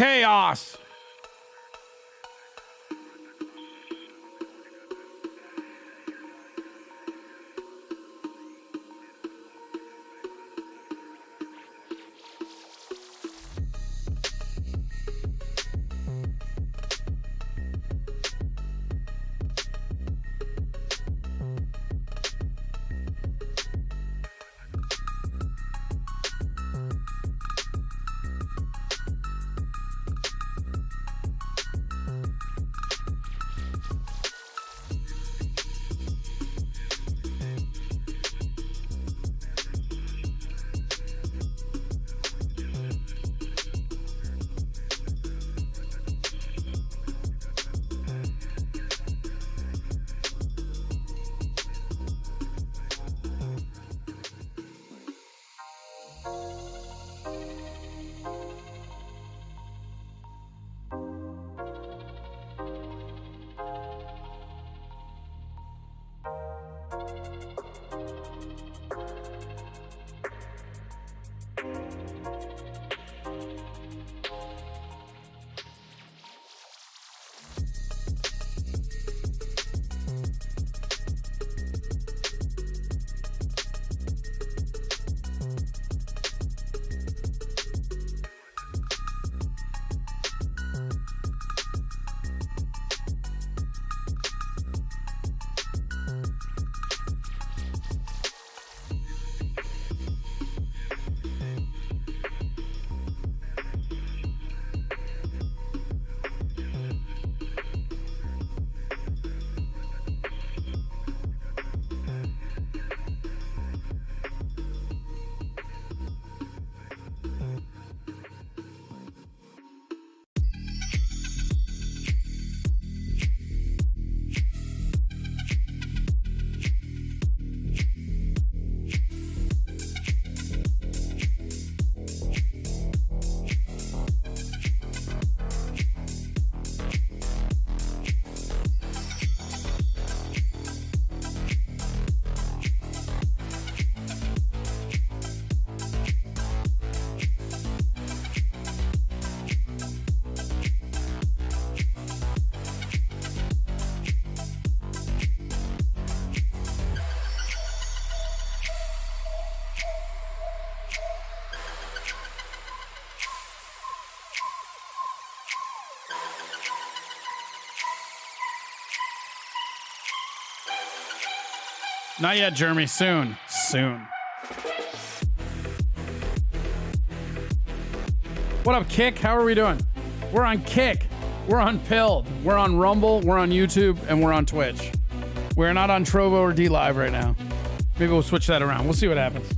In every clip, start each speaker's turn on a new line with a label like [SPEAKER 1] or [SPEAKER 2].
[SPEAKER 1] chaos. Not yet, Jeremy. Soon. Soon. What up, Kick? How are we doing? We're on Kick. We're on Pilled. We're on Rumble. We're on YouTube. And we're on Twitch. We're not on Trovo or D Live right now. Maybe we'll switch that around. We'll see what happens.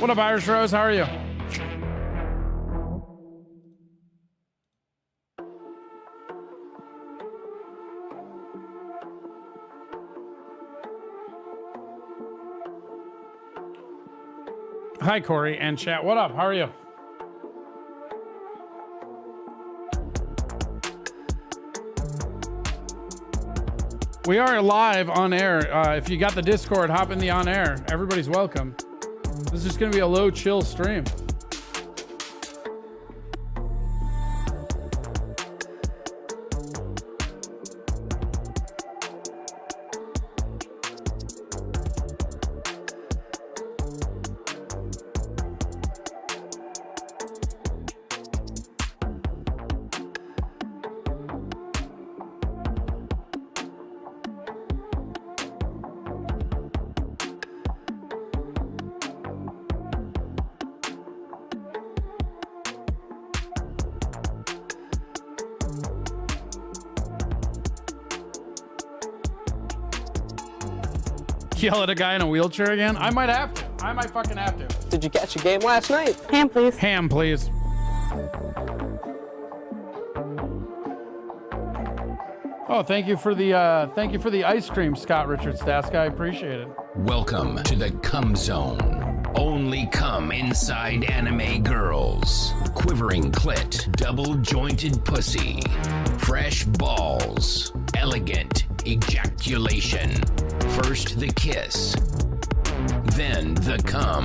[SPEAKER 1] What up, Irish Rose? How are you? Hi, Corey and chat. What up? How are you? We are live on air. If you got the Discord, hop in the on air. Everybody's welcome. This is just going to be a low chill stream. Yell at a guy in a wheelchair again? I might have to. I might fucking have to.
[SPEAKER 2] Did you catch a game last night?
[SPEAKER 3] Ham, please.
[SPEAKER 1] Ham, please. Oh, thank you for the ice cream, Scott Richards Dask. I appreciate it.
[SPEAKER 4] Welcome to the Cum Zone. Only cum inside anime girls. Quivering clit, double-jointed pussy. Fresh balls. Elegant ejaculation. First the kiss, then the cum.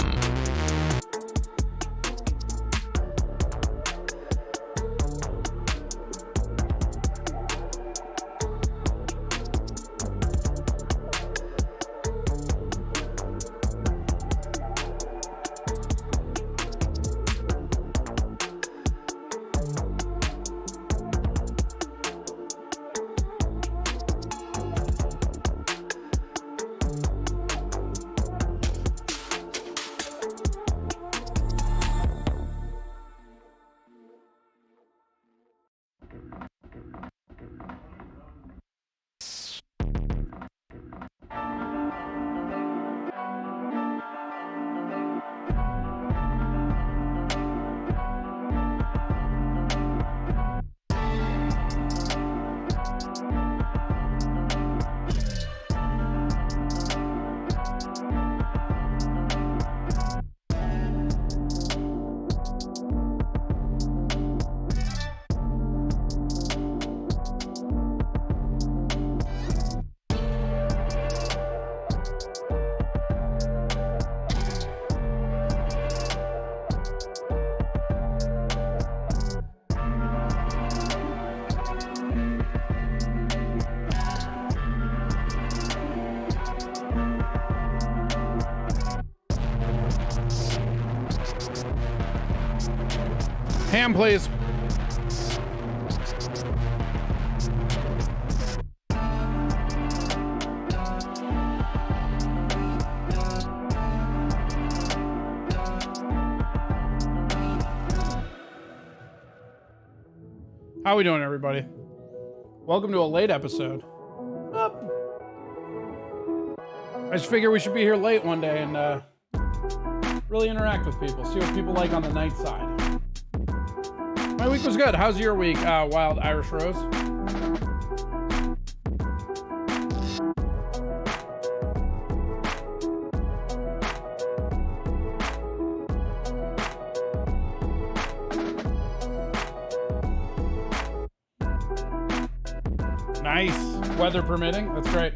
[SPEAKER 1] Ham, please. How we doing, everybody? Welcome to a late episode. I just figure we should be here late one day and really interact with people, see what people like on the night side. My week was good. How's your week, Wild Irish Rose? Nice. Weather permitting. That's great.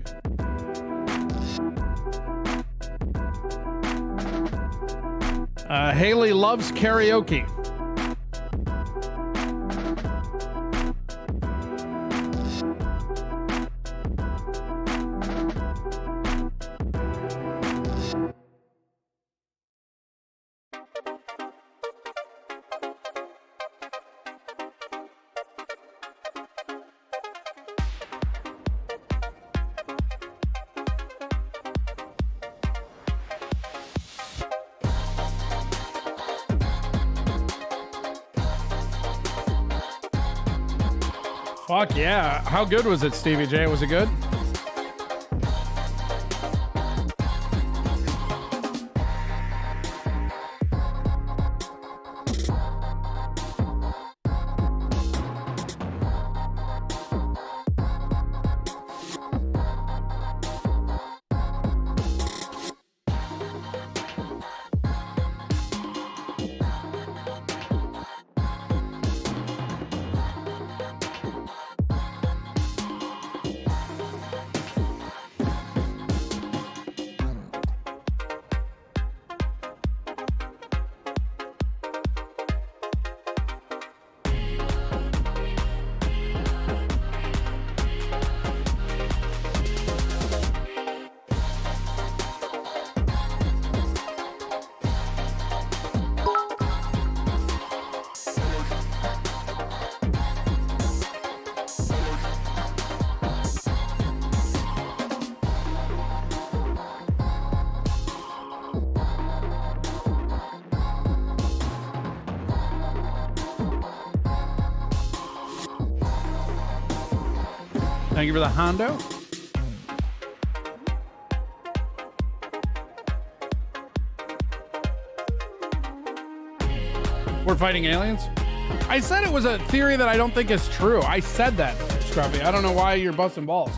[SPEAKER 1] Haley loves karaoke. Fuck yeah. How good was it, Stevie J? Was it good? Thank you for the Hondo. We're fighting aliens? I said it was a theory that I don't think is true. I said that, Scruffy. I don't know why you're busting balls.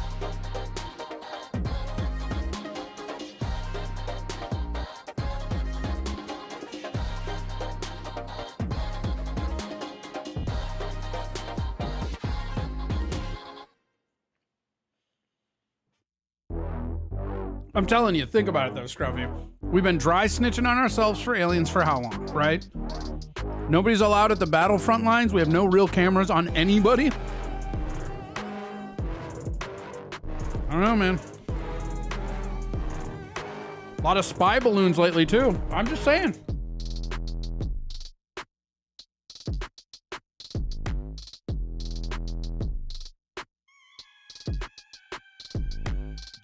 [SPEAKER 1] I'm telling you, think about it though, Scruffy. We've been dry snitching on ourselves for aliens for how long, right? Nobody's allowed at the battlefront lines. We have no real cameras on anybody. I don't know, man. A lot of spy balloons lately, too. I'm just saying.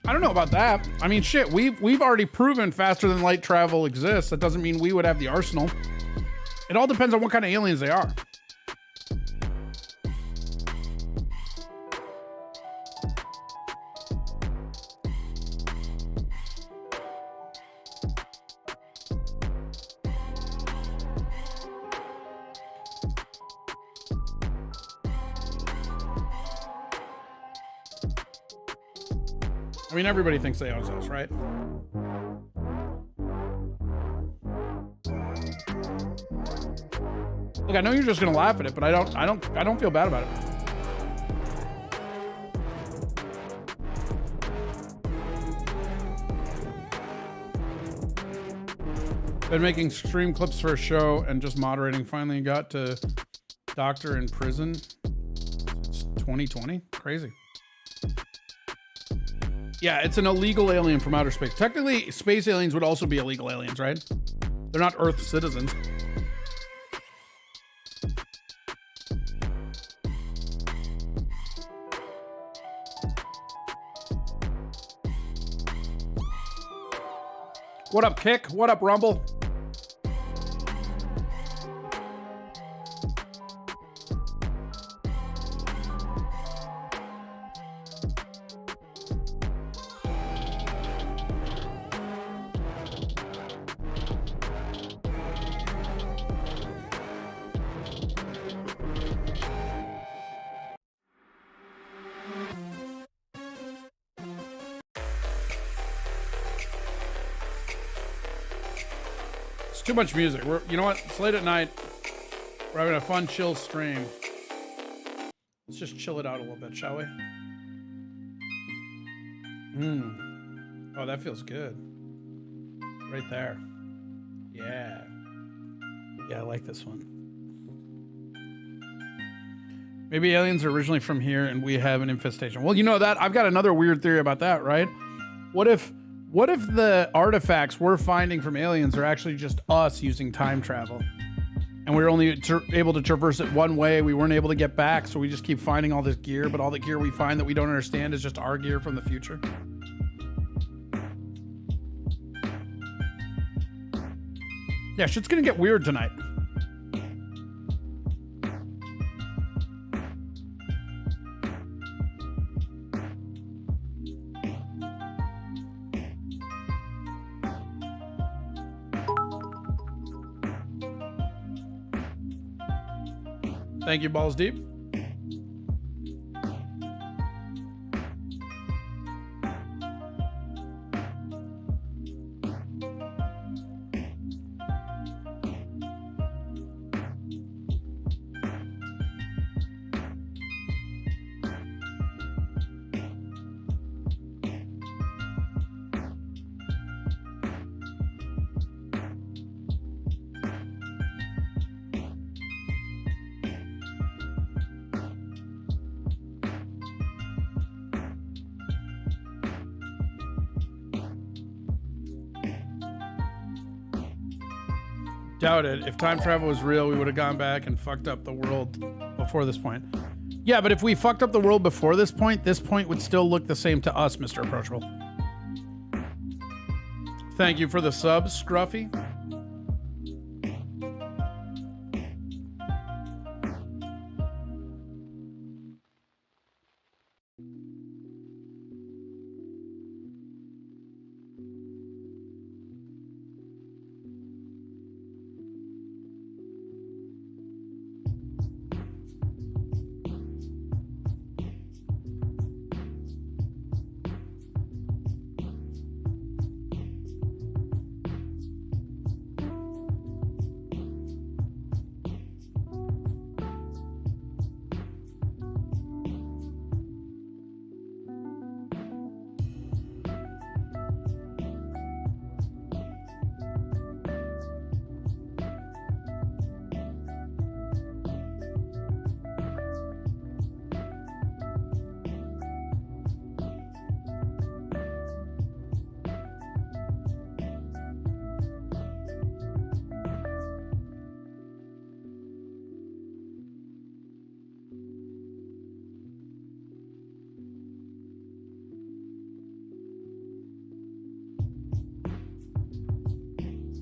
[SPEAKER 1] I don't know about that. I mean, shit, we've already proven faster than light travel exists. That doesn't mean we would have the arsenal. It all depends on what kind of aliens they are. I mean, everybody thinks they own us, right? Look, I know you're just gonna laugh at it, but I don't feel bad about it. Been making stream clips for a show and just moderating. Finally got to Doctor in Prison. It's 2020. Crazy. Yeah, it's an illegal alien from outer space. Technically, space aliens would also be illegal aliens, right? They're not Earth citizens. What up, Kick? What up, Rumble? Too much music. You know what? It's late at night. We're having a fun, chill stream. Let's just chill it out a little bit, shall we? Oh, that feels good. Right there. Yeah. Yeah, I like this one. Maybe aliens are originally from here and we have an infestation. Well, you know that. I've got another weird theory about that, right? What if the artifacts we're finding from aliens are actually just us using time travel? And we're only able to traverse it one way. We weren't able to get back, so we just keep finding all this gear, but all the gear we find that we don't understand is just our gear from the future. Yeah, shit's gonna get weird tonight. Thank you, Balls Deep. Doubt it. If time travel was real, we would have gone back and fucked up the world before this point. Yeah, but if we fucked up the world before this point would still look the same to us, Mr. Approachable. Thank you for the subs, Scruffy.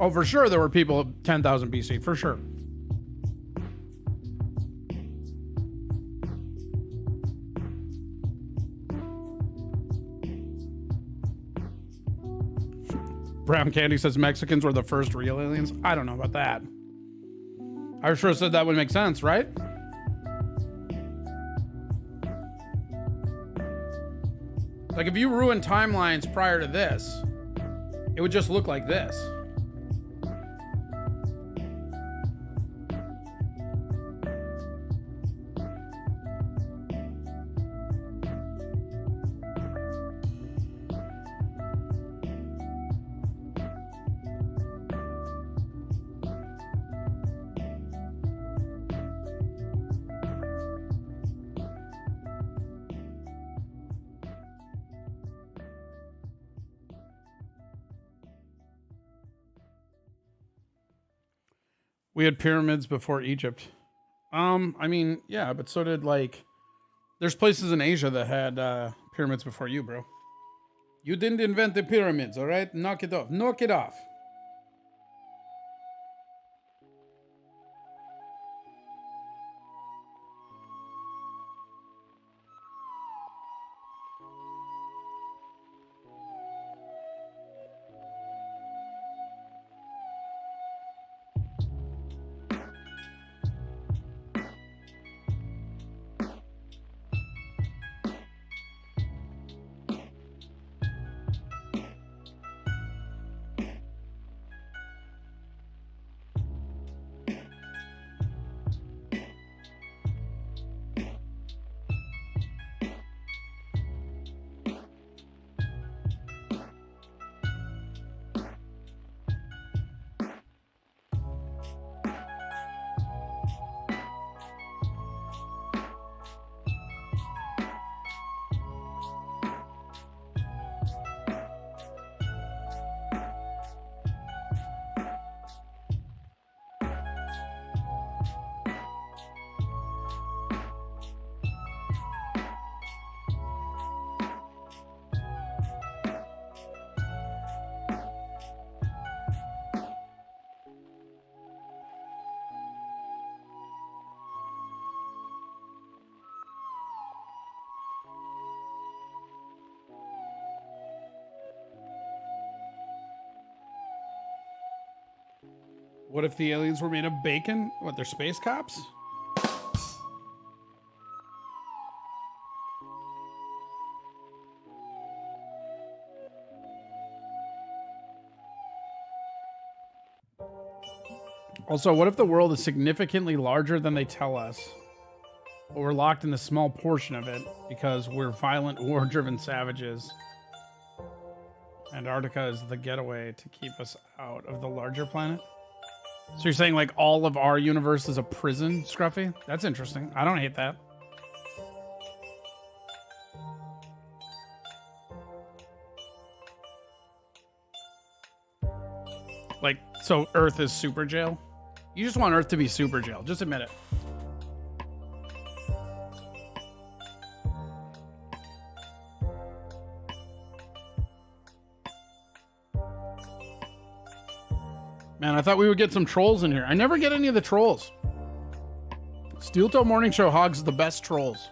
[SPEAKER 1] Oh, for sure there were people 10,000 BC, for sure. Brown Candy says Mexicans were the first real aliens. I don't know about that. I sure said that would make sense, right? Like if you ruin timelines prior to this, it would just look like this. We had pyramids before Egypt. I mean, yeah, but so did there's places in Asia that had pyramids before you, bro. You didn't invent the pyramids, all right? Knock it off. Knock it off. What if the aliens were made of bacon? What, they're space cops? Also, what if the world is significantly larger than they tell us? But we're locked in a small portion of it because we're violent, war-driven savages. Antarctica is the getaway to keep us out of the larger planet? So you're saying like all of our universe is a prison, Scruffy? That's interesting. I don't hate that. Like, so Earth is super jail? You just want Earth to be super jail. Just admit it. Man, I thought we would get some trolls in here. I never get any of the trolls. Steel Toe Morning Show hogs the best trolls.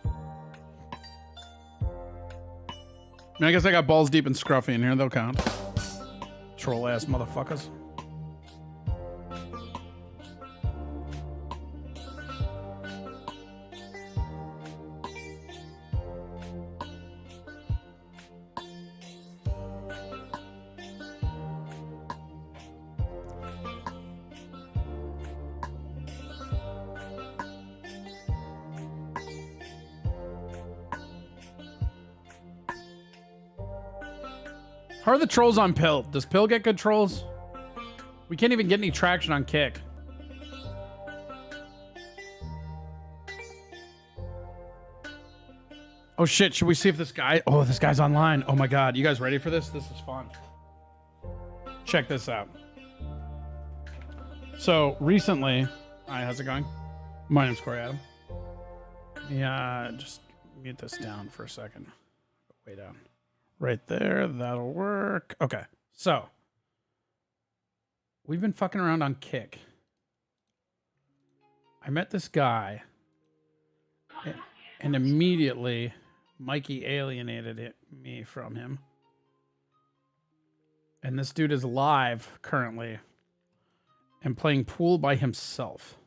[SPEAKER 1] I mean, I guess I got Balls Deep and Scruffy in here. They'll count. Troll ass motherfuckers. How are the trolls on Pill? Does Pill get good trolls? We can't even get any traction on Kick. Oh shit, should we see if this guy... Oh, this guy's online. Oh my god, you guys ready for this? This is fun. Check this out. So, recently... Hi, how's it going? My name's Corey Adam. Yeah, just mute this down for a second. Way down. Right there, that'll work. Okay, so we've been fucking around on Kick. I met this guy, and immediately Mikey alienated me from him. And this dude is live currently and playing pool by himself.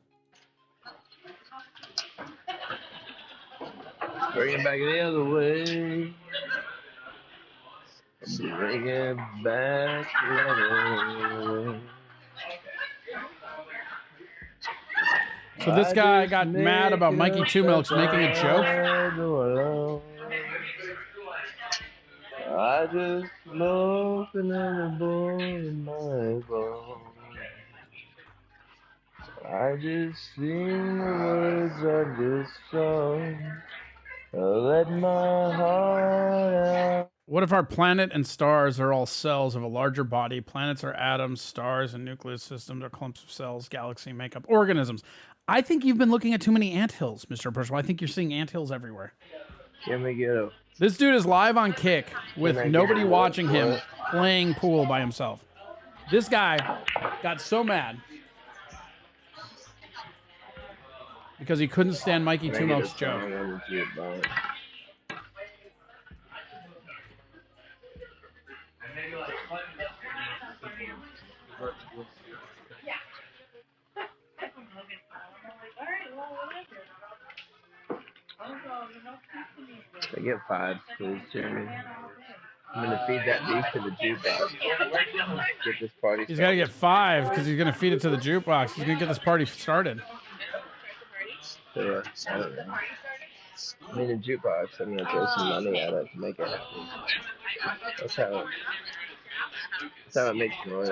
[SPEAKER 2] Bring it back the other way. Bring it back the other way.
[SPEAKER 1] So this guy got mad about Mikey Two Milks making a joke.
[SPEAKER 2] I just smoke another bowl in my bowl. I just sing the words of this song. Let my heart out.
[SPEAKER 1] What if our planet and stars are all cells of a larger body? Planets are atoms, stars and nucleus systems are clumps of cells, galaxy makeup, organisms. I think you've been looking at too many anthills, Mr. Percival. I think you're seeing anthills everywhere.
[SPEAKER 2] Can we get a...
[SPEAKER 1] This dude is live on Kick with nobody watching him playing pool by himself. This guy got so mad because he couldn't stand Mikey Two Milk's joke.
[SPEAKER 2] I get 5, please, Jeremy. I'm gonna feed that beef to the jukebox. Get this party started.
[SPEAKER 1] He's got to get 5 because he's going to feed it to the jukebox. He's going to get this party started.
[SPEAKER 2] Yeah, I don't know. I mean, the jukebox, I'm gonna throw some money at it to make it happen. That's how it makes noise.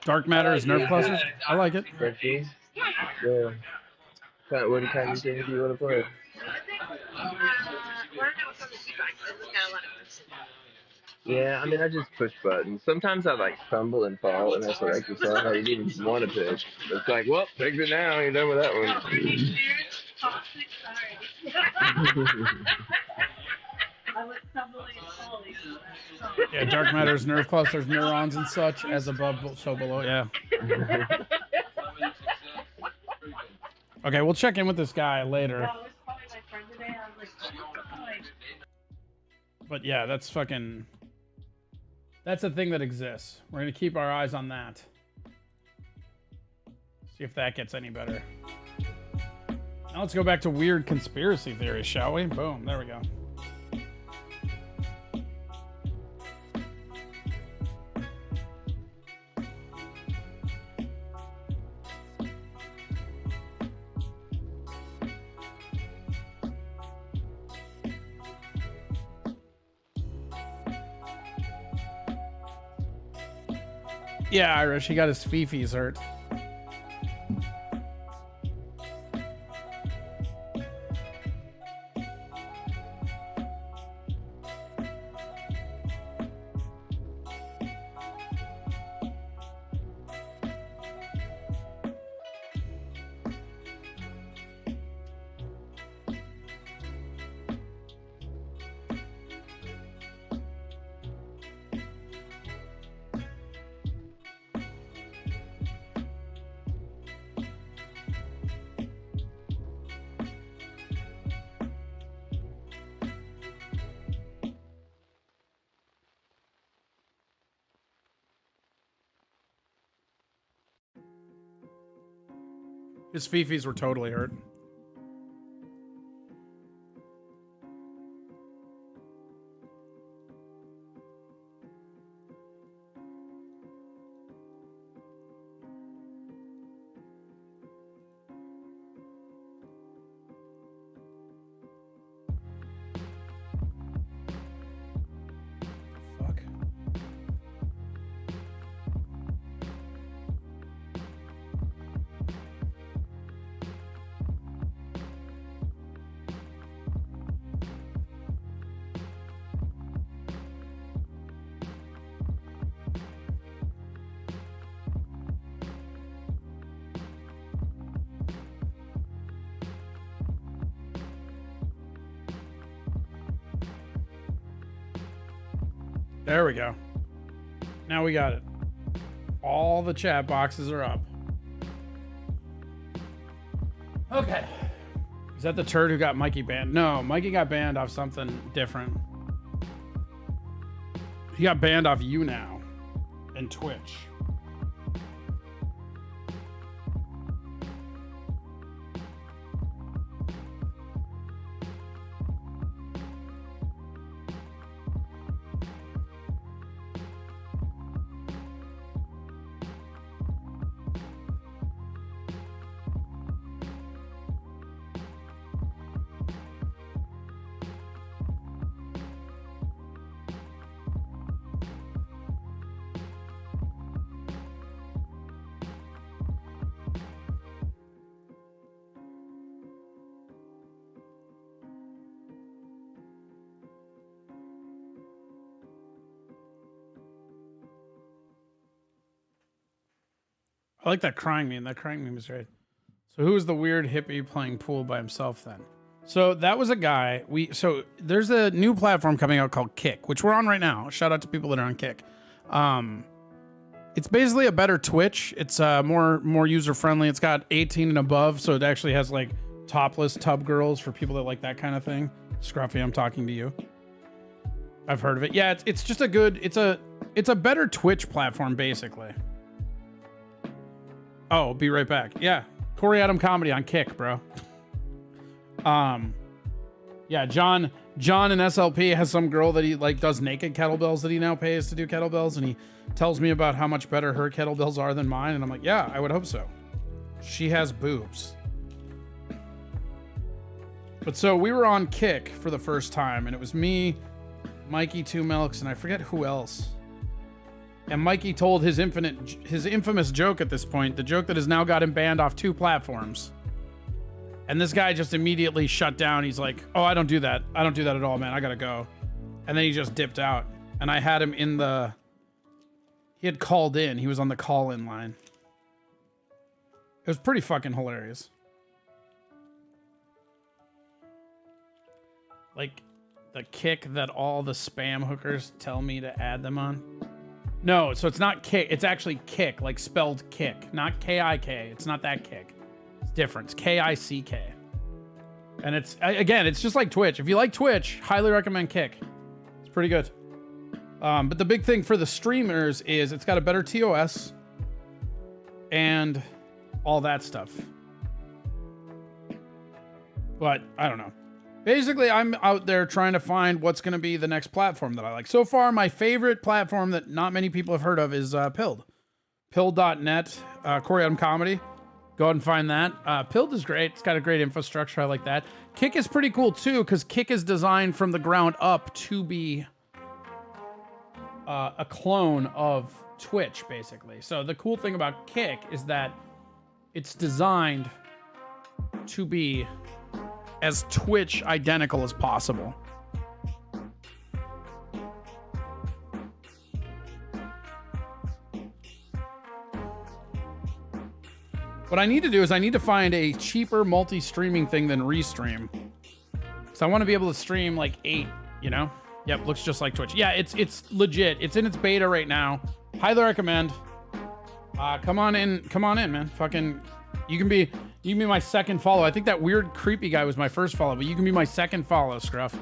[SPEAKER 1] Dark matter is Nerf clusters. I like it.
[SPEAKER 2] Ricky? Yeah. What kind of game do you want to play? Yeah, I mean, I just push buttons. Sometimes I like stumble and fall, and that's what I can tell how you didn't even want to pick. It's like, well, pick it now. You're done with that one.
[SPEAKER 1] Yeah, dark matter is Nerf clusters, neurons and such, as above, so below. Yeah. Okay, we'll check in with this guy later. But yeah, that's fucking... That's a thing that exists. We're going to keep our eyes on that. See if that gets any better. Now let's go back to weird conspiracy theories, shall we? Boom, there we go. Yeah, Irish, he got his fifis hurt. His fifis were totally hurt. Fuck. There we go. Now we got it. All the chat boxes are up. Okay. Is that the turd who got Mikey banned? No, Mikey got banned off something different. He got banned off YouNow and Twitch. I like that crying meme. That crying meme is great. So who was the weird hippie playing pool by himself then? So that was a guy. So there's a new platform coming out called Kick, which we're on right now. Shout out to people that are on Kick. It's basically a better Twitch. It's more user friendly. It's got 18 and above, so it actually has like topless tub girls for people that like that kind of thing. Scruffy, I'm talking to you. I've heard of it. Yeah, it's just a good. It's a better Twitch platform basically. Oh, be right back. Yeah, Corey Adam Comedy on Kick, bro. Yeah, John in SLP has some girl that he like does naked kettlebells that he now pays to do kettlebells, and he tells me about how much better her kettlebells are than mine, and I'm like, yeah, I would hope so. She has boobs. But so we were on Kick for the first time, and it was me, Mikey Two Milks, and I forget who else. And Mikey told his infamous joke at this point, the joke that has now got him banned off 2 platforms. And this guy just immediately shut down. He's like, oh, I don't do that. I don't do that at all, man. I gotta go. And then he just dipped out. And I had him in the... He had called in. He was on the call-in line. It was pretty fucking hilarious. Like, the Kick that all the spam hookers tell me to add them on. No, so it's not Kick. It's actually Kick, like spelled Kick, not K-I-K. It's not that Kick. It's different. It's K-I-C-K. And it's, again, it's just like Twitch. If you like Twitch, highly recommend Kick. It's pretty good. But the big thing for the streamers is it's got a better TOS and all that stuff. But I don't know. Basically, I'm out there trying to find what's going to be the next platform that I like. So far, my favorite platform that not many people have heard of is Pilled. Pilled.net, Corey Adam Comedy. Go ahead and find that. Pilled is great. It's got a great infrastructure. I like that. Kick is pretty cool, too, because Kick is designed from the ground up to be a clone of Twitch, basically. So the cool thing about Kick is that it's designed to be as Twitch identical as possible. What I need to do is I need to find a cheaper multi-streaming thing than Restream. So I want to be able to stream like 8, you know? Yep, looks just like Twitch. Yeah, it's legit. It's in its beta right now. Highly recommend. Come on in, man. Fucking, you can be my second follow. I think that weird creepy guy was my first follow, but you can be my second follow, Scruff.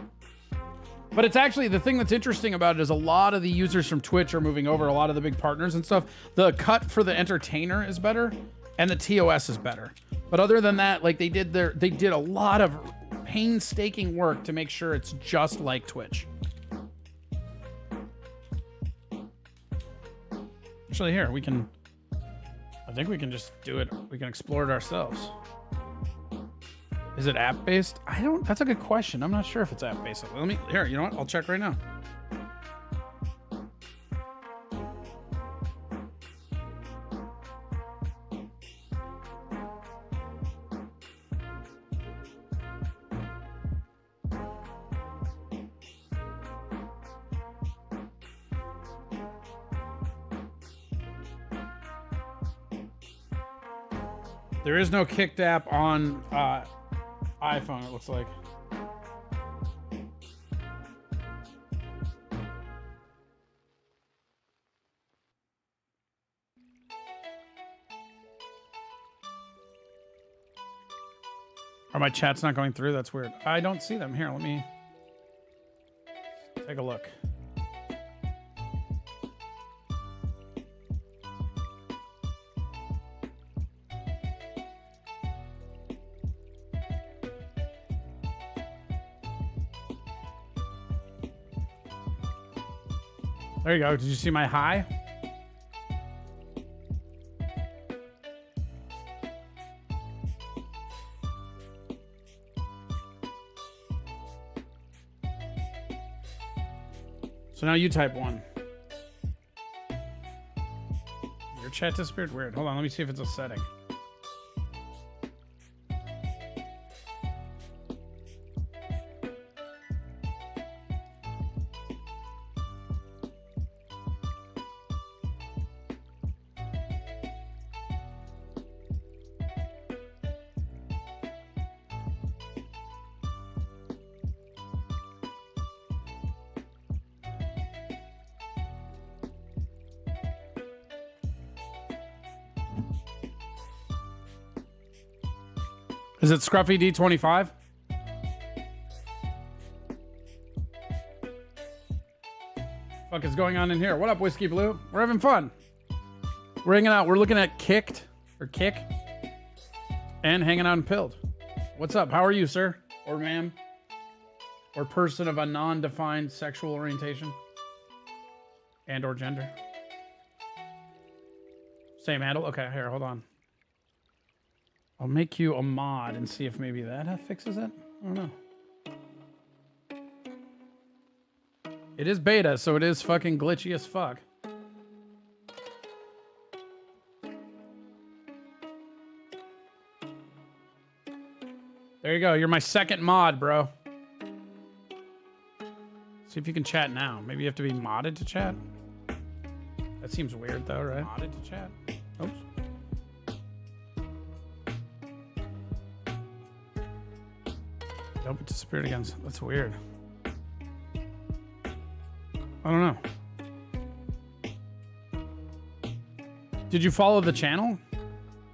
[SPEAKER 1] But it's actually, the thing that's interesting about it is a lot of the users from Twitch are moving over, a lot of the big partners and stuff. The cut for the entertainer is better, and the TOS is better. But other than that, like they did a lot of painstaking work to make sure it's just like Twitch. Actually, here, I think we can just do it. We can explore it ourselves. Is it app-based? That's a good question. I'm not sure if it's app-based. Here, you know what? I'll check right now. There is no Kicked app on iPhone, it looks like. Are my chats not going through? That's weird. I don't see them. Here, let me take a look. There you go. Did you see my hi? So now you type one. Your chat disappeared? Weird. Hold on, let me see if it's a setting. Is it Scruffy D25? Fuck is going on in here? What up, Whiskey Blue? We're having fun. We're hanging out. We're looking at Kick, and hanging out in Pilled. What's up? How are you, sir? Or ma'am? Or person of a non-defined sexual orientation? And or gender? Same handle? Okay, here, hold on. I'll make you a mod and see if maybe that fixes it. I don't know. It is beta, so it is fucking glitchy as fuck. There you go. You're my second mod, bro. See if you can chat now. Maybe you have to be modded to chat. That seems weird, though, right? Modded to chat. Oops. Nope, it disappeared again. That's weird. I don't know. Did you follow the channel?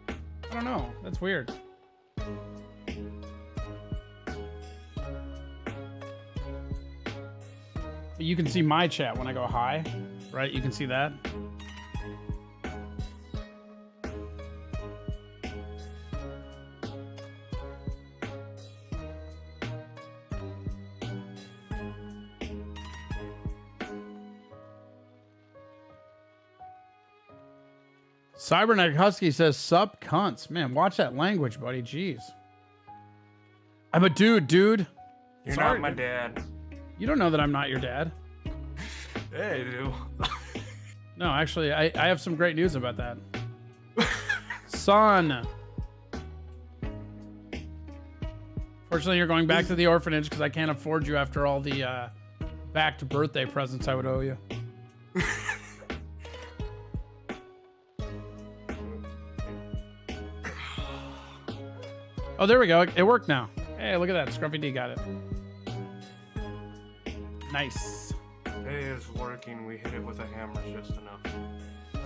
[SPEAKER 1] I don't know. That's weird. You can see my chat when I go hi, right? You can see that. Cybernetic Husky says, sup cunts. Man, watch that language, buddy. Jeez. I'm a dude.
[SPEAKER 3] You're
[SPEAKER 1] Sorry,
[SPEAKER 3] not my dad.
[SPEAKER 1] You don't know that I'm not your dad.
[SPEAKER 3] Hey, I do.
[SPEAKER 1] No, actually, I have some great news about that. Son. Fortunately, you're going back to the orphanage because I can't afford you after all the backed birthday presents I would owe you. Oh, there we go. It worked now. Hey, look at that. Scruffy D got it. Nice.
[SPEAKER 3] It is working. We hit it with a hammer just enough.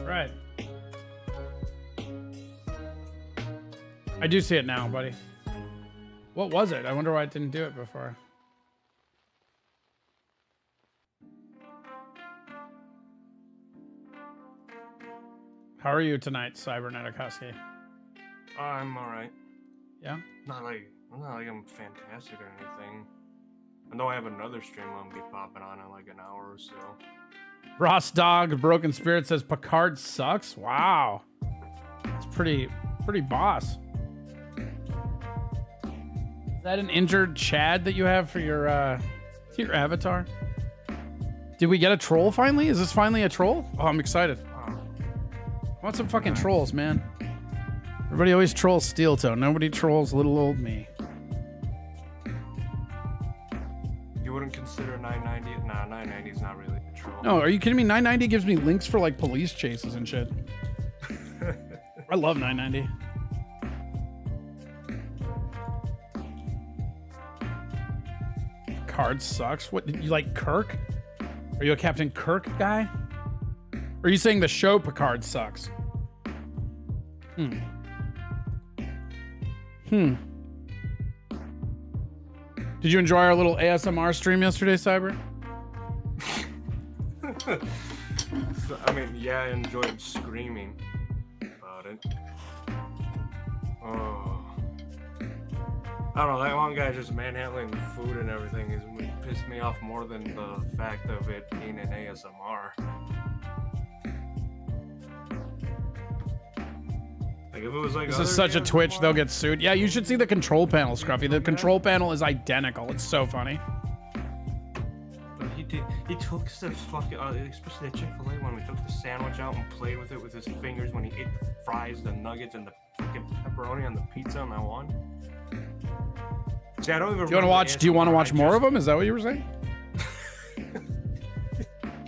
[SPEAKER 1] Right. I do see it now, buddy. What was it? I wonder why it didn't do it before. How are you tonight, Cybernetic Husky?
[SPEAKER 3] I'm alright.
[SPEAKER 1] Yeah?
[SPEAKER 3] Not like I'm fantastic or anything. I know I have another stream I'll be popping on in like an hour or so.
[SPEAKER 1] Ross Dog Broken Spirit says Picard sucks. Wow. That's pretty boss. Is that an injured Chad that you have for your avatar? Did we get a troll finally? Is this finally a troll? Oh, I'm excited. I want some fucking trolls, man. Everybody always trolls Steel Toe. Nobody trolls little old me.
[SPEAKER 3] You wouldn't consider 990? Nah, 990 is not really a troll.
[SPEAKER 1] No, are you kidding me? 990 gives me links for like police chases and shit. I love 990. Card sucks. What, you like Kirk? Are you a Captain Kirk guy? Or are you saying the show Picard sucks? Did you enjoy our little ASMR stream yesterday, Cyber?
[SPEAKER 3] So, I mean, yeah, I enjoyed screaming about it. Oh. I don't know, that one guy just manhandling the food and everything is pissed me off more than the fact of it being an ASMR. Like if it was like
[SPEAKER 1] This is such a Twitch, they'll get sued. Yeah, you should see the control panel, Scruffy. The control panel is identical. It's so funny.
[SPEAKER 3] He took the fucking, especially the Chick-fil-A one. We took the sandwich out and played with it with his fingers when he ate the fries, the nuggets, and the fucking pepperoni on the pizza on that one. See, I don't even.
[SPEAKER 1] Do you want to watch more of them? Is that what you were saying?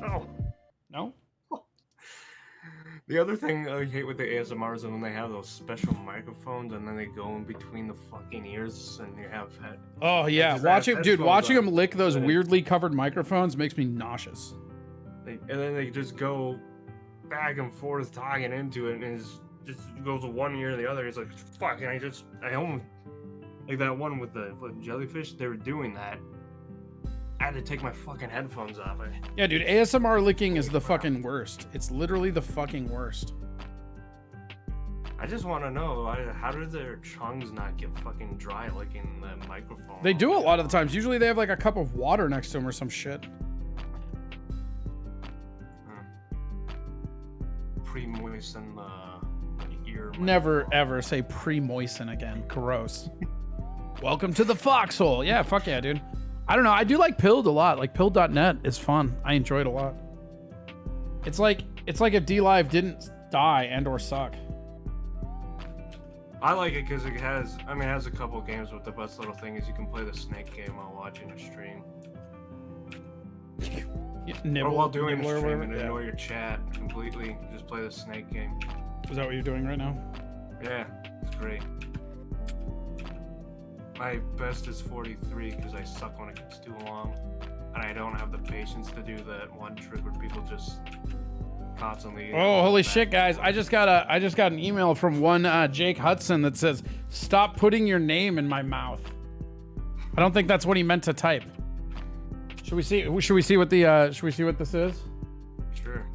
[SPEAKER 3] No.
[SPEAKER 1] No?
[SPEAKER 3] The other thing I hate with the ASMR is when they have those special microphones and then they go in between the fucking ears and you have head.
[SPEAKER 1] Oh yeah, watching him lick those weirdly covered microphones makes me nauseous.
[SPEAKER 3] And then they just go back and forth talking into it, and just goes to one ear and the other. It's like fuck, and I almost like that one with the jellyfish. They were doing that. I had to take my fucking headphones off.
[SPEAKER 1] Yeah, dude, ASMR licking is the fucking worst. It's literally the fucking worst.
[SPEAKER 3] I just want to know, how do their tongues not get fucking dry licking the microphone?
[SPEAKER 1] They do a lot of the times. Usually they have like a cup of water next to them or some shit.
[SPEAKER 3] Pre-moisten the ear.
[SPEAKER 1] Never ever say pre-moisten again. Gross. Welcome to the foxhole. Yeah, fuck yeah, dude. I don't know. I do like Pilled a lot. Like Pilled.net is fun. I enjoy it a lot. It's like if DLive didn't die and or suck.
[SPEAKER 3] I like it because it has a couple games, but the best little thing is you can play the snake game while watching a stream.
[SPEAKER 1] Nibble,
[SPEAKER 3] or while doing a
[SPEAKER 1] Nibbler,
[SPEAKER 3] stream and
[SPEAKER 1] yeah.
[SPEAKER 3] ignore your chat completely. Just play the snake game.
[SPEAKER 1] Is that what you're doing right now?
[SPEAKER 3] Yeah, it's great. My best is 43 because I suck when it gets too long, and I don't have the patience to do that one trick where people just constantly.
[SPEAKER 1] Oh, holy shit, guys! I just got an email from one Jake Hudson that says, "Stop putting your name in my mouth." I don't think that's what he meant to type. Should we see what this is?
[SPEAKER 3] Sure.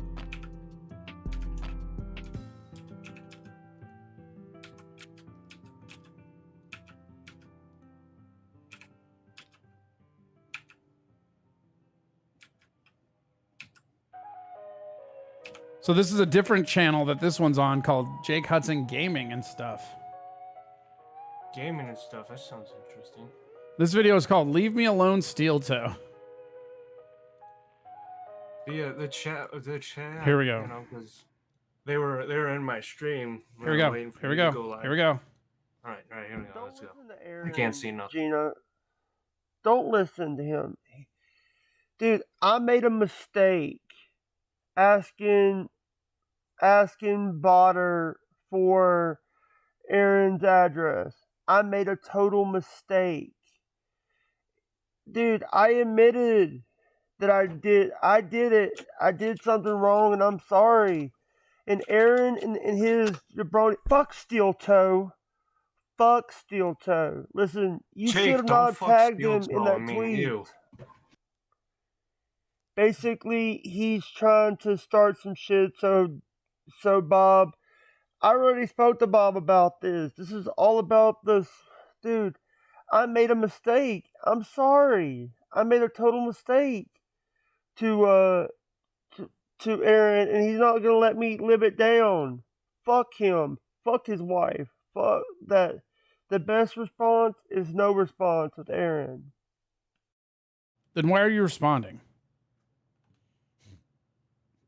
[SPEAKER 1] So this is a different channel that this one's on called Jake Hudson Gaming and stuff.
[SPEAKER 3] Gaming and stuff. That sounds interesting.
[SPEAKER 1] This video is called "Leave Me Alone, Steel Toe."
[SPEAKER 3] The chat.
[SPEAKER 1] Here we go.
[SPEAKER 3] You know, because they were in my stream.
[SPEAKER 1] Here we go. Here we go. Here we go.
[SPEAKER 3] All right, here we go. Let's go. I can't see nothing.
[SPEAKER 2] Gina, don't listen to him. Dude, I made a mistake asking Botter for Aaron's address. I made a total mistake. Dude, I admitted that I did it. I did something wrong and I'm sorry. And Aaron and his jabroni, fuck Steel Toe. Fuck Steel Toe. Listen, you should have not tagged him in that tweet. Basically, he's trying to start some shit, so Bob, I already spoke to Bob about this. This is all about this. Dude, I made a mistake. I'm sorry. I made a total mistake to Aaron, and he's not gonna let me live it down. Fuck him. Fuck his wife. Fuck that. The best response is no response with Aaron.
[SPEAKER 1] Then why are you responding?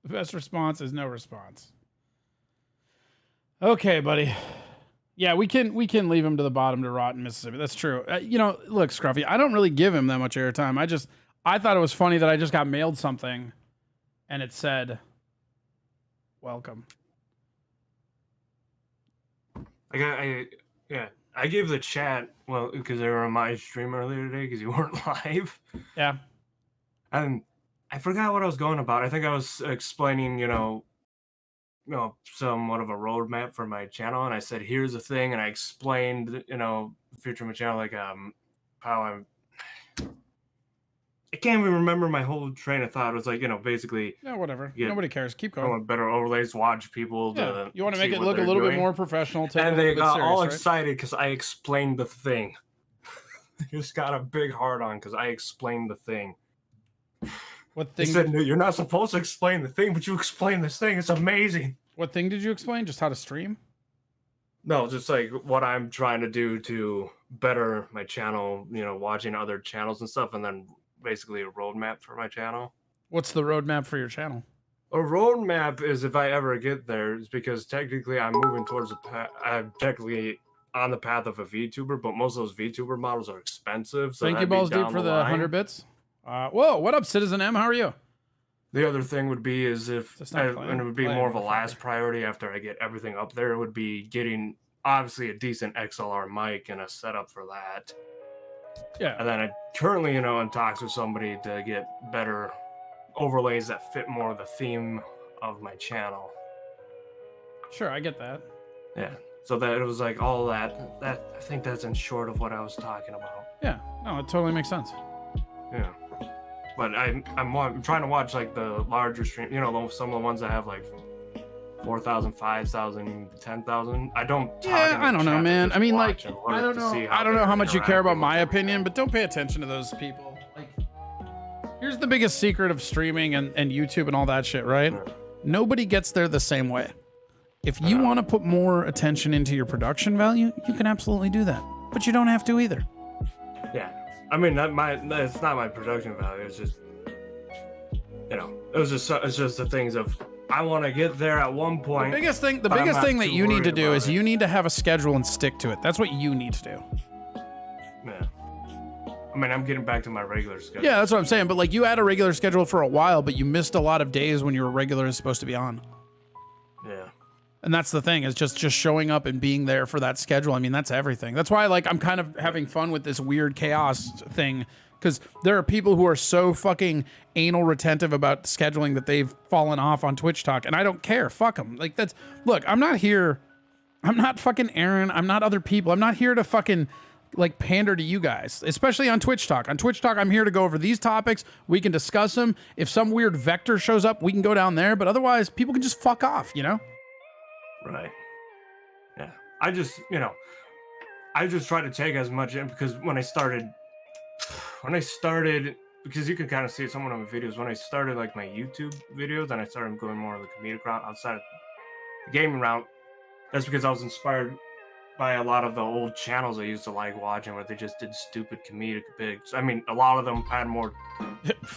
[SPEAKER 1] The best response is no response. Okay, buddy. Yeah, we can leave him to the bottom to rot in Mississippi. That's true. Look, Scruffy, I don't really give him that much airtime. I thought it was funny that I just got mailed something and it said, "Welcome."
[SPEAKER 3] I gave the chat, well, because they were on my stream earlier today because you weren't live.
[SPEAKER 1] Yeah.
[SPEAKER 3] And I forgot what I was going about. I think I was explaining, somewhat of a roadmap for my channel, and I said, "Here's the thing," and I explained, future of my channel, like how I'm, I can't even remember my whole train of thought. It was like, basically,
[SPEAKER 1] Yeah, whatever.
[SPEAKER 3] Yeah.
[SPEAKER 1] Nobody cares. Keep
[SPEAKER 3] I
[SPEAKER 1] going.
[SPEAKER 3] want better overlays, watch people.
[SPEAKER 1] Yeah. You want to
[SPEAKER 3] see
[SPEAKER 1] make it
[SPEAKER 3] what
[SPEAKER 1] look a
[SPEAKER 3] they're
[SPEAKER 1] little bit
[SPEAKER 3] doing.
[SPEAKER 1] more professional. Take it a
[SPEAKER 3] And
[SPEAKER 1] little
[SPEAKER 3] they
[SPEAKER 1] bit
[SPEAKER 3] got
[SPEAKER 1] serious,
[SPEAKER 3] all
[SPEAKER 1] right?
[SPEAKER 3] excited because I explained the thing. Just got a big heart on because I explained the thing.
[SPEAKER 1] What
[SPEAKER 3] They
[SPEAKER 1] thing?
[SPEAKER 3] said, no, you're not supposed to explain the thing, but you explain this thing. It's amazing.
[SPEAKER 1] What thing did you explain? Just how to stream?
[SPEAKER 3] No, just like what I'm trying to do to better my channel, watching other channels and stuff, and then basically a roadmap for my channel.
[SPEAKER 1] What's the roadmap for your channel?
[SPEAKER 3] A roadmap is if I ever get there, is because technically I'm moving towards I'm technically on the path of a VTuber, but most of those VTuber models are expensive. So
[SPEAKER 1] Thank you,
[SPEAKER 3] that'd be
[SPEAKER 1] Balls Deep,
[SPEAKER 3] down
[SPEAKER 1] for the
[SPEAKER 3] line.
[SPEAKER 1] 100 bits. Whoa, what up, Citizen M? How are you?
[SPEAKER 3] The other thing would be is if,
[SPEAKER 1] Just not
[SPEAKER 3] and it would be
[SPEAKER 1] playing,
[SPEAKER 3] more of a
[SPEAKER 1] motherfucker.
[SPEAKER 3] last priority after I get everything up there, it would be getting obviously a decent XLR mic and a setup for that.
[SPEAKER 1] Yeah.
[SPEAKER 3] And then I currently, in talks with somebody to get better overlays that fit more the theme of my channel.
[SPEAKER 1] Sure, I get that.
[SPEAKER 3] Yeah. So that it was like all that I think that's in short of what I was talking about.
[SPEAKER 1] Yeah. No, it totally makes sense.
[SPEAKER 3] Yeah. But I'm trying to watch like the larger stream, some of the ones that have like 4,000, 5,000, 10,000. I don't talk in
[SPEAKER 1] Yeah,
[SPEAKER 3] the
[SPEAKER 1] I don't know,
[SPEAKER 3] chat,
[SPEAKER 1] man.
[SPEAKER 3] just
[SPEAKER 1] I mean,
[SPEAKER 3] watch
[SPEAKER 1] like,
[SPEAKER 3] and learn
[SPEAKER 1] I don't
[SPEAKER 3] to
[SPEAKER 1] know.
[SPEAKER 3] see
[SPEAKER 1] I don't know
[SPEAKER 3] they're
[SPEAKER 1] how much you care about
[SPEAKER 3] interacting
[SPEAKER 1] my
[SPEAKER 3] with
[SPEAKER 1] opinion, but don't pay attention to those people. Like, here's the biggest secret of streaming and YouTube and all that shit, right?
[SPEAKER 3] Yeah.
[SPEAKER 1] Nobody gets there the same way. If you want to put more attention into your production value, you can absolutely do that. But you don't have to either.
[SPEAKER 3] Yeah, I mean it's not my production value. It's just it's just the things of I want to get there at one point.
[SPEAKER 1] The biggest thing
[SPEAKER 3] but I'm not
[SPEAKER 1] that
[SPEAKER 3] too
[SPEAKER 1] you need to
[SPEAKER 3] worried
[SPEAKER 1] do
[SPEAKER 3] about
[SPEAKER 1] is
[SPEAKER 3] it.
[SPEAKER 1] you need to have a schedule and stick to it. That's what you need to do.
[SPEAKER 3] Yeah, I mean I'm getting back to my regular schedule.
[SPEAKER 1] Yeah, that's what I'm saying. But like, you had a regular schedule for a while, but you missed a lot of days when your regular is supposed to be on.
[SPEAKER 3] Yeah.
[SPEAKER 1] And that's the thing, is just showing up and being there for that schedule. I mean, that's everything. That's why, like, I'm kind of having fun with this weird chaos thing, because there are people who are so fucking anal retentive about scheduling that they've fallen off on Twitch Talk, and I don't care. Fuck them. Like, look, I'm not fucking Aaron. I'm not other people. I'm not here to fucking like pander to you guys, especially on Twitch Talk. On Twitch Talk, I'm here to go over these topics. We can discuss them. If some weird vector shows up, we can go down there. But otherwise, people can just fuck off, you know?
[SPEAKER 3] Right. Yeah. I just try to take as much in because when I started, because you can kind of see some of my videos, when I started like my YouTube videos and I started going more of the comedic route outside of the gaming route, that's because I was inspired by a lot of the old channels I used to like watching where they just did stupid comedic bits. I mean, a lot of them had more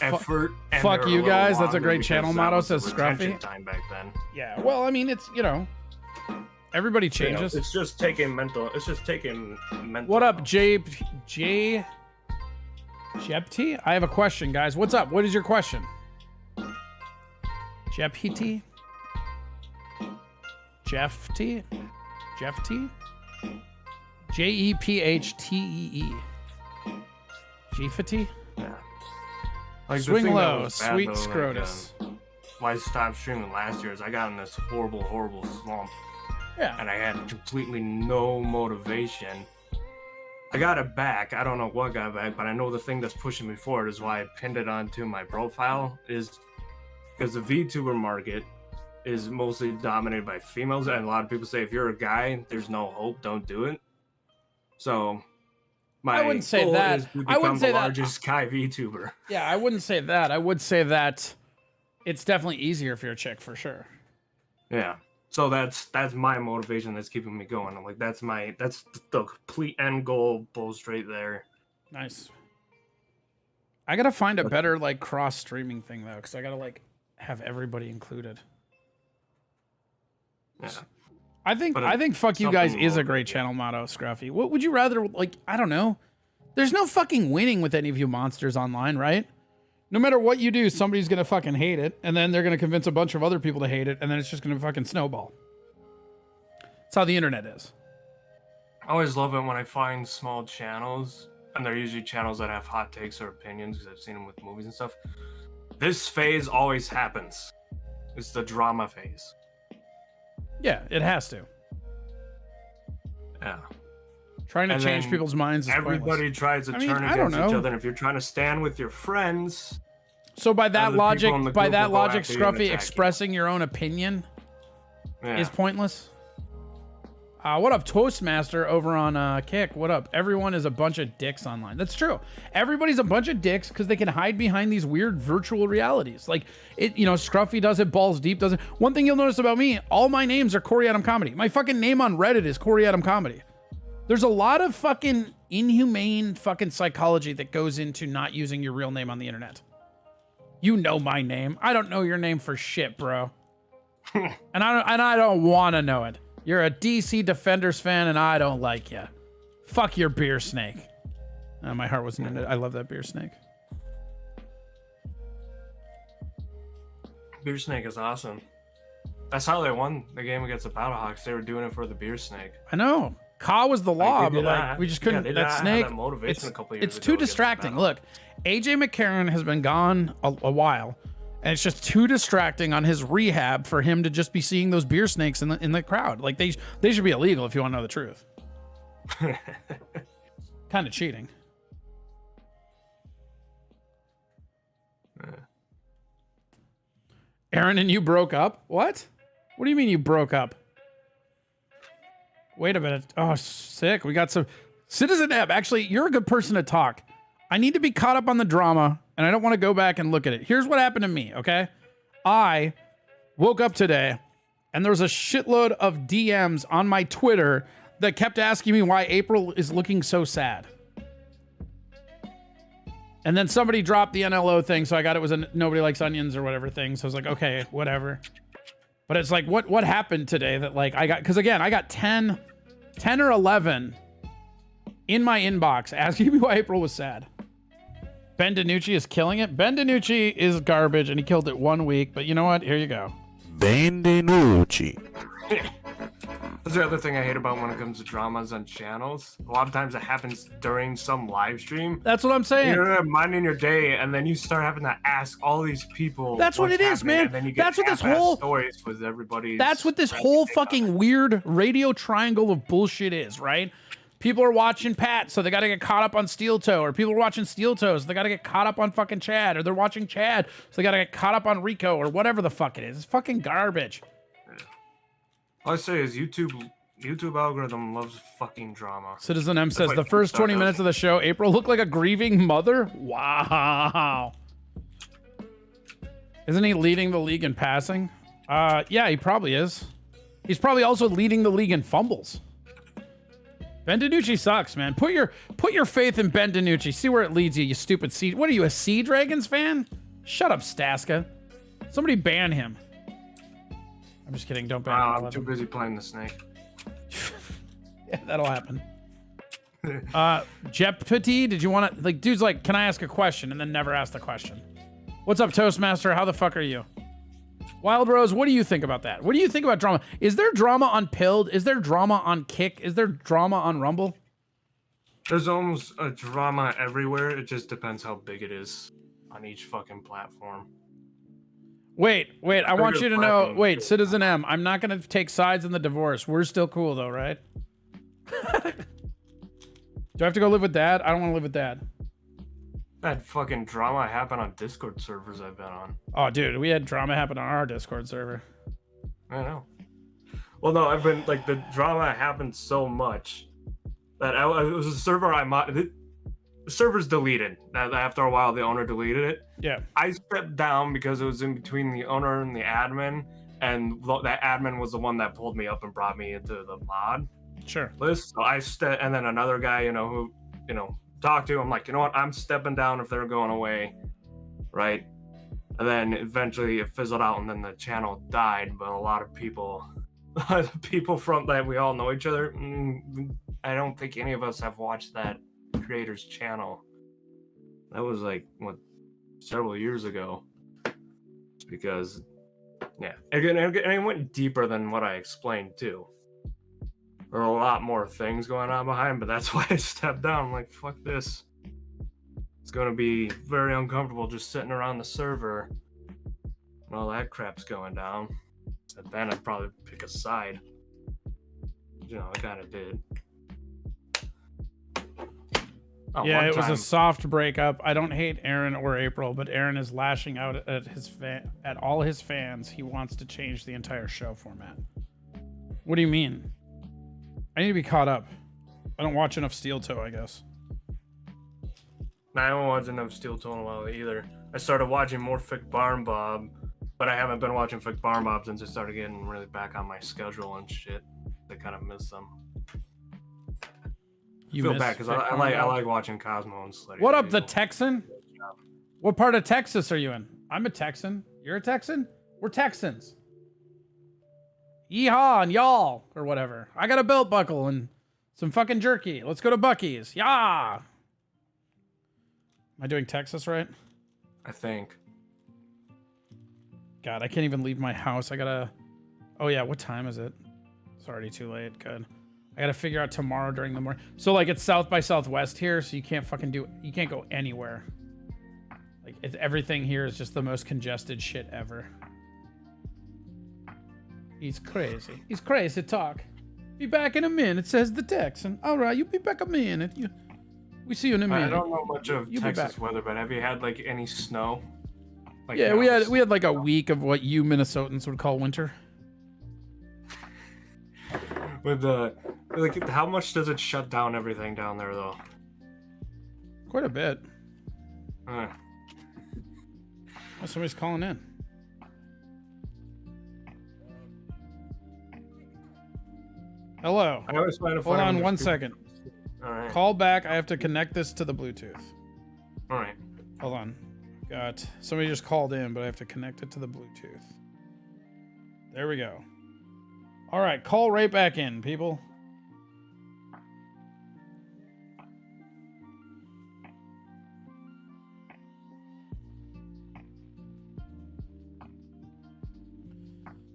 [SPEAKER 3] effort. And
[SPEAKER 1] Fuck
[SPEAKER 3] they were
[SPEAKER 1] you
[SPEAKER 3] little
[SPEAKER 1] guys. That's a
[SPEAKER 3] longer
[SPEAKER 1] great
[SPEAKER 3] because
[SPEAKER 1] channel
[SPEAKER 3] that
[SPEAKER 1] motto,
[SPEAKER 3] was the
[SPEAKER 1] says
[SPEAKER 3] retention
[SPEAKER 1] Scruffy.
[SPEAKER 3] time back then.
[SPEAKER 1] Yeah. Well, I mean, it's, everybody changes.
[SPEAKER 3] It's just taking mental.
[SPEAKER 1] What up, Jepty? I have a question, guys. What's up? What is your question? Jepty? Jeffty? Jephttee? Jeffty?
[SPEAKER 3] Yeah. Like the
[SPEAKER 1] Swing
[SPEAKER 3] thing that
[SPEAKER 1] low,
[SPEAKER 3] was bad,
[SPEAKER 1] sweet
[SPEAKER 3] though,
[SPEAKER 1] Scrotus.
[SPEAKER 3] Why I stopped streaming last year is I got in this horrible slump,
[SPEAKER 1] Yeah.
[SPEAKER 3] and I had completely no motivation. I got it back. I don't know what got back, but I know the thing that's pushing me forward is why I pinned it onto my profile is because the VTuber market is mostly dominated by females, and a lot of people say if you're a guy, there's no hope, don't do it. So my
[SPEAKER 1] I wouldn't say
[SPEAKER 3] goal
[SPEAKER 1] that.
[SPEAKER 3] is to
[SPEAKER 1] I wouldn't
[SPEAKER 3] become
[SPEAKER 1] say
[SPEAKER 3] the
[SPEAKER 1] that.
[SPEAKER 3] largest guy VTuber.
[SPEAKER 1] Yeah, I wouldn't say that. I would say that it's definitely easier if you're a chick, for sure.
[SPEAKER 3] Yeah. So that's my motivation that's keeping me going. I'm like, that's the complete end goal, bull straight there.
[SPEAKER 1] Nice. I gotta find a better like cross streaming thing though, because I gotta like have everybody included.
[SPEAKER 3] Yeah.
[SPEAKER 1] I think
[SPEAKER 3] But
[SPEAKER 1] fuck you guys
[SPEAKER 3] something
[SPEAKER 1] is a
[SPEAKER 3] more,
[SPEAKER 1] great
[SPEAKER 3] yeah.
[SPEAKER 1] channel motto, Scruffy. What would you rather, like, I don't know. There's no fucking winning with any of you monsters online, right? No matter what you do, somebody's gonna fucking hate it, and then they're gonna convince a bunch of other people to hate it, and then it's just gonna fucking snowball. That's how the internet is.
[SPEAKER 3] I always love it when I find small channels, and they're usually channels that have hot takes or opinions because I've seen them with movies and stuff. This phase always happens. It's the drama phase.
[SPEAKER 1] Yeah, it has to.
[SPEAKER 3] Yeah.
[SPEAKER 1] Trying to
[SPEAKER 3] And
[SPEAKER 1] change
[SPEAKER 3] then
[SPEAKER 1] people's minds is pointless.
[SPEAKER 3] everybody tries to
[SPEAKER 1] I mean,
[SPEAKER 3] turn
[SPEAKER 1] I don't
[SPEAKER 3] against each
[SPEAKER 1] know.
[SPEAKER 3] other. And if you're trying to stand with your friends,
[SPEAKER 1] So by that
[SPEAKER 3] other
[SPEAKER 1] logic,
[SPEAKER 3] people in the group will go
[SPEAKER 1] Scruffy,
[SPEAKER 3] after you and attack you.
[SPEAKER 1] expressing your own opinion
[SPEAKER 3] yeah.
[SPEAKER 1] is pointless. What up, Toastmaster over on Kick? What up? Everyone is a bunch of dicks online. That's true. Everybody's a bunch of dicks because they can hide behind these weird virtual realities. Like it, Scruffy does it, Balls Deep does it. One thing you'll notice about me, all my names are Corey Adam Comedy. My fucking name on Reddit is Corey Adam Comedy. There's a lot of fucking inhumane fucking psychology that goes into not using your real name on the internet. You know my name. I don't know your name for shit, bro. and I don't want to know it. You're a DC Defenders fan, and I don't like you. Fuck your beer snake. My heart wasn't in it. I love that beer snake.
[SPEAKER 3] Beer Snake is awesome. That's how they won the game against the Battlehawks. They were doing it for the Beer Snake.
[SPEAKER 1] I know. Ka was the law,
[SPEAKER 3] Like, they
[SPEAKER 1] but
[SPEAKER 3] did
[SPEAKER 1] like
[SPEAKER 3] not-
[SPEAKER 1] we just
[SPEAKER 3] yeah,
[SPEAKER 1] couldn't.
[SPEAKER 3] they did
[SPEAKER 1] that
[SPEAKER 3] not have
[SPEAKER 1] snake.
[SPEAKER 3] that motivation a couple years
[SPEAKER 1] It's
[SPEAKER 3] ago
[SPEAKER 1] too
[SPEAKER 3] against the
[SPEAKER 1] distracting.
[SPEAKER 3] Battlehawks.
[SPEAKER 1] Look, AJ McCarron has been gone a while, and it's just too distracting on his rehab for him to just be seeing those beer snakes in the crowd. Like they should be illegal if you want to know the truth. Kind of cheating. Aaron and you broke up? What? What do you mean you broke up? Wait a minute. Oh, sick. We got some Citizen Ebb. Actually, you're a good person to talk. I need to be caught up on the drama, and I don't want to go back and look at it. Here's what happened to me, okay? I woke up today, and there was a shitload of DMs on my Twitter that kept asking me why April is looking so sad. And then somebody dropped the NLO thing, so I got it was a nobody likes onions or whatever thing. So I was like, okay, whatever. But it's like, what happened today that like I got, because again, I got 10 or 11 in my inbox asking me why April was sad. Ben DiNucci is killing it. Ben DiNucci is garbage, and he killed it 1 week. But you know what? Here you go.
[SPEAKER 5] Ben DiNucci.
[SPEAKER 3] That's the other thing I hate about when it comes to dramas on channels. A lot of times it happens during some live stream.
[SPEAKER 1] That's what I'm saying.
[SPEAKER 3] You're minding your day, and then you start having to ask all these people.
[SPEAKER 1] That's what
[SPEAKER 3] what's
[SPEAKER 1] it is,
[SPEAKER 3] happening,
[SPEAKER 1] man.
[SPEAKER 3] And then you get
[SPEAKER 1] That's what this
[SPEAKER 3] half-assed
[SPEAKER 1] whole-
[SPEAKER 3] stories with everybody.
[SPEAKER 1] That's what this whole fucking weird radio triangle of bullshit is, right? People are watching Pat, so they got to get caught up on Steel Toe, or people are watching Steel Toe, so they got to get caught up on fucking Chad, or they're watching Chad, so they got to get caught up on Rico, or whatever the fuck it is. It's fucking garbage.
[SPEAKER 3] All I say is YouTube algorithm loves fucking drama.
[SPEAKER 1] Citizen M says
[SPEAKER 3] like
[SPEAKER 1] the first 20
[SPEAKER 3] Stardust.
[SPEAKER 1] minutes of the show, April looked like a grieving mother. Wow. Isn't he leading the league in passing? Yeah, he probably is. He's probably also leading the league in fumbles. Ben DiNucci sucks, man. Put your faith in Ben DiNucci. See where it leads you, you stupid Sea. What are you, a Sea Dragons fan? Shut up, Staska. Somebody ban him. I'm just kidding. Don't ban him.
[SPEAKER 3] I'm too busy playing the snake.
[SPEAKER 1] Yeah, that'll happen. Jeopardy, did you want to, like, dude's like, can I ask a question? And then never ask the question. What's up, Toastmaster? How the fuck are you? Wild Rose, what do you think about that? What do you think about drama? Is there drama on Pilled? Is there drama on Kick? Is there drama on Rumble?
[SPEAKER 3] There's almost a drama everywhere. It just depends how big it is on each fucking platform.
[SPEAKER 1] Wait, I want you to know,
[SPEAKER 3] platform.
[SPEAKER 1] wait, Citizen M, I'm not going to take sides in the divorce. We're still cool, though, right? Do I have to go live with Dad? I don't want to live with Dad.
[SPEAKER 3] That fucking drama happened on Discord servers I've been on.
[SPEAKER 1] Oh, dude, we had drama happen on our Discord server.
[SPEAKER 3] I know. Well, no, I've been like the drama happened so much that it was a server the server's deleted. After a while, the owner deleted it.
[SPEAKER 1] Yeah.
[SPEAKER 3] I stepped down because it was in between the owner and the admin, and that admin was the one that pulled me up and brought me into the mod
[SPEAKER 1] Sure.
[SPEAKER 3] list. So and then another guy, who, talked to, I'm like, you know what? I'm stepping down if they're going away, right? And then eventually it fizzled out, and then the channel died. But a lot of people from that we all know each other. I don't think any of us have watched that creator's channel. That was like several years ago. Because yeah, and it went deeper than what I explained too. There are a lot more things going on behind, but that's why I stepped down. I'm like, fuck this. It's gonna be very uncomfortable just sitting around the server and all that crap's going down. And then I'd probably pick a side. I kind of did.
[SPEAKER 1] Yeah,
[SPEAKER 3] one
[SPEAKER 1] it was
[SPEAKER 3] time.
[SPEAKER 1] a soft breakup. I don't hate Aaron or April, but Aaron is lashing out at at all his fans. He wants to change the entire show format. What do you mean? I need to be caught up. I don't watch enough Steel Toe, I guess.
[SPEAKER 3] I haven't watched enough Steel Toe in a while either. I started watching more Fick Barn Bob, but I haven't been watching Fick Barn Bob since I started getting really back on my schedule and shit. I kind of miss them.
[SPEAKER 1] You
[SPEAKER 3] feel
[SPEAKER 1] miss
[SPEAKER 3] bad because
[SPEAKER 1] Fick
[SPEAKER 3] I
[SPEAKER 1] Barn Bob?
[SPEAKER 3] like watching Cosmo and Slutty.
[SPEAKER 1] What up, the Texan? What part of Texas are you in? I'm a Texan. You're a Texan? We're Texans. Yeehaw and y'all, or whatever. I got a belt buckle and some fucking jerky. Let's go to Buc-ee's. Yeah. Am I doing Texas right?
[SPEAKER 3] I think.
[SPEAKER 1] God, I can't even leave my house. I gotta... Oh yeah, what time is it? It's already too late. Good. I gotta figure out tomorrow during the morning. So like it's South by Southwest here, so you can't fucking you can't go anywhere. Like everything here is just the most congested shit ever. He's crazy. He's crazy talk. Be back in a minute, says the Texan. All right, you be back a minute. We see you in a minute.
[SPEAKER 3] I don't know much of
[SPEAKER 1] You be
[SPEAKER 3] Texas
[SPEAKER 1] back.
[SPEAKER 3] weather, but have you had like any snow? Like,
[SPEAKER 1] Yeah,
[SPEAKER 3] you know,
[SPEAKER 1] we had like a week of what you Minnesotans would call winter.
[SPEAKER 3] with the like how much does it shut down everything down there though?
[SPEAKER 1] Quite a bit.
[SPEAKER 3] Uh,
[SPEAKER 1] Oh, somebody's calling in. Hello.
[SPEAKER 3] I always find it
[SPEAKER 1] Hold
[SPEAKER 3] funny when
[SPEAKER 1] on one
[SPEAKER 3] there's people-
[SPEAKER 1] second.
[SPEAKER 3] All right.
[SPEAKER 1] Call back. I have to connect this to the Bluetooth.
[SPEAKER 3] All right.
[SPEAKER 1] Hold on. Got somebody just called in, but I have to connect it to the Bluetooth. There we go. All right, call right back in, people.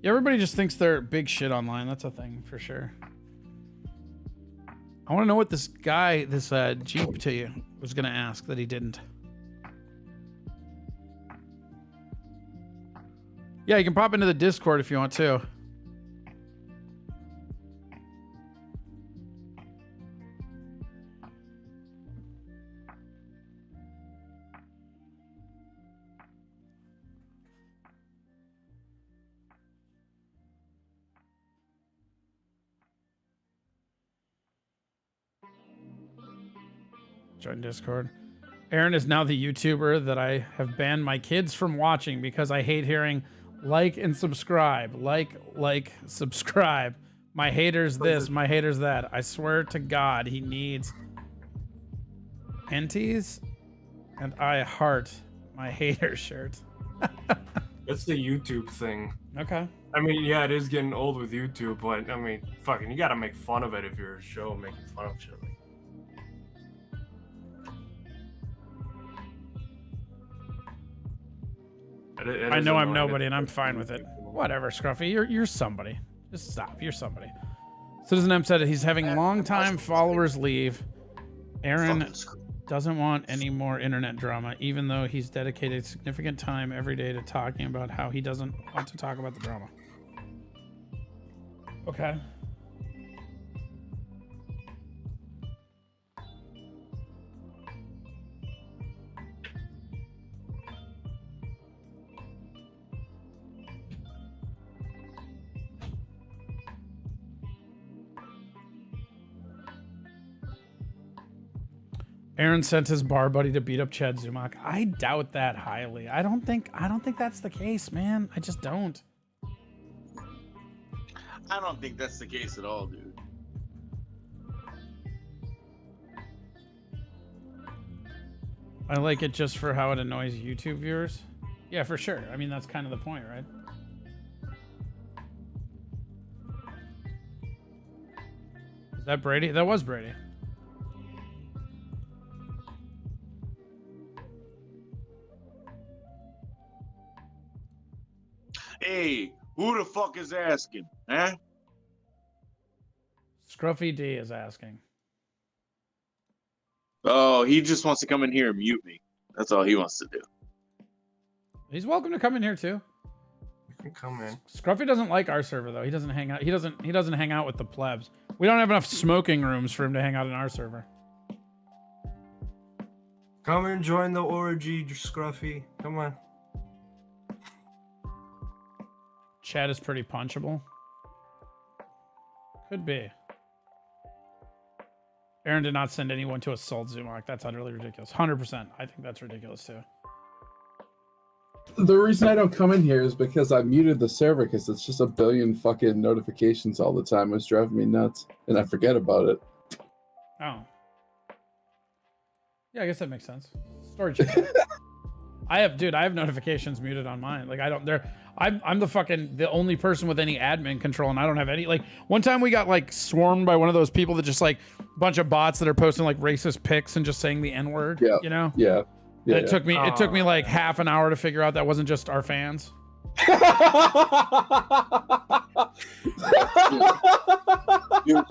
[SPEAKER 1] Yeah, everybody just thinks they're big shit online. That's a thing for sure. I want to know what this guy, this Jeep to you, was going to ask that he didn't. Yeah, you can pop into the Discord if you want to. Join Discord. Aaron is now the YouTuber that I have banned my kids from watching because I hate hearing like and subscribe. Like, subscribe. My haters this, my haters that. I swear to God, he needs panties and I heart my hater shirt.
[SPEAKER 3] That's the YouTube thing.
[SPEAKER 1] Okay.
[SPEAKER 3] I mean, yeah, it is getting old with YouTube, but I mean, fucking, you gotta make fun of it if you're a show making fun of shit.
[SPEAKER 1] I know I'm nobody and I'm fine with it. Whatever, Scruffy. You're somebody. Just stop. You're somebody. Citizen M said he's having long-time followers leave. Aaron doesn't want any more internet drama, even though he's dedicated significant time every day to talking about how he doesn't want to talk about the drama. Okay. Aaron sent his bar buddy to beat up Chad Zumock. I doubt that highly. I don't think that's the case, man. I just don't.
[SPEAKER 6] I don't think that's the case at all, dude.
[SPEAKER 1] I like it just for how it annoys YouTube viewers. Yeah, for sure. I mean, that's kind of the point, right? Is that Brady? That was Brady.
[SPEAKER 6] Hey, who the fuck is asking? Huh?
[SPEAKER 1] Scruffy D is asking.
[SPEAKER 6] Oh, he just wants to come in here and mute me. That's all he wants to do.
[SPEAKER 1] He's welcome to come in here too.
[SPEAKER 3] You can come in.
[SPEAKER 1] Scruffy doesn't like our server though. He doesn't hang out. He doesn't hang out with the plebs. We don't have enough smoking rooms for him to hang out in our server.
[SPEAKER 3] Come and join the orgy, Scruffy. Come on.
[SPEAKER 1] Chat is pretty punchable. Could be. Aaron did not send anyone to assault Zumok. That's utterly ridiculous. 100%. I think that's ridiculous too.
[SPEAKER 7] The reason I don't come in here is because I muted the server because it's just a billion fucking notifications all the time. It's driving me nuts, and I forget about it.
[SPEAKER 1] Oh. Yeah, I guess that makes sense. Storage. I have notifications muted on mine. Like I'm the only person with any admin control, and I don't have any. Like one time we got like swarmed by one of those people that just like a bunch of bots that are posting like racist pics and just saying the N-word.
[SPEAKER 7] Yeah.
[SPEAKER 1] You know?
[SPEAKER 7] Yeah. Yeah,
[SPEAKER 1] It took me like half an hour to figure out that wasn't just our fans.
[SPEAKER 6] Dude,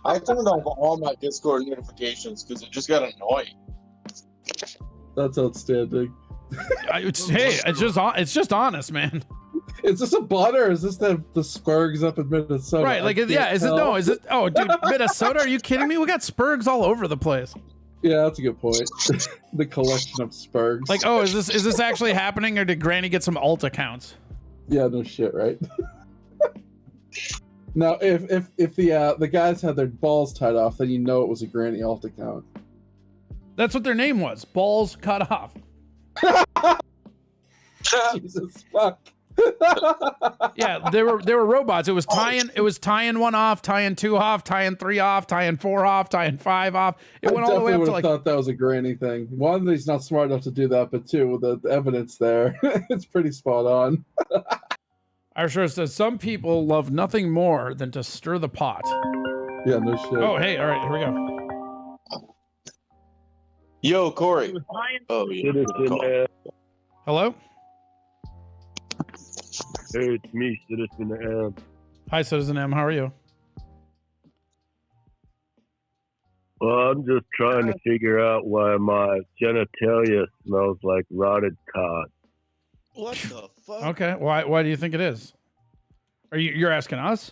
[SPEAKER 6] I turned off all my Discord notifications because it just got annoying.
[SPEAKER 7] That's outstanding.
[SPEAKER 1] It's just honest, man.
[SPEAKER 7] Is this a bot or is this the Spurgs up in Minnesota?
[SPEAKER 1] Right? Like, yeah. Is it? Oh, dude, Minnesota? Are you kidding me? We got Spurgs all over the place.
[SPEAKER 7] Yeah, that's a good point. The collection of Spurgs.
[SPEAKER 1] Like, oh, is this actually happening, or did Granny get some alt accounts?
[SPEAKER 7] Yeah, no shit, right? Now, if the guys had their balls tied off, then you know it was a Granny alt account.
[SPEAKER 1] That's what their name was. Balls cut off.
[SPEAKER 7] Jesus fuck.
[SPEAKER 1] Yeah, they were robots. It was tying one off, tying two off, tying three off, tying four off, tying five off. It went all the way up to like.
[SPEAKER 7] I thought that was a Granny thing. One, he's not smart enough to do that, but two, with the evidence there, it's pretty spot on.
[SPEAKER 1] Arsher says some people love nothing more than to stir the pot.
[SPEAKER 7] Yeah, no shit.
[SPEAKER 1] Oh, hey, all right, here we go.
[SPEAKER 6] Yo, Corey. Oh, yeah.
[SPEAKER 1] Hello?
[SPEAKER 8] Hey, it's me, Citizen M.
[SPEAKER 1] Hi, Citizen M. How are you?
[SPEAKER 8] Well, I'm just trying to figure out why my genitalia smells like rotted cod.
[SPEAKER 6] What the fuck?
[SPEAKER 1] Okay. Why do you think it is? You're asking us?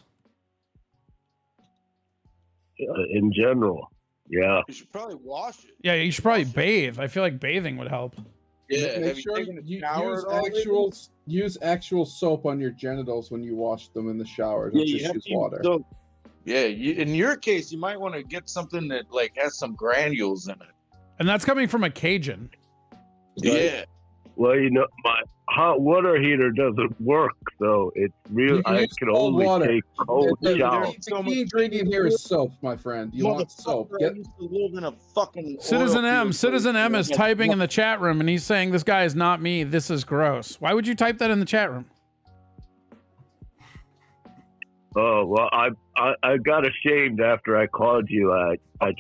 [SPEAKER 8] In general, yeah.
[SPEAKER 6] You should probably wash it.
[SPEAKER 1] Yeah, you should probably bathe. I feel like bathing would help.
[SPEAKER 6] Yeah,
[SPEAKER 7] Make
[SPEAKER 6] have you
[SPEAKER 7] sure
[SPEAKER 6] taken a
[SPEAKER 7] you
[SPEAKER 6] shower at all
[SPEAKER 7] use actual soap on your genitals when you wash them in the shower. Don't
[SPEAKER 6] Yeah, you
[SPEAKER 7] just
[SPEAKER 6] have
[SPEAKER 7] use
[SPEAKER 6] to use
[SPEAKER 7] water.
[SPEAKER 6] soap. Yeah, in your case, you might want to get something that like has some granules in it.
[SPEAKER 1] And that's coming from a Cajun.
[SPEAKER 6] Yeah.
[SPEAKER 8] Well, you know, my hot water heater doesn't work, so it's real.
[SPEAKER 7] You can
[SPEAKER 8] I
[SPEAKER 7] use
[SPEAKER 8] can
[SPEAKER 7] cold
[SPEAKER 8] only
[SPEAKER 7] water.
[SPEAKER 8] take cold showers.
[SPEAKER 7] The key ingredient here is soap, my friend. You want soap.
[SPEAKER 6] I used to live in a fucking
[SPEAKER 1] Citizen
[SPEAKER 6] oil
[SPEAKER 1] M
[SPEAKER 6] field.
[SPEAKER 1] Citizen M is typing in the chat room, and he's saying, "This guy is not me. This is gross." Why would you type that in the chat room?
[SPEAKER 8] Oh well, I got ashamed after I called you. I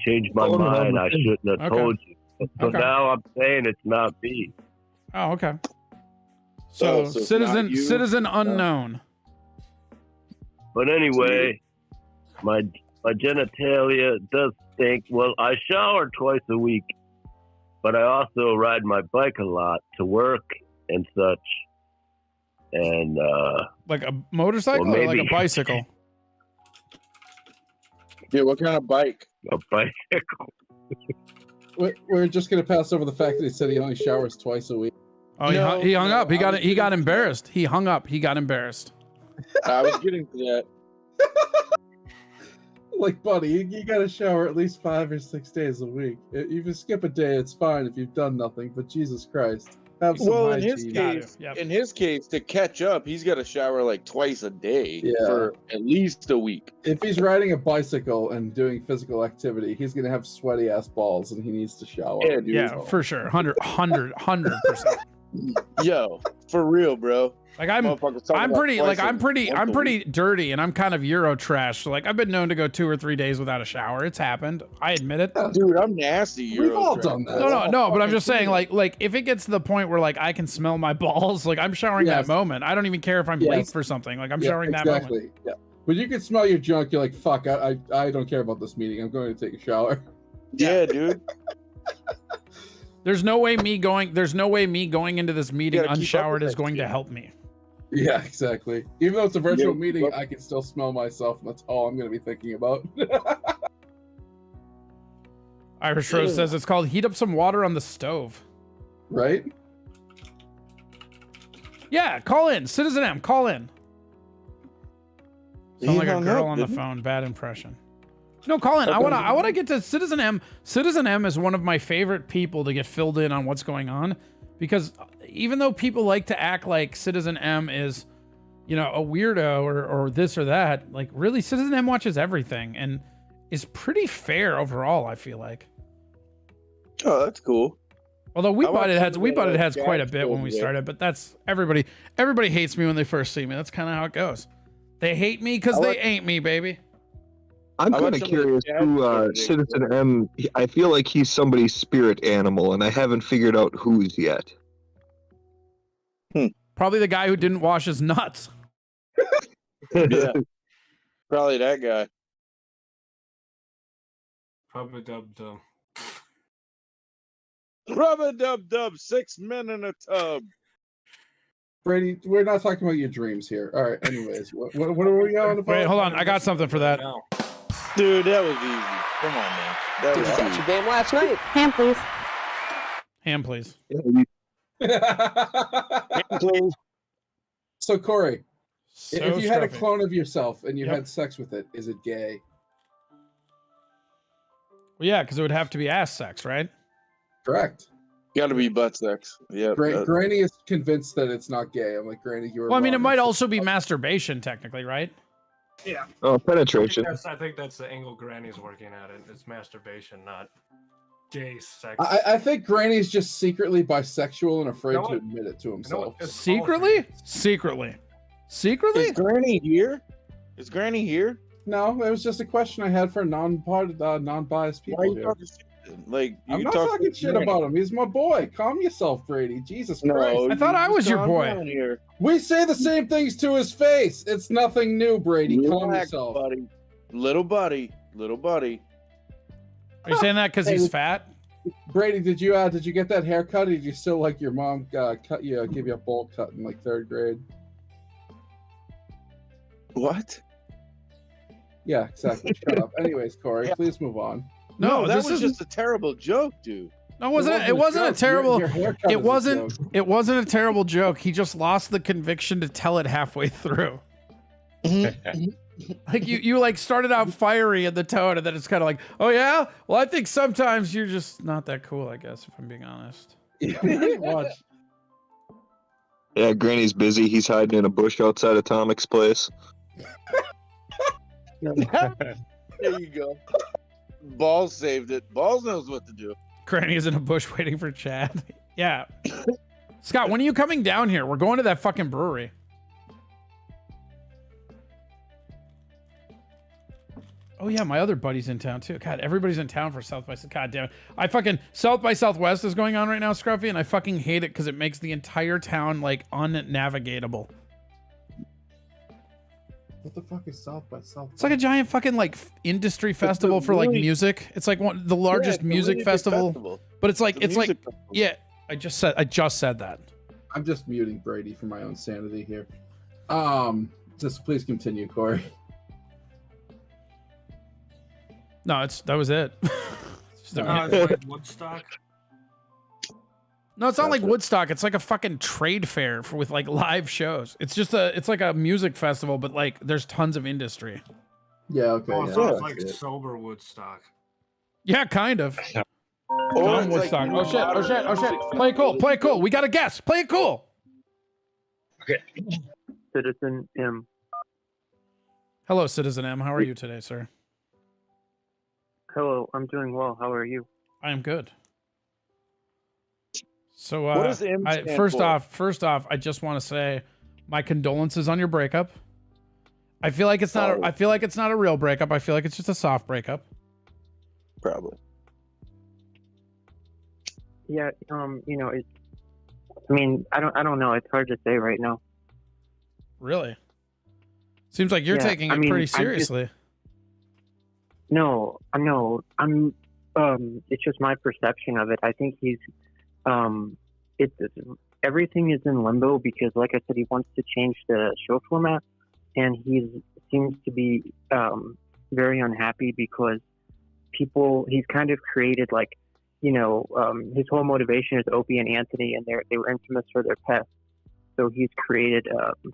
[SPEAKER 8] changed my mind. I shouldn't have
[SPEAKER 1] Okay.
[SPEAKER 8] told you. So
[SPEAKER 1] Okay.
[SPEAKER 8] now I'm saying it's not me.
[SPEAKER 1] Oh, okay. So,
[SPEAKER 6] so it's
[SPEAKER 1] citizen
[SPEAKER 6] not you?
[SPEAKER 1] citizen unknown.
[SPEAKER 8] But anyway, my genitalia does stink. Well, I shower twice a week, but I also ride my bike a lot to work and such. And
[SPEAKER 1] Like a motorcycle
[SPEAKER 8] Well,
[SPEAKER 1] or like a
[SPEAKER 8] maybe.
[SPEAKER 1] bicycle?
[SPEAKER 6] Yeah, what kind of bike?
[SPEAKER 8] a bicycle.
[SPEAKER 7] We're just gonna pass over the fact that he said he only showers twice a week.
[SPEAKER 1] Oh,
[SPEAKER 6] No,
[SPEAKER 1] he hung
[SPEAKER 6] no,
[SPEAKER 1] up. He
[SPEAKER 6] I was
[SPEAKER 1] got embarrassed. He hung up. He got embarrassed.
[SPEAKER 6] I was getting to that.
[SPEAKER 7] Like, buddy, you gotta shower at least 5 or 6 days a week. If you skip a day, it's fine if you've done nothing. But Jesus Christ, have some
[SPEAKER 6] Well, in
[SPEAKER 7] hygiene.
[SPEAKER 6] his
[SPEAKER 1] Got
[SPEAKER 6] case,
[SPEAKER 1] it. Yep.
[SPEAKER 6] in his case, to catch up, he's got to shower like twice a day
[SPEAKER 7] Yeah.
[SPEAKER 6] for at least a week.
[SPEAKER 7] If he's riding a bicycle and doing physical activity, he's gonna have sweaty ass balls, and he needs to shower.
[SPEAKER 6] Yeah, dude.
[SPEAKER 1] Yeah, for sure. 100%.
[SPEAKER 6] Yo, for real, bro.
[SPEAKER 1] Like I'm pretty dirty, and I'm kind of Euro trash. So like I've been known to go 2 or 3 days without a shower. It's happened. I admit it.
[SPEAKER 6] Dude, I'm nasty.
[SPEAKER 7] We've all
[SPEAKER 6] Eurotrash.
[SPEAKER 7] done that.
[SPEAKER 1] No, but I'm just saying, like if it gets to the point where like I can smell my balls, like I'm showering
[SPEAKER 7] Yes.
[SPEAKER 1] that moment. I don't even care if I'm
[SPEAKER 7] Yes.
[SPEAKER 1] late for something. Like I'm
[SPEAKER 7] Yeah,
[SPEAKER 1] showering that moment.
[SPEAKER 7] exactly. Yeah. When you can smell your junk, you're like, fuck, I don't care about this meeting. I'm going to take a shower.
[SPEAKER 6] Yeah, dude.
[SPEAKER 1] There's no way me going into this meeting
[SPEAKER 6] gotta keep up
[SPEAKER 1] unshowered
[SPEAKER 6] with
[SPEAKER 1] is
[SPEAKER 6] that
[SPEAKER 1] going to
[SPEAKER 6] shit.
[SPEAKER 1] help me.
[SPEAKER 7] Yeah, exactly. Even though it's a virtual
[SPEAKER 6] Yeah,
[SPEAKER 7] meeting,
[SPEAKER 6] but-
[SPEAKER 7] I can still smell myself, and that's all I'm going to be thinking about.
[SPEAKER 1] Irish Rose says it's called heat up some water on the stove.
[SPEAKER 7] Right?
[SPEAKER 1] Yeah, call in. Citizen M, call in. Sound
[SPEAKER 6] He
[SPEAKER 1] like a
[SPEAKER 6] hung
[SPEAKER 1] girl
[SPEAKER 6] up,
[SPEAKER 1] on the
[SPEAKER 6] didn't he?
[SPEAKER 1] phone. Bad impression. No, call in. I wanna get to Citizen M. Citizen M is one of my favorite people to get filled in on what's going on, because even though people like to act like Citizen M is, you know, a weirdo or this or that, like really Citizen M watches everything and is pretty fair overall, I feel like.
[SPEAKER 6] Oh, that's cool.
[SPEAKER 1] Although We
[SPEAKER 6] I
[SPEAKER 1] Bought
[SPEAKER 6] watched
[SPEAKER 1] It has
[SPEAKER 6] some of the
[SPEAKER 1] quite a
[SPEAKER 6] Jack
[SPEAKER 1] bit when
[SPEAKER 6] shows
[SPEAKER 1] we
[SPEAKER 6] there.
[SPEAKER 1] started, but that's everybody hates me when they first see me. That's kind of how it goes. They hate me because they ain't me, baby.
[SPEAKER 9] I'm
[SPEAKER 6] I
[SPEAKER 9] kind
[SPEAKER 6] watched
[SPEAKER 9] of
[SPEAKER 6] some of the
[SPEAKER 9] curious
[SPEAKER 6] Jazz
[SPEAKER 9] who
[SPEAKER 6] shows today.
[SPEAKER 9] Citizen M. I feel like he's somebody's spirit animal, and I haven't figured out whose yet.
[SPEAKER 1] Probably the guy who didn't wash his nuts.
[SPEAKER 6] Yeah. Probably that guy.
[SPEAKER 3] Rubber dub dub.
[SPEAKER 6] Rubber dub dub, 6 men in a tub.
[SPEAKER 7] Brady, we're not talking about your dreams here. All right. Anyways, what are we on about?
[SPEAKER 1] Wait, hold on. I got something for that.
[SPEAKER 3] Now.
[SPEAKER 6] Dude, that was easy. Come on, man. That was
[SPEAKER 10] Did you watch
[SPEAKER 6] easy.
[SPEAKER 10] the game last night?
[SPEAKER 11] Ham, please.
[SPEAKER 1] Ham, please.
[SPEAKER 6] Please.
[SPEAKER 7] So Corey,
[SPEAKER 1] So
[SPEAKER 7] if you had a
[SPEAKER 1] scruffy.
[SPEAKER 7] clone of yourself and you
[SPEAKER 1] Yep.
[SPEAKER 7] had sex with it, is it gay?
[SPEAKER 1] Well, yeah, because it would have to be ass sex, right?
[SPEAKER 7] Correct.
[SPEAKER 6] Gotta be butt sex. Yeah.
[SPEAKER 7] Granny is convinced that it's not gay. I'm like, Granny, you were
[SPEAKER 1] Well, I mean, it
[SPEAKER 7] wrong.
[SPEAKER 1] might also be masturbation, technically, right?
[SPEAKER 3] Yeah.
[SPEAKER 9] Oh, penetration.
[SPEAKER 3] I think that's the angle Granny's working at it. It's masturbation, not gay sex.
[SPEAKER 7] I think Granny's just secretly bisexual and afraid
[SPEAKER 3] You know
[SPEAKER 7] to
[SPEAKER 3] what?
[SPEAKER 7] admit it to
[SPEAKER 3] You know
[SPEAKER 7] himself.
[SPEAKER 3] what? It's
[SPEAKER 1] Secretly? Secretly. Secretly?
[SPEAKER 6] Is Granny here? Is Granny here?
[SPEAKER 7] No, it was just a question I had for non-biased people
[SPEAKER 6] Why are you
[SPEAKER 7] here.
[SPEAKER 6] talking shit? Like, you
[SPEAKER 7] I'm not
[SPEAKER 6] talk
[SPEAKER 7] talking
[SPEAKER 6] to
[SPEAKER 7] shit
[SPEAKER 6] Granny.
[SPEAKER 7] about him. He's my boy. Calm yourself, Brady. Jesus
[SPEAKER 6] No,
[SPEAKER 7] Christ.
[SPEAKER 1] I thought I was your
[SPEAKER 6] calm
[SPEAKER 1] boy.
[SPEAKER 6] down Here.
[SPEAKER 7] We say the same things to his face. It's nothing new, Brady. Calm
[SPEAKER 6] Relax,
[SPEAKER 7] yourself.
[SPEAKER 6] buddy. Little buddy. Little buddy.
[SPEAKER 1] Are you saying that because he's fat?
[SPEAKER 7] Brady, did you get that haircut? Or did you still like your mom give you a bowl cut in like 3rd grade?
[SPEAKER 6] What?
[SPEAKER 7] Yeah, exactly. Shut up. Anyways, Corey,
[SPEAKER 6] Yeah.
[SPEAKER 7] please move on.
[SPEAKER 1] No,
[SPEAKER 6] that
[SPEAKER 1] this
[SPEAKER 6] was
[SPEAKER 1] is
[SPEAKER 6] just a terrible joke, dude.
[SPEAKER 1] no, it wasn't a
[SPEAKER 7] joke.
[SPEAKER 1] terrible.
[SPEAKER 7] Your haircut
[SPEAKER 1] It
[SPEAKER 7] is a
[SPEAKER 1] wasn't.
[SPEAKER 7] joke.
[SPEAKER 1] It wasn't a terrible joke. He just lost the conviction to tell it halfway through. Like you like started out fiery in the tone, and then it's kind of like, oh yeah. Well, I think sometimes you're just not that cool. I guess if I'm being honest.
[SPEAKER 7] Pretty much.
[SPEAKER 9] Yeah, Granny's busy. He's hiding in a bush outside of Tomic's place.
[SPEAKER 6] There you go. Balls saved it. Balls knows what to do.
[SPEAKER 1] Granny is in a bush waiting for Chad. Yeah. Scott, when are you coming down here? We're going to that fucking brewery. Oh yeah, my other buddy's in town too. God, everybody's in town for South by Southwest. God damn it. I fucking South by Southwest is going on right now, Scruffy, and I fucking hate it because it makes the entire town like unnavigatable.
[SPEAKER 7] What the fuck is South by South?
[SPEAKER 1] It's like a giant fucking like industry festival for like
[SPEAKER 6] really-
[SPEAKER 1] music. It's like the largest
[SPEAKER 6] Yeah, it's a
[SPEAKER 1] music
[SPEAKER 6] really big
[SPEAKER 1] festival, but it's like
[SPEAKER 6] It's a music festival.
[SPEAKER 1] yeah. I just said that.
[SPEAKER 7] I'm just muting Brady for my own sanity here. Just please continue, Corey.
[SPEAKER 1] No, that was it. It's just a-
[SPEAKER 3] No, it's like Woodstock.
[SPEAKER 1] No, it's not like Woodstock. It's like a fucking trade fair with like live shows. It's like a music festival, but like there's tons of industry.
[SPEAKER 7] Yeah, okay.
[SPEAKER 3] Oh,
[SPEAKER 7] yeah,
[SPEAKER 3] so it's
[SPEAKER 7] that's
[SPEAKER 3] like
[SPEAKER 7] it.
[SPEAKER 3] sober Woodstock.
[SPEAKER 1] Yeah, kind of.
[SPEAKER 6] Or
[SPEAKER 1] Dumb
[SPEAKER 6] it's like
[SPEAKER 1] Woodstock. Oh shit! Oh
[SPEAKER 6] modern
[SPEAKER 1] shit! Oh shit!
[SPEAKER 6] music
[SPEAKER 1] Play it cool.
[SPEAKER 6] festival.
[SPEAKER 1] Play it cool. We got a guess. Play it cool.
[SPEAKER 12] Citizen M.
[SPEAKER 1] Hello, Citizen M. How are you today, sir?
[SPEAKER 12] Hello, I'm doing well. How are you?
[SPEAKER 1] I am good. So,
[SPEAKER 6] What does M stand
[SPEAKER 1] first
[SPEAKER 6] for?
[SPEAKER 1] off, I just want to say my condolences on your breakup. I feel like it's not.
[SPEAKER 6] Oh.
[SPEAKER 1] I feel like it's not a real breakup. I feel like it's just a soft breakup.
[SPEAKER 6] Probably.
[SPEAKER 12] Yeah, you know, I mean, I don't know. It's hard to say right now.
[SPEAKER 1] Really? Seems like you're
[SPEAKER 12] Yeah,
[SPEAKER 1] taking
[SPEAKER 12] I
[SPEAKER 1] it
[SPEAKER 12] mean,
[SPEAKER 1] pretty
[SPEAKER 12] I'm just-
[SPEAKER 1] seriously.
[SPEAKER 12] No, it's just my perception of it. I think he's, everything is in limbo because, like I said, he wants to change the show format, and he seems to be very unhappy because people. He's kind of created like, you know, his whole motivation is Opie and Anthony, and they were infamous for their pests. So he's created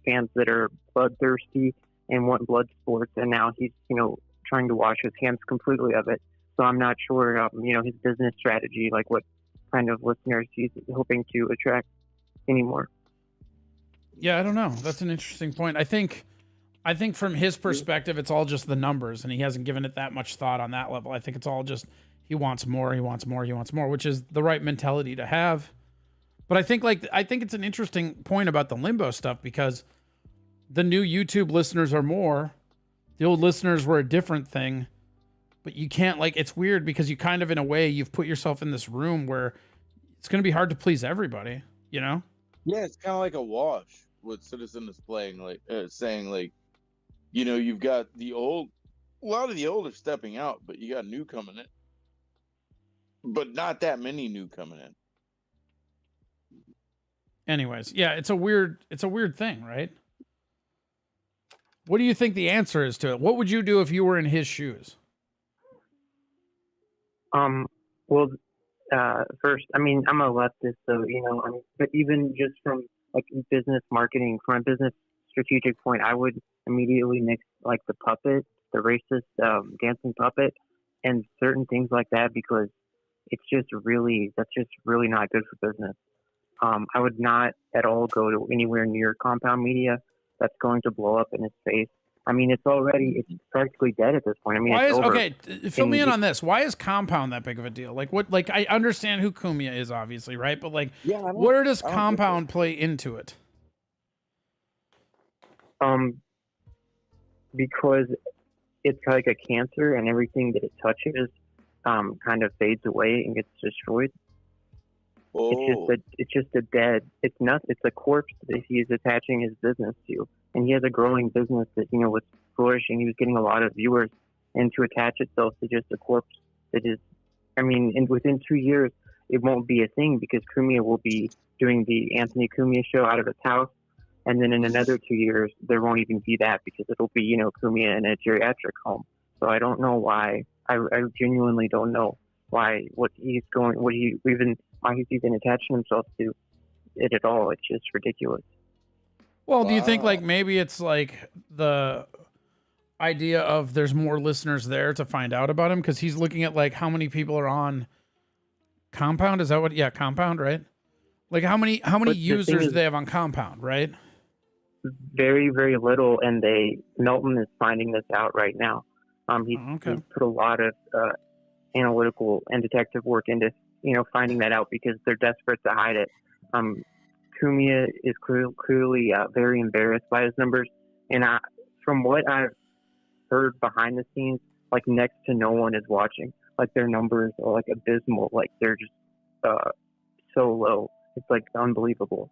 [SPEAKER 12] fans that are bloodthirsty and want blood sports, and now he's, you know, trying to wash his hands completely of it. So I'm not sure, you know, his business strategy, like what kind of listeners he's hoping to attract anymore.
[SPEAKER 1] Yeah, I don't know. That's an interesting point. I think from his perspective, it's all just the numbers, and he hasn't given it that much thought on that level. I think it's all just he wants more, he wants more, he wants more, which is the right mentality to have. But I think it's an interesting point about the limbo stuff, because the new YouTube listeners are more. The old listeners were a different thing. But you can't, like, it's weird because you kind of, in a way, you've put yourself in this room where it's going to be hard to please everybody, you know?
[SPEAKER 6] Yeah, it's kind of like a wash. What Citizen is playing, like, saying, like, you know, you've got a lot of the old are stepping out, but you got new coming in. But not that many new coming in.
[SPEAKER 1] Anyways, yeah, it's a weird thing, right? What do you think the answer is to it? What would you do if you were in his shoes?
[SPEAKER 12] Well, first, I mean, I'm a leftist, so, you know, but even just from like business marketing, from a business strategic point, I would immediately mix like the puppet, the racist dancing puppet, and certain things like that, because that's just really not good for business. I would not at all go to anywhere near Compound Media. That's going to blow up in his face. I mean, it's practically dead at this point. I mean,
[SPEAKER 1] fill me in on this. Why is Compound that big of a deal? Like, what? Like, I understand who Cumia is, obviously, right? But like, where does Compound play into it?
[SPEAKER 12] Because it's like a cancer, and everything that it touches, kind of fades away and gets destroyed.
[SPEAKER 6] Oh.
[SPEAKER 12] It's just a corpse that he is attaching his business to. And he has a growing business that, you know, was flourishing. He was getting a lot of viewers, and to attach itself to just a corpse that is, I mean, and within 2 years, it won't be a thing, because Cumia will be doing the Anthony Cumia show out of his house. And then in another 2 years, there won't even be that, because it'll be, you know, Cumia in a geriatric home. So I don't know why. I genuinely don't know why he's even attaching himself to it at all. It's just ridiculous.
[SPEAKER 1] Well, do you think like maybe it's like the idea of there's more listeners there to find out about him, because he's looking at like how many people are on Compound? Is that what? Yeah, Compound, right? Like how many users do they have on Compound, right?
[SPEAKER 12] Very, very little, and Melton is finding this out right now. He's put a lot of analytical and detective work into, you know, finding that out, because they're desperate to hide it. Cumia is clearly very embarrassed by his numbers, and from what I've heard behind the scenes, like next to no one is watching. Like their numbers are like abysmal. Like they're just so low. It's like unbelievable.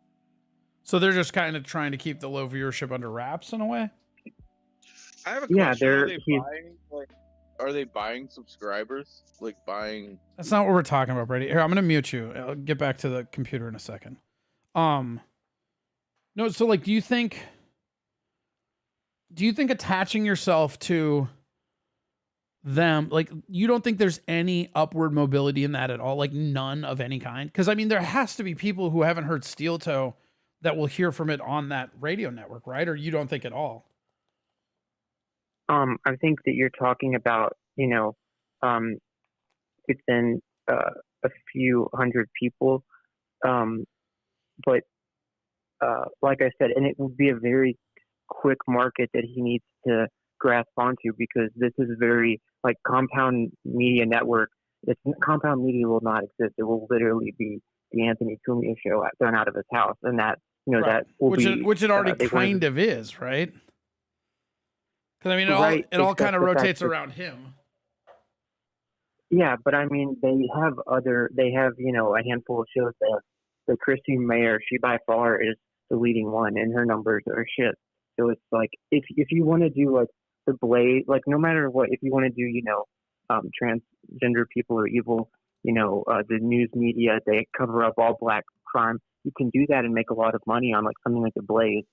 [SPEAKER 1] So they're just kind of trying to keep the low viewership under wraps in a way.
[SPEAKER 6] I have a question. Are they buying subscribers? Like buying?
[SPEAKER 1] That's not what we're talking about, Brady. Here, I'm gonna mute you. I'll get back to the computer in a second. No, so like, do you think attaching yourself to them, like, you don't think there's any upward mobility in that at all? Like none of any kind? Because I mean, there has to be people who haven't heard Steel Toe that will hear from it on that radio network, right? Or you don't think at all?
[SPEAKER 12] I think that you're talking about, you know, within a few hundred people. But like I said, and it will be a very quick market that he needs to grasp onto, because this is very, like, Compound Media Network. Compound Media will not exist. It will literally be the Anthony Cumia show done out of his house, and that, you know,
[SPEAKER 1] right.
[SPEAKER 12] that will
[SPEAKER 1] which it already kind of is, right? Because I mean, it all kind of rotates around him.
[SPEAKER 12] Yeah, but I mean, they have, you know, a handful of shows there. The Christine Mayer, she by far is the leading one, and her numbers are shit. So it's like, if you want to do like the Blaze, like no matter what, if you want to do, you know, transgender people are evil, you know, the news media, they cover up all black crime. You can do that and make a lot of money on like something like the Blaze.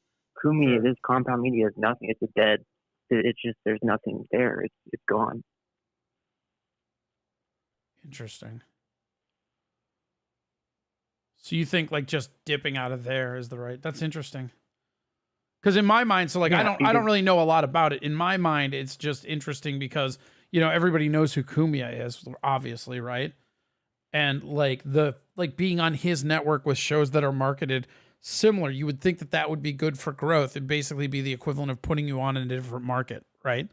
[SPEAKER 12] Cumia, this Compound Media is nothing. It's a dead. It's just, there's nothing there. It's gone.
[SPEAKER 1] Interesting. So you think like just dipping out of there is the right? That's interesting. Because in my mind, so like
[SPEAKER 12] Yeah,
[SPEAKER 1] I don't really know a lot about it. In my mind, it's just interesting because everybody knows who Kumia is, obviously, right? And like being on his network with shows that are marketed similar, you would think that that would be good for growth. It'd basically be the equivalent of putting you on in a different market, right?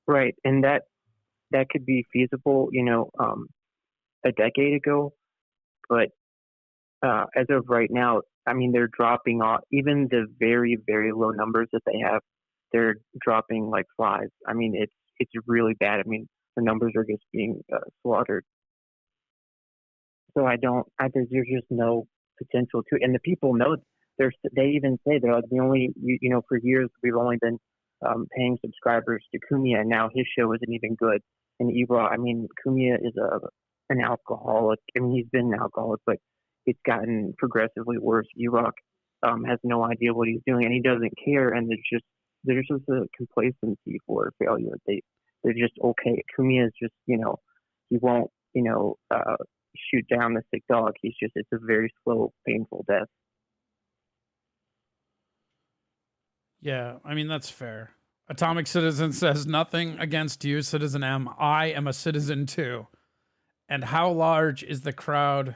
[SPEAKER 12] Right, and that could be feasible, a decade ago, but as of right now, I mean, they're dropping off. Even the very, very low numbers that they have, they're dropping like flies. I mean, it's really bad. I mean, the numbers are just being slaughtered. So there's just no potential to, and the people know. They even say they're like the only, for years we've only been paying subscribers to Kumia, and now his show isn't even good. And Ebro, I mean, Kumia is an alcoholic. I mean, he's been an alcoholic, but it's gotten progressively worse. E-Rock has no idea what he's doing, and he doesn't care. And there's just a complacency for failure. They're just okay. Kumia is just he won't shoot down the sick dog. It's a very slow, painful death.
[SPEAKER 1] Yeah, I mean that's fair. Atomic Citizen says nothing against you, Citizen M. I am a citizen too. And how large is the crowd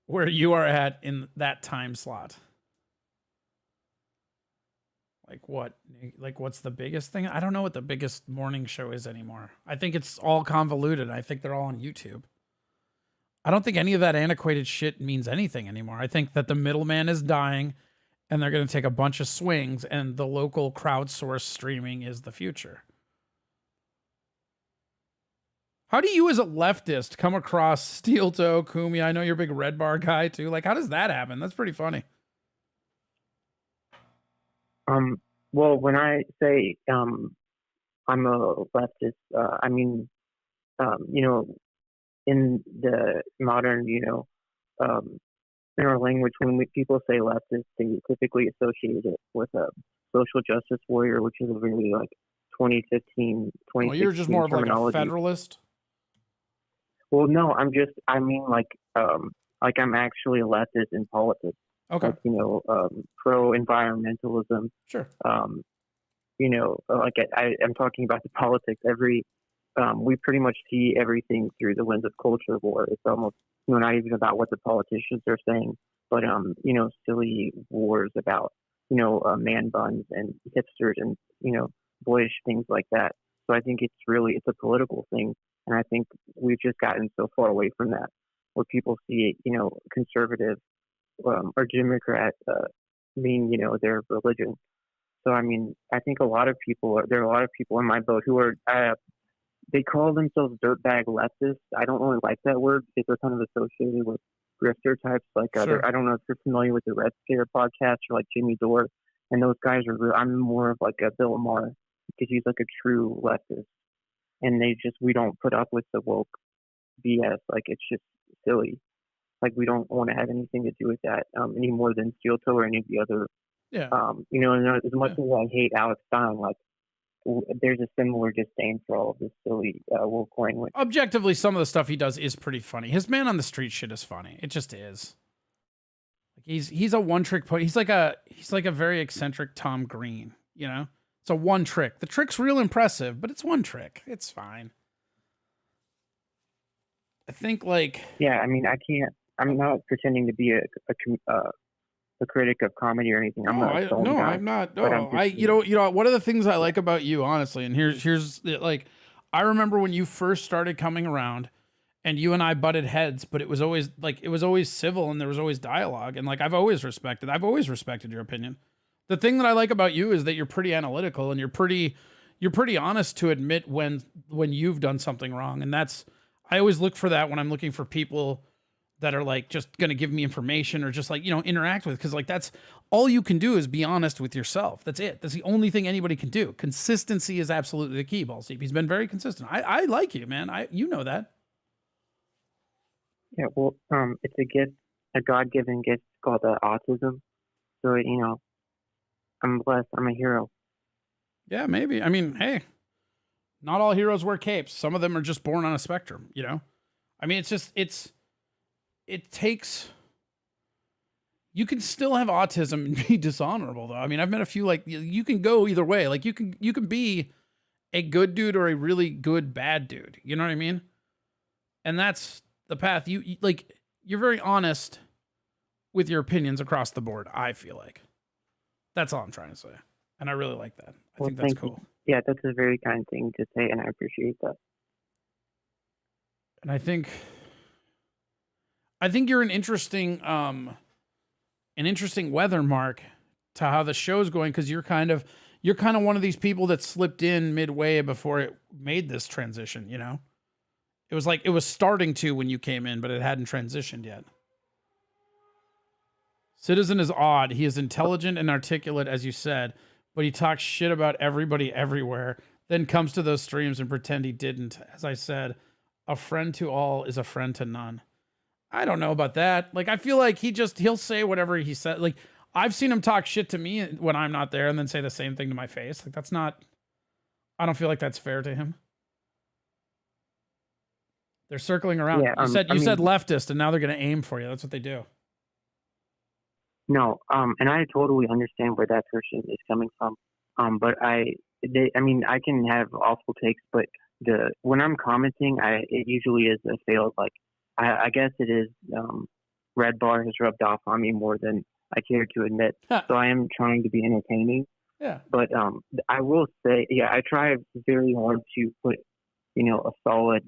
[SPEAKER 1] where you are at in that time slot? Like what? Like what's the biggest thing? I don't know what the biggest morning show is anymore. I think it's all convoluted. I think they're all on YouTube. I don't think any of that antiquated shit means anything anymore. I think that the middleman is dying and they're going to take a bunch of swings and the local crowdsourced streaming is the future. How do you as a leftist come across Steel Toe, Kumi? I know you're a big Red Bar guy too. Like, how does that happen? That's pretty funny.
[SPEAKER 12] Well, when I say I'm a leftist, I mean, in the modern, in our language, when people say leftist, they typically associate it with a social justice warrior, which is a really like 2015, 2016
[SPEAKER 1] Well, you're just more of like a federalist.
[SPEAKER 12] Well, no, I mean like I'm actually a leftist in politics.
[SPEAKER 1] Okay.
[SPEAKER 12] Like, pro environmentalism.
[SPEAKER 1] Sure.
[SPEAKER 12] Like I'm talking about the politics. We pretty much see everything through the lens of culture war. It's almost, not even about what the politicians are saying, but, silly wars about, man buns and hipsters and, boyish things like that. So I think it's a political thing. And I think we've just gotten so far away from that, where people see, conservative or Democrat mean, their religion. So, I mean, I think there are a lot of people in my boat who are, they call themselves dirtbag leftists. I don't really like that word because they're kind of associated with grifter types. Like,
[SPEAKER 1] Sure.
[SPEAKER 12] I don't know if you're familiar with the Red Scare podcast or like Jimmy Dore. And those guys I'm more of like a Bill Maher because he's like a true leftist. And we don't put up with the woke BS. Like, it's just silly. Like, we don't want to have anything to do with that any more than Steel Toe or any of the other.
[SPEAKER 1] Yeah.
[SPEAKER 12] And as much as I hate Alex Stein, like, there's a similar disdain for all of this silly woke language.
[SPEAKER 1] Objectively, some of the stuff he does is pretty funny. His man on the street shit is funny. It just is. Like he's a one trick pony. He's like a very eccentric Tom Green. It's a one trick. The trick's real impressive, but it's one trick. It's fine. I think like.
[SPEAKER 12] Yeah, I mean, I'm not pretending to be a critic of comedy or anything. I'm not.
[SPEAKER 1] No, one of the things I like about you, honestly, and here's like, I remember when you first started coming around and you and I butted heads, but it was always civil and there was always dialogue. And like, I've always respected your opinion. The thing that I like about you is that you're pretty analytical and you're pretty honest to admit when you've done something wrong. And I always look for that when I'm looking for people that are like just going to give me information or just like, interact with. Cause like that's all you can do is be honest with yourself. That's it. That's the only thing anybody can do. Consistency is absolutely the key, Ball Steep. He's been very consistent. I like you, man. You know that.
[SPEAKER 12] Yeah. Well, it's a gift, a God-given gift called autism. So, I'm blessed. I'm a hero.
[SPEAKER 1] Yeah, maybe. I mean, hey, Not all heroes wear capes. Some of them are just born on a spectrum, you know? I mean, it takes, you can still have autism and be dishonorable though. I mean, I've met a few, like, you can go either way. Like you can be a good dude or a really good bad dude. You know what I mean? And that's the path. You're very honest with your opinions across the board, I feel like. That's all I'm trying to say. And I really like that. I think that's cool.
[SPEAKER 12] Yeah, that's a very kind thing to say, and I appreciate that.
[SPEAKER 1] And I think you're an interesting weather mark to how the show's going, because you're kind of one of these people that slipped in midway before it made this transition, you know? It was like it was starting to when you came in, but it hadn't transitioned yet. Citizen is odd. He is intelligent and articulate, as you said, but he talks shit about everybody everywhere, then comes to those streams and pretend he didn't. As I said, a friend to all is a friend to none. I don't know about that. Like, I feel like he'll say whatever he said. Like, I've seen him talk shit to me when I'm not there and then say the same thing to my face. Like, I don't feel like that's fair to him. They're circling around.
[SPEAKER 12] Yeah,
[SPEAKER 1] you said leftist, and now they're going to aim for you. That's what they do.
[SPEAKER 12] No, and I totally understand where that person is coming from. But I can have awful takes, but when I'm commenting, it usually is a failed. Like, I guess it is. Red Bar has rubbed off on me more than I care to admit. So I am trying to be entertaining.
[SPEAKER 1] Yeah.
[SPEAKER 12] But I will say, I try very hard to put, a solid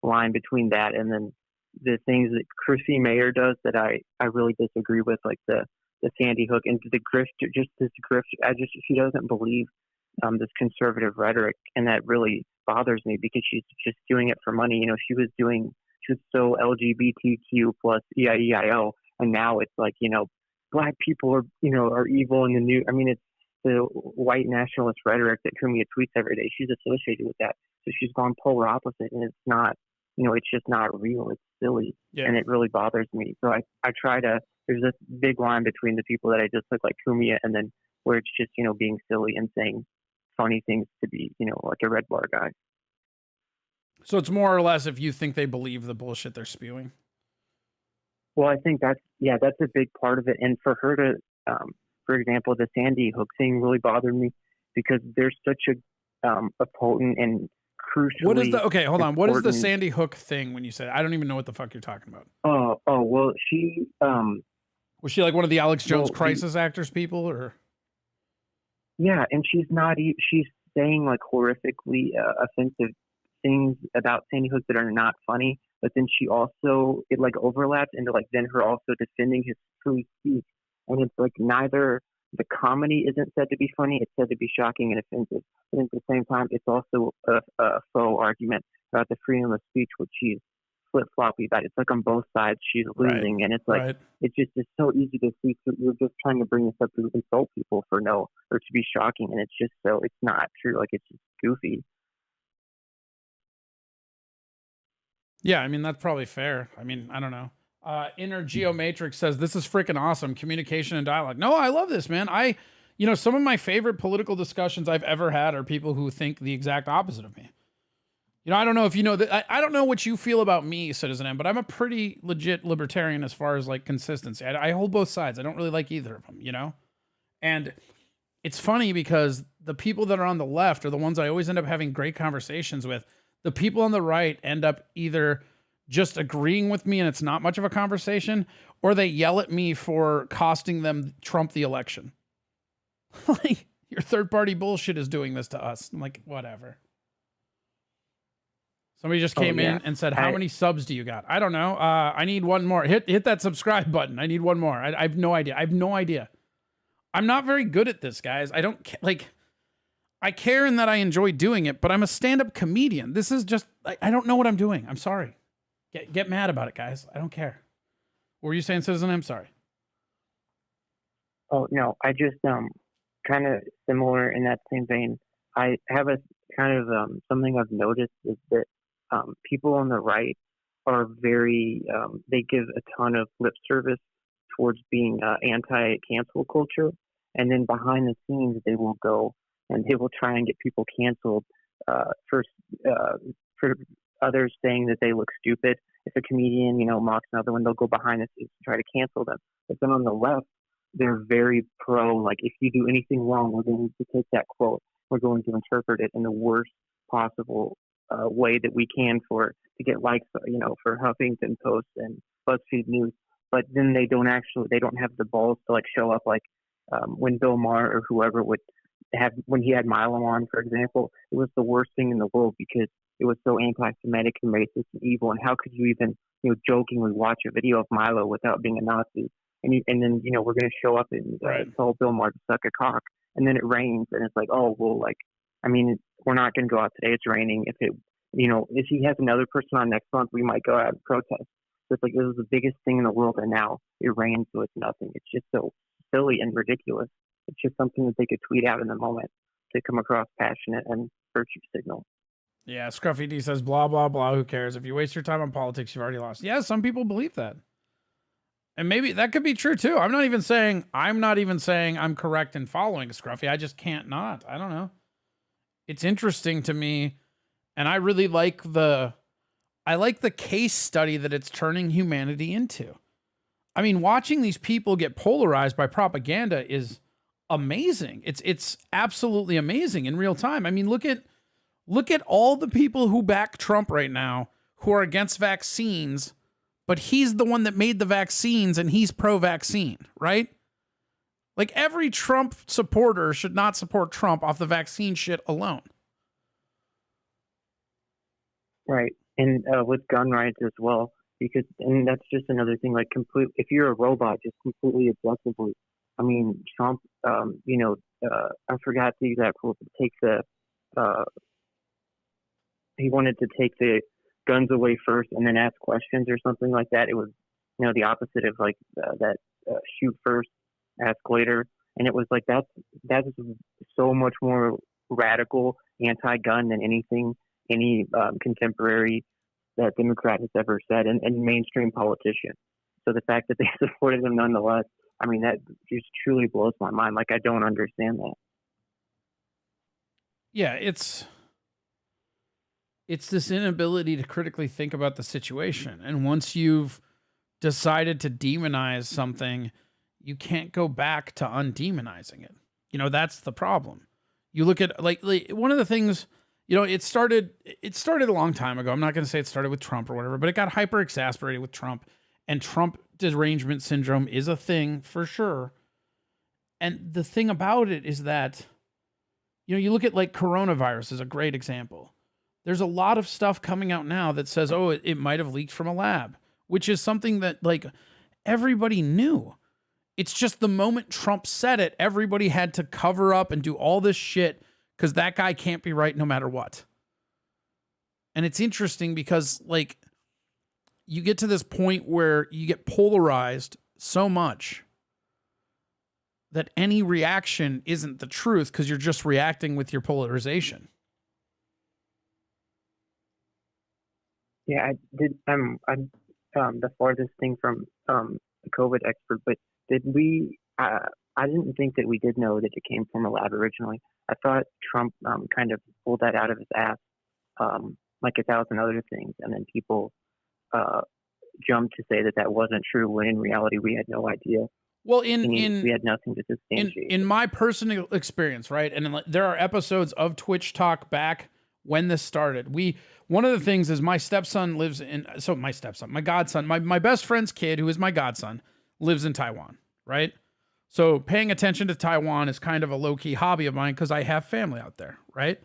[SPEAKER 12] line between that and then the things that Chrissy Mayer does that I really disagree with, like the Sandy Hook and the grift, just this grift. She doesn't believe this conservative rhetoric, and that really bothers me because she's just doing it for money. She was so LGBTQ plus EIEIO, and now it's like, black people are evil in the new. I mean, it's the white nationalist rhetoric that Kumiya tweets every day. She's associated with that, so she's gone polar opposite, and it's not. It's just not real. It's silly, and it really bothers me. So I try to. There's this big line between the people that I just look like Kumiya, and then where it's just being silly and saying funny things to be like a Red Bar guy.
[SPEAKER 1] So it's more or less if you think they believe the bullshit they're spewing.
[SPEAKER 12] Well, I think that's a big part of it. And for her to, for example, the Sandy Hook thing really bothered me because there's such a potent and crucially.
[SPEAKER 1] What is hold on. What is the Sandy Hook thing when you say, I don't even know what the fuck you're talking about?
[SPEAKER 12] Well, she,
[SPEAKER 1] was she like one of the Alex Jones crisis actors people or?
[SPEAKER 12] Yeah. And she's she's saying like horrifically offensive things about Sandy Hook that are not funny, but then she also it like overlaps into like then her also defending his free speech, and it's like neither the comedy isn't said to be funny, it's said to be shocking and offensive, but at the same time it's also a faux argument about the freedom of speech, which she's flip-floppy about. It's like on both sides she's losing, and it's like it's so easy to see. You're just trying to bring this up to insult people or to be shocking, and it's not true. Like it's just goofy.
[SPEAKER 1] Yeah, I mean, that's probably fair. I mean, I don't know. Inner Geomatrix says, this is freaking awesome. Communication and dialogue. No, I love this, man. Some of my favorite political discussions I've ever had are people who think the exact opposite of me. I don't know if you know that. I don't know what you feel about me, Citizen M, but I'm a pretty legit libertarian as far as like consistency. I hold both sides. I don't really like either of them, And it's funny because the people that are on the left are the ones I always end up having great conversations with. The people on the right end up either just agreeing with me and it's not much of a conversation, or they yell at me for costing them Trump the election. Like, your third-party bullshit is doing this to us. I'm like, whatever. Somebody just came in and said, how many subs do you got? I don't know. I need one more. Hit that subscribe button. I need one more. I have no idea. I'm not very good at this, guys. I don't like... I care in that I enjoy doing it, but I'm a stand-up comedian. This is just, I don't know what I'm doing. I'm sorry. Get mad about it, guys. I don't care. What were you saying, Citizen? I'm sorry.
[SPEAKER 12] Oh, no, I just, kind of similar in that same vein. I have a kind of, something I've noticed is that, people on the right are very, they give a ton of lip service towards being, anti-cancel culture. And then behind the scenes, they will go and they will try and get people canceled for others saying that they look stupid. If a comedian, mocks another one, they'll go behind the scenes and try to cancel them. But then on the left, they're very pro, like, if you do anything wrong, we're going to take that quote, we're going to interpret it in the worst possible way that we can to get likes, for Huffington Post and BuzzFeed News. But then they don't have the balls to like show up, like when Bill Maher or whoever when he had Milo on, for example, it was the worst thing in the world because it was so anti-Semitic and racist and evil. And how could you even, jokingly watch a video of Milo without being a Nazi? And then, we're going to show up and tell Bill Maher to suck a cock. And then it rains and it's like, oh, well, like, I mean, we're not going to go out today. It's raining. If he has another person on next month, we might go out and protest. So it's like, this is the biggest thing in the world. And now it rains, so it's nothing. It's just so silly and ridiculous. It's just something that they could tweet out in the moment to come across passionate and virtue signal.
[SPEAKER 1] Yeah, Scruffy D says, blah, blah, blah, who cares? If you waste your time on politics, you've already lost. Yeah, some people believe that. And maybe that could be true too. I'm not even saying I'm correct in following Scruffy. I just can't not. I don't know. It's interesting to me, and I really like the case study that it's turning humanity into. I mean, watching these people get polarized by propaganda is amazing. It's absolutely amazing in real time. I mean, look at all the people who back Trump right now who are against vaccines, but he's the one that made the vaccines and he's pro-vaccine, right? Like, every Trump supporter should not support Trump off the vaccine shit alone.
[SPEAKER 12] Right. And with gun rights as well, and that's just another thing, like, if you're a robot, just completely objectively, I mean, Trump, I forgot the exact quote, he wanted to take the guns away first and then ask questions or something like that. It was, the opposite of like shoot first, ask later. And it was like, that is so much more radical anti-gun than any contemporary that Democrat has ever said, and mainstream politician. So the fact that they supported him nonetheless, I mean, that just truly blows my mind. Like, I don't understand that.
[SPEAKER 1] Yeah, it's this inability to critically think about the situation. And once you've decided to demonize something, you can't go back to undemonizing it. That's the problem. You look at like one of the things, it started a long time ago. I'm not going to say it started with Trump or whatever, but it got hyper exasperated with Trump, and Trump derangement syndrome is a thing for sure. And the thing about it is that, you look at like coronavirus is a great example. There's a lot of stuff coming out now that says, oh, it might have leaked from a lab, which is something that like everybody knew. It's just the moment Trump said it, everybody had to cover up and do all this shit because that guy can't be right no matter what. And it's interesting because like you get to this point where you get polarized so much that any reaction isn't the truth because you're just reacting with your polarization.
[SPEAKER 12] Yeah, I'm the farthest thing from a COVID expert, but did we? I didn't think that we did know that it came from a lab originally. I thought Trump kind of pulled that out of his ass, like 1,000 other things, and then people jumped to say that wasn't true when in reality we had no idea.
[SPEAKER 1] Well,
[SPEAKER 12] we had nothing to substantiate.
[SPEAKER 1] In my personal experience, right, and there are episodes of Twitch Talk back when this started. One of the things is my godson, my best friend's kid, who is my godson, lives in Taiwan, right? So paying attention to Taiwan is kind of a low-key hobby of mine because I have family out there, right?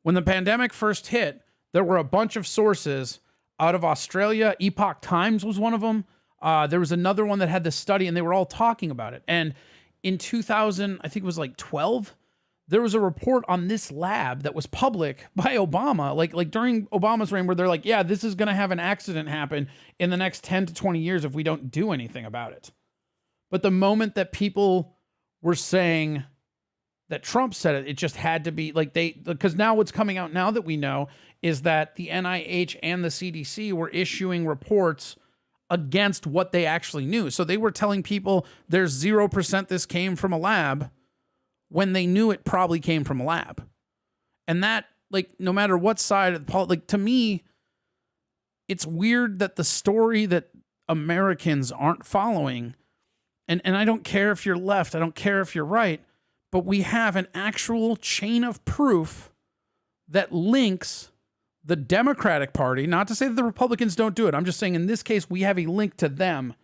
[SPEAKER 1] When the pandemic first hit, there were a bunch of sources out of Australia. Epoch Times was one of them. There was another one that had this study, and they were all talking about it. And in 2000, I think it was like 12, there was a report on this lab that was public by Obama, like during Obama's reign, where they're like, yeah, this is going to have an accident happen in the next 10 to 20 years if we don't do anything about it. But the moment that people were saying that Trump said it, it just had to be like because now what's coming out now that we know is that the NIH and the CDC were issuing reports against what they actually knew. So they were telling people there's 0% this came from a lab when they knew it probably came from a lab. And that like, no matter what side of the like, to me, it's weird that the story that Americans aren't following, and I don't care if you're left, I don't care if you're right, but we have an actual chain of proof that links the Democratic Party, not to say that the Republicans don't do it, I'm just saying in this case, we have a link to them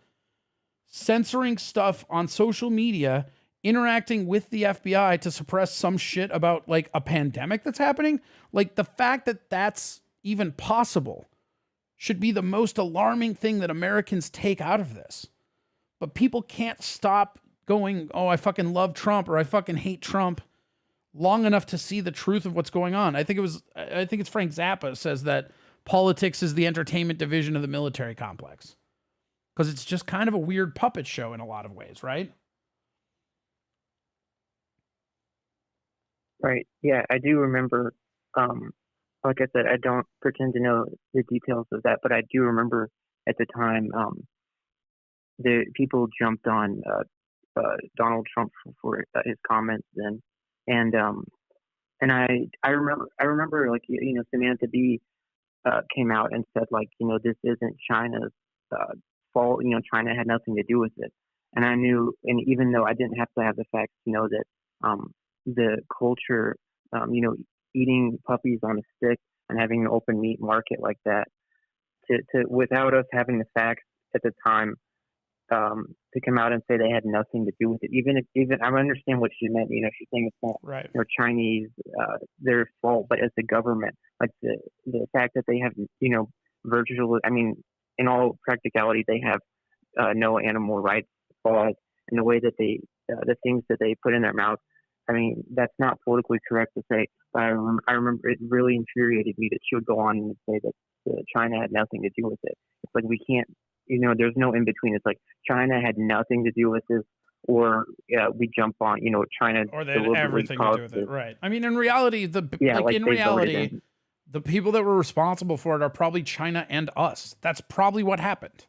[SPEAKER 1] censoring stuff on social media, interacting with the FBI to suppress some shit about like a pandemic that's happening. Like, the fact that that's even possible should be the most alarming thing that Americans take out of this. But people can't stop going, oh, I fucking love Trump or I fucking hate Trump long enough to see the truth of what's going on. I think it's Frank Zappa says that politics is the entertainment division of the military complex. Because it's just kind of a weird puppet show in a lot of ways, right?
[SPEAKER 12] Right. Yeah, I do remember, like I said, I don't pretend to know the details of that, but I do remember at the time, the people jumped on Donald Trump for his comments then. And I remember like, Samantha Bee came out and said, like, this isn't China's fault, China had nothing to do with it. And I knew, and even though I didn't have to have the facts to know that the culture, eating puppies on a stick and having an open meat market like that, to without us having the facts at the time, to come out and say they had nothing to do with it. Even I understand what she meant. She's saying it's not
[SPEAKER 1] right.
[SPEAKER 12] Chinese, their fault, but as the government, like the fact that they have virtual. I mean, in all practicality, they have no animal rights laws, and the way that they the things that they put in their mouth. I mean, that's not politically correct to say. But I remember it really infuriated me that she would go on and say that China had nothing to do with it. It's like we can't. There's no in between. It's like China had nothing to do with this, or we jump on, China.
[SPEAKER 1] Or they had everything to do with it, right? I mean, in reality, the people that were responsible for it are probably China and us. That's probably what happened.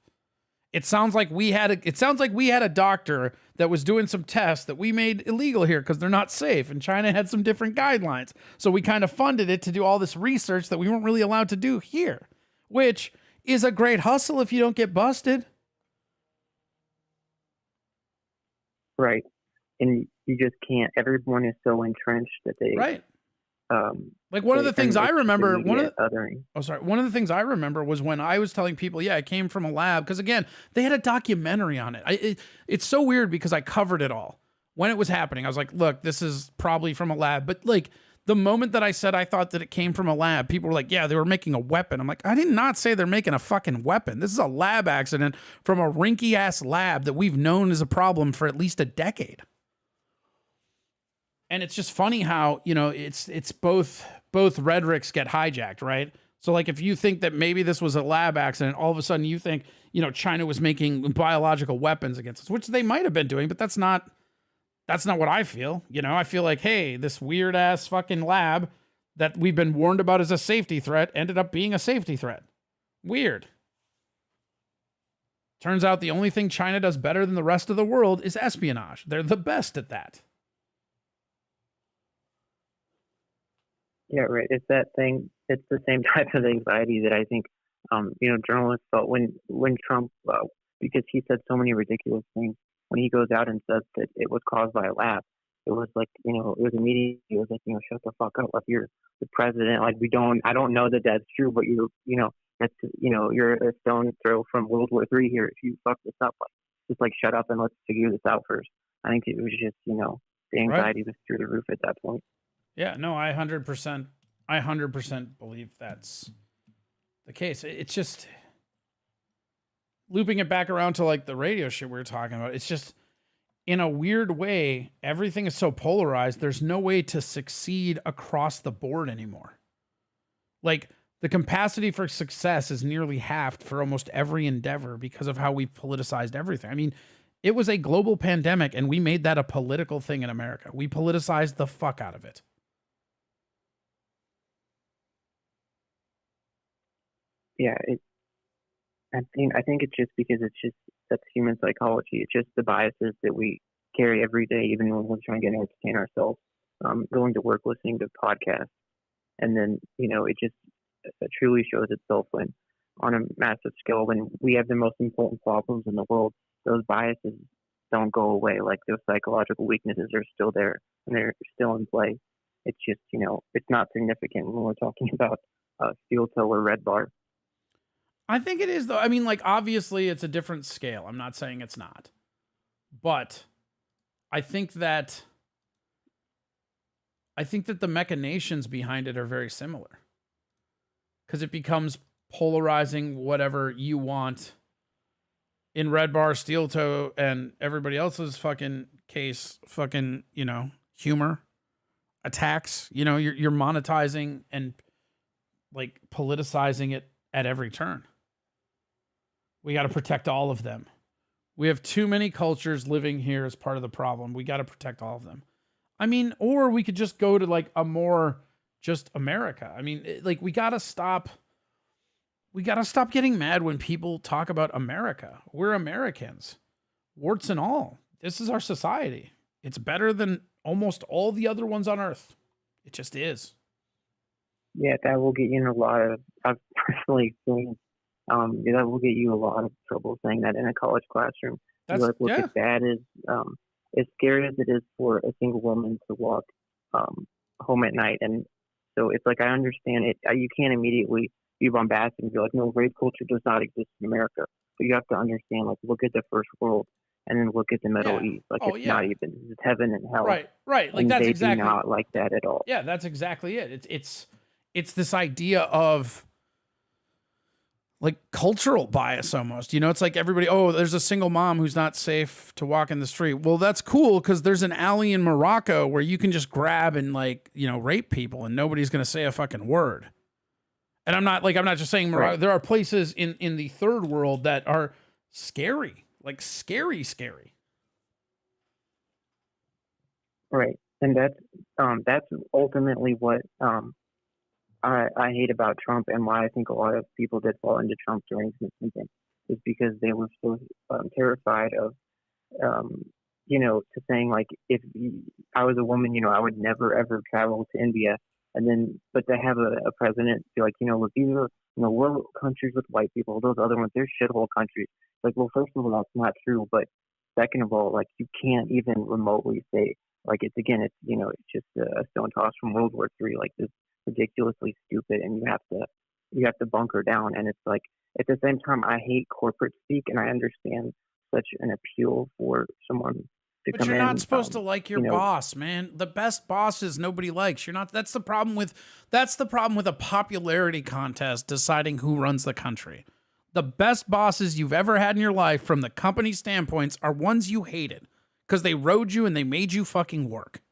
[SPEAKER 1] It sounds like we had a doctor that was doing some tests that we made illegal here because they're not safe, and China had some different guidelines. So we kind of funded it to do all this research that we weren't really allowed to do here, which is a great hustle if you don't get busted.
[SPEAKER 12] Right. And you just can't. Everyone is so entrenched that they...
[SPEAKER 1] Right. Like one of the things I remember, one of the things I remember was when I was telling people, yeah, I came from a lab. Because again, they had a documentary on it. It's so weird because I covered it all. When it was happening, I was like, look, this is probably from a lab. But like, the moment that I said I thought that it came from a lab, people were like, yeah, they were making a weapon. I'm like, I did not say they're making a fucking weapon. This is a lab accident from a rinky-ass lab that we've known is a problem for at least a decade. And it's just funny how, it's both rhetorics get hijacked, right? So like if you think that maybe this was a lab accident, all of a sudden you think, China was making biological weapons against us, which they might have been doing, but that's not what I feel. I feel like, hey, this weird ass fucking lab that we've been warned about as a safety threat ended up being a safety threat. Weird. Turns out the only thing China does better than the rest of the world is espionage. They're the best at that.
[SPEAKER 12] Yeah, right. It's that thing. It's the same type of anxiety that I think, journalists felt when Trump, because he said so many ridiculous things. When he goes out and says that it was caused by a lab, it was like, it was immediate. It was like, shut the fuck up. Like, you're the president. Like, I don't know that that's true, but you're a stone's throw from World War III here. If you fuck this up, like, just like shut up and let's figure this out first. I think it was just, the anxiety was through the roof at that point.
[SPEAKER 1] Yeah, no, I 100% believe that's the case. It's just looping it back around to like the radio shit we were talking about. It's just, in a weird way, everything is so polarized. There's no way to succeed across the board anymore. Like, the capacity for success is nearly halved for almost every endeavor because of how we politicized everything. I mean, it was a global pandemic and we made that a political thing in America. We politicized the fuck out of it.
[SPEAKER 12] Yeah, I think it's just because that's human psychology. It's just the biases that we carry every day, even when we're trying to entertain ourselves. Going to work, listening to podcasts, And then, it just truly shows itself when, on a massive scale, when we have the most important problems in the world, those biases don't go away. Like, those psychological weaknesses are still there and they're still in play. It's just, it's not significant when we're talking about steel toe or red bar.
[SPEAKER 1] I think it is, though. I mean, like, obviously it's a different scale. I'm not saying it's not. But I think that the machinations behind it are very similar. Because it becomes polarizing whatever you want in red bar, steel toe, and everybody else's fucking case, fucking, humor, attacks. You're monetizing and, like, politicizing it at every turn. We got to protect all of them. We have too many cultures living here as part of the problem. We got to protect all of them. I mean, or we could just go to like a more just America. I mean, like, we got to stop getting mad when people talk about America. We're Americans, warts and all. This is our society. It's better than almost all the other ones on earth. It just is.
[SPEAKER 12] Yeah, that will get you in a lot of, I've personally experienced, that will get you a lot of trouble saying that in a college classroom.
[SPEAKER 1] That's,
[SPEAKER 12] look
[SPEAKER 1] yeah.
[SPEAKER 12] at that as scary as it is for a single woman to walk home at night. And so it's like, I understand it. You can't immediately be bombastic and be like, no, rape culture does not exist in America. But you have to understand, like, look at the first world and then look at the Middle East. Like, it's not even, it's heaven and hell.
[SPEAKER 1] Right. Like,
[SPEAKER 12] and
[SPEAKER 1] that's
[SPEAKER 12] they
[SPEAKER 1] exactly
[SPEAKER 12] do not like that at all.
[SPEAKER 1] Yeah, that's exactly it. It's this idea of like cultural bias almost. It's like everybody, there's a single mom who's not safe to walk in the street. Well, that's cool because there's an alley in Morocco where you can just grab and, like, rape people and nobody's going to say a fucking word. And I'm not just saying Morocco. Right. There are places in the third world that are scary, like scary.
[SPEAKER 12] Right. And that's ultimately what I hate about Trump, and why I think a lot of people did fall into Trump during his campaign, is because they were so terrified of, to saying, like, if I was a woman, I would never ever travel to India, but to have a president be like, look, these are we're countries with white people, those other ones, they're shithole countries. Like, well, first of all, that's not true, but second of all, like, you can't even remotely say, like, it's just a stone toss from World War III, like, this ridiculously stupid, and you have to bunker down. And it's like, at the same time, I hate corporate speak, and I understand such an appeal for someone to
[SPEAKER 1] but
[SPEAKER 12] come in.
[SPEAKER 1] But you're not supposed to like your boss, man. The best bosses nobody likes. You're not. That's the problem with a popularity contest deciding who runs the country. The best bosses you've ever had in your life, from the company standpoints, are ones you hated because they rode you and they made you fucking work.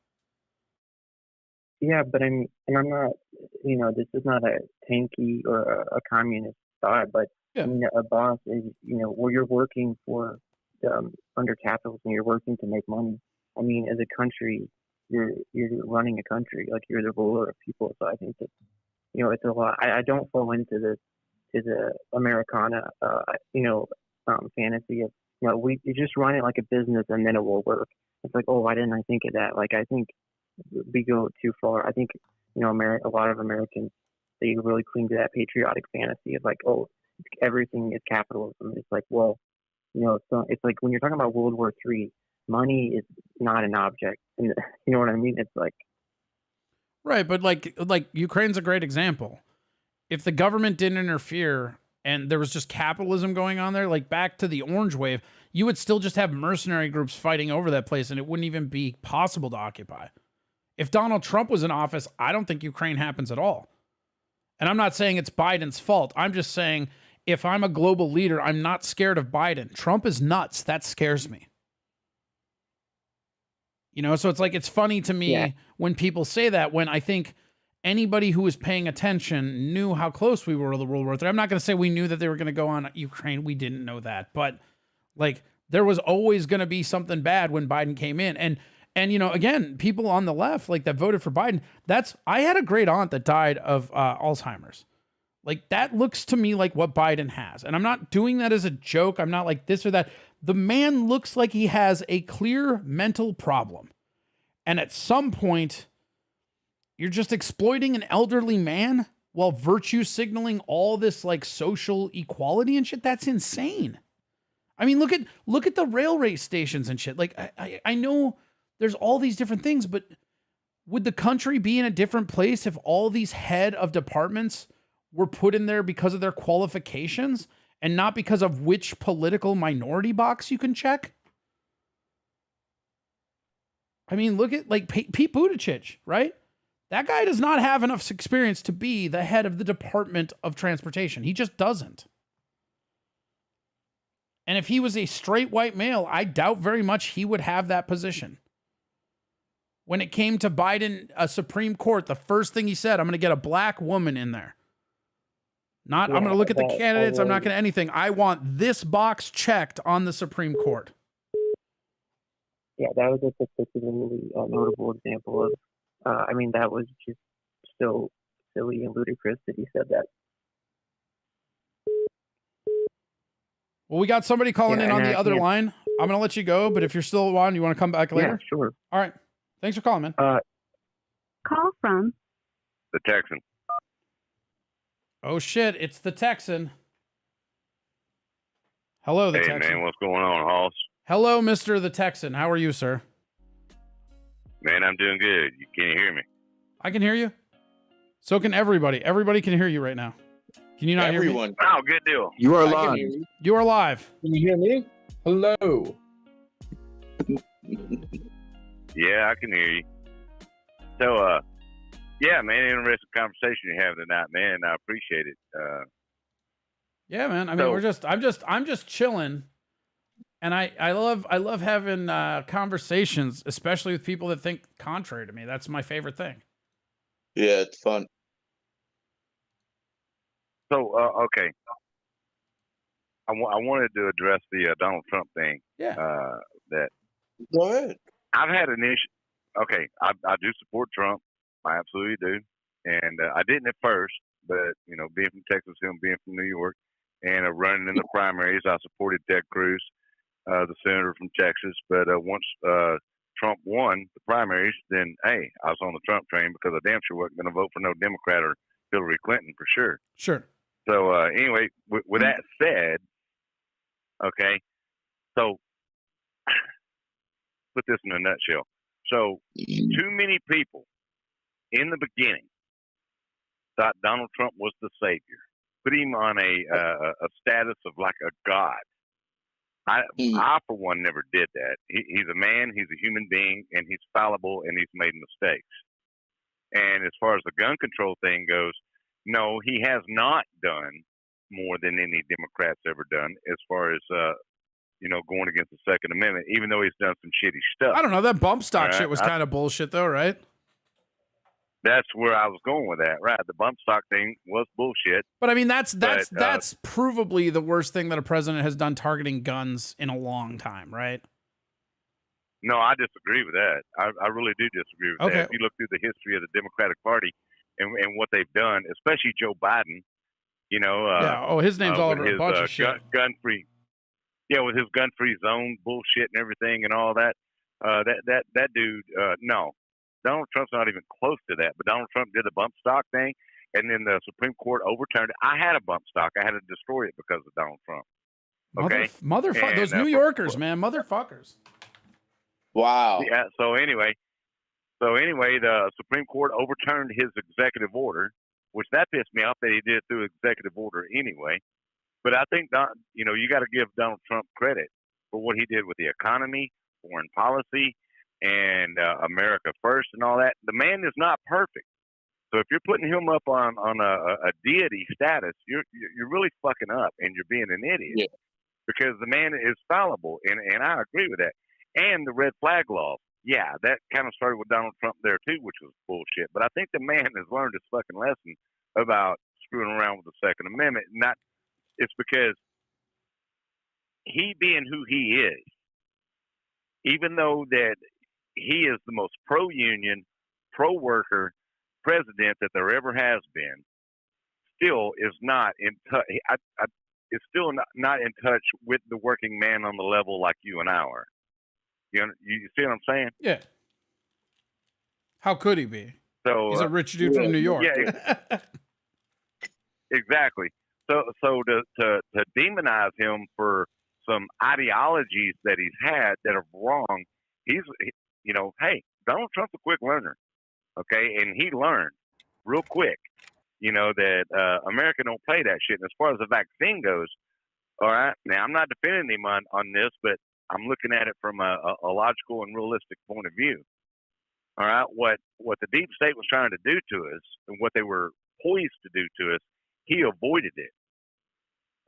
[SPEAKER 12] Yeah, but I'm not, this is not a tanky or a communist thought, but
[SPEAKER 1] yeah.
[SPEAKER 12] I mean, a boss is, where you're working for, under capitalism, you're working to make money. I mean, as a country, you're running a country, like, you're the ruler of people. So I think that, it's a lot. I don't fall into the Americana, fantasy of, you just run it like a business and then it will work. It's like, oh, why didn't I think of that? Like, I think we go too far. I think, a lot of Americans, they really cling to that patriotic fantasy of, like, oh, everything is capitalism. It's like, well, so it's like when you're talking about World War III, money is not an object. And you know what I mean? It's like,
[SPEAKER 1] right. But like Ukraine's a great example. If the government didn't interfere and there was just capitalism going on there, like back to the Orange Wave, you would still just have mercenary groups fighting over that place, and it wouldn't even be possible to occupy. If Donald Trump was in office, I don't think Ukraine happens at all. And I'm not saying it's Biden's fault. I'm just saying, if I'm a global leader, I'm not scared of Biden. Trump is nuts. That scares me. So it's like, it's funny to me when people say that, when I think anybody who was paying attention knew how close we were to the World War III. I'm not going to say we knew that they were going to go on Ukraine. We didn't know that. But, like, there was always going to be something bad when Biden came in. And again, people on the left, like, that voted for Biden, I had a great aunt that died of Alzheimer's. Like, that looks to me like what Biden has. And I'm not doing that as a joke. I'm not like this or that. The man looks like he has a clear mental problem. And at some point, You're just exploiting an elderly man while virtue signaling all this like social equality and shit. That's insane. I mean, look at the railway stations and shit. Like I know there's all these different things, but would the country be in a different place if all these head of departments were put in there because of their qualifications and not because of which political minority box you can check? I mean, look at like Pete Buttigieg, right? That guy does not have enough experience to be the head of the Department of Transportation. He just doesn't. And if he was a straight white male, I doubt very much he would have that position. When it came to Biden, a Supreme Court, the first thing he said, I'm going to get a black woman in there. I'm going to look at the candidates. I'm not going to anything. I want this box checked on the Supreme Court.
[SPEAKER 12] Yeah, that was a particularly notable example of, I mean, that was just so silly and ludicrous that he said that.
[SPEAKER 1] Well, we got somebody calling in on the other line. I'm going to let you go, but if you're still on, you want to come back later?
[SPEAKER 12] Yeah, sure.
[SPEAKER 1] All right. Thanks for calling, man.
[SPEAKER 10] Call from
[SPEAKER 8] the Texan.
[SPEAKER 1] Oh, shit. It's the Texan. Hello, the Texan.
[SPEAKER 8] Hey, man, what's going on, Hoss?
[SPEAKER 1] Hello, Mr. the Texan. How are you, sir?
[SPEAKER 8] Man, I'm doing good. Can you hear me?
[SPEAKER 1] I can hear you. So can everybody. Everybody can hear you right now. Can you not hear me?
[SPEAKER 8] Oh, good deal.
[SPEAKER 7] You are
[SPEAKER 8] I can
[SPEAKER 7] live.
[SPEAKER 8] hear you.
[SPEAKER 1] You are live.
[SPEAKER 7] Can you hear me? Hello.
[SPEAKER 8] Yeah, I can hear you. So, yeah, man, interesting conversation you have tonight, man. I appreciate it.
[SPEAKER 1] Yeah, man. I mean, I'm just chilling. And I love having conversations, especially with people that think contrary to me. That's my favorite thing.
[SPEAKER 6] Yeah, it's fun.
[SPEAKER 8] So, okay. I wanted to address the Donald Trump thing.
[SPEAKER 1] Yeah.
[SPEAKER 8] That.
[SPEAKER 6] Go ahead.
[SPEAKER 8] I've had an issue. Okay, I do support Trump. I absolutely do. And I didn't at first, but, you know, being from Texas, him being from New York, and running in the primaries, I supported Ted Cruz, the senator from Texas. But once Trump won the primaries, then, hey, I was on the Trump train because I damn sure wasn't going to vote for no Democrat or Hillary Clinton for sure.
[SPEAKER 1] Sure.
[SPEAKER 8] So anyway, with that said, okay, so put this in a nutshell. So too many people in the beginning thought Donald Trump was the savior, put him on a status of like a god. I for one never did that. He's a man, he's a human being, and he's fallible, and he's made mistakes. And as far as the gun control thing goes, no, he has not done more than any Democrat's ever done as far as, you know, going against the Second Amendment, even though he's done some shitty stuff.
[SPEAKER 1] I don't know. That bump stock shit was kind of bullshit, though, right?
[SPEAKER 8] That's where I was going with that, right? The bump stock thing was bullshit.
[SPEAKER 1] But I mean, that's provably the worst thing that a president has done targeting guns in a long time, right?
[SPEAKER 8] No, I disagree with that. I really do disagree with that. If you look through the history of the Democratic Party and what they've done, especially Joe Biden, you know.
[SPEAKER 1] His name's all over a bunch of shit.
[SPEAKER 8] Gun-free. Yeah, with his gun-free zone bullshit and everything and all that. That dude, no. Donald Trump's not even close to that. But Donald Trump did the bump stock thing, and then the Supreme Court overturned it. I had a bump stock. I had to destroy it because of Donald Trump. Okay?
[SPEAKER 1] Motherfuckers. Those New Yorkers, man. Motherfuckers.
[SPEAKER 6] Wow.
[SPEAKER 8] Yeah, so anyway, the Supreme Court overturned his executive order, which that pissed me off that he did it through executive order anyway. But I think, you know, you got to give Donald Trump credit for what he did with the economy, foreign policy, and America First and all that. The man is not perfect. So if you're putting him up on a deity status, you're really fucking up and you're being an idiot.
[SPEAKER 6] Yeah.
[SPEAKER 8] Because the man is fallible, and I agree with that. And the red flag laws. Yeah, that kind of started with Donald Trump there too, which was bullshit. But I think the man has learned his fucking lesson about screwing around with the Second Amendment. It's because he being who he is, even though that he is the most pro-union, pro-worker president that there ever has been, still is not in touch. Is still not in touch with the working man on the level like you and I are. You see what I'm saying?
[SPEAKER 1] Yeah. How could he be?
[SPEAKER 11] So
[SPEAKER 1] He's a rich dude from New York.
[SPEAKER 11] Yeah, exactly. So to demonize him for some ideologies that he's had that are wrong, hey, Donald Trump's a quick learner, okay, and he learned real quick, that America don't play that shit. And as far as the vaccine goes, all right, now I'm not defending him on this, but I'm looking at it from a logical and realistic point of view. All right, what the deep state was trying to do to us and what they were poised to do to us, he avoided it.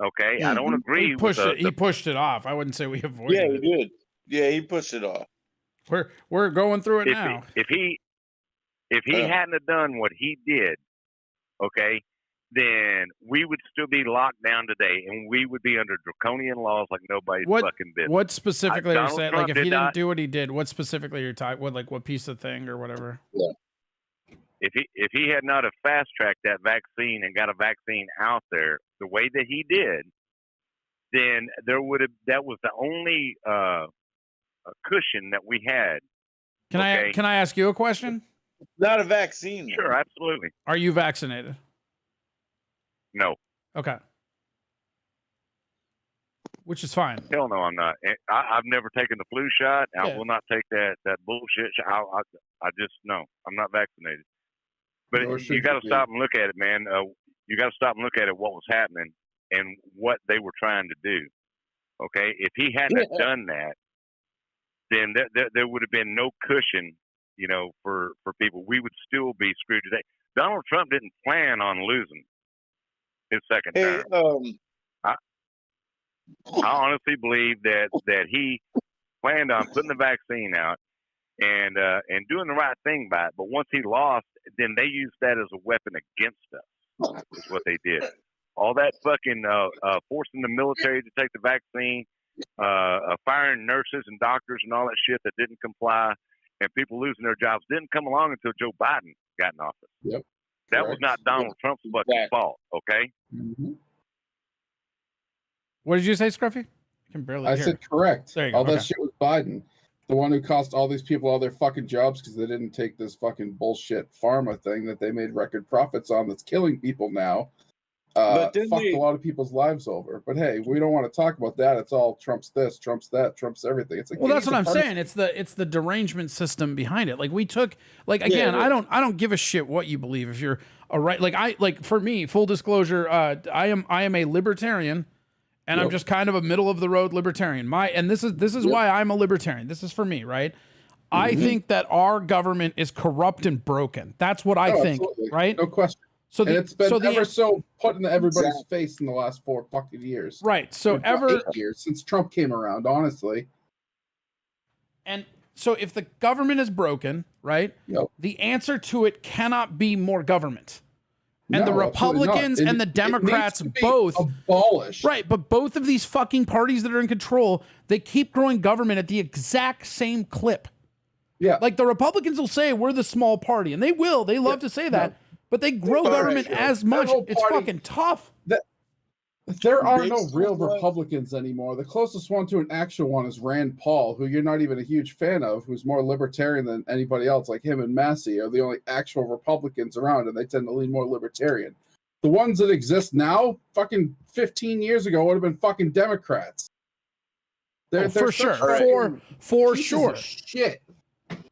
[SPEAKER 11] Okay, I don't agree.
[SPEAKER 1] He pushed it off. I wouldn't say we avoided it.
[SPEAKER 6] Yeah, he did. Yeah, he pushed it off.
[SPEAKER 1] We're going through it now.
[SPEAKER 11] If he hadn't have done what he did, okay, then we would still be locked down today, and we would be under draconian laws like nobody's fucking business.
[SPEAKER 1] What specifically are you saying? Like, if he didn't
[SPEAKER 11] not
[SPEAKER 1] do what he did, what specifically you're talking? What piece of thing or whatever?
[SPEAKER 6] Yeah.
[SPEAKER 11] If he had not have fast tracked that vaccine and got a vaccine out there the way that he did, then that was the only cushion that we had.
[SPEAKER 1] Can I ask you a question?
[SPEAKER 6] Not a vaccine.
[SPEAKER 11] Sure, absolutely.
[SPEAKER 1] Are you vaccinated?
[SPEAKER 11] No.
[SPEAKER 1] Okay. Which is fine.
[SPEAKER 11] Hell no, I'm not. I've never taken the flu shot. I will not take that bullshit shot. I just no. I'm not vaccinated. But you got to stop and look at it, man. You got to stop and look at it. What was happening and what they were trying to do. Okay, if he hadn't have done that, then there would have been no cushion, for people. We would still be screwed today. Donald Trump didn't plan on losing his second term. I honestly believe that he planned on putting the vaccine out and doing the right thing by it. But once he lost, then they used that as a weapon against us. Is what they did. All that fucking forcing the military to take the vaccine, firing nurses and doctors and all that shit that didn't comply, and people losing their jobs didn't come along until Joe Biden got in office.
[SPEAKER 7] Yep.
[SPEAKER 11] That was not Donald Trump's fucking fault, okay?
[SPEAKER 7] Mm-hmm.
[SPEAKER 1] What did you say, Scruffy? I can barely hear.
[SPEAKER 7] I said correct.
[SPEAKER 1] There you go.
[SPEAKER 7] All that shit was Biden. The one who cost all these people all their fucking jobs because they didn't take this fucking bullshit pharma thing that they made record profits on that's killing people now. Fucked a lot of people's lives over. But hey, we don't want to talk about that. It's all Trump's this, Trump's that, Trump's everything. It's like,
[SPEAKER 1] well, that's what I'm saying. It's the derangement system behind it. Like we took, like again, I don't give a shit what you believe. If you're a right, for me, full disclosure, I am a libertarian, and I'm just kind of a middle of the road libertarian. This is why I'm a libertarian. This is for me, right? I think that our government is corrupt and broken. That's what I think,
[SPEAKER 7] absolutely.
[SPEAKER 1] Right?
[SPEAKER 7] No question. So it's been so put in everybody's face in the last 4 fucking years.
[SPEAKER 1] Right. So
[SPEAKER 7] 8 years since Trump came around, honestly.
[SPEAKER 1] And so if the government is broken, right?
[SPEAKER 7] Yep.
[SPEAKER 1] The answer to it cannot be more government. And the Republicans and the Democrats both
[SPEAKER 7] abolished.
[SPEAKER 1] Right, but both of these fucking parties that are in control, they keep growing government at the exact same clip.
[SPEAKER 7] Yeah.
[SPEAKER 1] Like the Republicans will say we're the small party, and they will. They love to say that. But they grow government as much. It's fucking tough.
[SPEAKER 7] There are no real Republicans anymore. The closest one to an actual one is Rand Paul, who you're not even a huge fan of, who's more libertarian than anybody else. Like him and Massey are the only actual Republicans around, and they tend to lean more libertarian. The ones that exist now, fucking 15 years ago, would have been fucking Democrats. They're
[SPEAKER 1] for sure. For sure.
[SPEAKER 7] Shit.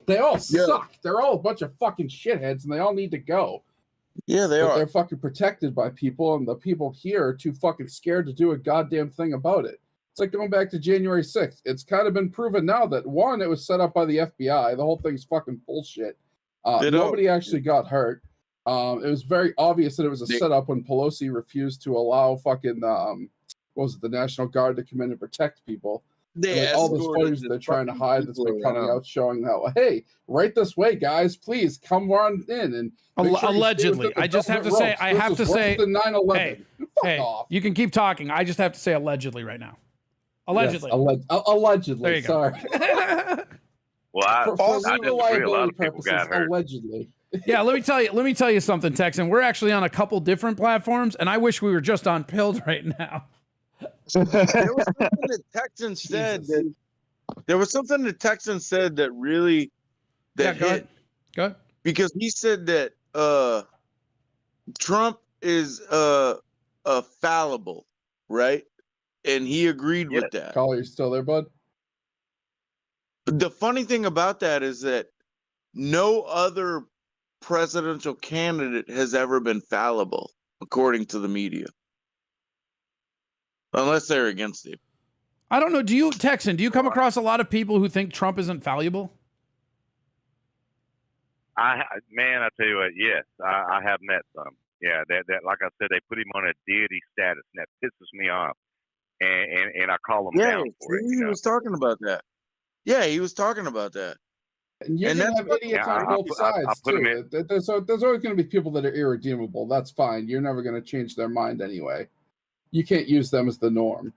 [SPEAKER 7] They all suck. They're all a bunch of fucking shitheads, and they all need to go.
[SPEAKER 6] Yeah, they are.
[SPEAKER 7] They're fucking protected by people, and the people here are too fucking scared to do a goddamn thing about it. It's like going back to January 6th. It's kind of been proven now that, one, it was set up by the FBI. The whole thing's fucking bullshit. Nobody actually got hurt. It was very obvious that it was a setup when Pelosi refused to allow fucking, the National Guard to come in and protect people. All those footage they're trying to hide that's been coming out showing that, hey, right this way, guys, please come run in and
[SPEAKER 1] allegedly. I just have to say, I have to say,
[SPEAKER 7] 9/11.
[SPEAKER 1] Hey, you can keep talking. I just have to say allegedly right now. Allegedly.
[SPEAKER 7] Yes, allegedly.
[SPEAKER 1] There you go.
[SPEAKER 7] Sorry.
[SPEAKER 11] Well, I
[SPEAKER 7] disagree.
[SPEAKER 11] A lot of people got hurt.
[SPEAKER 7] Allegedly.
[SPEAKER 1] Yeah, let me tell you something, Texan. We're actually on a couple different platforms, and I wish we were just on Pilled right now.
[SPEAKER 6] There was something that Texan said that really
[SPEAKER 1] go ahead.
[SPEAKER 6] because he said that Trump is fallible, right? And he agreed with that.
[SPEAKER 7] Caller, you still there, bud?
[SPEAKER 6] The funny thing about that is that no other presidential candidate has ever been fallible, according to the media. Unless they're against him.
[SPEAKER 1] I don't know. Do you, Texan, do you come across a lot of people who think Trump isn't valuable?
[SPEAKER 11] Man, I tell you what, yes, I have met some. Yeah, that like I said, they put him on a deity status, and that pisses me off. And I call him down for it.
[SPEAKER 6] He was talking about that. Yeah, he was talking about that.
[SPEAKER 7] And you're going to have idiots on both sides, too. There's always going to be people that are irredeemable. That's fine. You're never going to change their mind anyway. You can't use them as the norm.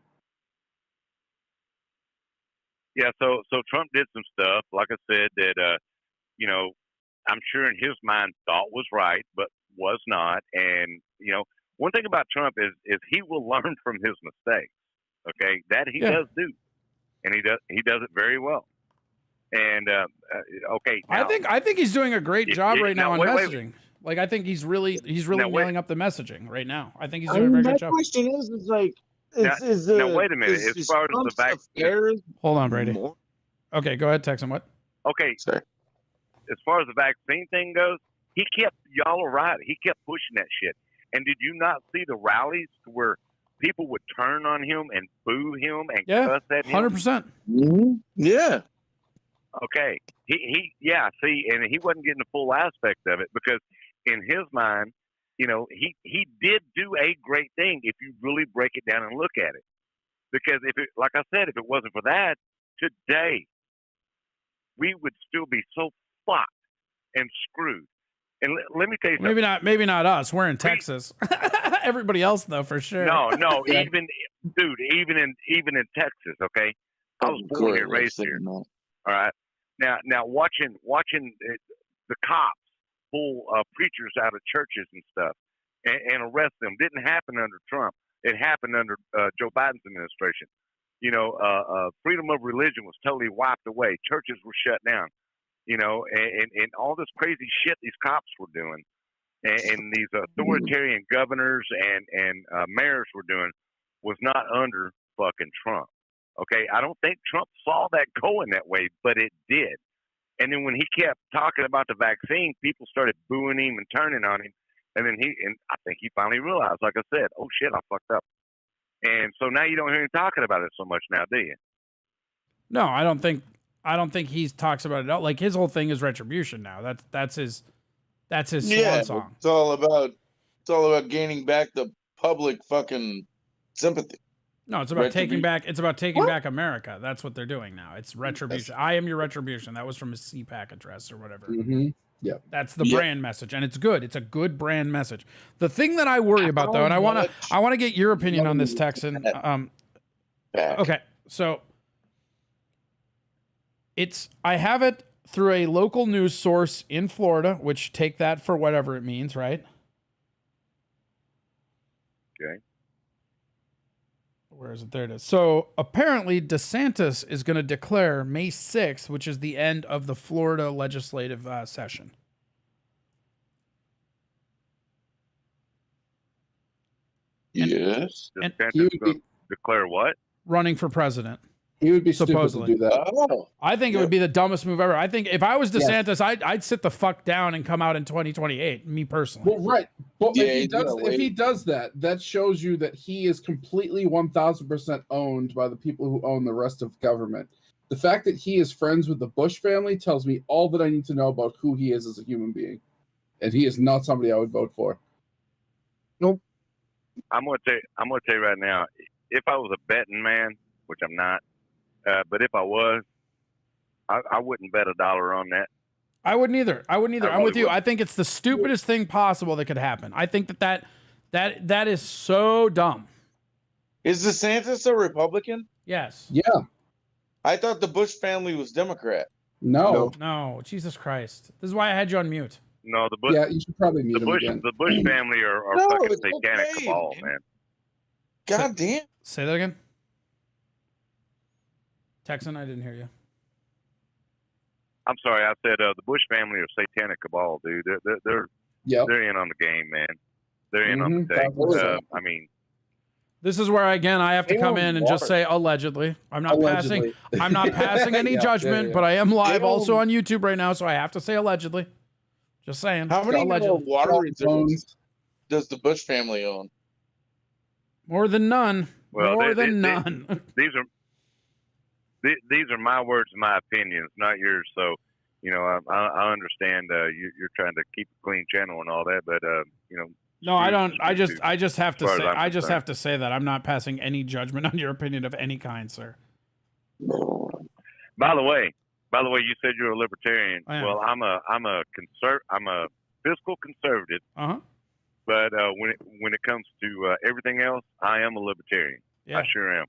[SPEAKER 11] Yeah, so Trump did some stuff, like I said, that, you know, I'm sure in his mind thought was right, but was not. And, you know, one thing about Trump is he will learn from his mistakes. Okay, that he does do, and he does it very well. And okay, now,
[SPEAKER 1] I think he's doing a great job right now on messaging.
[SPEAKER 11] Wait.
[SPEAKER 1] Like I think he's really nailing up the messaging right now. I think he's doing a very good job.
[SPEAKER 6] My question is like,
[SPEAKER 11] now wait a minute. As far as the vaccine,
[SPEAKER 1] hold on, Brady. Okay, go ahead, Texan. What?
[SPEAKER 11] Okay, sorry. As far as the vaccine thing goes, y'all are right. He kept pushing that shit. And did you not see the rallies where people would turn on him and boo him and cuss at him?
[SPEAKER 1] 100%.
[SPEAKER 6] Yeah.
[SPEAKER 11] Okay. See, and he wasn't getting the full aspect of it because in his mind, you know, he did do a great thing if you really break it down and look at it. Because like I said, if it wasn't for that, today we would still be so fucked and screwed. And let me tell you something.
[SPEAKER 1] Maybe not us. We're in Texas. Everybody else, though, for sure.
[SPEAKER 11] No, even in Texas, okay. I was born here, raised here. All right. Now watching the cops pull preachers out of churches and stuff and arrest them didn't happen under Trump. It happened under Joe Biden's administration. You know, freedom of religion was totally wiped away. Churches were shut down. You know, and all this crazy shit these cops were doing, and these authoritarian governors and mayors were doing was not under fucking Trump. Okay, I don't think Trump saw that going that way, but it did. And then when he kept talking about the vaccine, people started booing him and turning on him. And then I think he finally realized, like I said, oh shit, I fucked up. And so now you don't hear him talking about it so much now, do you?
[SPEAKER 1] No, I don't think he talks about it at all. Like his whole thing is retribution now. That's his swan song.
[SPEAKER 6] It's all about gaining back the public fucking sympathy.
[SPEAKER 1] No, it's about taking back back America. That's what they're doing now. It's retribution. I am your retribution. That was from his CPAC address or whatever.
[SPEAKER 7] Mm-hmm. Yeah.
[SPEAKER 1] That's the brand message, and it's good. It's a good brand message. The thing that I worry about though, and I want to get your opinion on this, Texan. Okay, so I have it through a local news source in Florida, which take that for whatever it means, right?
[SPEAKER 11] Okay.
[SPEAKER 1] Where is it? There it is. So apparently DeSantis is going to declare May 6th, which is the end of the Florida legislative session.
[SPEAKER 6] Yes.
[SPEAKER 1] And
[SPEAKER 11] declare what?
[SPEAKER 1] Running for president.
[SPEAKER 7] He would be
[SPEAKER 1] supposedly
[SPEAKER 7] stupid to do that.
[SPEAKER 6] Oh.
[SPEAKER 1] I think it would be the dumbest move ever. I think if I was DeSantis, I'd sit the fuck down and come out in 2028. Me personally.
[SPEAKER 7] Well, right. But if he does that, that shows you that he is completely 1,000% owned by the people who own the rest of government. The fact that he is friends with the Bush family tells me all that I need to know about who he is as a human being, and he is not somebody I would vote for.
[SPEAKER 6] Nope.
[SPEAKER 11] I'm gonna tell you right now. If I was a betting man, which I'm not. But if I was, I wouldn't bet $1 on that.
[SPEAKER 1] I wouldn't either. I'm with you. I think it's the stupidest thing possible that could happen. I think that is so dumb.
[SPEAKER 6] Is DeSantis a Republican?
[SPEAKER 1] Yes.
[SPEAKER 7] Yeah.
[SPEAKER 6] I thought the Bush family was Democrat.
[SPEAKER 7] No.
[SPEAKER 1] Jesus Christ. This is why I had you on mute.
[SPEAKER 11] No, the Bush.
[SPEAKER 7] Yeah, you should probably mute him again.
[SPEAKER 11] The Bush family are fucking satanic cabal, man.
[SPEAKER 6] God damn.
[SPEAKER 1] Say that again. Texan, I didn't hear you.
[SPEAKER 11] I'm sorry, I said the Bush family are satanic cabal, dude. They're in on the game, man. They're in on the thing. I mean,
[SPEAKER 1] this is where again I have to come in and just say allegedly. I'm not passing any judgment, but I am live also on YouTube right now, so I have to say allegedly. Just saying.
[SPEAKER 6] How many
[SPEAKER 1] allegedly.
[SPEAKER 6] water reserves does the Bush family own?
[SPEAKER 1] More than none.
[SPEAKER 11] Well,
[SPEAKER 1] More than none.
[SPEAKER 11] These are my words, my opinions, not yours. So, you know, I understand you're trying to keep a clean channel and all that, but you know.
[SPEAKER 1] No, I don't. I just have to say. I just have to say that I'm not passing any judgment on your opinion of any kind, sir.
[SPEAKER 11] By the way, you said you're a libertarian. Well, I'm a fiscal conservative. But when it comes to everything else, I am a libertarian.
[SPEAKER 1] Yeah.
[SPEAKER 11] I sure am.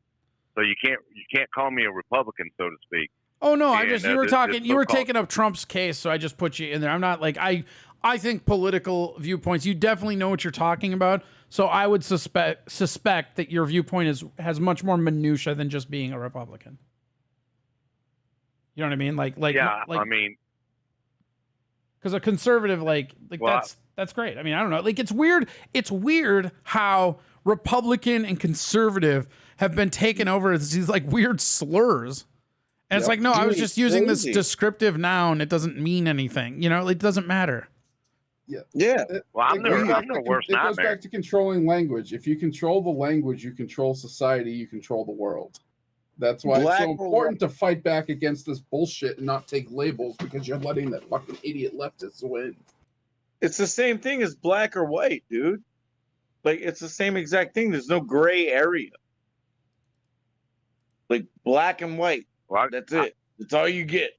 [SPEAKER 11] So you can't call me a Republican, so to speak.
[SPEAKER 1] Oh no, you were taking up Trump's case, so I just put you in there. I'm not like I think political viewpoints. You definitely know what you're talking about. So I would suspect that your viewpoint has much more minutia than just being a Republican. You know what I mean? I mean, because a conservative that's great. I mean, I don't know. Like it's weird. It's weird how Republican and conservative have been taken over as these like weird slurs. And it's like, no, I was just using this descriptive noun. It doesn't mean anything. You know, it doesn't matter.
[SPEAKER 7] Yeah.
[SPEAKER 11] Well, I'm the worst
[SPEAKER 7] nightmare. It goes
[SPEAKER 11] nightmare.
[SPEAKER 7] back to controlling language. If you control the language, you control society, you control the world. That's why it's so important to fight back against this bullshit and not take labels, because you're letting that fucking idiot leftists win.
[SPEAKER 6] It's the same thing as black or white, dude. Like, it's the same exact thing. There's no gray area. Like, black and white.
[SPEAKER 11] Well,
[SPEAKER 6] that's it. That's all you get.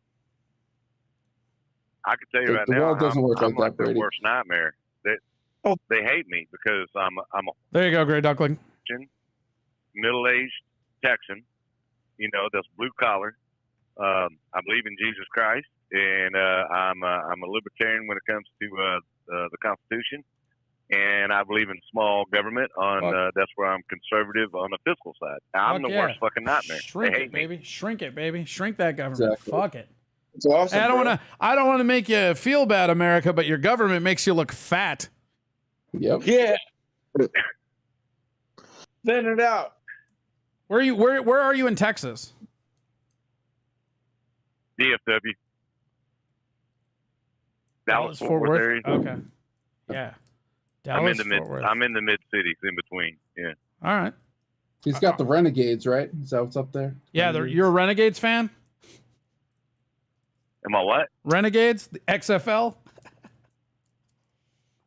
[SPEAKER 11] I can tell you right
[SPEAKER 7] The
[SPEAKER 11] now,
[SPEAKER 7] world doesn't work
[SPEAKER 11] I'm
[SPEAKER 7] like that,
[SPEAKER 11] their
[SPEAKER 7] Brady.
[SPEAKER 11] worst nightmare. They hate me because I'm a
[SPEAKER 1] There you go, Gray Duckling.
[SPEAKER 11] middle-aged Texan, you know, that's blue collar. I believe in Jesus Christ, and I'm a libertarian when it comes to the Constitution, and I believe in small government. That's where I'm conservative on the fiscal side. I'm the worst fucking nightmare.
[SPEAKER 1] Shrink
[SPEAKER 11] they hate
[SPEAKER 1] it, baby. Shrink it, baby. Shrink that government.
[SPEAKER 7] Exactly.
[SPEAKER 1] Fuck it.
[SPEAKER 6] It's awesome.
[SPEAKER 1] I don't want to make you feel bad, America, but your government makes you look fat.
[SPEAKER 7] Yep.
[SPEAKER 6] Yeah. Thin it out.
[SPEAKER 1] Where are you in Texas?
[SPEAKER 11] DFW. Dallas Fort Worth area.
[SPEAKER 1] Okay. Yeah. Dallas, Fort Worth.
[SPEAKER 11] I'm in the mid cities in between. Yeah.
[SPEAKER 1] All right.
[SPEAKER 7] He's got the Renegades, right? Is that what's up there?
[SPEAKER 1] Yeah, you're a Renegades fan?
[SPEAKER 11] Am I what?
[SPEAKER 1] Renegades, the XFL.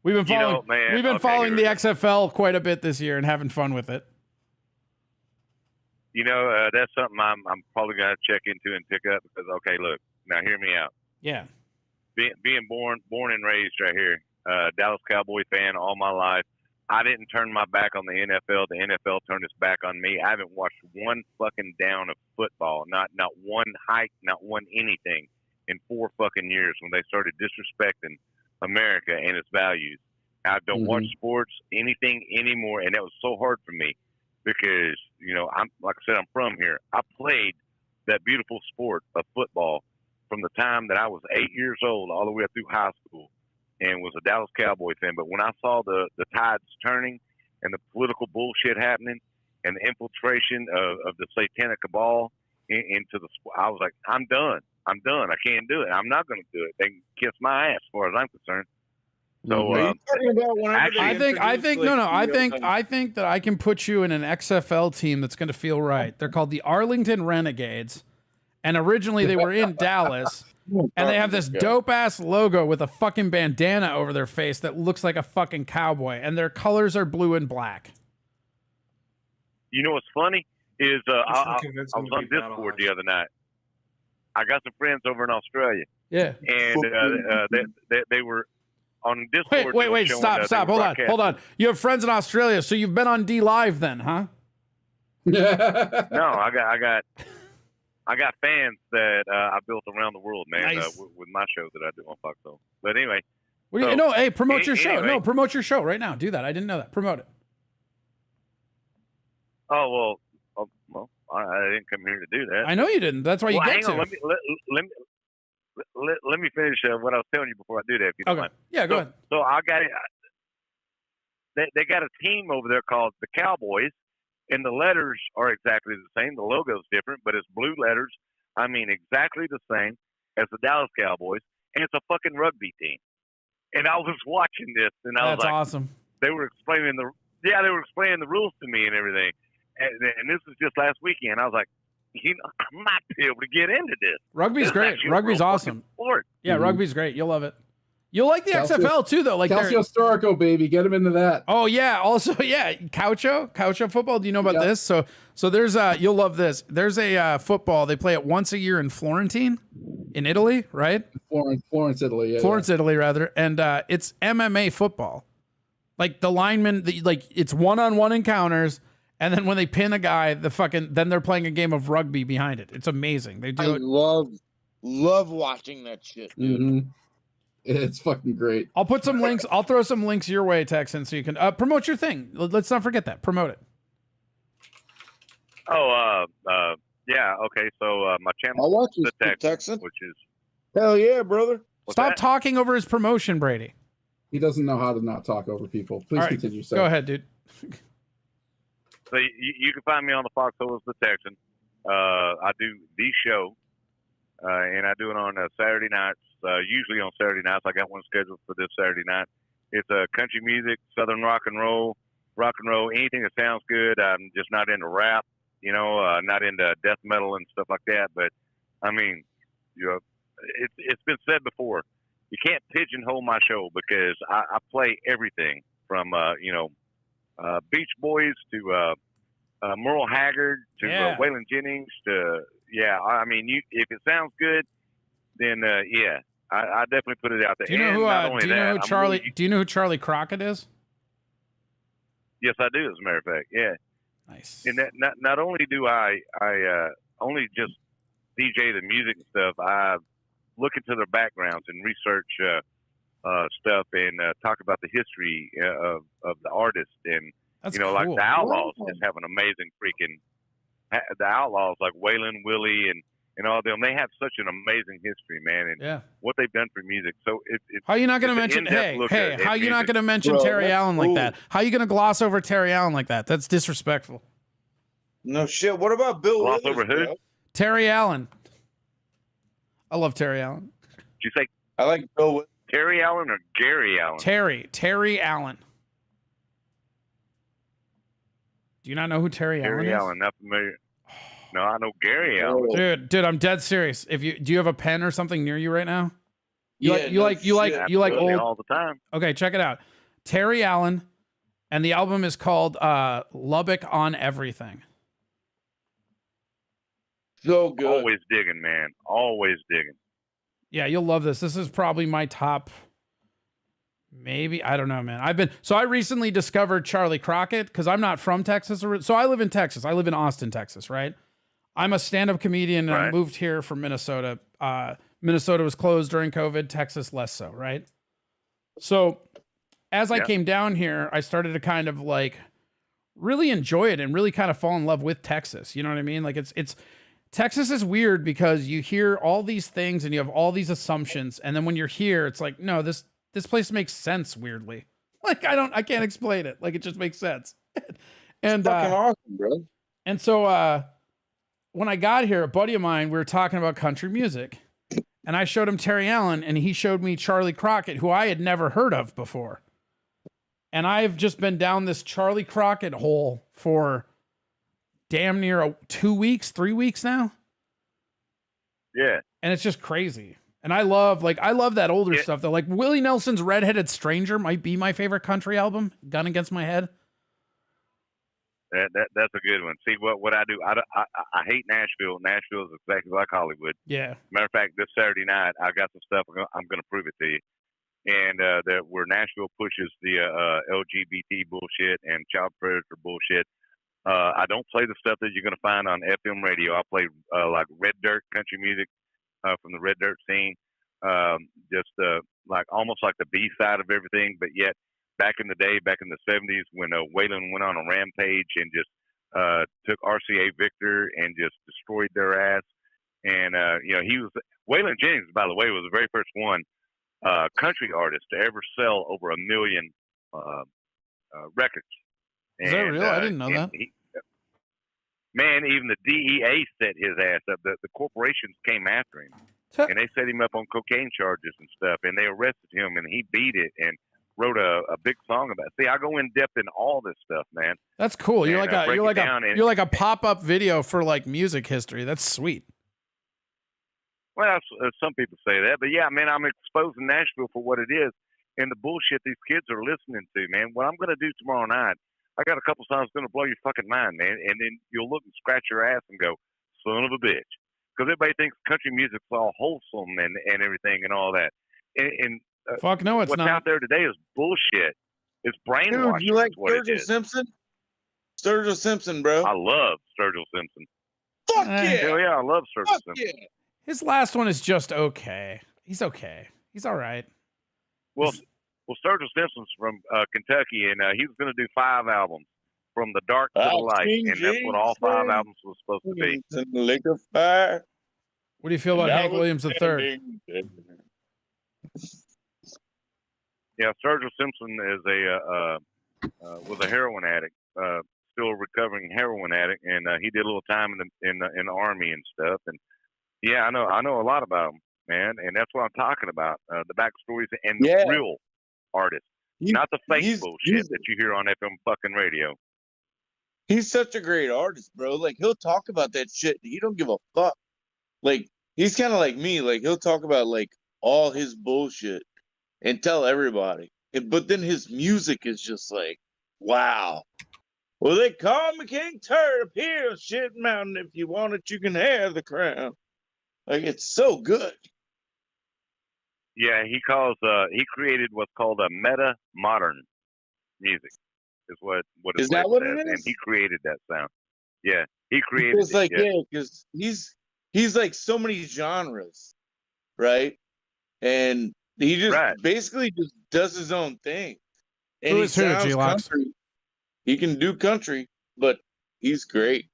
[SPEAKER 1] We've been following the XFL quite a bit this year and having fun with it.
[SPEAKER 11] You know, that's something I'm probably gonna check into and pick up because look, now hear me out.
[SPEAKER 1] Yeah.
[SPEAKER 11] Being born and raised right here, Dallas Cowboy fan all my life. I didn't turn my back on the NFL. The NFL turned its back on me. I haven't watched one fucking down of football, not one hike, not one anything in 4 fucking years when they started disrespecting America and its values. I don't watch sports, anything anymore, and that was so hard for me because, you know, I'm like I said, I'm from here. I played that beautiful sport of football from the time that I was 8 years old all the way up through high school and was a Dallas Cowboy fan. But when I saw the tides turning and the political bullshit happening and the infiltration of the satanic cabal into the sport, I was like, I'm done. I can't do it. I'm not going to do it. They can kiss my ass as far as I'm concerned. So
[SPEAKER 1] I think that I can put you in an XFL team that's going to feel right. They're called the Arlington Renegades, and originally they were in Dallas, and they have this dope ass logo with a fucking bandana over their face that looks like a fucking cowboy, and their colors are blue and black.
[SPEAKER 11] You know what's funny is I was on Discord the other night. I got some friends over in Australia.
[SPEAKER 1] Yeah,
[SPEAKER 11] and they were on Discord.
[SPEAKER 1] Wait! Stop! Hold on. You have friends in Australia, so you've been on D Live then, huh?
[SPEAKER 11] No, I got fans that I built around the world, man,
[SPEAKER 1] Nice.
[SPEAKER 11] with my show that I do on Fox Soul. But anyway,
[SPEAKER 1] promote your show.
[SPEAKER 11] anyway.
[SPEAKER 1] No, promote your show right now. Do that. I didn't know that. Promote it.
[SPEAKER 11] Oh well, I didn't come here to do that.
[SPEAKER 1] I know you didn't. That's why you get
[SPEAKER 11] hang
[SPEAKER 1] to.
[SPEAKER 11] on, let me let me finish what I was telling you before I do that. If you don't mind.
[SPEAKER 1] Yeah, go ahead.
[SPEAKER 11] So I got it. They got a team over there called the Cowboys, and the letters are exactly the same. The logo's different, but it's blue letters. I mean, exactly the same as the Dallas Cowboys, and it's a fucking rugby team. And I was watching this, and I was
[SPEAKER 1] That's
[SPEAKER 11] like,
[SPEAKER 1] awesome.
[SPEAKER 11] They were explaining the rules to me and everything. And this was just last weekend. I was like, I might be able to get into this.
[SPEAKER 1] Rugby's great. Rugby's awesome.
[SPEAKER 11] Sport.
[SPEAKER 1] Yeah, rugby's great. You'll love it. You'll like the XFL too, though. Like
[SPEAKER 7] Calcio Storico, baby, get him into that.
[SPEAKER 1] Oh yeah. Also, yeah, Calcio football. Do you know about this? So there's you'll love this. There's a football. They play it once a year in Florentine, in Italy, right?
[SPEAKER 7] Florence, Italy. Yeah,
[SPEAKER 1] Florence, Italy, rather. And it's MMA football. Like the linemen, like it's one-on-one encounters, and then when they pin a guy, then they're playing a game of rugby behind it. It's amazing. They do.
[SPEAKER 6] Love watching that shit.
[SPEAKER 7] Mm-hmm. It's fucking great.
[SPEAKER 1] I'll put some links. I'll throw some links your way, Texan, so you can promote your thing. Let's not forget that. Promote it.
[SPEAKER 11] Oh, yeah. Okay. So my channel,
[SPEAKER 6] I'll watch
[SPEAKER 11] the
[SPEAKER 6] this,
[SPEAKER 11] Texan, which is
[SPEAKER 6] hell yeah, brother.
[SPEAKER 1] Stop talking over his promotion, Brady.
[SPEAKER 7] He doesn't know how to not talk over people. Please continue. Sir.
[SPEAKER 1] Go ahead, dude.
[SPEAKER 11] So you can find me on the Foxholes, the Texan. I do the show, and I do it on Saturday nights. Usually on Saturday nights. I got one scheduled for this Saturday night. It's country music, southern rock and roll, anything that sounds good. I'm just not into rap, not into death metal and stuff like that. But I mean, it's been said before. You can't pigeonhole my show because I play everything from Beach Boys to Merle Haggard to Waylon Jennings to I mean, if it sounds good, then I definitely put it out there.
[SPEAKER 1] Do you know Do you know who Charlie Crockett is?
[SPEAKER 11] Yes, I do. As a matter of fact, yeah.
[SPEAKER 1] Nice.
[SPEAKER 11] And not only do I only just DJ the music and stuff, I look into their backgrounds and research stuff and talk about the history of the artist. And
[SPEAKER 1] That's
[SPEAKER 11] like
[SPEAKER 1] cool.
[SPEAKER 11] the Outlaws just have an amazing the Outlaws, like Waylon, Willie, and all them. They have such an amazing history, man, and what they've done for music. So
[SPEAKER 1] how are you not going to mention? How are you not going to mention Terry Allen like that? How are you going to gloss over Terry Allen like that? That's disrespectful.
[SPEAKER 6] No shit. What about Bill
[SPEAKER 11] Gloss
[SPEAKER 6] Withers,
[SPEAKER 11] over who?
[SPEAKER 6] bro?
[SPEAKER 1] Terry Allen. I love Terry Allen.
[SPEAKER 11] Did you say
[SPEAKER 6] I like Bill Withers.
[SPEAKER 11] Terry Allen or Gary Allen?
[SPEAKER 1] Terry Allen. Do you not know who Terry Allen is?
[SPEAKER 11] Gary Allen, not familiar. No, I know Gary Allen.
[SPEAKER 1] Dude, I'm dead serious. Do you have a pen or something near you right now? You like
[SPEAKER 11] Absolutely,
[SPEAKER 1] old
[SPEAKER 11] all the time.
[SPEAKER 1] Okay, check it out. Terry Allen, and the album is called Lubbock on Everything.
[SPEAKER 6] So good.
[SPEAKER 11] Always digging, man. Always digging.
[SPEAKER 1] Yeah, you'll love this. This is probably my top. Maybe, I don't know, man. I recently discovered Charlie Crockett because I'm not from Texas. So I live in Texas. I live in Austin, Texas, right? I'm a stand-up comedian and I moved here from Minnesota. Minnesota was closed during COVID, Texas less so, right? So as I came down here, I started to kind of like really enjoy it and really kind of fall in love with Texas. You know what I mean? Like it's Texas is weird because you hear all these things and you have all these assumptions. And then when you're here, it's like, no, this place makes sense weirdly. Like I can't explain it. Like it just makes sense. And
[SPEAKER 6] it's fucking awesome, bro.
[SPEAKER 1] And so when I got here, a buddy of mine, we were talking about country music. And I showed him Terry Allen and he showed me Charlie Crockett, who I had never heard of before. And I've just been down this Charlie Crockett hole for damn near 2 weeks, 3 weeks now.
[SPEAKER 11] Yeah.
[SPEAKER 1] And it's just crazy. And I love that older stuff though. Like Willie Nelson's Redheaded Stranger might be my favorite country album. Gun Against My Head.
[SPEAKER 11] That's a good one. See what I do. I hate Nashville. Nashville is exactly like Hollywood.
[SPEAKER 1] Yeah.
[SPEAKER 11] Matter of fact, this Saturday night I got some stuff. I'm going to prove it to you. And where Nashville pushes the LGBT bullshit and child predator bullshit. I don't play the stuff that you're going to find on FM radio. I play like Red Dirt country music from the Red Dirt scene. Just like almost like the B side of everything, but yet. Back in the day, back in the 70s, when Waylon went on a rampage and just took RCA Victor and just destroyed their ass. And, he was Waylon Jennings, by the way, was the very first one country artist to ever sell over 1 million records.
[SPEAKER 1] Is that real? I didn't know that.
[SPEAKER 11] Man, even the DEA set his ass up. The corporations came after him, and they set him up on cocaine charges and stuff, and they arrested him, and he beat it and wrote a big song about it. See, I go in depth in all this stuff, man.
[SPEAKER 1] That's cool. You're
[SPEAKER 11] And,
[SPEAKER 1] like a pop-up video for like music history. That's sweet.
[SPEAKER 11] Well, some people say that, but yeah, man, I'm exposing Nashville for what it is and the bullshit these kids are listening to, man. What I'm gonna do tomorrow night, I got a couple songs gonna blow your fucking mind, man, and then you'll look and scratch your ass and go, son of a bitch, because everybody thinks country music's all wholesome and everything and all that. And
[SPEAKER 1] fuck no, it's
[SPEAKER 11] what's
[SPEAKER 1] not.
[SPEAKER 11] out there today is bullshit. It's brainwashing.
[SPEAKER 6] Dude, you like
[SPEAKER 11] is what it
[SPEAKER 6] Sturgill
[SPEAKER 11] is.
[SPEAKER 6] Simpson? Sturgill Simpson, bro.
[SPEAKER 11] I love Sturgill Simpson.
[SPEAKER 6] Fuck yeah!
[SPEAKER 11] Hell yeah, I love Sturgill
[SPEAKER 6] Fuck
[SPEAKER 11] Simpson.
[SPEAKER 6] yeah!
[SPEAKER 1] His last one is just okay. He's okay. He's all right.
[SPEAKER 11] Well, Sturgill Simpson's from Kentucky, and he was going to do 5 albums, from the dark to the light, and that's what all 5 albums was supposed to be.
[SPEAKER 6] In the lake of fire.
[SPEAKER 1] What do you feel about Hank Williams III?
[SPEAKER 11] Yeah, Sturgill Simpson is was a heroin addict, still a recovering heroin addict, and he did a little time in the army and stuff. And yeah, I know a lot about him, man, and that's what I'm talking about, the backstories and the real artists, not the fake bullshit that you hear on FM fucking radio.
[SPEAKER 6] He's such a great artist, bro. Like, he'll talk about that shit. He don't give a fuck. Like, he's kind of like me. Like, he'll talk about, like, all his bullshit and tell everybody. But then his music is just like, wow. Well, they call me King Tut up here on Shit Mountain. If you want it, you can have the crown. Like, it's so good.
[SPEAKER 11] Yeah, he created what's called a meta modern music. Is what
[SPEAKER 6] is that what it is?
[SPEAKER 11] And he created that sound. Yeah, he created.
[SPEAKER 6] It's like because he's like so many genres, right? And he just basically just does his own thing. And he sounds country. He can do country, but he's great.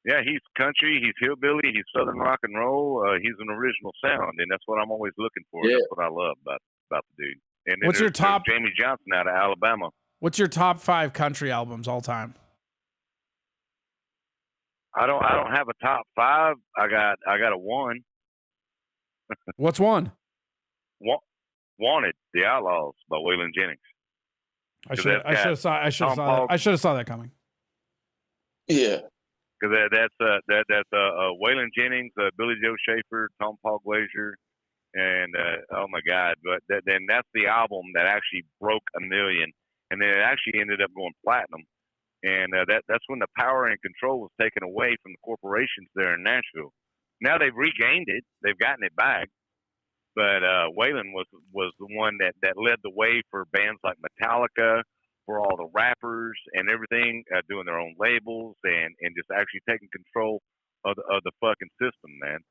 [SPEAKER 11] Yeah, he's country, he's hillbilly, he's southern rock and roll. He's an original sound, and that's what I'm always looking for. Yeah. That's what I love about the dude. And then
[SPEAKER 1] what's your top?
[SPEAKER 11] Jamie Johnson out of Alabama.
[SPEAKER 1] What's your top 5 country albums all time?
[SPEAKER 11] I don't have a top 5. I got a 1.
[SPEAKER 1] What's 1?
[SPEAKER 11] Wanted, The Outlaws by Waylon Jennings.
[SPEAKER 1] I should have saw that coming.
[SPEAKER 6] Yeah.
[SPEAKER 11] Because that's Waylon Jennings, Billy Joe Schaefer, Tom Paul Glazier, and oh my God! But then that's the album that actually broke 1 million, and then it actually ended up going platinum. And that's when the power and control was taken away from the corporations there in Nashville. Now they've regained it; they've gotten it back. But Waylon was the one that led the way for bands like Metallica, for all the rappers and everything, doing their own labels and just actually taking control of the fucking system, man.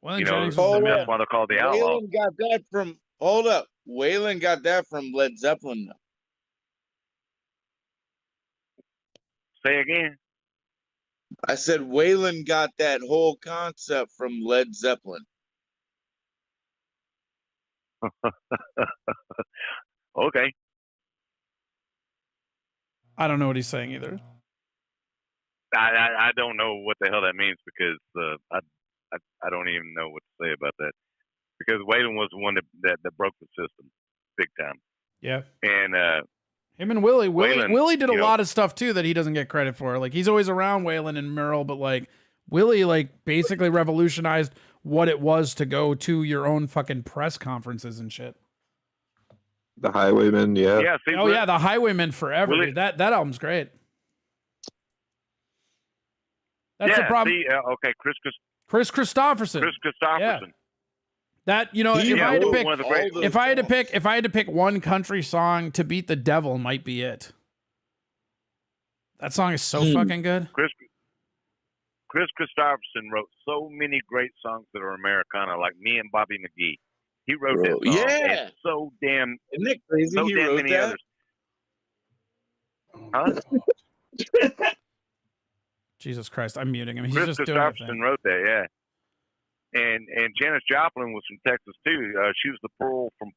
[SPEAKER 1] Well,
[SPEAKER 11] you know, that's why they're called the Outlaws.
[SPEAKER 6] Waylon got that from Waylon got that from Led Zeppelin.
[SPEAKER 11] Say again?
[SPEAKER 6] I said Waylon got that whole concept from Led Zeppelin.
[SPEAKER 11] Okay.
[SPEAKER 1] I don't know what he's saying either.
[SPEAKER 11] I don't know what the hell that means because I don't even know what to say about that. Because Waylon was the one that broke the system big time.
[SPEAKER 1] Yeah.
[SPEAKER 11] And
[SPEAKER 1] him and Willie did a lot of stuff too that he doesn't get credit for. Like he's always around Waylon and Merle, but like Willie like basically revolutionized what it was to go to your own fucking press conferences and shit.
[SPEAKER 9] The Highwaymen, yeah.
[SPEAKER 11] Yeah. See,
[SPEAKER 1] yeah, the Highwaymen forever. Dude. That album's great. That's the problem.
[SPEAKER 11] See, okay, Chris
[SPEAKER 1] Christopherson. Yeah. That, you know, if I had to pick one country song to beat the devil, might be it. That song is so fucking good.
[SPEAKER 11] Chris Christopherson wrote so many great songs that are Americana, like Me and Bobby McGee. He wrote that song.
[SPEAKER 6] Yeah.
[SPEAKER 11] And so damn.
[SPEAKER 6] Isn't it crazy?
[SPEAKER 11] So
[SPEAKER 6] he
[SPEAKER 11] damn
[SPEAKER 6] wrote
[SPEAKER 11] many
[SPEAKER 6] that?
[SPEAKER 11] others. Huh?
[SPEAKER 1] Jesus Christ, I'm muting him. He's
[SPEAKER 11] Chris
[SPEAKER 1] just
[SPEAKER 11] Christopherson
[SPEAKER 1] doing
[SPEAKER 11] wrote that, yeah. and Janis Joplin was from Texas too. She was the Pearl from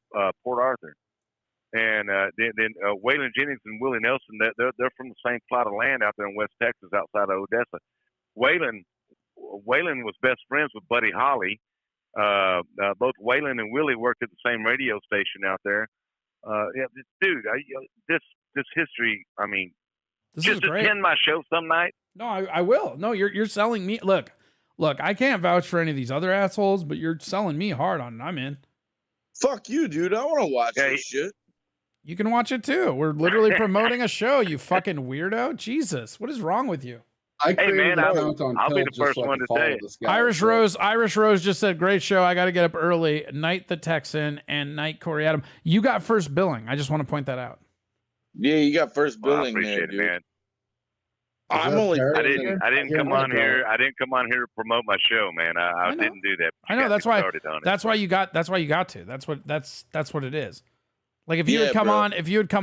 [SPEAKER 11] Port Arthur, and then Waylon Jennings and Willie Nelson. They're from the same plot of land out there in West Texas, outside of Odessa. Waylon was best friends with Buddy Holly. Both Waylon and Willie worked at the same radio station out there. Yeah, dude, this history. I mean,
[SPEAKER 1] This
[SPEAKER 11] just
[SPEAKER 1] is great.
[SPEAKER 11] attend my show some night.
[SPEAKER 1] No, I will. No, you're selling me. Look, I can't vouch for any of these other assholes, but you're selling me hard on it. I'm in.
[SPEAKER 6] Fuck you, dude. I want to watch this shit.
[SPEAKER 1] You can watch it too. We're literally promoting a show, you fucking weirdo. Jesus, what is wrong with you?
[SPEAKER 7] I
[SPEAKER 11] Hey man, I'll be the first one to say it.
[SPEAKER 1] Irish Rose just said, great show. I got to get up early. Night the Texan and night Corey Adam. You got first billing. I just want to point that out.
[SPEAKER 6] Yeah, you got first
[SPEAKER 11] Well, I
[SPEAKER 6] billing
[SPEAKER 11] appreciate
[SPEAKER 6] there,
[SPEAKER 11] it,
[SPEAKER 6] dude.
[SPEAKER 11] man.
[SPEAKER 6] I'm only.
[SPEAKER 11] I didn't come on here. I didn't come on here to promote my show, man. I didn't do that.
[SPEAKER 1] I
[SPEAKER 11] You
[SPEAKER 1] know
[SPEAKER 11] got
[SPEAKER 1] that's
[SPEAKER 11] me
[SPEAKER 1] why.
[SPEAKER 11] started on it.
[SPEAKER 1] That's why you got. That's why you got to. That's what it is. Like if you
[SPEAKER 6] Yeah,
[SPEAKER 1] had come
[SPEAKER 6] bro.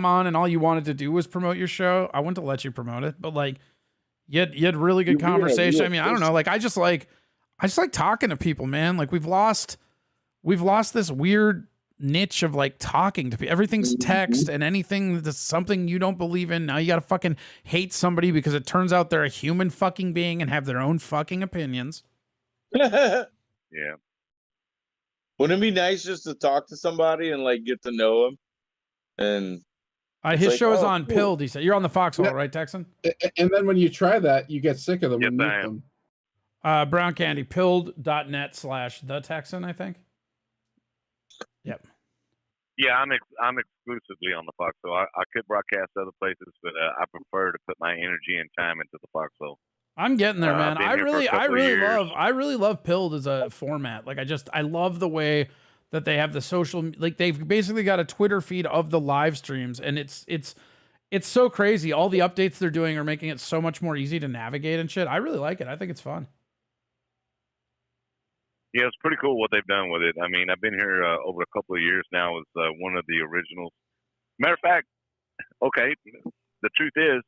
[SPEAKER 1] on, and all you wanted to do was promote your show, I wouldn't have let you promote it. But like, you had really good
[SPEAKER 6] Yeah,
[SPEAKER 1] conversation.
[SPEAKER 6] yeah,
[SPEAKER 1] I mean, I don't know. Like I just like talking to people, man. Like we've lost this weird niche of like talking to people. Everything's text, and anything that's something you don't believe in, now you gotta fucking hate somebody because it turns out they're a human fucking being and have their own fucking opinions.
[SPEAKER 11] Yeah.
[SPEAKER 6] Wouldn't it be nice just to talk to somebody and like get to know them? And
[SPEAKER 1] His
[SPEAKER 6] like,
[SPEAKER 1] show is
[SPEAKER 6] oh,
[SPEAKER 1] on
[SPEAKER 6] cool.
[SPEAKER 1] Pilled. He said, "You're on the Foxhole, right, Texan?"
[SPEAKER 7] And then when you try that, you get sick of them and mute them.
[SPEAKER 1] Brown Candy, pilled.net/the Texan, I think. Yep.
[SPEAKER 11] Yeah, I'm exclusively on the Foxhole. I could broadcast other places, but I prefer to put my energy and time into the Foxhole.
[SPEAKER 1] I'm getting there, man.
[SPEAKER 11] I've been here for a couple of years.
[SPEAKER 1] I really love Pilled as a format. Like I love the way that they have the social, like they've basically got a Twitter feed of the live streams, and it's so crazy. All the updates they're doing are making it so much more easy to navigate and shit. I really like it. I think it's fun.
[SPEAKER 11] Yeah, it's pretty cool what they've done with it. I mean, I've been here over a couple of years now as one of the originals. Matter of fact, okay, the truth is,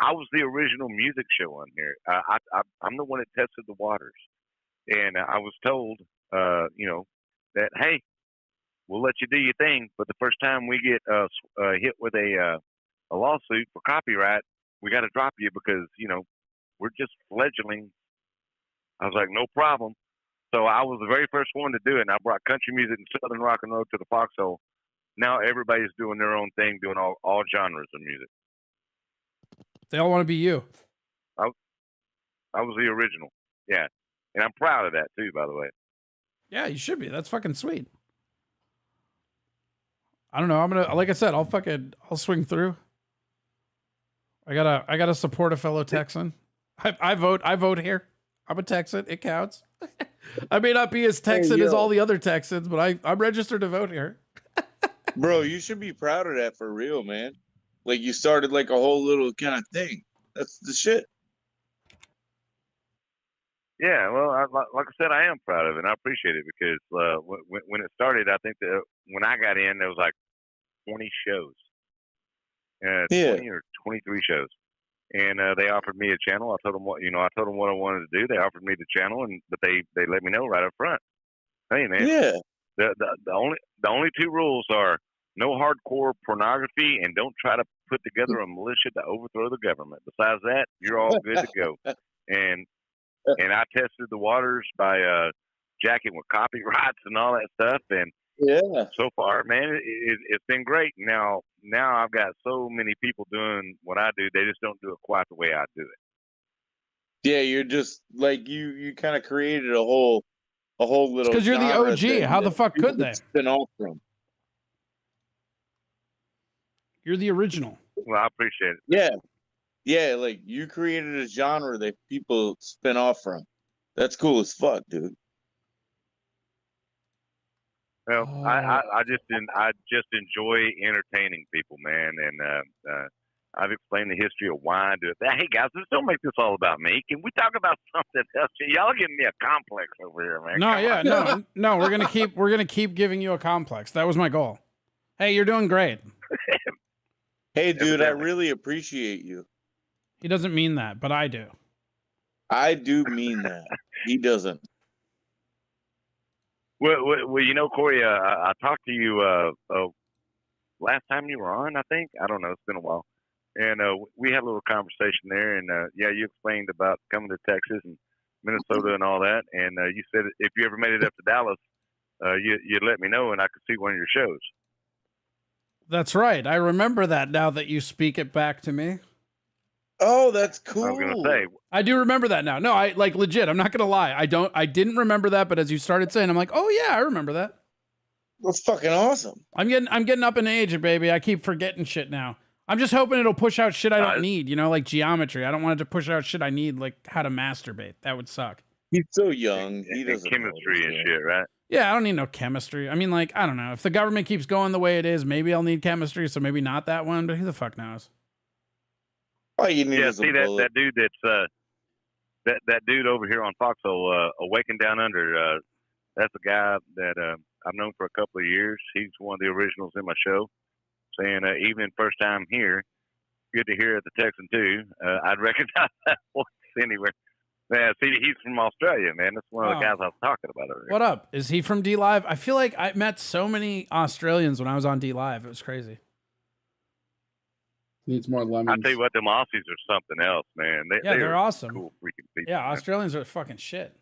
[SPEAKER 11] I was the original music show on here. I'm the one that tested the waters, and I was told, that hey, we'll let you do your thing, but the first time we get hit with a lawsuit for copyright, we got to drop you because we're just fledgling. I was like, no problem. So I was the very first one to do it, and I brought country music and southern rock and roll to the Foxhole. Now everybody's doing their own thing, doing all genres of music.
[SPEAKER 1] They all want to be you.
[SPEAKER 11] I was the original, yeah, and I'm proud of that too, by the way.
[SPEAKER 1] Yeah, you should be. That's fucking sweet. I don't know. I'm gonna, like I said, I'll swing through. I gotta support a fellow Texan. I vote here. I'm a Texan. It counts. I may not be as Texan as all the other Texans, but I'm registered to vote here.
[SPEAKER 6] bro, you should be proud of that for real, man. Like you started like a whole little kind of thing. That's the shit.
[SPEAKER 11] Yeah, well, like I said, I am proud of it, and I appreciate it because when it started, I think that when I got in, there was like 20 shows, 20 or 23 shows, and they offered me a channel. I told them what I wanted to do. They offered me the channel, but they let me know right up front. Hey, man, the only two rules are no hardcore pornography and don't try to put together a militia to overthrow the government. Besides that, you're all good to go. And I tested the waters by jacking with copyrights and all that stuff. And so far, man, it's been great. Now I've got so many people doing what I do. They just don't do it quite the way I do it.
[SPEAKER 6] Yeah, you're just like you kind of created a whole little.
[SPEAKER 1] Because you're the OG. How the fuck could they?
[SPEAKER 6] Spin off from.
[SPEAKER 1] You're the original.
[SPEAKER 11] Well, I appreciate it.
[SPEAKER 6] Yeah, like you created a genre that people spin off from. That's cool as fuck, dude.
[SPEAKER 11] Well, I just enjoy entertaining people, man, and I've explained the history of why I do it. Hey guys, let's don't make this all about me. Can we talk about something else? Y'all are giving me a complex over here, man.
[SPEAKER 1] No. We're gonna keep giving you a complex. That was my goal. Hey, you're doing great.
[SPEAKER 6] Hey, dude, I really appreciate you.
[SPEAKER 1] He doesn't mean that, but I do.
[SPEAKER 6] I do mean that. He doesn't.
[SPEAKER 11] Well, you know, Corey, I talked to you last time you were on. I think I don't know. It's been a while, and we had a little conversation there. And yeah, you explained about coming to Texas and Minnesota and all that. And you said if you ever made it up to Dallas, you'd let me know, and I could see one of your shows.
[SPEAKER 1] That's right. I remember that now that you speak it back to me.
[SPEAKER 6] Oh, that's cool.
[SPEAKER 11] I was gonna say.
[SPEAKER 1] I do remember that now. No, I like legit. I'm not gonna lie. I didn't remember that, but as you started saying, I'm like, oh yeah, I remember that.
[SPEAKER 6] That's fucking awesome.
[SPEAKER 1] I'm getting up in age, baby. I keep forgetting shit now. I'm just hoping it'll push out shit I don't need. You know, like geometry. I don't want it to push out shit I need, like how to masturbate. That would suck.
[SPEAKER 6] He's so young. He doesn't
[SPEAKER 11] chemistry and shit, right?
[SPEAKER 1] Yeah, I don't need no chemistry. I mean, like, I don't know. If the government keeps going the way it is, maybe I'll need chemistry. So maybe not that one. But who the fuck knows?
[SPEAKER 6] All you need
[SPEAKER 11] Yeah,
[SPEAKER 6] is a
[SPEAKER 11] see
[SPEAKER 6] bullet.
[SPEAKER 11] that dude that's that dude over here on Foxhole, Awaken Down Under. That's a guy that I've known for a couple of years. He's one of the originals in my show. Saying evening, first time here. Good to hear at the Texan too. I'd recognize that voice anywhere. Yeah, see, he's from Australia, man. That's one of the guys I was talking about earlier.
[SPEAKER 1] What up? Is he from D Live? I feel like I met so many Australians when I was on D Live. It was crazy.
[SPEAKER 7] Needs more lemons.
[SPEAKER 11] I tell you what, them Aussies are something else, man.
[SPEAKER 1] They're awesome.
[SPEAKER 11] Cool freaking people.
[SPEAKER 1] Yeah,
[SPEAKER 11] man.
[SPEAKER 1] Australians are fucking shit.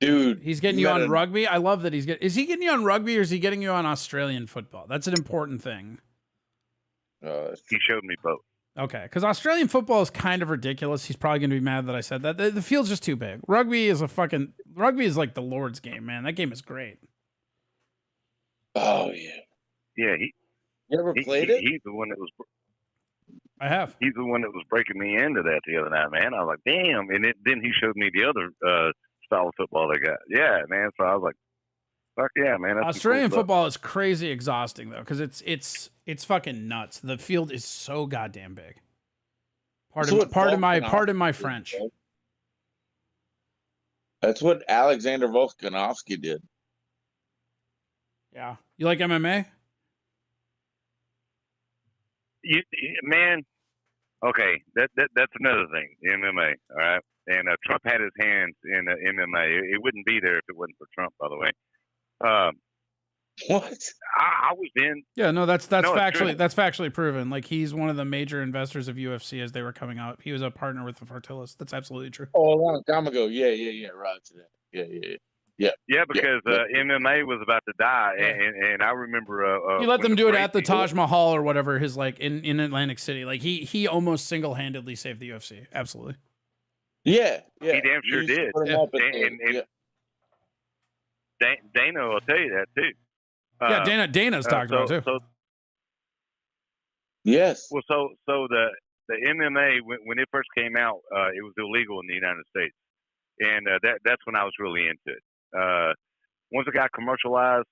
[SPEAKER 6] Dude,
[SPEAKER 1] He's getting you on rugby. I love that is he getting you on rugby or is he getting you on Australian football? That's an important thing.
[SPEAKER 11] He showed me both.
[SPEAKER 1] Okay, because Australian football is kind of ridiculous. He's probably going to be mad that I said that. The field's just too big. Rugby is like the Lord's game, man. That game is great.
[SPEAKER 6] Oh yeah.
[SPEAKER 11] Yeah,
[SPEAKER 6] You ever played it?
[SPEAKER 11] He's the one that was.
[SPEAKER 1] I have.
[SPEAKER 11] He's the one that was breaking me into that the other night, man. I was like, damn. And then he showed me the other style of football they got. Yeah, man. So I was like, fuck yeah, man. That's
[SPEAKER 1] Australian
[SPEAKER 11] some cool
[SPEAKER 1] football is crazy exhausting though, because it's fucking nuts. The field is so goddamn big. Pardon my French.
[SPEAKER 6] That's what Alexander Volkanovski did.
[SPEAKER 1] Yeah. You like MMA?
[SPEAKER 11] Man, okay, that's another thing. MMA, all right. And Trump had his hands in MMA. It wouldn't be there if it wasn't for Trump, by the way.
[SPEAKER 6] What?
[SPEAKER 11] I was in.
[SPEAKER 1] Yeah, no, that's
[SPEAKER 11] No, it's
[SPEAKER 1] factually
[SPEAKER 11] true.
[SPEAKER 1] that's factually proven. Like he's one of the major investors of UFC as they were coming out. He was a partner with the Fortillis. That's absolutely true.
[SPEAKER 6] Oh, a long time ago. Yeah. Right to that. Yeah.
[SPEAKER 11] Yeah, because MMA was about to die, and I remember.
[SPEAKER 1] He let
[SPEAKER 11] when
[SPEAKER 1] them do it
[SPEAKER 11] Brady-
[SPEAKER 1] at the Taj Mahal or whatever. His like in Atlantic City. Like he almost single handedly saved the UFC. Absolutely.
[SPEAKER 6] Yeah.
[SPEAKER 11] He damn sure
[SPEAKER 6] You used to
[SPEAKER 11] did.
[SPEAKER 6] put him up at
[SPEAKER 11] And Dana will tell you that too.
[SPEAKER 1] Yeah, Dana's talked about it too.
[SPEAKER 6] Yes.
[SPEAKER 11] Well, so the MMA when it first came out, it was illegal in the United States, and that's when I was really into it. Once it got commercialized,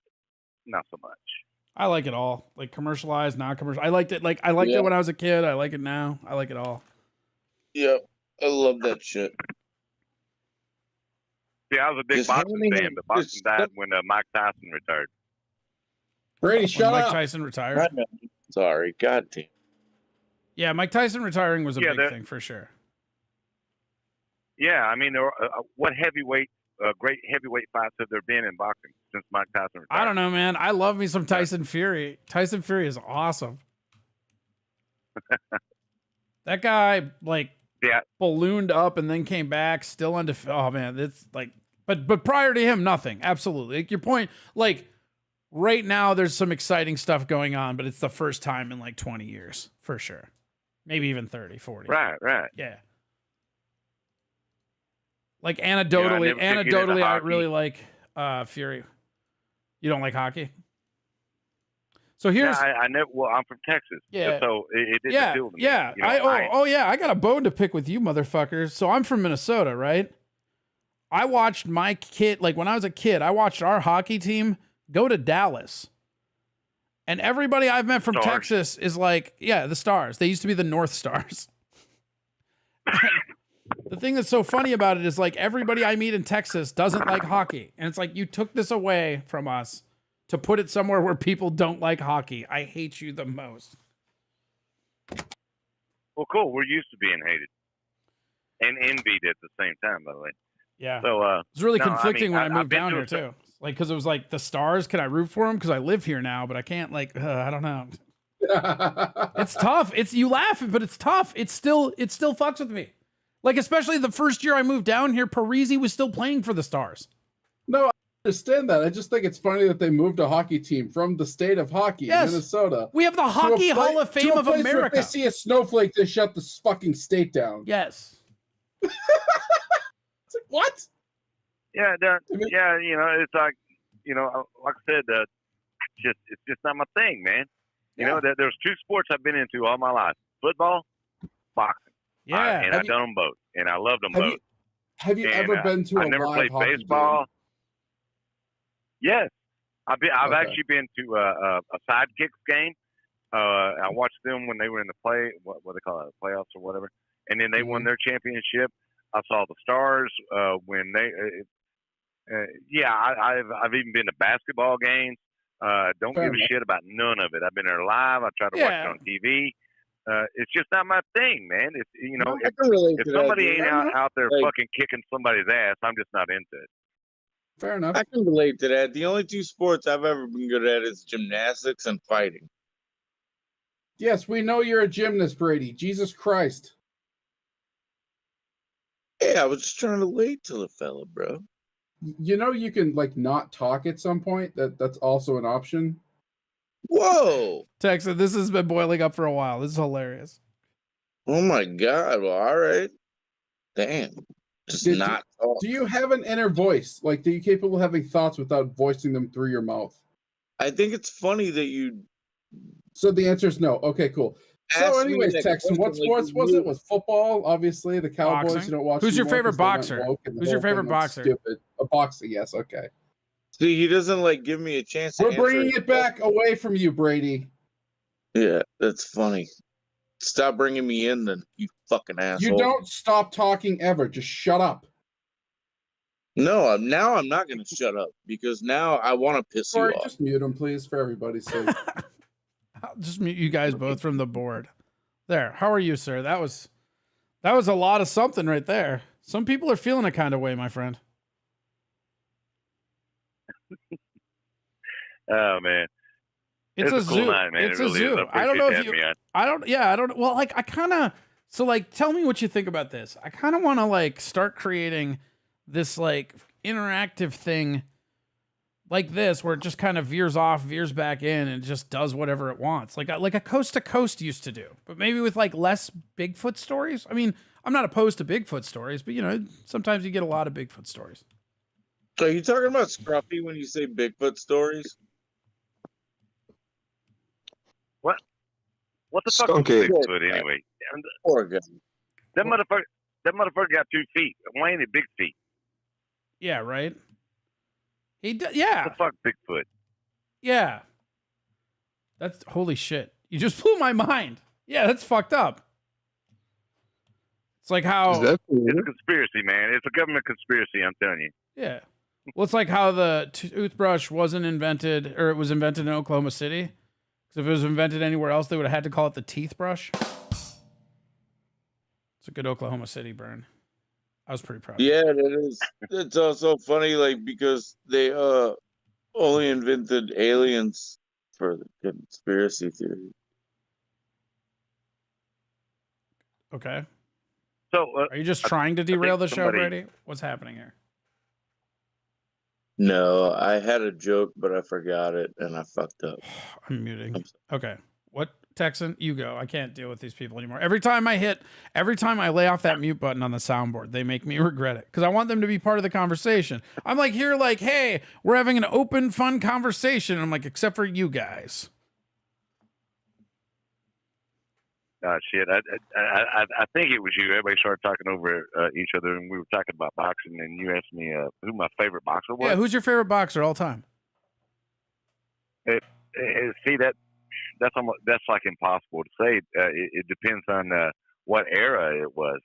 [SPEAKER 11] not so much.
[SPEAKER 1] I like it all. Like commercialized, not commercial. I liked it. Like I liked it when I was a kid. I like it now. I like it all.
[SPEAKER 6] Yep. I love that shit.
[SPEAKER 11] See, I was a big
[SPEAKER 6] Just
[SPEAKER 11] boxing
[SPEAKER 6] handing
[SPEAKER 11] fan,
[SPEAKER 6] him-
[SPEAKER 11] but boxing
[SPEAKER 6] just-
[SPEAKER 11] died when Mike Tyson retired.
[SPEAKER 7] Brady,
[SPEAKER 1] When
[SPEAKER 7] shut
[SPEAKER 1] Mike
[SPEAKER 7] up.
[SPEAKER 1] Tyson retired.
[SPEAKER 6] Right now. Sorry. God damn.
[SPEAKER 1] Yeah, Mike Tyson retiring was a
[SPEAKER 11] Yeah,
[SPEAKER 1] big
[SPEAKER 11] that-
[SPEAKER 1] thing for sure.
[SPEAKER 11] Yeah, I mean, what great heavyweight fights have there been in boxing since Mike Tyson retired?
[SPEAKER 1] I don't know, man. I love me some Tyson Fury. Tyson Fury is awesome. That guy like ballooned up and then came back, still undefeated. Oh man, it's like, but prior to him, nothing. Absolutely. Like your point, like right now, there's some exciting stuff going on, but it's the first time in like 20 years for sure. Maybe even 30, 40.
[SPEAKER 11] Right.
[SPEAKER 1] Yeah. Like anecdotally,
[SPEAKER 11] never took you into
[SPEAKER 1] I
[SPEAKER 11] hockey.
[SPEAKER 1] really like Fury. You don't like hockey? So here's
[SPEAKER 11] I never. Well, I'm from Texas.
[SPEAKER 1] Yeah.
[SPEAKER 11] So it didn't
[SPEAKER 1] yeah,
[SPEAKER 11] appeal to me.
[SPEAKER 1] yeah.
[SPEAKER 11] You know,
[SPEAKER 1] I got a bone to pick with you, motherfuckers. So I'm from Minnesota, right? I watched my kid, like when I was a kid, I watched our hockey team go to Dallas. And everybody I've met from
[SPEAKER 11] Stars.
[SPEAKER 1] Texas is like, yeah, the Stars. They used to be the North Stars. The thing that's so funny about it is like everybody I meet in Texas doesn't like hockey. And it's like, you took this away from us to put it somewhere where people don't like hockey. I hate you the most.
[SPEAKER 11] Well, cool. We're used to being hated and envied at the same time. By the way,
[SPEAKER 1] Yeah.
[SPEAKER 11] So
[SPEAKER 1] it's really
[SPEAKER 11] no,
[SPEAKER 1] conflicting when I
[SPEAKER 11] I've
[SPEAKER 1] moved
[SPEAKER 11] been
[SPEAKER 1] down
[SPEAKER 11] to
[SPEAKER 1] here too. Like, because it was like the Stars. Can I root for them? Because I live here now, but I can't. Like, I don't know. It's tough. It's you laugh, but it's tough. It still fucks with me. Like, especially the first year I moved down here, Parisi was still playing for the Stars.
[SPEAKER 7] No, I understand that. I just think it's funny that they moved a hockey team from the state of hockey,
[SPEAKER 1] Yes.
[SPEAKER 7] Minnesota.
[SPEAKER 1] We have the Hockey Hall of Fame
[SPEAKER 7] to a
[SPEAKER 1] of
[SPEAKER 7] place where
[SPEAKER 1] America.
[SPEAKER 7] If they see a snowflake, they shut the fucking state down.
[SPEAKER 1] Yes.
[SPEAKER 7] It's like, what?
[SPEAKER 11] yeah, yeah, you know, it's like, you know, like I said, it's just not my thing, man. You know, there's two sports I've been into all my life: football, boxing.
[SPEAKER 1] Yeah,
[SPEAKER 11] and I've done them both, and I loved them both.
[SPEAKER 7] Have you ever been to a
[SPEAKER 11] I never
[SPEAKER 7] live
[SPEAKER 11] played
[SPEAKER 7] hockey
[SPEAKER 11] baseball. Yes, I've
[SPEAKER 7] Okay.
[SPEAKER 11] actually been to a Sidekicks game. I watched them when they were in the what they call it, playoffs or whatever, and then they won their championship. I saw the Stars when they. I've even been to basketball games. Don't
[SPEAKER 7] Fair
[SPEAKER 11] give
[SPEAKER 7] enough.
[SPEAKER 11] a shit about none of it. I've been there live. I try to watch it on TV. It's just not my thing, man. It's
[SPEAKER 6] I can relate
[SPEAKER 11] if
[SPEAKER 6] to that,
[SPEAKER 11] somebody
[SPEAKER 6] dude.
[SPEAKER 11] ain't out there
[SPEAKER 6] Like-
[SPEAKER 11] fucking kicking somebody's ass, I'm just not into it.
[SPEAKER 7] Fair enough.
[SPEAKER 6] I can relate to that. The only two sports I've ever been good at is gymnastics and fighting.
[SPEAKER 7] Yes, we know you're a gymnast, Brady. Jesus Christ.
[SPEAKER 6] Yeah, I was just trying to relate to the fella, bro.
[SPEAKER 7] You know you can like not talk at some point. That's also an option.
[SPEAKER 6] Whoa!
[SPEAKER 1] Texas, this has been boiling up for a while. This is hilarious.
[SPEAKER 6] Oh my god! Well, all right. Damn. Just
[SPEAKER 7] Did
[SPEAKER 6] not
[SPEAKER 7] you,
[SPEAKER 6] talk.
[SPEAKER 7] do you have an inner voice? Like, are you capable of having thoughts without voicing them through your mouth?
[SPEAKER 6] I think it's funny that you.
[SPEAKER 7] So the answer is no. Okay, cool. So,
[SPEAKER 6] asked me
[SPEAKER 7] anyways,
[SPEAKER 6] that
[SPEAKER 7] Texan, what
[SPEAKER 6] question like
[SPEAKER 7] sports
[SPEAKER 6] you
[SPEAKER 7] was
[SPEAKER 6] knew.
[SPEAKER 7] it? Was football? Obviously, the Cowboys.
[SPEAKER 1] Boxing.
[SPEAKER 7] You don't watch.
[SPEAKER 1] Who's your
[SPEAKER 7] anymore
[SPEAKER 1] favorite
[SPEAKER 7] 'cause they went
[SPEAKER 1] boxer?
[SPEAKER 7] woke and the
[SPEAKER 1] Who's your
[SPEAKER 7] whole
[SPEAKER 1] favorite
[SPEAKER 7] thing went
[SPEAKER 1] boxer?
[SPEAKER 7] Stupid. A boxing, yes. Okay.
[SPEAKER 6] See, he doesn't like give me a chance. To
[SPEAKER 7] We're
[SPEAKER 6] answer
[SPEAKER 7] bringing
[SPEAKER 6] his
[SPEAKER 7] it back away from you, Brady.
[SPEAKER 6] Yeah, that's funny. Stop bringing me in, then, you fucking asshole.
[SPEAKER 7] You don't stop talking ever. Just shut up.
[SPEAKER 6] No, now I'm not going to shut up because now I want to piss
[SPEAKER 7] Sorry,
[SPEAKER 6] you off.
[SPEAKER 7] just mute him, please, for everybody's sake.
[SPEAKER 1] I'll just mute you guys both from the board. There. How are you, sir? That was a lot of something right there. Some people are feeling a kind of way, my friend.
[SPEAKER 11] Oh man,
[SPEAKER 1] It's a
[SPEAKER 11] cool
[SPEAKER 1] zoo.
[SPEAKER 11] night, man.
[SPEAKER 1] It's
[SPEAKER 11] it
[SPEAKER 1] a
[SPEAKER 11] really
[SPEAKER 1] zoo.
[SPEAKER 11] is.
[SPEAKER 1] I don't know if
[SPEAKER 11] appreciate
[SPEAKER 1] you.
[SPEAKER 11] having me on.
[SPEAKER 1] I don't. Well, like I kind of. So like, tell me what you think about this. I kind of want to like start creating this like interactive thing like this, where it just kind of veers off, veers back in, and just does whatever it wants, like a Coast to Coast used to do, but maybe with like less Bigfoot stories. I mean, I'm not opposed to Bigfoot stories, but you know, sometimes you get a lot of Bigfoot stories.
[SPEAKER 6] So are you talking about Scruffy when you say Bigfoot stories?
[SPEAKER 11] What the fuck is
[SPEAKER 9] Skunky.
[SPEAKER 11] Bigfoot anyway? And
[SPEAKER 6] Poor guy.
[SPEAKER 11] that motherfucker got 2 feet. Wayne had big feet.
[SPEAKER 1] Yeah, right. He does. Yeah.
[SPEAKER 11] What the fuck, Bigfoot?
[SPEAKER 1] Yeah. That's holy shit. You just blew my mind. Yeah, that's fucked up. It's like how
[SPEAKER 9] Is that cool?
[SPEAKER 11] It's a conspiracy, man. It's a government conspiracy. I'm telling you.
[SPEAKER 1] yeah. Well, it's like how the toothbrush wasn't invented, or it was invented in Oklahoma City. Because if it was invented anywhere else, they would have had to call it the teeth brush. It's a good Oklahoma City burn. I was pretty proud.
[SPEAKER 6] Yeah, that is. It's also funny, like, because they only invented aliens for the conspiracy theory.
[SPEAKER 1] Okay.
[SPEAKER 11] So,
[SPEAKER 1] Are you just trying to derail the show,
[SPEAKER 11] somebody-
[SPEAKER 1] Brady? What's happening here?
[SPEAKER 6] No, I had a joke, but I forgot it and I fucked up.
[SPEAKER 1] I'm muting. Okay. What, Texan? You go. I can't deal with these people anymore. Every time I lay off that mute button on the soundboard, they make me regret it because I want them to be part of the conversation. I'm like, here, like, hey, we're having an open, fun conversation. I'm like, except for you guys.
[SPEAKER 11] Shit. I think it was you. Everybody started talking over each other, and we were talking about boxing, and you asked me who my favorite boxer was.
[SPEAKER 1] Yeah, who's your favorite boxer all time?
[SPEAKER 11] See, that's like impossible to say. It depends on what era it was.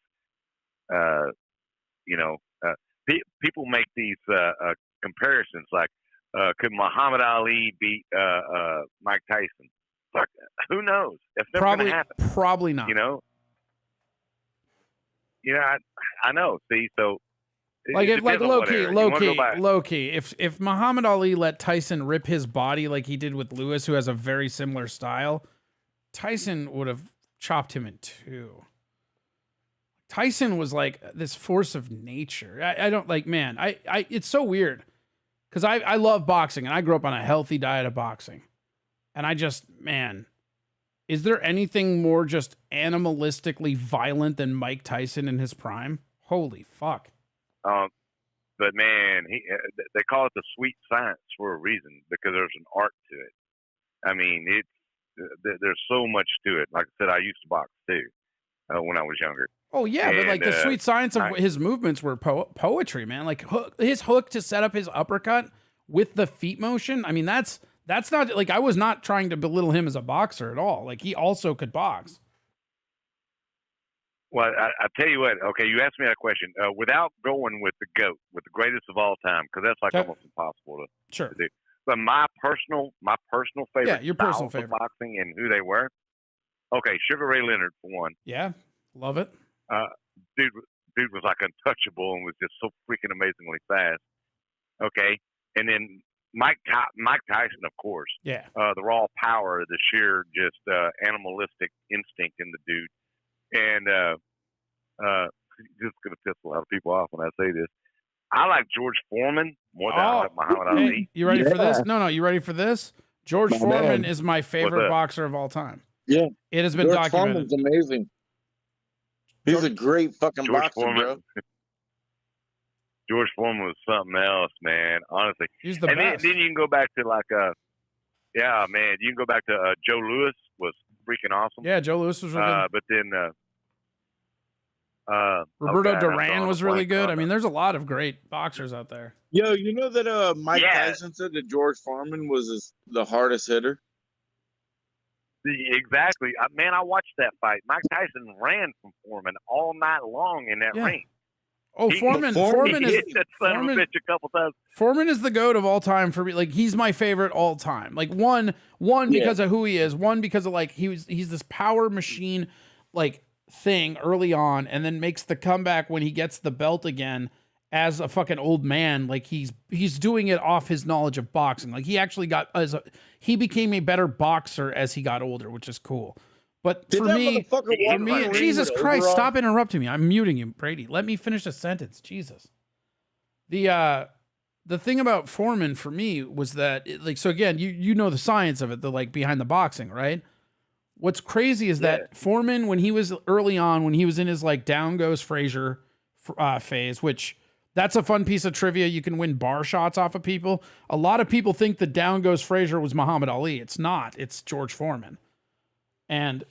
[SPEAKER 11] People make these comparisons, like could Muhammad Ali beat Mike Tyson? Fuck, who knows? That's never going to happen.
[SPEAKER 1] Probably not.
[SPEAKER 11] You know, I know. See, so
[SPEAKER 1] Like
[SPEAKER 11] It
[SPEAKER 1] if like
[SPEAKER 11] depends on what era. You wanna go back-
[SPEAKER 1] low key. If Muhammad Ali let Tyson rip his body like he did with Lewis, who has a very similar style, Tyson would have chopped him in two. Tyson was like this force of nature. I don't like, man. I it's so weird because I love boxing and I grew up on a healthy diet of boxing, and I just, man, is there anything more just animalistically violent than Mike Tyson in his prime? Holy fuck.
[SPEAKER 11] But man, they call it the sweet science for a reason because there's an art to it. I mean, there's so much to it. Like I said, I used to box too when I was younger.
[SPEAKER 1] Oh yeah, but like the sweet science of his movements were poetry, man. Like his hook to set up his uppercut with the feet motion. I mean, that's not like, I was not trying to belittle him as a boxer at all. Like he also could box.
[SPEAKER 11] Well, I tell you what. Okay, you asked me that question without going with the GOAT, with the greatest of all time, because that's like almost impossible to do. But my personal favorite,
[SPEAKER 1] your personal
[SPEAKER 11] styles of
[SPEAKER 1] favorite
[SPEAKER 11] boxing and who they were. Okay, Sugar Ray Leonard for one.
[SPEAKER 1] Yeah, love it.
[SPEAKER 11] Dude was like untouchable and was just so freaking amazingly fast. Okay, and then Mike Tyson, of course.
[SPEAKER 1] Yeah.
[SPEAKER 11] The raw power, the sheer just animalistic instinct in the dude. And just gonna piss a lot of people off when I say this. I like George Foreman more than I like Muhammad Ali.
[SPEAKER 1] You ready for this? No, you ready for this? George
[SPEAKER 6] My
[SPEAKER 1] Foreman
[SPEAKER 6] man.
[SPEAKER 1] is my favorite boxer of all time.
[SPEAKER 6] Yeah.
[SPEAKER 1] It has been
[SPEAKER 6] George
[SPEAKER 1] documented.
[SPEAKER 6] Foreman's amazing. He's a great fucking boxer, bro.
[SPEAKER 11] George Foreman was something else, man. Honestly,
[SPEAKER 1] he's the
[SPEAKER 11] and
[SPEAKER 1] best.
[SPEAKER 11] Then you can go back to like yeah, man. You can go back to Joe Louis was freaking awesome.
[SPEAKER 1] Yeah, Joe Louis was really good.
[SPEAKER 11] But then
[SPEAKER 1] Roberto Duran was really good. I mean, there's a lot of great boxers out there.
[SPEAKER 6] Yo, you know that Mike Tyson said that George Foreman was the hardest hitter?
[SPEAKER 11] Exactly. Man, I watched that fight. Mike Tyson ran from Foreman all night long in that ring.
[SPEAKER 1] Oh, Foreman
[SPEAKER 11] he
[SPEAKER 1] is
[SPEAKER 11] hit that son of a bitch a couple times.
[SPEAKER 1] Foreman is the GOAT of all time for me. Like, he's my favorite all time. Like one because of who he is, one because of like he's this power machine like thing early on, and then makes the comeback when he gets the belt again as a fucking old man. Like he's doing it off his knowledge of boxing. Like he actually he became a better boxer as he got older, which is cool. But for me, Jesus Christ, stop interrupting me. I'm muting you, Brady. Let me finish a sentence. Jesus. The thing about Foreman for me was that, so again, you know the science of it, the like behind the boxing, right? What's crazy is that Foreman, when he was early on, when he was in his like down goes Frazier phase, which that's a fun piece of trivia. You can win bar shots off of people. A lot of people think the down goes Frazier was Muhammad Ali. It's not. It's George Foreman. And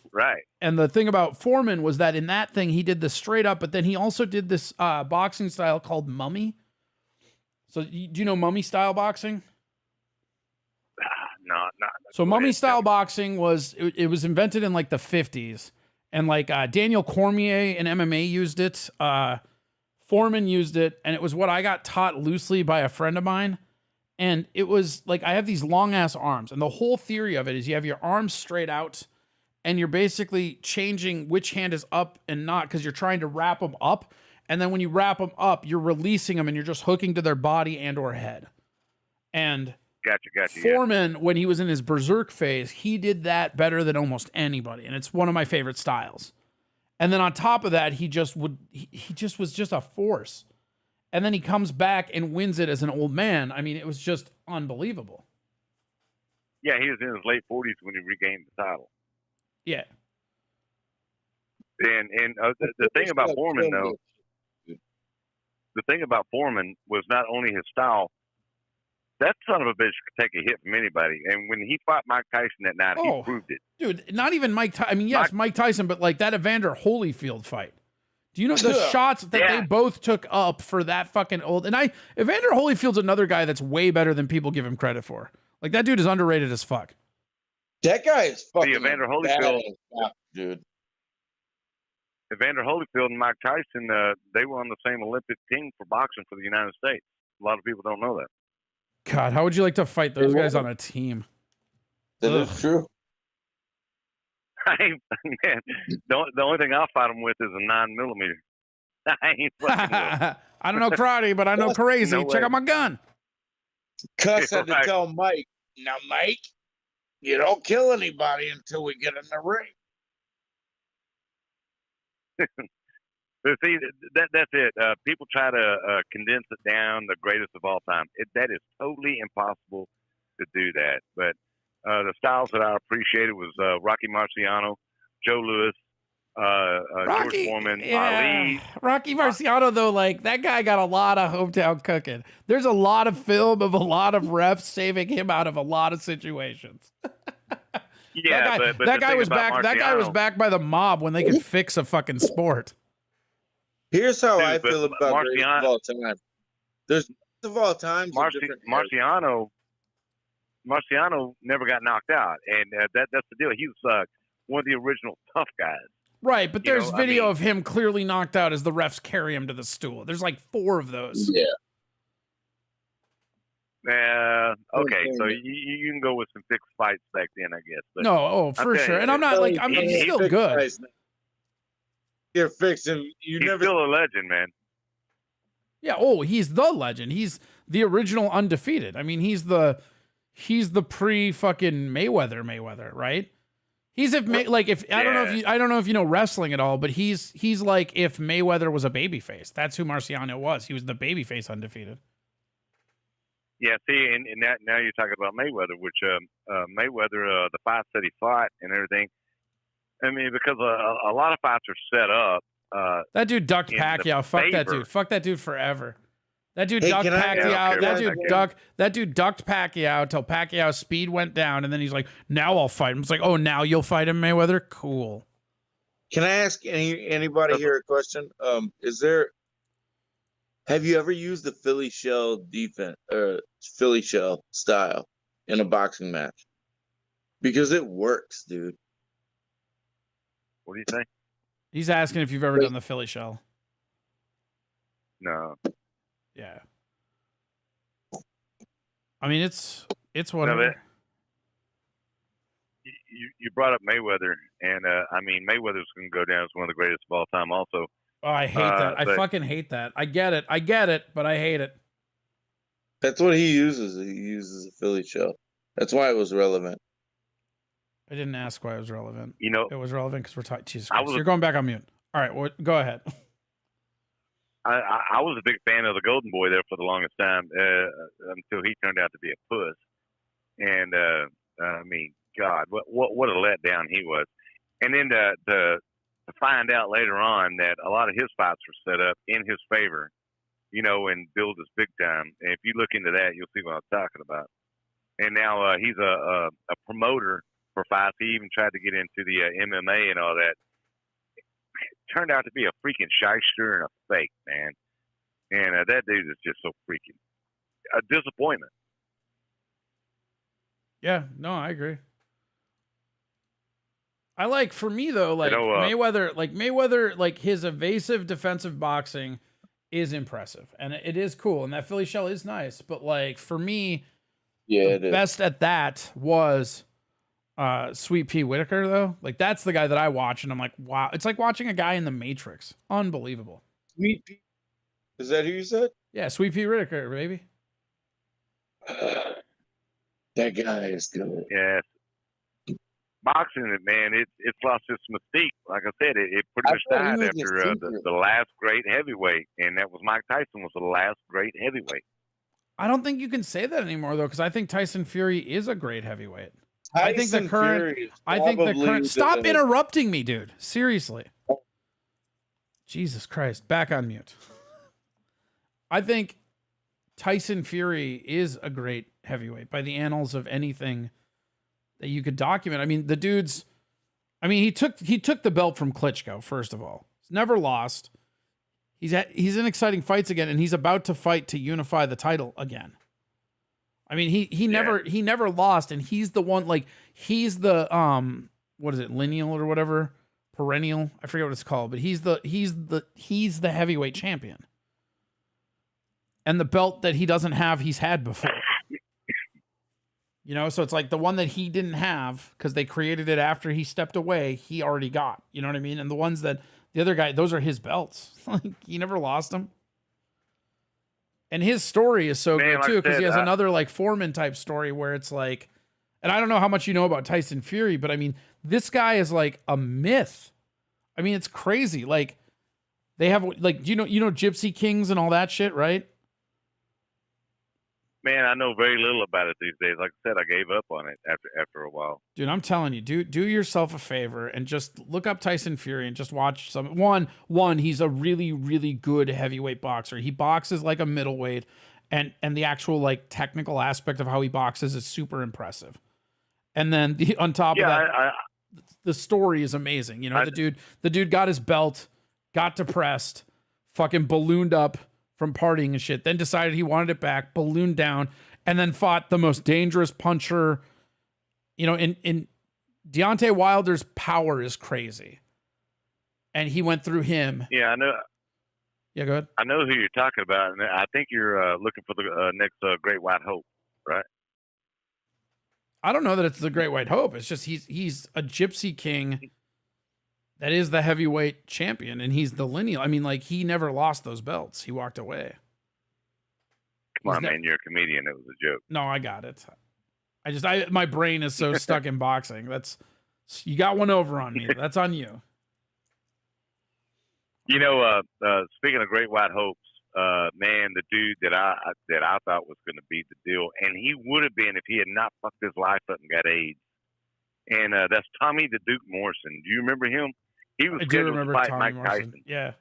[SPEAKER 1] the thing about Foreman was that in that thing, he did the straight up, but then he also did this boxing style called mummy. So do you know mummy style boxing?
[SPEAKER 11] No.
[SPEAKER 1] So mummy style boxing was invented in like the 50s, and like Daniel Cormier in MMA used it. Foreman used it, and it was what I got taught loosely by a friend of mine. And it was like, I have these long ass arms, and the whole theory of it is you have your arms straight out, and you're basically changing which hand is up and not, because you're trying to wrap them up. And then when you wrap them up, you're releasing them and you're just hooking to their body and or head. And
[SPEAKER 11] Gotcha.
[SPEAKER 1] Foreman, when he was in his berserk phase, he did that better than almost anybody. And it's one of my favorite styles. And then on top of that, he just was just a force. And then he comes back and wins it as an old man. I mean, it was just unbelievable.
[SPEAKER 11] Yeah, he was in his late 40s when he regained the title.
[SPEAKER 1] Yeah.
[SPEAKER 11] And the thing about Foreman, though, the thing about Foreman was not only his style. That son of a bitch could take a hit from anybody. And when he fought Mike Tyson that night, he proved it.
[SPEAKER 1] Dude, not even Mike Tyson. I mean, yes, Mike Tyson, but like that Evander Holyfield fight. Do you know the shots that they both took up for that fucking old? And Evander Holyfield's another guy that's way better than people give him credit for. Like that dude is underrated as fuck.
[SPEAKER 6] That guy is fucking
[SPEAKER 11] Evander Holyfield,
[SPEAKER 6] dude.
[SPEAKER 11] Evander Holyfield and Mike Tyson, they were on the same Olympic team for boxing for the United States. A lot of people don't know that.
[SPEAKER 1] God, how would you like to fight those guys on a team?
[SPEAKER 6] That is true.
[SPEAKER 11] Man, the only thing I'll fight them with is a 9mm. I ain't fucking with.
[SPEAKER 1] I don't know karate, but I know crazy.
[SPEAKER 6] No
[SPEAKER 1] Check
[SPEAKER 6] way.
[SPEAKER 1] out my gun.
[SPEAKER 6] Cuss had to
[SPEAKER 11] Right.
[SPEAKER 6] tell Mike, now, Mike, you don't kill anybody until we get in the ring.
[SPEAKER 11] But see, that's it. People try to condense it down, the greatest of all time. That is totally impossible to do that. But the styles that I appreciated was Rocky Marciano, Joe Louis, George Foreman, Ali.
[SPEAKER 1] Rocky Marciano, though, like that guy got a lot of hometown cooking. There's a lot of film of a lot of refs saving him out of a lot of situations.
[SPEAKER 11] Yeah, but
[SPEAKER 1] that
[SPEAKER 11] the
[SPEAKER 1] guy
[SPEAKER 11] thing
[SPEAKER 1] was
[SPEAKER 11] about
[SPEAKER 1] back. That guy was
[SPEAKER 11] Marciano-
[SPEAKER 1] backed by the mob when they could fix a fucking sport.
[SPEAKER 6] Here's how
[SPEAKER 11] Dude,
[SPEAKER 6] I
[SPEAKER 11] but
[SPEAKER 6] feel about greatest of all time. There's of all times.
[SPEAKER 11] Marciano never got knocked out, and that's the deal. He was one of the original tough guys.
[SPEAKER 1] Right, but
[SPEAKER 11] You
[SPEAKER 1] there's
[SPEAKER 11] know, I
[SPEAKER 1] video
[SPEAKER 11] mean-
[SPEAKER 1] of him clearly knocked out as the refs carry him to the stool. There's like 4 of those.
[SPEAKER 6] Yeah.
[SPEAKER 11] Okay, so you can go with some fixed fights back then, I guess. But
[SPEAKER 1] No,
[SPEAKER 11] I'll
[SPEAKER 1] for
[SPEAKER 11] tell
[SPEAKER 1] sure.
[SPEAKER 11] you,
[SPEAKER 1] And I'm not like I'm
[SPEAKER 11] he-
[SPEAKER 1] he's still
[SPEAKER 6] fixed
[SPEAKER 1] good.
[SPEAKER 6] guys. You're fixing. You
[SPEAKER 11] he's
[SPEAKER 6] never.
[SPEAKER 11] still a legend, man.
[SPEAKER 1] Yeah, he's the legend. He's the original undefeated. I mean, he's the pre fucking Mayweather, right? He's if I don't know if you know wrestling at all, but he's like if Mayweather was a babyface. That's who Marciano was. He was the babyface undefeated.
[SPEAKER 11] Yeah, see, and now you're talking about Mayweather, which Mayweather, the fights that he fought and everything. I mean, because a lot of fights are set up.
[SPEAKER 1] That dude ducked
[SPEAKER 11] in the
[SPEAKER 1] Pacquiao. Fuck that
[SPEAKER 11] favor.
[SPEAKER 1] dude. Fuck that dude forever. That dude
[SPEAKER 6] Hey,
[SPEAKER 1] ducked
[SPEAKER 6] can I-
[SPEAKER 1] Pacquiao.
[SPEAKER 11] Yeah, I don't
[SPEAKER 1] that
[SPEAKER 11] care
[SPEAKER 1] dude
[SPEAKER 11] about
[SPEAKER 1] that dude ducked Pacquiao till Pacquiao's speed went down, and then he's like, "Now I'll fight him." It's like, "Oh, now you'll fight him, Mayweather? Cool."
[SPEAKER 6] Can I ask anybody here a question? Have you ever used the Philly shell defense or Philly shell style in a boxing match? Because it works, dude.
[SPEAKER 11] What do you say?
[SPEAKER 1] He's asking if you've ever done the Philly shell.
[SPEAKER 11] No.
[SPEAKER 1] Yeah. I mean, it's whatever.
[SPEAKER 11] You brought up Mayweather, and I mean, Mayweather's going to go down as one of the greatest of all time, also.
[SPEAKER 1] Oh, I hate that. I
[SPEAKER 11] but-
[SPEAKER 1] fucking hate that. I get it, but I hate it.
[SPEAKER 6] That's what he uses. He uses a Philly shell. That's why it was relevant.
[SPEAKER 1] I didn't ask why it was relevant.
[SPEAKER 11] You know,
[SPEAKER 1] It was relevant because we're talking. Jesus
[SPEAKER 11] I
[SPEAKER 1] Christ.
[SPEAKER 11] was-
[SPEAKER 1] You're going back on mute. All right, go ahead.
[SPEAKER 11] I was a big fan of the Golden Boy there for the longest time until he turned out to be a puss. And I mean, God, what a letdown he was. And then to find out later on that a lot of his fights were set up in his favor, you know, and billed as big time. And if you look into that, you'll see what I'm talking about. And now he's a promoter for fights. He even tried to get into the MMA and all that. Turned out to be a freaking shyster and a fake, man. And that dude is just so freaking a disappointment.
[SPEAKER 1] Yeah, no, I agree. I like, for me though, like
[SPEAKER 11] You know,
[SPEAKER 1] Mayweather, like his evasive defensive boxing is impressive and it is cool. And that Philly shell is nice, but like for me,
[SPEAKER 6] Yeah,
[SPEAKER 1] the best at that was Sweet Pea Whitaker though. Like that's the guy that I watch and I'm like, wow, it's like watching a guy in the Matrix. Unbelievable.
[SPEAKER 6] Sweet Pea. Is that who you said?
[SPEAKER 1] Yeah, Sweet Pea Whitaker, baby.
[SPEAKER 6] That guy is good.
[SPEAKER 11] Yeah. Boxing, man, it's lost its mystique. Like I said, it pretty much
[SPEAKER 6] thought he
[SPEAKER 11] died
[SPEAKER 6] was a
[SPEAKER 11] after
[SPEAKER 6] secret.
[SPEAKER 11] the last great heavyweight, and that was Mike Tyson was the last great heavyweight.
[SPEAKER 1] I don't think you can say that anymore though, because I think Tyson Fury is a great heavyweight. I think the
[SPEAKER 6] Tyson
[SPEAKER 1] current.
[SPEAKER 6] Fury is
[SPEAKER 1] I think the
[SPEAKER 6] probably
[SPEAKER 1] current. Stop
[SPEAKER 6] the-
[SPEAKER 1] interrupting me, dude. Seriously. Jesus Christ. Back on mute. I think Tyson Fury is a great heavyweight by the annals of anything that you could document. I mean, the dude's. I mean, he took the belt from Klitschko. First of all, he's never lost. He's in exciting fights again, and he's about to fight to unify the title again. I mean, he never lost, and he's the one, like he's the what is it, lineal or whatever, perennial, I forget what it's called, but he's the heavyweight champion. And the belt that he doesn't have, he's had before. You know, so it's like the one that he didn't have because they created it after he stepped away, he already got. You know what I mean? And the ones that the other guy, those are his belts. Like he never lost them. And his story is so
[SPEAKER 8] Man,
[SPEAKER 1] good
[SPEAKER 8] like
[SPEAKER 1] too,
[SPEAKER 8] I
[SPEAKER 1] because he
[SPEAKER 8] said,
[SPEAKER 1] has another like Foreman type story where it's like, and I don't know how much you know about Tyson Fury, but I mean, this guy is like a myth. I mean, it's crazy. Like they have like, you know Gypsy Kings and all that shit, right?
[SPEAKER 8] Man, I know very little about it these days. Like I said, I gave up on it after a while.
[SPEAKER 1] Dude, I'm telling you, do yourself a favor and just look up Tyson Fury and just watch some. One, he's a really, really good heavyweight boxer. He boxes like a middleweight, and the actual like technical aspect of how he boxes is super impressive. And then on top of that, the story is amazing. You know, the dude got his belt, got depressed, fucking ballooned up from partying and shit, then decided he wanted it back, ballooned down, and then fought the most dangerous puncher. You know, in Deontay Wilder's power is crazy. And he went through him.
[SPEAKER 8] Yeah, I know.
[SPEAKER 1] Yeah, go ahead.
[SPEAKER 8] I know who you're talking about, and I think you're looking for the next Great White Hope, right?
[SPEAKER 1] I don't know that it's the Great White Hope. It's just he's a Gypsy King that is the heavyweight champion, and he's the lineal. I mean, like, he never lost those belts. He walked away.
[SPEAKER 8] Come on, man, you're a comedian. It was a joke.
[SPEAKER 1] No, I got it. My brain is so stuck in boxing. You got one over on me. That's on you.
[SPEAKER 8] You know, speaking of Great White Hopes, man, the dude that I thought was going to be the deal, and he would have been if he had not fucked his life up and got AIDS. And that's Tommy the Duke Morrison. Do you remember him? He was scheduled to fight Mike Tyson.
[SPEAKER 1] Yeah.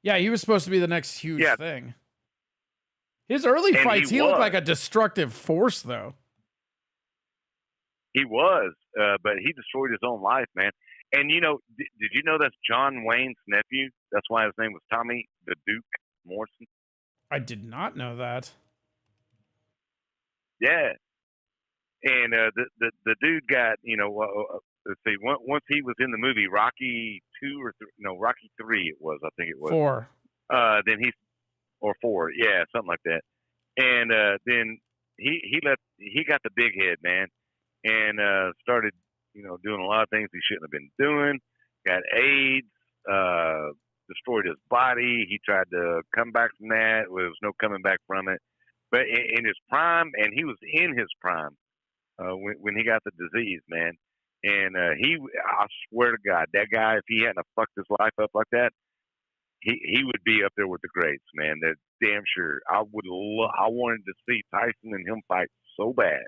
[SPEAKER 1] Yeah, he was supposed to be the next huge thing. His early fights, he looked like a destructive force, though.
[SPEAKER 8] He was, but he destroyed his own life, man. And, you know, did you know that's John Wayne's nephew? That's why his name was Tommy the Duke Morrison.
[SPEAKER 1] I did not know that.
[SPEAKER 8] Yeah. And the dude got, you know, let's see, once he was in the movie Rocky 2 or Rocky 3 it was, I think it was.
[SPEAKER 1] 4.
[SPEAKER 8] Then or 4, yeah, something like that. And then he got the big head, man, and started, you know, doing a lot of things he shouldn't have been doing. Got AIDS, destroyed his body. He tried to come back from that. There was no coming back from it. But in his prime, and he was in his prime when he got the disease, man. And I swear to God, that guy, if he hadn't have fucked his life up like that, he would be up there with the greats, man. That's damn sure. I wanted to see Tyson and him fight so bad,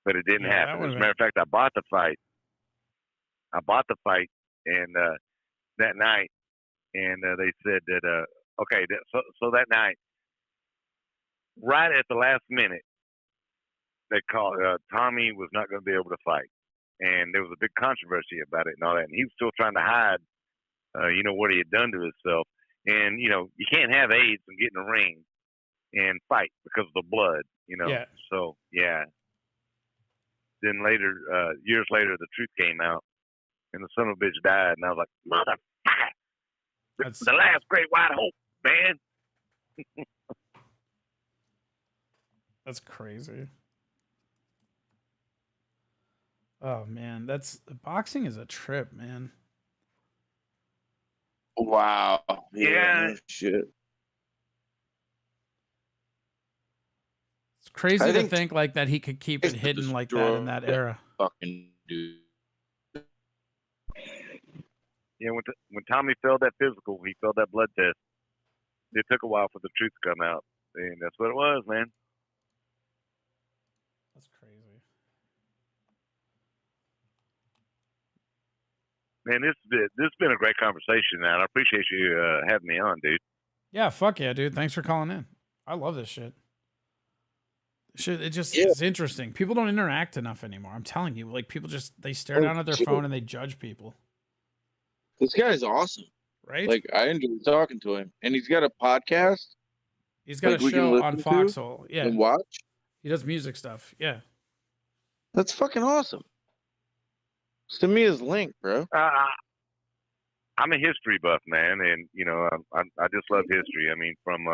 [SPEAKER 8] but it didn't happen. As a matter of fact, I bought the fight, and that night, and they said that okay, so that night, right at the last minute, they called Tommy was not going to be able to fight, and there was a big controversy about it and all that, and he was still trying to hide. You know, what he had done to himself. And, you know, you can't have AIDS and get in the ring and fight because of the blood, you know.
[SPEAKER 1] Yeah.
[SPEAKER 8] So, yeah. Then later, years later, the truth came out, and the son of a bitch died. And I was like, motherfucker, that's the last Great White Hope, man.
[SPEAKER 1] That's crazy. Oh, man. Boxing is a trip, man.
[SPEAKER 6] Wow.
[SPEAKER 8] Yeah.
[SPEAKER 6] No shit.
[SPEAKER 1] It's crazy to think like that he could keep it hidden like that in that era.
[SPEAKER 6] Fucking dude.
[SPEAKER 8] Yeah, when Tommy failed that physical, he failed that blood test. It took a while for the truth to come out, and that's what it was, man.
[SPEAKER 1] That's crazy.
[SPEAKER 8] Man, this has been a great conversation, man. I appreciate you having me on, dude.
[SPEAKER 1] Yeah, fuck yeah, dude. Thanks for calling in. I love this shit. It's interesting. People don't interact enough anymore. I'm telling you, like people they stare down at their phone and they judge people.
[SPEAKER 6] This guy's awesome.
[SPEAKER 1] Right?
[SPEAKER 6] Like I enjoy talking to him. And he's got a podcast.
[SPEAKER 1] He's got a show on Foxhole. Yeah.
[SPEAKER 6] And watch.
[SPEAKER 1] He does music stuff. Yeah.
[SPEAKER 6] That's fucking awesome. Send me his link, bro.
[SPEAKER 8] I'm a history buff, man, and you know I just love history. I mean, from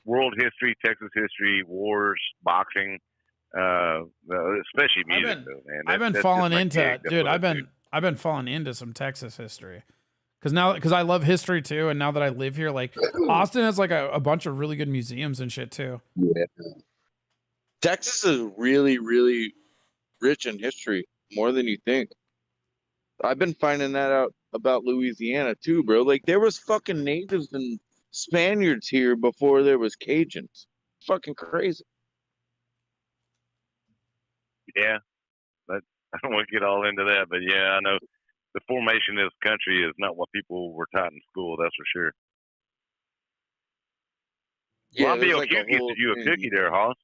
[SPEAKER 8] world history, Texas history, wars, boxing, especially music, though, man.
[SPEAKER 1] I've been falling into some Texas history because I love history too, and now that I live here, like Austin has like a bunch of really good museums and shit too.
[SPEAKER 6] Yeah. Texas is really, really rich in history, more than you think. I've been finding that out about Louisiana too, bro. Like there was fucking natives and Spaniards here before there was Cajuns. Fucking crazy.
[SPEAKER 11] Yeah, but I don't want to get all into that, but yeah, I know the formation of this country is not what people were taught in school. That's for sure.
[SPEAKER 6] Yeah,
[SPEAKER 11] Well,
[SPEAKER 6] there's
[SPEAKER 11] BLQ
[SPEAKER 6] like a whole
[SPEAKER 11] gifted you a
[SPEAKER 6] thing.
[SPEAKER 11] cookie there, Hoss.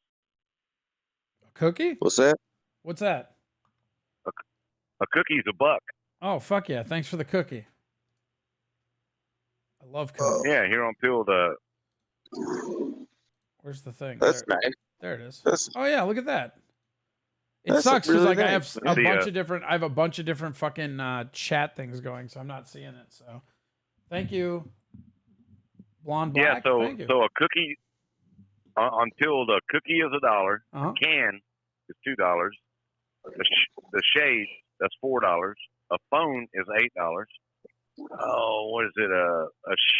[SPEAKER 1] A cookie?
[SPEAKER 6] What's that?
[SPEAKER 1] What's that?
[SPEAKER 11] A cookie's a buck.
[SPEAKER 1] Oh fuck yeah! Thanks for the cookie. I love cookies.
[SPEAKER 11] Yeah, here on Pill,
[SPEAKER 1] Where's the thing?
[SPEAKER 6] That's
[SPEAKER 1] there,
[SPEAKER 6] nice.
[SPEAKER 1] There it is.
[SPEAKER 6] That's
[SPEAKER 1] Oh yeah, look at that. It
[SPEAKER 6] That's
[SPEAKER 1] sucks because
[SPEAKER 6] really
[SPEAKER 1] like I have
[SPEAKER 6] nice.
[SPEAKER 1] a
[SPEAKER 11] The,
[SPEAKER 1] bunch of different. I have a bunch of different fucking chat things going, so I'm not seeing it. So, thank you, Blonde Black.
[SPEAKER 11] yeah. So
[SPEAKER 1] Thank you.
[SPEAKER 11] a cookie on Pill, the cookie is $1.
[SPEAKER 1] Uh-huh.
[SPEAKER 11] Can is $2. The shade, that's $4. A phone is $8. Oh, what is it? A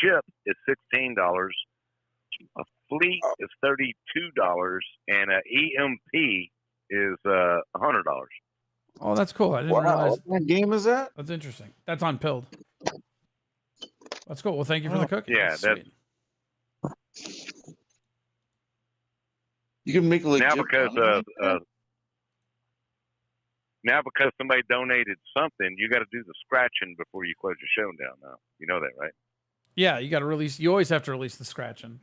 [SPEAKER 11] ship is $16. A fleet is $32, and a EMP is $100.
[SPEAKER 1] Oh, that's cool. I didn't realize.
[SPEAKER 6] What game is that?
[SPEAKER 1] That's interesting. That's on Pilled. That's cool. Well, thank you for the cookie.
[SPEAKER 11] Yeah, that's
[SPEAKER 1] sweet.
[SPEAKER 6] You can make a legit
[SPEAKER 11] now because somebody donated something, you got to do the scratching before you close your show down. Now you know that, right?
[SPEAKER 1] Yeah, you got to release. You always have to release the scratching.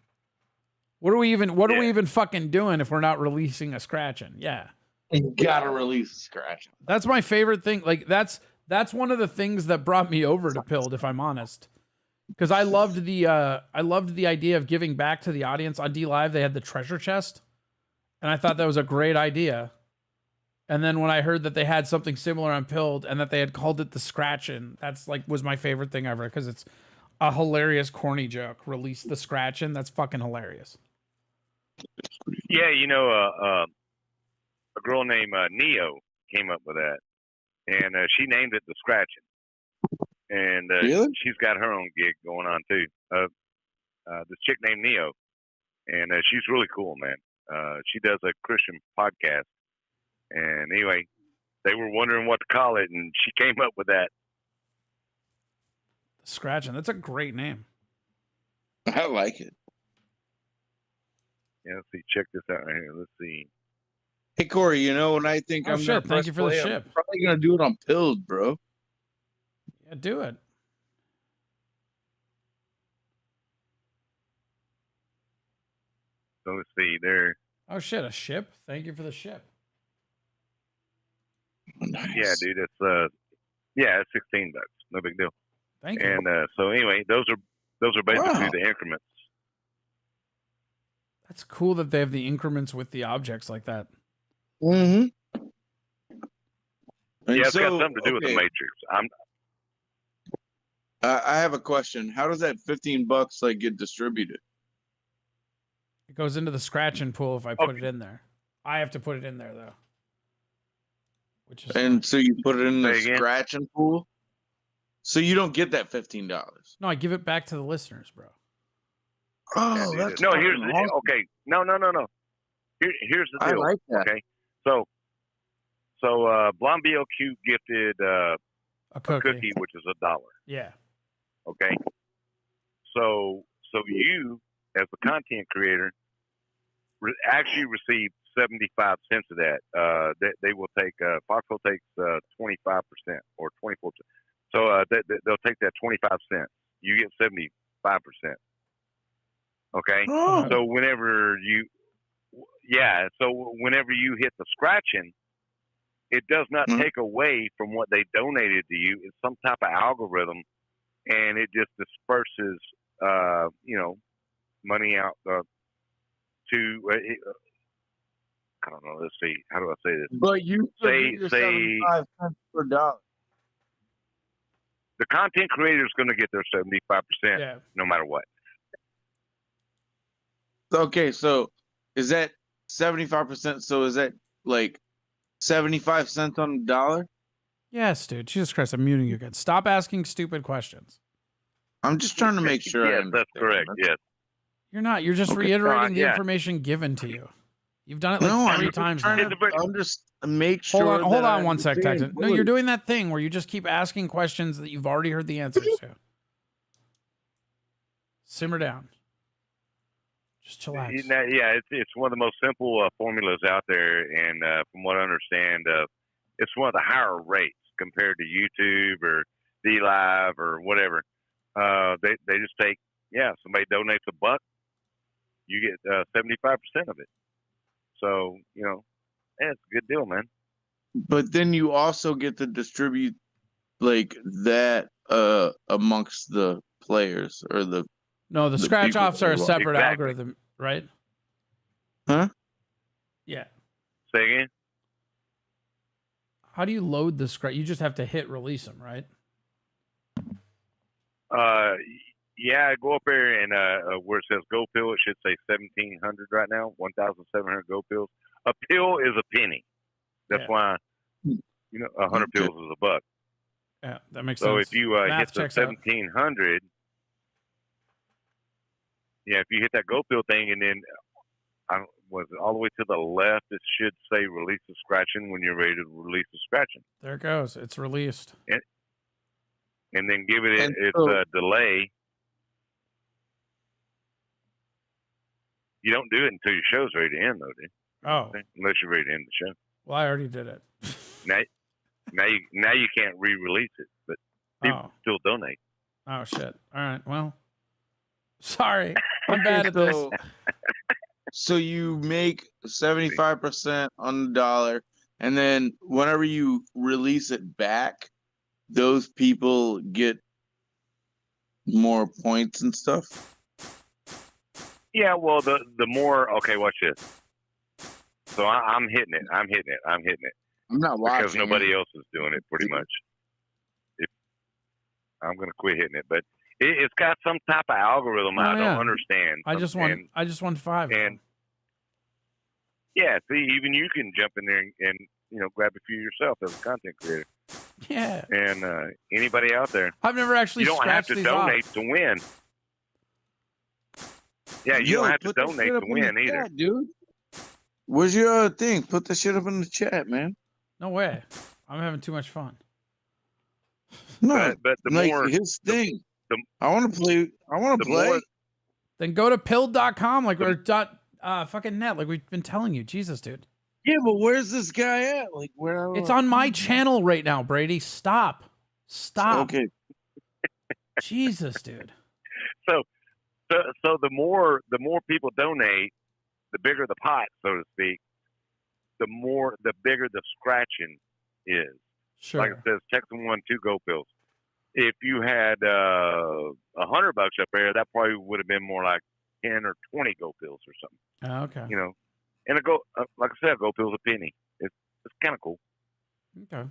[SPEAKER 1] What are we even? What are we even fucking doing if we're not releasing a scratching? Yeah,
[SPEAKER 6] You gotta release the scratching.
[SPEAKER 1] that's my favorite thing. Like that's one of the things that brought me over to Pilled, if I'm honest, because I loved the idea of giving back to the audience on D Live. They had the treasure chest, and I thought that was a great idea. And then when I heard that they had something similar on Pilled and that they had called it the scratching, that's like was my favorite thing ever because it's a hilarious, corny joke. Release the scratching. That's fucking hilarious.
[SPEAKER 11] Yeah, you know, a girl named Neo came up with that, and she named it the Scratching. And
[SPEAKER 6] Really?
[SPEAKER 11] she's got her own gig going on too. This chick named Neo, and she's really cool, man. She does a Christian podcast. And anyway, they were wondering what to call it, and she came up with that.
[SPEAKER 1] Scratching. That's a great name.
[SPEAKER 6] I like it.
[SPEAKER 11] Yeah, let's see. Check this out right here. Let's see.
[SPEAKER 6] Hey Corey, you know when I think
[SPEAKER 1] Oh,
[SPEAKER 6] I'm
[SPEAKER 1] shit,
[SPEAKER 6] gonna
[SPEAKER 1] thank
[SPEAKER 6] press
[SPEAKER 1] you for the
[SPEAKER 6] play, I'm
[SPEAKER 1] ship.
[SPEAKER 6] probably gonna do it on Pilled, bro.
[SPEAKER 1] Yeah, do it.
[SPEAKER 11] So let's see. There.
[SPEAKER 1] Oh shit, a ship. Thank you for the ship.
[SPEAKER 6] Nice.
[SPEAKER 11] Yeah, dude. It's it's $16. No big deal.
[SPEAKER 1] Thank you.
[SPEAKER 11] And so anyway, those are basically
[SPEAKER 6] Wow.
[SPEAKER 11] the increments.
[SPEAKER 1] That's cool that they have the increments with the objects like that.
[SPEAKER 6] Mm-hmm.
[SPEAKER 11] Yeah, it's got something to do with the Matrix.
[SPEAKER 6] I have a question. How does that $15 like get distributed?
[SPEAKER 1] It goes into the scratching pool if I put it in there. I have to put it in there though. Which is
[SPEAKER 6] And so you put it in the
[SPEAKER 11] Say again?
[SPEAKER 6] scratching pool? So you don't get that $15.
[SPEAKER 1] no, I give it back to the listeners, bro.
[SPEAKER 6] Oh, that's
[SPEAKER 11] No,
[SPEAKER 6] fucking
[SPEAKER 11] here's the
[SPEAKER 6] awesome.
[SPEAKER 11] okay. No. Here's the
[SPEAKER 6] I
[SPEAKER 11] deal.
[SPEAKER 6] like that.
[SPEAKER 11] Okay, so Blonde BLQ gifted
[SPEAKER 1] A
[SPEAKER 11] a
[SPEAKER 1] cookie.
[SPEAKER 11] cookie, which is $1.
[SPEAKER 1] Yeah.
[SPEAKER 11] Okay, so you as the content creator actually receive 75 cents of that. They will take Foxhole takes 25% or 24%. So they'll take that 25 cents. You get 75%. Okay.
[SPEAKER 6] Oh.
[SPEAKER 11] So whenever you hit the scratching, it does not take away from what they donated to you. It's some type of algorithm, and it just disperses, money out to. I don't know. Let's see. How do I say this?
[SPEAKER 6] But you still
[SPEAKER 11] Say-
[SPEAKER 6] get your
[SPEAKER 11] say-
[SPEAKER 6] 75 cents per dollar.
[SPEAKER 11] The content creator is going to get their 75%
[SPEAKER 1] Yeah.
[SPEAKER 11] no matter what.
[SPEAKER 6] Okay, so is that 75%? So is that like 75 cents on the dollar?
[SPEAKER 1] Yes, dude. Jesus Christ, I'm muting you again. Stop asking stupid questions.
[SPEAKER 6] I'm just trying to make sure.
[SPEAKER 11] Yes, that's correct. Yes.
[SPEAKER 1] You're not. You're just
[SPEAKER 6] Okay.
[SPEAKER 1] reiterating the
[SPEAKER 11] Yeah.
[SPEAKER 1] information given to you. You've done it like
[SPEAKER 6] No,
[SPEAKER 1] 3
[SPEAKER 6] I'm
[SPEAKER 1] times
[SPEAKER 6] trying
[SPEAKER 1] now.
[SPEAKER 6] to just make sure.
[SPEAKER 1] Hold
[SPEAKER 6] that
[SPEAKER 1] on
[SPEAKER 6] I
[SPEAKER 1] one sec,
[SPEAKER 6] understand
[SPEAKER 1] Texan. No, you're
[SPEAKER 6] fully.
[SPEAKER 1] doing that thing where you just keep asking questions that you've already heard the answers to. Simmer down. Just chillax.
[SPEAKER 11] Yeah, it's one of the most simple formulas out there, and from what I understand, it's one of the higher rates compared to YouTube or DLive or whatever. They just take somebody donates $1, you get 75% of it. So it's a good deal, man.
[SPEAKER 6] But then you also get to distribute like that amongst the players or the.
[SPEAKER 1] No, the scratch offs are a separate algorithm, right?
[SPEAKER 6] Huh?
[SPEAKER 1] Yeah.
[SPEAKER 11] Say again?
[SPEAKER 1] How do you load the scratch? You just have to hit release them, right?
[SPEAKER 11] Yeah, go up there and where it says go pill, it should say 1,700 right now, 1,700 go pills. A pill is a penny. That's why 100 pills is $1.
[SPEAKER 1] Yeah, that makes
[SPEAKER 11] so
[SPEAKER 1] sense.
[SPEAKER 11] So if you hit the 1,700, if you hit that go pill thing, and then was all the way to the left, it should say release the scratching when you're ready to release the scratching.
[SPEAKER 1] There it goes. It's released.
[SPEAKER 11] And then give it
[SPEAKER 6] And
[SPEAKER 11] its
[SPEAKER 6] so-
[SPEAKER 11] delay. You don't do it until your show's ready to end, though, do you?
[SPEAKER 1] Oh.
[SPEAKER 11] Unless you're ready to end the show.
[SPEAKER 1] Well, I already did it.
[SPEAKER 11] Now you can't re-release it, but people still donate.
[SPEAKER 1] Oh shit! All right. Well, sorry, I'm bad at this.
[SPEAKER 6] So you make 75% on the dollar, and then whenever you release it back, those people get more points and stuff.
[SPEAKER 11] Yeah, well, the more watch this. So I'm hitting it. I'm hitting it.
[SPEAKER 6] I'm not watching
[SPEAKER 11] because nobody else is doing it. Pretty much. I'm gonna quit hitting it, but it's got some type of algorithm I don't understand.
[SPEAKER 1] I just won 5.
[SPEAKER 11] And yeah, see, even you can jump in there and grab a few yourself as a content creator.
[SPEAKER 1] Yeah.
[SPEAKER 11] And anybody out there,
[SPEAKER 1] I've never actually.
[SPEAKER 11] You don't have
[SPEAKER 1] scratched
[SPEAKER 11] to
[SPEAKER 1] these
[SPEAKER 11] donate
[SPEAKER 1] off.
[SPEAKER 11] to win. Yeah, you don't have to donate to win either.
[SPEAKER 6] Chat, dude. Where's your thing? Put the shit up in the chat, man.
[SPEAKER 1] No way. I'm having too much fun.
[SPEAKER 6] No,
[SPEAKER 11] but the
[SPEAKER 6] like
[SPEAKER 11] more
[SPEAKER 6] his thing. I want to play. I want to play.
[SPEAKER 1] Then go to pilled.com or fucking net like we've been telling you. Jesus, dude.
[SPEAKER 6] Yeah, but where's this guy at? Like where?
[SPEAKER 1] It's on my channel right now, Brady. Stop.
[SPEAKER 6] Okay.
[SPEAKER 1] Jesus, dude.
[SPEAKER 11] So the more people donate, the bigger the pot, so to speak. The bigger the scratching is.
[SPEAKER 1] Sure.
[SPEAKER 11] Like it says, Texan won 2 go pills. If you had $100 up there, that probably would have been more like 10 or 20 go pills or something.
[SPEAKER 1] Oh, okay.
[SPEAKER 11] And like I said, a go pill's a penny. It's kind of cool.
[SPEAKER 1] Okay.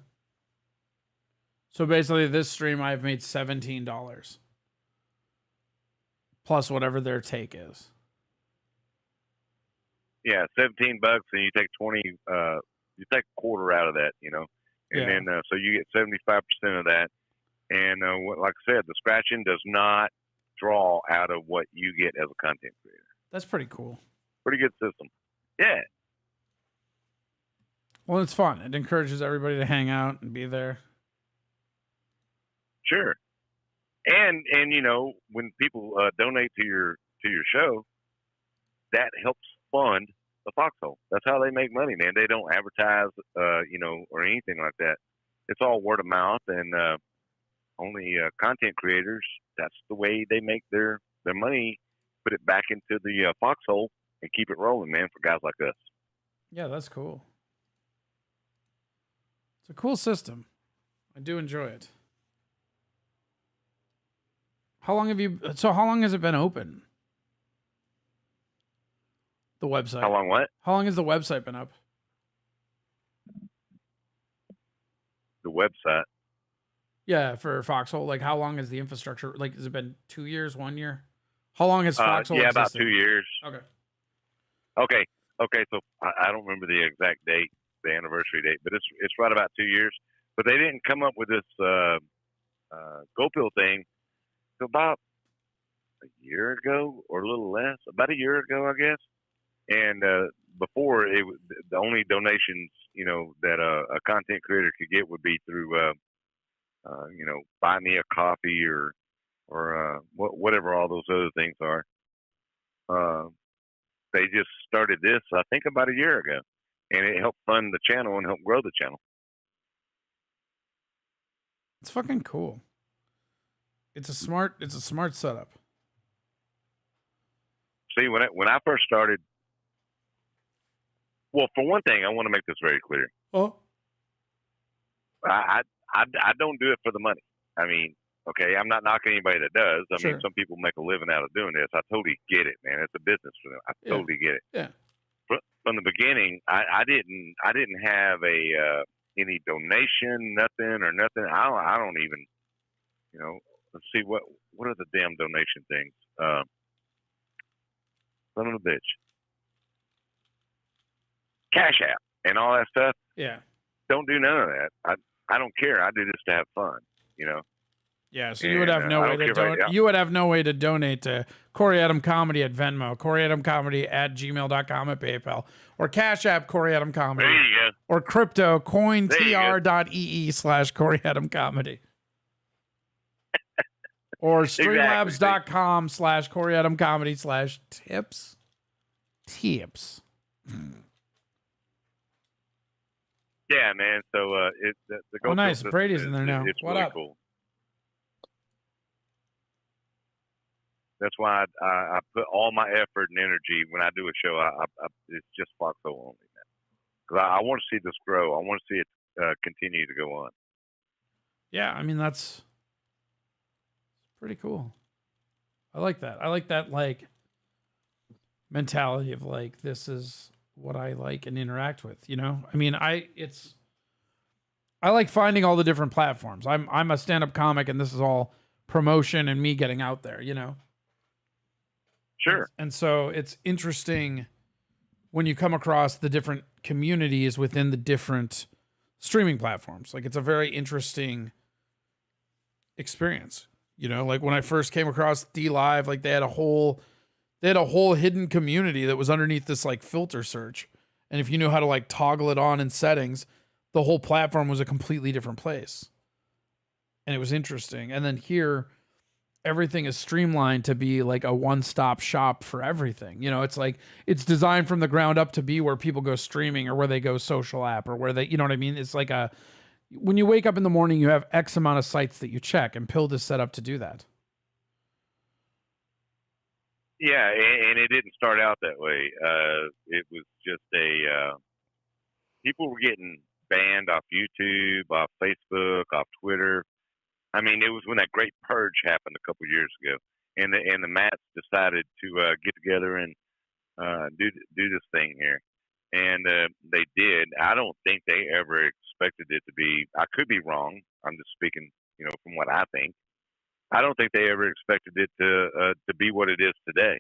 [SPEAKER 1] So basically, this stream I've made $17 plus whatever their take is.
[SPEAKER 11] Yeah, $17, and you take 20. You take a quarter out of that, and then so you get 75% of that. And like I said, the scratching does not draw out of what you get as a content creator.
[SPEAKER 1] That's pretty cool.
[SPEAKER 11] Pretty good system. Yeah.
[SPEAKER 1] Well, it's fun. It encourages everybody to hang out and be there.
[SPEAKER 11] Sure. And when people donate to your show, that helps fund the Foxhole. That's how they make money, man. They don't advertise, or anything like that. It's all word of mouth, and only content creators. That's the way they make their money. Put it back into the Foxhole and keep it rolling, man. For guys like us.
[SPEAKER 1] Yeah, that's cool. It's a cool system. I do enjoy it. How long has it been open? The website.
[SPEAKER 11] How long what?
[SPEAKER 1] How long has the website been up?
[SPEAKER 11] The website.
[SPEAKER 1] Yeah, for Foxhole. Like, how long has the infrastructure? Like, has it been 2 years, 1 year? How long has Foxhole
[SPEAKER 11] Yeah,
[SPEAKER 1] existed?
[SPEAKER 11] about 2 years.
[SPEAKER 1] Okay.
[SPEAKER 11] Okay. So I don't remember the exact date, the anniversary date, but it's right about 2 years. But they didn't come up with this GoPill thing about a year ago or a little less, about a year ago, I guess. And before, the only donations, that a content creator could get would be through, buy me a coffee or whatever all those other things are. They just started this, I think, about a year ago, and it helped fund the channel and help grow the channel.
[SPEAKER 1] It's fucking cool. It's a smart setup.
[SPEAKER 11] See, when I first started, well, for one thing, I want to make this very clear.
[SPEAKER 1] Oh,
[SPEAKER 11] I don't do it for the money. I mean, okay, I'm not knocking anybody that does. I mean, some people make a living out of doing this. I totally get it, man. It's a business for them. I totally get it.
[SPEAKER 1] Yeah.
[SPEAKER 11] From the beginning, I didn't have any donation, nothing. I don't even, let's see what are the damn donation things. Son of a bitch. Cash App and all that stuff.
[SPEAKER 1] Yeah.
[SPEAKER 11] Don't do none of that. I don't care. I do this to have fun,
[SPEAKER 1] Yeah, so you would have no way to donate. You would have no way to donate to Corey Adam Comedy at Venmo, Corey Adam Comedy at gmail.com at PayPal, or Cash App Corey Adam Comedy.
[SPEAKER 11] There you go.
[SPEAKER 1] Or crypto cointr.ee/Corey Adam Comedy. Or streamlabs.com/Corey Adam Comedy /tips. Tips.
[SPEAKER 11] Yeah, man. So the
[SPEAKER 1] nice. Brady's in there now.
[SPEAKER 11] It's
[SPEAKER 1] What
[SPEAKER 11] really
[SPEAKER 1] up?
[SPEAKER 11] cool. That's why I put all my effort and energy when I do a show. It's just Foxhole only, man. Because I want to see this grow. I want to see it continue to go on.
[SPEAKER 1] Yeah, I mean that's pretty cool. I like that. I like that mentality of this is what I like and interact with. I mean, I like finding all the different platforms. I'm a stand-up comic, and this is all promotion and me getting out there.
[SPEAKER 11] Sure.
[SPEAKER 1] And so it's interesting when you come across the different communities within the different streaming platforms. It's a very interesting experience. When I first came across DLive, they had a whole hidden community that was underneath this filter search. And if you knew how to toggle it on in settings, the whole platform was a completely different place. And it was interesting. And then here, everything is streamlined to be a one-stop shop for everything. It's designed from the ground up to be where people go streaming or where they go social app or where they, you know what I mean? It's when you wake up in the morning, you have X amount of sites that you check, and Pilled is set up to do that.
[SPEAKER 11] Yeah, and it didn't start out that way. It was just people were getting banned off YouTube, off Facebook, off Twitter. I mean, it was when that great purge happened a couple years ago, and the Mats decided to get together and do this thing here, and they did. I don't think they ever expected it to be. I could be wrong. I'm just speaking, from what I think. I don't think they ever expected it to be what it is today,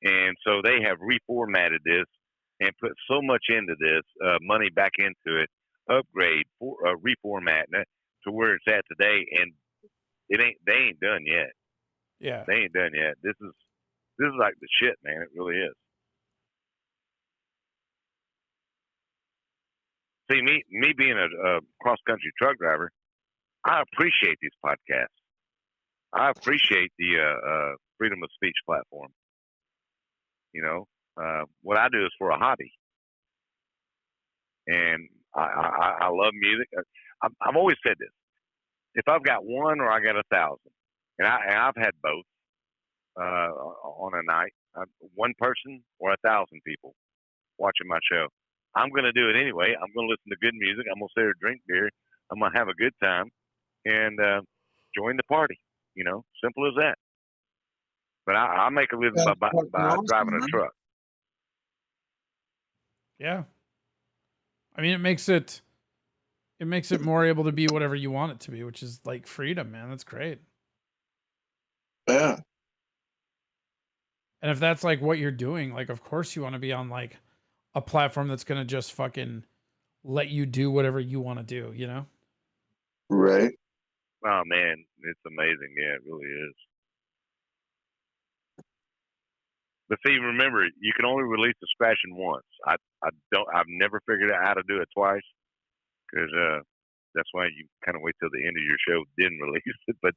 [SPEAKER 11] and so they have reformatted this and put so much into this money back into it, upgrade, reformatting it to where it's at today, and they ain't done yet.
[SPEAKER 1] Yeah,
[SPEAKER 11] they ain't done yet. This is like the shit, man. It really is. See, me being a cross country truck driver, I appreciate these podcasts. I appreciate the freedom of speech platform. What I do is for a hobby, and I love music. I've always said this: if I've got one or I got 1,000, and I've had both on a night, one person or 1,000 people watching my show, I'm going to do it anyway. I'm going to listen to good music. I'm going to sit there and drink beer. I'm going to have a good time and join the party. Simple as that. But I make a living by driving a truck.
[SPEAKER 1] Yeah. I mean, it makes it more able to be whatever you want it to be, which is freedom, man. That's great.
[SPEAKER 6] Yeah.
[SPEAKER 1] And if that's what you're doing, of course you want to be on a platform that's going to just fucking let you do whatever you want to do,
[SPEAKER 6] Right.
[SPEAKER 11] Oh man, it's amazing. Yeah, it really is. But see, remember, you can only release the scratching once. I've never figured out how to do it twice, because that's why you kind of wait till the end of your show, then release it. But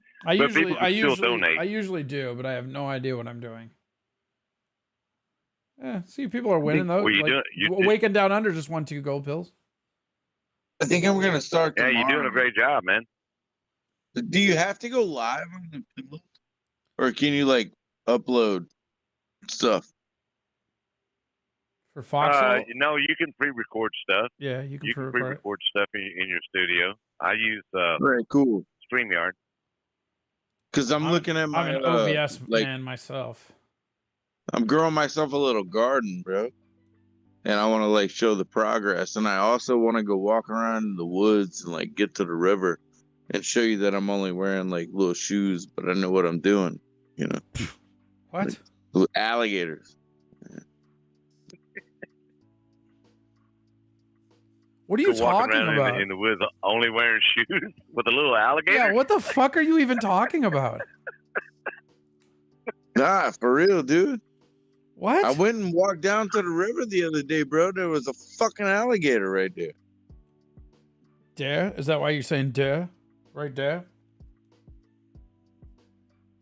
[SPEAKER 11] people can still donate.
[SPEAKER 1] I usually do, but I have no idea what I'm doing. Yeah, see, people are winning though.
[SPEAKER 11] Well,
[SPEAKER 1] Waking Down Under just won 2 gold pills.
[SPEAKER 6] I think I'm gonna start.
[SPEAKER 11] Yeah,
[SPEAKER 6] tomorrow.
[SPEAKER 11] you're doing a great job, man.
[SPEAKER 6] Do you have to go live on the pillow, or can you like upload stuff
[SPEAKER 1] for Foxhole?
[SPEAKER 11] No, you can pre-record stuff.
[SPEAKER 1] Yeah, you can
[SPEAKER 11] pre-record stuff in your studio. I use
[SPEAKER 6] very cool
[SPEAKER 11] StreamYard.
[SPEAKER 6] Because I'm looking at my
[SPEAKER 1] I'm an OBS man myself.
[SPEAKER 6] I'm growing myself a little garden, bro. And I want to like show the progress. And I also want to go walk around in the woods and like get to the river and show you that I'm only wearing like little shoes, but I know what I'm doing, you know.
[SPEAKER 1] What?
[SPEAKER 6] Like, alligators.
[SPEAKER 1] What are you talking about?
[SPEAKER 11] In the woods, only wearing shoes with a little alligator?
[SPEAKER 1] Yeah, what the fuck are you even talking about?
[SPEAKER 6] Nah, for real, dude.
[SPEAKER 1] What?
[SPEAKER 6] I went and walked down to the river the other day, bro. There was a fucking alligator right there.
[SPEAKER 1] There? Is that why you're saying there? Right there?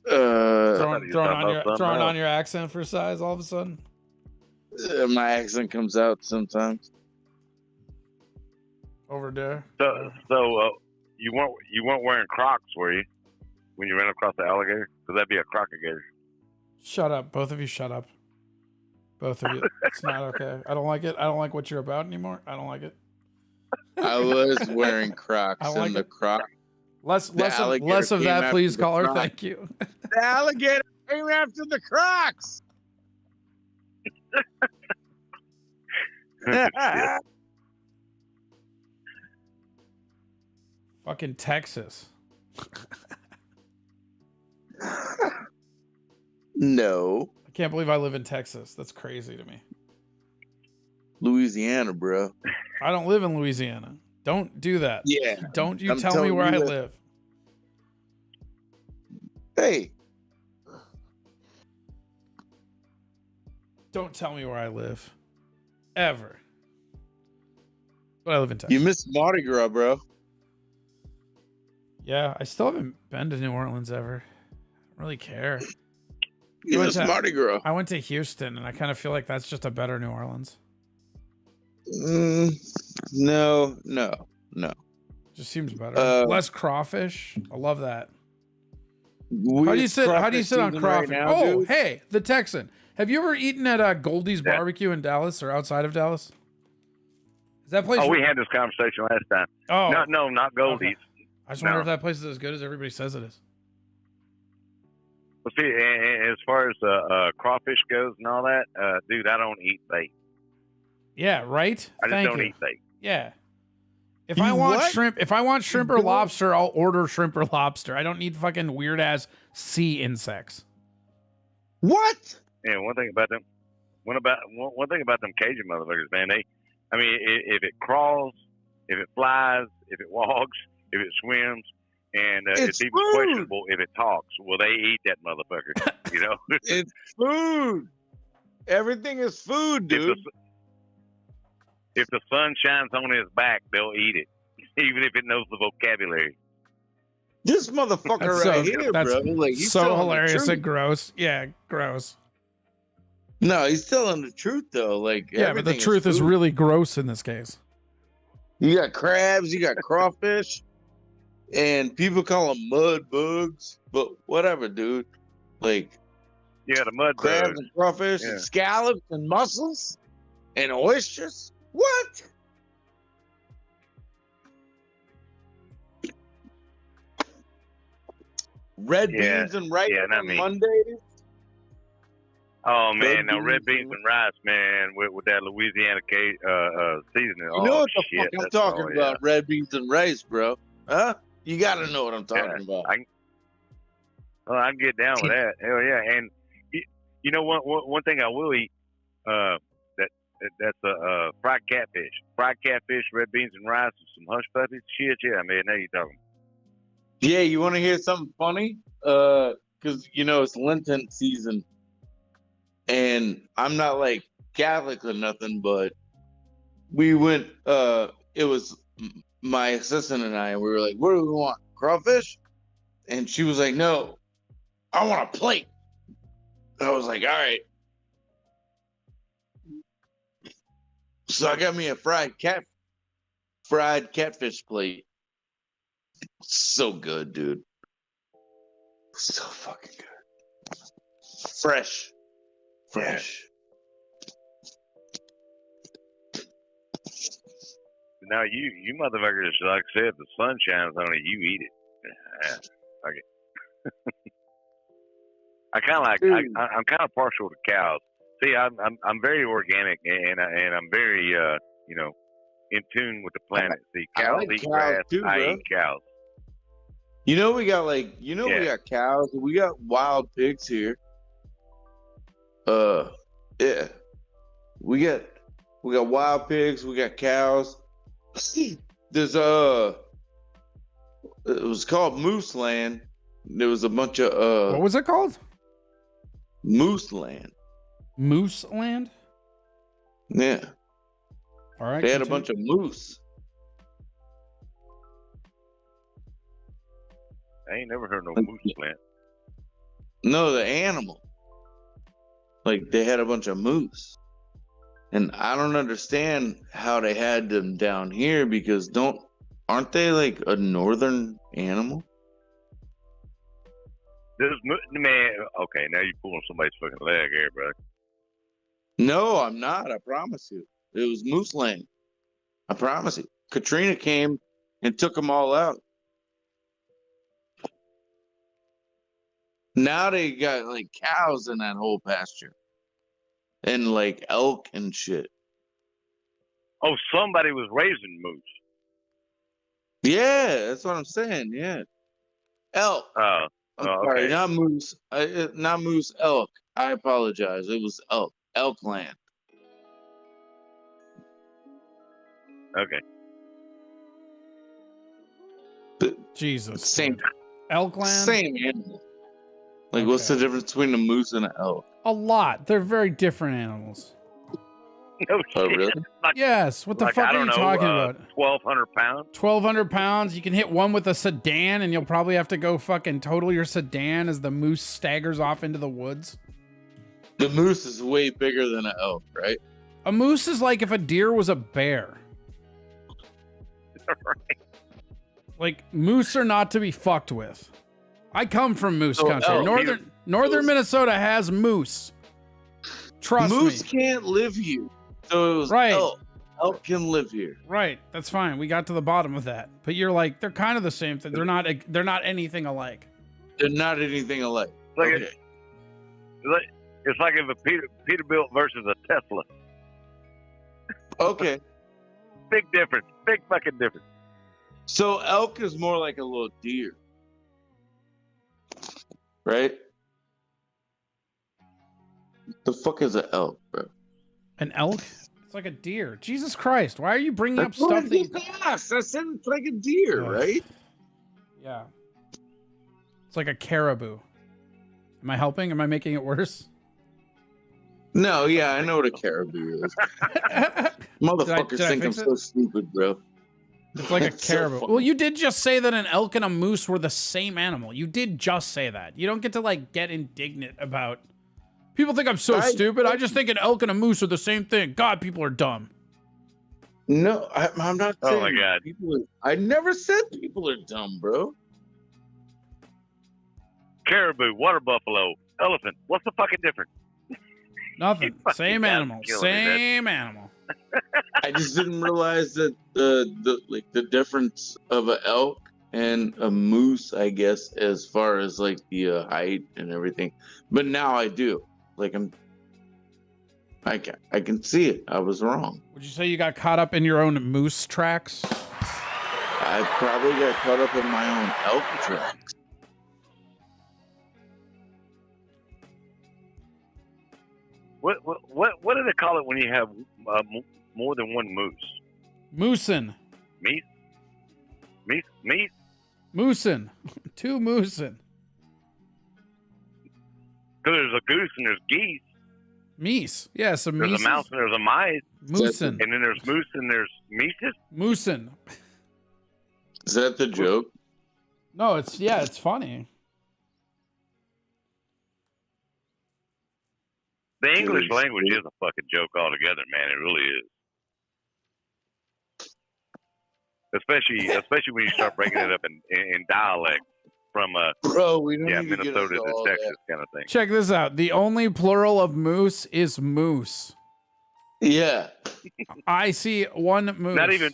[SPEAKER 1] Throwing on your accent for size all of a sudden?
[SPEAKER 6] My accent comes out sometimes.
[SPEAKER 1] Over there.
[SPEAKER 11] So you weren't wearing Crocs, were you, when you ran across the alligator? Because that'd be a crocagator.
[SPEAKER 1] Shut up, both of you. Shut up, both of you. It's not okay. I don't like it. I don't like what you're about anymore. I don't like it.
[SPEAKER 6] I was wearing Crocs
[SPEAKER 1] like
[SPEAKER 6] and the Croc.
[SPEAKER 1] Less of that, please, caller. Thank you.
[SPEAKER 6] The alligator came after the Crocs.
[SPEAKER 1] Fucking Texas.
[SPEAKER 6] No.
[SPEAKER 1] I can't believe I live in Texas. That's crazy to me.
[SPEAKER 6] Louisiana, bro.
[SPEAKER 1] I don't live in Louisiana. Don't do that.
[SPEAKER 6] Yeah.
[SPEAKER 1] Don't you tell me where I live.
[SPEAKER 6] Hey.
[SPEAKER 1] Don't tell me where I live. Ever. But I live in Texas.
[SPEAKER 6] You missed Mardi Gras, bro.
[SPEAKER 1] Yeah, I still haven't been to New Orleans ever. I don't really care.
[SPEAKER 6] You missed Mardi Gras.
[SPEAKER 1] I went to Houston, and I kind of feel like that's just a better New Orleans.
[SPEAKER 6] No.
[SPEAKER 1] Just seems better. Less crawfish. I love that. How do you sit on crawfish?
[SPEAKER 6] Right now, dude?
[SPEAKER 1] Hey, the Texan. Have you ever eaten at Goldie's Barbecue in Dallas or outside of Dallas? Is that place?
[SPEAKER 11] Oh, we had this conversation last time.
[SPEAKER 1] Oh,
[SPEAKER 11] no, not Goldie's.
[SPEAKER 1] Okay. I just wonder if that place is as good as everybody says it is.
[SPEAKER 11] Well, see, as far as crawfish goes and all that, dude, I don't eat bait.
[SPEAKER 1] Yeah, right.
[SPEAKER 11] I just don't eat bait.
[SPEAKER 1] Yeah. If I want shrimp or lobster, I'll order shrimp or lobster. I don't need fucking weird ass sea insects.
[SPEAKER 6] What?
[SPEAKER 11] Yeah, one thing about them Cajun motherfuckers, man. If it crawls, if it flies, if it walks, if it swims, and it's even questionable if it talks, well, they eat that motherfucker. You know,
[SPEAKER 6] it's food. Everything is food, dude.
[SPEAKER 11] If the sun shines on his back, they'll eat it, even if it knows the vocabulary.
[SPEAKER 6] This motherfucker here, bro. Like, he's
[SPEAKER 1] so hilarious and gross. Yeah, gross.
[SPEAKER 6] No, he's telling the truth though. Like,
[SPEAKER 1] yeah, but the truth is really gross in this case.
[SPEAKER 6] You got crabs, you got crawfish, and people call them mud bugs. But whatever, dude. Like,
[SPEAKER 11] yeah, the mud
[SPEAKER 6] crabs
[SPEAKER 11] bugs
[SPEAKER 6] and crawfish and scallops and mussels and oysters. What? Red beans and rice on Mondays.
[SPEAKER 11] Oh man, now red beans and rice, man, with that Louisiana seasoning.
[SPEAKER 6] You know what the fuck I'm talking about? Red beans and rice, bro. Huh? You got to know what I'm talking about.
[SPEAKER 11] I can get down with that. Hell yeah! And you know one thing I will eat. That's a fried catfish, red beans and rice, and some hush puppies. Shit, yeah, man. Now you talking.
[SPEAKER 6] Yeah, you want to hear something funny? Because you know it's Lenten season. And I'm not like Catholic or nothing, but we went. It was my assistant and I. And we were like, "What do we want? Crawfish?" And she was like, "No, I want a plate." I was like, "All right." So I got me a fried catfish plate. So good, dude. So fucking good. Fresh.
[SPEAKER 11] Now you motherfuckers, like I said, the sun shines on it, you eat it. Yeah, okay. I kind of like. I'm kind of partial to cows. See, I'm very organic and I'm very in tune with the planet. See, cows
[SPEAKER 6] like
[SPEAKER 11] eat
[SPEAKER 6] cows
[SPEAKER 11] grass.
[SPEAKER 6] too,
[SPEAKER 11] I
[SPEAKER 6] bro.
[SPEAKER 11] eat cows.
[SPEAKER 6] We got we got cows. We got wild pigs here. Yeah. We got wild pigs. We got cows. There's it was called Moose Land. There was a bunch of
[SPEAKER 1] what was it called?
[SPEAKER 6] Moose Land.
[SPEAKER 1] Moose Land?
[SPEAKER 6] Yeah.
[SPEAKER 1] All right.
[SPEAKER 6] They had a bunch of moose.
[SPEAKER 11] I ain't never heard no moose land.
[SPEAKER 6] No, the animal. Like they had a bunch of moose. And I don't understand how they had them down here because aren't they like a northern animal?
[SPEAKER 11] Man, okay, now you're pulling somebody's fucking leg here, bro.
[SPEAKER 6] No, I'm not. I promise you. It was Moose Land. I promise you. Katrina came and took them all out. Now they got like cows in that whole pasture. And like elk and shit.
[SPEAKER 11] Oh, somebody was raising moose.
[SPEAKER 6] Yeah, that's what I'm saying. Yeah. Elk. I'm sorry,
[SPEAKER 11] okay.
[SPEAKER 6] not moose. Not moose, elk. I apologize. It was elk. Elk land.
[SPEAKER 11] Okay.
[SPEAKER 1] Jesus.
[SPEAKER 6] Same.
[SPEAKER 1] Elk land?
[SPEAKER 6] Same animal. Like, what's the difference between a moose and an elk?
[SPEAKER 1] A lot. They're very different animals.
[SPEAKER 11] No
[SPEAKER 6] Oh,
[SPEAKER 11] shit.
[SPEAKER 6] really?
[SPEAKER 1] Yes. What the
[SPEAKER 11] Like,
[SPEAKER 1] fuck
[SPEAKER 11] I
[SPEAKER 1] are you
[SPEAKER 11] don't know,
[SPEAKER 1] talking about?
[SPEAKER 11] 1,200 pounds?
[SPEAKER 1] 1,200 pounds. You can hit one with a sedan, and you'll probably have to go fucking total your sedan as the moose staggers off into the woods.
[SPEAKER 6] The moose is way bigger than an elk, right?
[SPEAKER 1] A moose is like if a deer was a bear.
[SPEAKER 11] Right.
[SPEAKER 1] Like, moose are not to be fucked with. I come from moose
[SPEAKER 6] So
[SPEAKER 1] country.
[SPEAKER 6] elk.
[SPEAKER 1] Northern Minnesota has moose. Trust
[SPEAKER 6] Moose
[SPEAKER 1] me.
[SPEAKER 6] can't live here. So it was
[SPEAKER 1] Right.
[SPEAKER 6] elk. Elk can live here.
[SPEAKER 1] Right. That's fine. We got to the bottom of that. But you're like, they're kind of the same thing. They're not anything alike.
[SPEAKER 6] They're not anything alike.
[SPEAKER 11] Like
[SPEAKER 6] Okay.
[SPEAKER 11] It's like if a Peterbilt versus a Tesla.
[SPEAKER 6] Okay.
[SPEAKER 11] Big difference. Big fucking difference.
[SPEAKER 6] So elk is more like a little deer. Right? The fuck is an elk, bro?
[SPEAKER 1] An elk? It's like a deer. Jesus Christ. Why are you bringing up
[SPEAKER 6] That's what
[SPEAKER 1] stuff
[SPEAKER 6] I
[SPEAKER 1] that
[SPEAKER 6] just asked. I said it's like a deer,
[SPEAKER 1] Ugh.
[SPEAKER 6] right?
[SPEAKER 1] Yeah. It's like a caribou. Am I helping? Am I making it worse?
[SPEAKER 6] No, yeah, I know what a caribou is. Motherfuckers
[SPEAKER 1] did I
[SPEAKER 6] think I'm
[SPEAKER 1] fix it?
[SPEAKER 6] so stupid, bro.
[SPEAKER 1] It's like a
[SPEAKER 6] It's so
[SPEAKER 1] caribou.
[SPEAKER 6] funny.
[SPEAKER 1] Well, you did just say that an elk and a moose were the same animal. You did just say that. You don't get to like get indignant about. People think I'm so stupid. I just think an elk and a moose are the same thing. God, people are dumb.
[SPEAKER 6] No, I'm not
[SPEAKER 11] Oh
[SPEAKER 6] saying
[SPEAKER 11] my God.
[SPEAKER 6] I never said people are dumb, bro.
[SPEAKER 11] Caribou, water buffalo, elephant. What's the fucking difference?
[SPEAKER 1] Nothing.
[SPEAKER 11] fucking
[SPEAKER 1] Same
[SPEAKER 11] guys
[SPEAKER 1] animal.
[SPEAKER 11] killing me, man.
[SPEAKER 1] Same animal.
[SPEAKER 6] I just didn't realize that the difference of an elk and a moose, I guess, as far as like the height and everything. But now I do. Like I can see it. I was wrong.
[SPEAKER 1] Would you say you got caught up in your own moose tracks?
[SPEAKER 6] I probably got caught up in my own elk tracks.
[SPEAKER 11] What do they call it when you have more than one moose?
[SPEAKER 1] Moosin.
[SPEAKER 11] Meat?
[SPEAKER 1] Moosin. Two moosin.
[SPEAKER 11] Because there's a goose and there's geese.
[SPEAKER 1] Meese. Yeah, some
[SPEAKER 11] There's
[SPEAKER 1] Mises.
[SPEAKER 11] a mouse and there's a mice.
[SPEAKER 1] Moosin.
[SPEAKER 11] And then there's moose and there's Mises.
[SPEAKER 1] Moosin.
[SPEAKER 6] Is that the joke?
[SPEAKER 1] No, it's funny.
[SPEAKER 11] The English language is a fucking joke altogether, man. It really is. Especially when you start breaking it up in dialect from
[SPEAKER 6] Bro, we don't need to get
[SPEAKER 11] Minnesota
[SPEAKER 6] into
[SPEAKER 11] to
[SPEAKER 6] all
[SPEAKER 11] Texas
[SPEAKER 6] that.
[SPEAKER 11] kind of thing.
[SPEAKER 1] Check this out. The only plural of moose is moose.
[SPEAKER 6] Yeah.
[SPEAKER 1] I see one moose.
[SPEAKER 11] Not even.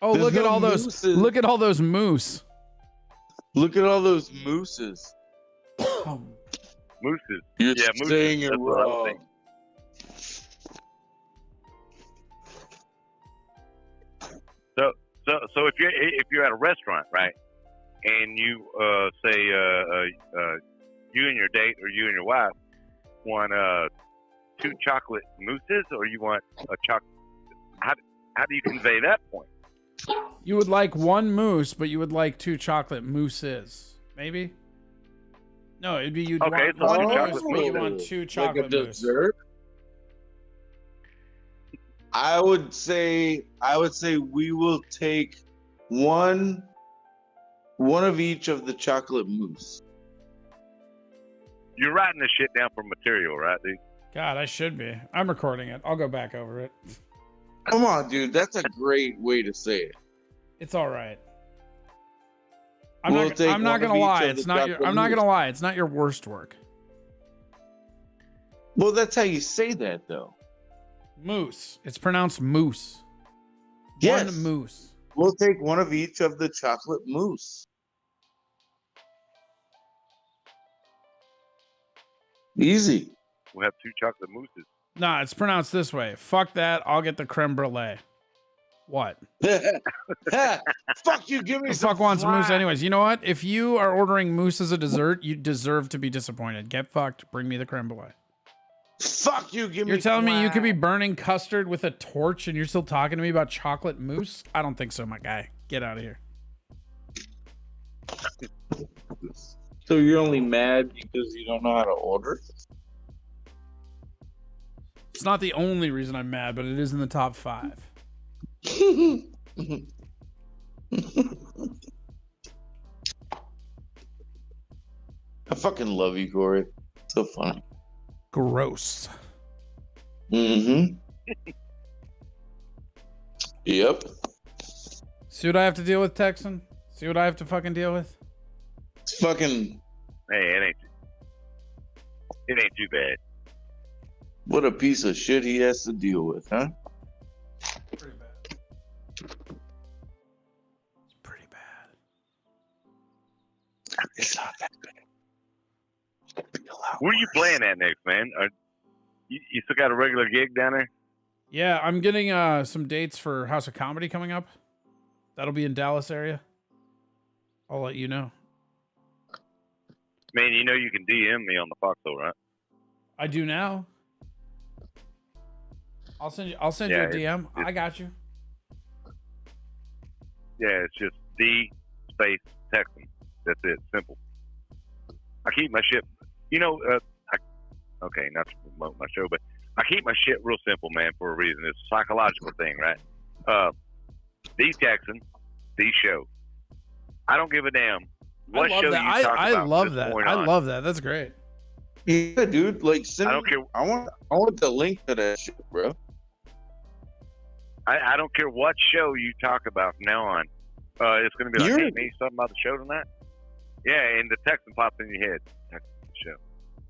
[SPEAKER 1] Oh,
[SPEAKER 6] There's
[SPEAKER 1] look at
[SPEAKER 6] no
[SPEAKER 1] all those.
[SPEAKER 6] mooses.
[SPEAKER 1] Look at all those moose.
[SPEAKER 6] Look at all those mooses.
[SPEAKER 11] Mooses.
[SPEAKER 6] You're
[SPEAKER 11] Yeah, mooses.
[SPEAKER 6] saying it
[SPEAKER 11] That's what I was
[SPEAKER 6] wrong.
[SPEAKER 11] thinking. So if you're at a restaurant, right, and you say you and your date or you and your wife want 2 chocolate mousses, or you want a chocolate, how do you convey that point?
[SPEAKER 1] You would like one moose, but you would like 2 chocolate mousses. Maybe? No, it'd be you'd
[SPEAKER 11] Okay,
[SPEAKER 1] want
[SPEAKER 11] so
[SPEAKER 1] one
[SPEAKER 11] 2
[SPEAKER 1] moose,
[SPEAKER 11] chocolate
[SPEAKER 1] but you
[SPEAKER 11] mousses.
[SPEAKER 1] want 2
[SPEAKER 6] Like a
[SPEAKER 1] chocolate moose.
[SPEAKER 6] dessert? I would say we will take one of each of the chocolate mousse.
[SPEAKER 11] You're writing this shit down for material, right, dude?
[SPEAKER 1] God, I should be. I'm recording it. I'll go back over it.
[SPEAKER 6] Come on, dude. That's a great way to say it.
[SPEAKER 1] It's all right. I'm
[SPEAKER 6] We'll
[SPEAKER 1] not
[SPEAKER 6] take
[SPEAKER 1] I'm not
[SPEAKER 6] one of
[SPEAKER 1] gonna
[SPEAKER 6] each
[SPEAKER 1] lie.
[SPEAKER 6] of
[SPEAKER 1] It's
[SPEAKER 6] the
[SPEAKER 1] not your,
[SPEAKER 6] chocolate
[SPEAKER 1] I'm not gonna
[SPEAKER 6] mousse.
[SPEAKER 1] lie. It's not your worst work.
[SPEAKER 6] Well, that's how you say that, though.
[SPEAKER 1] Moose. It's pronounced moose.
[SPEAKER 6] Yes.
[SPEAKER 1] One moose.
[SPEAKER 6] We'll take one of each of the chocolate mousse. Easy.
[SPEAKER 11] We'll have 2 chocolate mousses.
[SPEAKER 1] Nah, it's pronounced this way. Fuck that. I'll get the creme brulee. What?
[SPEAKER 6] Fuck you. Give me
[SPEAKER 1] Who
[SPEAKER 6] some
[SPEAKER 1] fuck wants moose
[SPEAKER 6] slack.
[SPEAKER 1] anyways? You know what? If you are ordering moose as a dessert, you deserve to be disappointed. Get fucked. Bring me the creme brulee.
[SPEAKER 6] Fuck you. Give me
[SPEAKER 1] You're telling me you could be
[SPEAKER 6] slack.
[SPEAKER 1] burning custard with a torch and you're still talking to me about chocolate mousse? I don't think so, my guy. Get out of here.
[SPEAKER 6] So you're only mad because you don't know how to order?
[SPEAKER 1] It's not the only reason I'm mad, but it is in the top 5.
[SPEAKER 6] I fucking love you, Corey. So funny.
[SPEAKER 1] Gross.
[SPEAKER 6] Mm-hmm. Yep.
[SPEAKER 1] See what I have to deal with, Texan? See what I have to fucking deal with?
[SPEAKER 6] It's fucking...
[SPEAKER 11] Hey, it ain't too bad.
[SPEAKER 6] What a piece of shit he has to deal with, huh?
[SPEAKER 1] Pretty bad. It's pretty bad.
[SPEAKER 6] It's not that good.
[SPEAKER 11] Where are you playing at next, man? You still got a regular gig down there?
[SPEAKER 1] Yeah, I'm getting some dates for House of Comedy coming up. That'll be in Dallas area. I'll let you know.
[SPEAKER 11] Man, you know you can DM me on the Foxhole, right?
[SPEAKER 1] I do now. I'll send you a DM. I got you.
[SPEAKER 11] Yeah, it's just D space Texan. That's it. Simple. I keep my shit. You know, okay, not to promote my show, but I keep my shit real simple, man, for a reason. It's a psychological thing, right? D Texan, D show. I don't give a damn what show you talk about.
[SPEAKER 1] I love
[SPEAKER 11] from
[SPEAKER 1] that.
[SPEAKER 11] this point
[SPEAKER 1] I
[SPEAKER 11] on.
[SPEAKER 1] love that. That's great.
[SPEAKER 6] Yeah, dude. Like, send
[SPEAKER 11] I don't
[SPEAKER 6] me-
[SPEAKER 11] care.
[SPEAKER 6] I want the link to that shit, bro.
[SPEAKER 11] I don't care what show you talk about from now on. It's going to be like, hey, maybe something about the show tonight? Yeah, and the Texan pops in your head. Texan the show.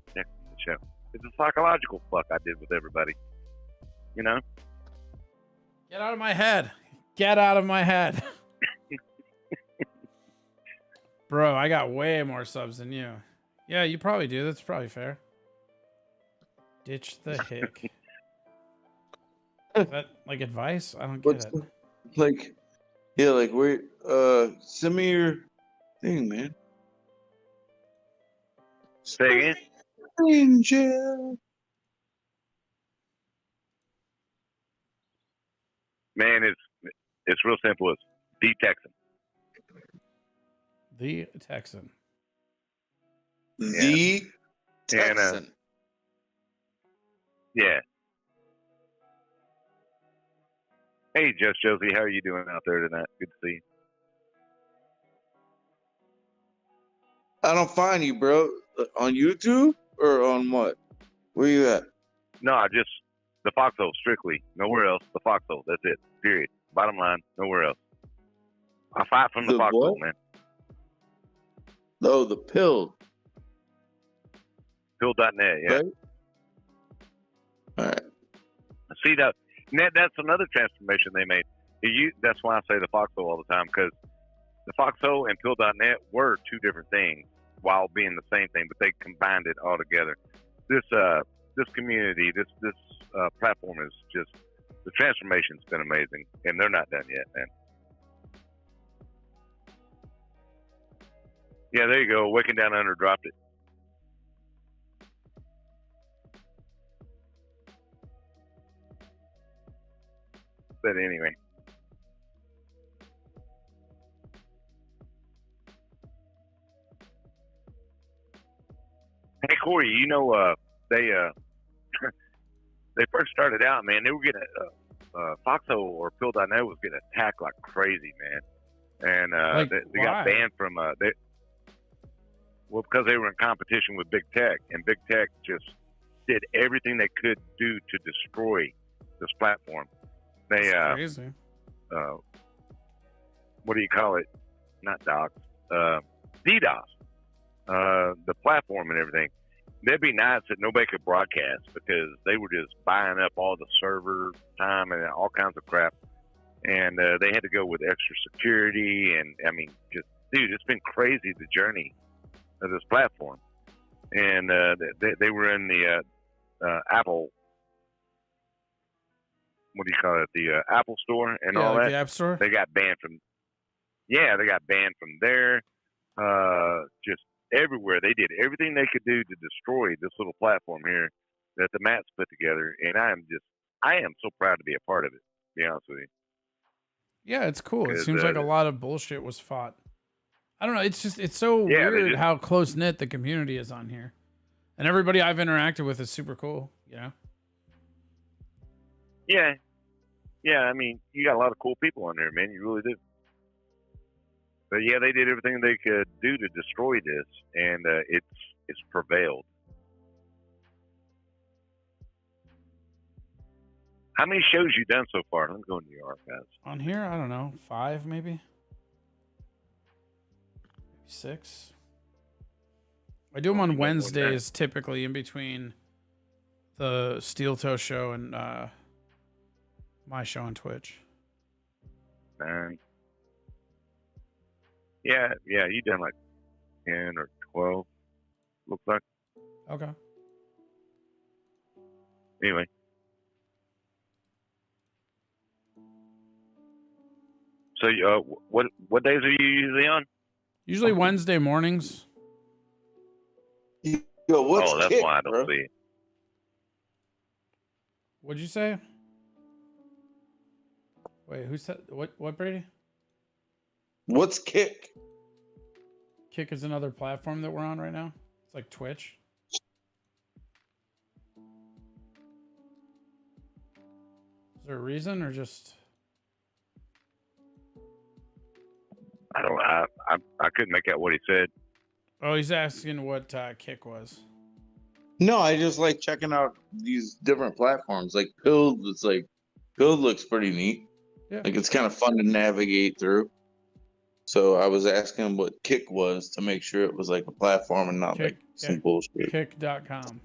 [SPEAKER 11] Texan the show. It's a psychological fuck I did with everybody. You know?
[SPEAKER 1] Get out of my head. Get out of my head. Bro, I got way more subs than you. Yeah, you probably do. That's probably fair. Ditch the hick. Is that like advice? I don't get it.
[SPEAKER 6] Like, yeah, like, wait, send me your thing, man.
[SPEAKER 11] Say again?
[SPEAKER 6] Angel.
[SPEAKER 11] Man, it's real simple. It's D Texan.
[SPEAKER 1] The Texan.
[SPEAKER 6] The
[SPEAKER 11] And,
[SPEAKER 6] Texan.
[SPEAKER 11] Yeah. Hey, Just Josie, how are you doing out there tonight? Good to see you.
[SPEAKER 6] I don't find you, bro. On YouTube or on what? Where you at?
[SPEAKER 11] No, I just the Foxhole strictly, nowhere else. The Foxhole, that's it. Period. Bottom line, nowhere else. I fight from the Foxhole, man.
[SPEAKER 6] No, the pill.
[SPEAKER 11] Pill.net, yeah.
[SPEAKER 6] Right? All right.
[SPEAKER 11] See that's another transformation they made. That's why I say the Foxhole all the time, because the Foxhole and Pill.net were two different things while being the same thing, but they combined it all together. This community, this platform is just, the transformation's been amazing, and they're not done yet, man. Yeah, there you go. Waking Down Under dropped it. But anyway. Hey Corey, you know they they first started out, man. They were getting Foxhole or Pill.net was getting attacked like crazy, man, and they got banned from because they were in competition with Big Tech, and Big Tech just did everything they could do to destroy this platform. They
[SPEAKER 1] crazy.
[SPEAKER 11] What do you call it? Not docs. DDoS. The platform and everything. There'd be nights that nobody could broadcast because they were just buying up all the server time and all kinds of crap. And they had to go with extra security. And I mean, just, dude, it's been crazy, the journey of this platform. And they were in the Apple, what do you call it? The Apple store and all
[SPEAKER 1] like
[SPEAKER 11] that.
[SPEAKER 1] The App Store?
[SPEAKER 11] They got banned from, they got banned from there. Just everywhere. They did everything they could do to destroy this little platform here that the Mats put together. And I am so proud to be a part of it, to be honest with you.
[SPEAKER 1] Yeah, it's cool. It seems like a lot of bullshit was fought. I don't know. It's so weird how close knit the community is on here. And everybody I've interacted with is super cool, you know?
[SPEAKER 11] Yeah. Yeah, I mean, you got a lot of cool people on there, man. You really do. But yeah, they did everything they could do to destroy this, and it's prevailed. How many shows you done so far? Let me go into your archives.
[SPEAKER 1] On here, I don't know, 5 maybe? 6. I do them on Wednesdays, typically in between the Steel Toe show and my show on Twitch.
[SPEAKER 11] 9. Yeah, you done like 10 or 12, looks like.
[SPEAKER 1] Okay.
[SPEAKER 11] Anyway. So, what days are you usually on?
[SPEAKER 1] Usually Wednesday mornings.
[SPEAKER 6] Yo, what's
[SPEAKER 11] that's
[SPEAKER 6] Kick,
[SPEAKER 11] why I don't
[SPEAKER 6] bro?
[SPEAKER 11] see it.
[SPEAKER 1] What'd you say? Wait, who said what, Brady?
[SPEAKER 6] What's Kick?
[SPEAKER 1] Kick is another platform that we're on right now. It's like Twitch. Is there a reason or just?
[SPEAKER 11] I don't. I couldn't make out what he said.
[SPEAKER 1] Oh, he's asking what Kick was.
[SPEAKER 6] No, I just like checking out these different platforms. Like Pilled, Pilled looks pretty neat.
[SPEAKER 1] Yeah.
[SPEAKER 6] Like it's kind of fun to navigate through. So I was asking what Kick was to make sure it was like a platform and not
[SPEAKER 1] Kick,
[SPEAKER 6] like some bullshit.
[SPEAKER 1] Kick.com.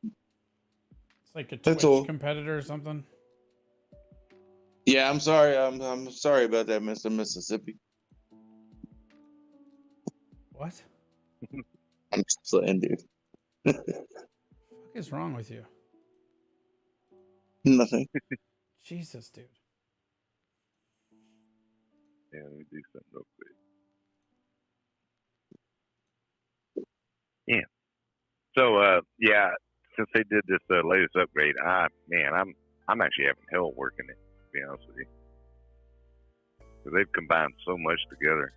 [SPEAKER 1] It's like a
[SPEAKER 6] That's
[SPEAKER 1] Twitch
[SPEAKER 6] all.
[SPEAKER 1] competitor or something.
[SPEAKER 6] Yeah, I'm sorry. I'm sorry about that, Mr. Mississippi.
[SPEAKER 1] What?
[SPEAKER 6] I'm just saying, dude.
[SPEAKER 1] What the fuck is wrong with you?
[SPEAKER 6] Nothing.
[SPEAKER 1] Jesus, dude.
[SPEAKER 11] Yeah, let me do something real quick. Yeah. So, since they did this latest upgrade, I'm actually having hell working it, to be honest with you. So they've combined so much together.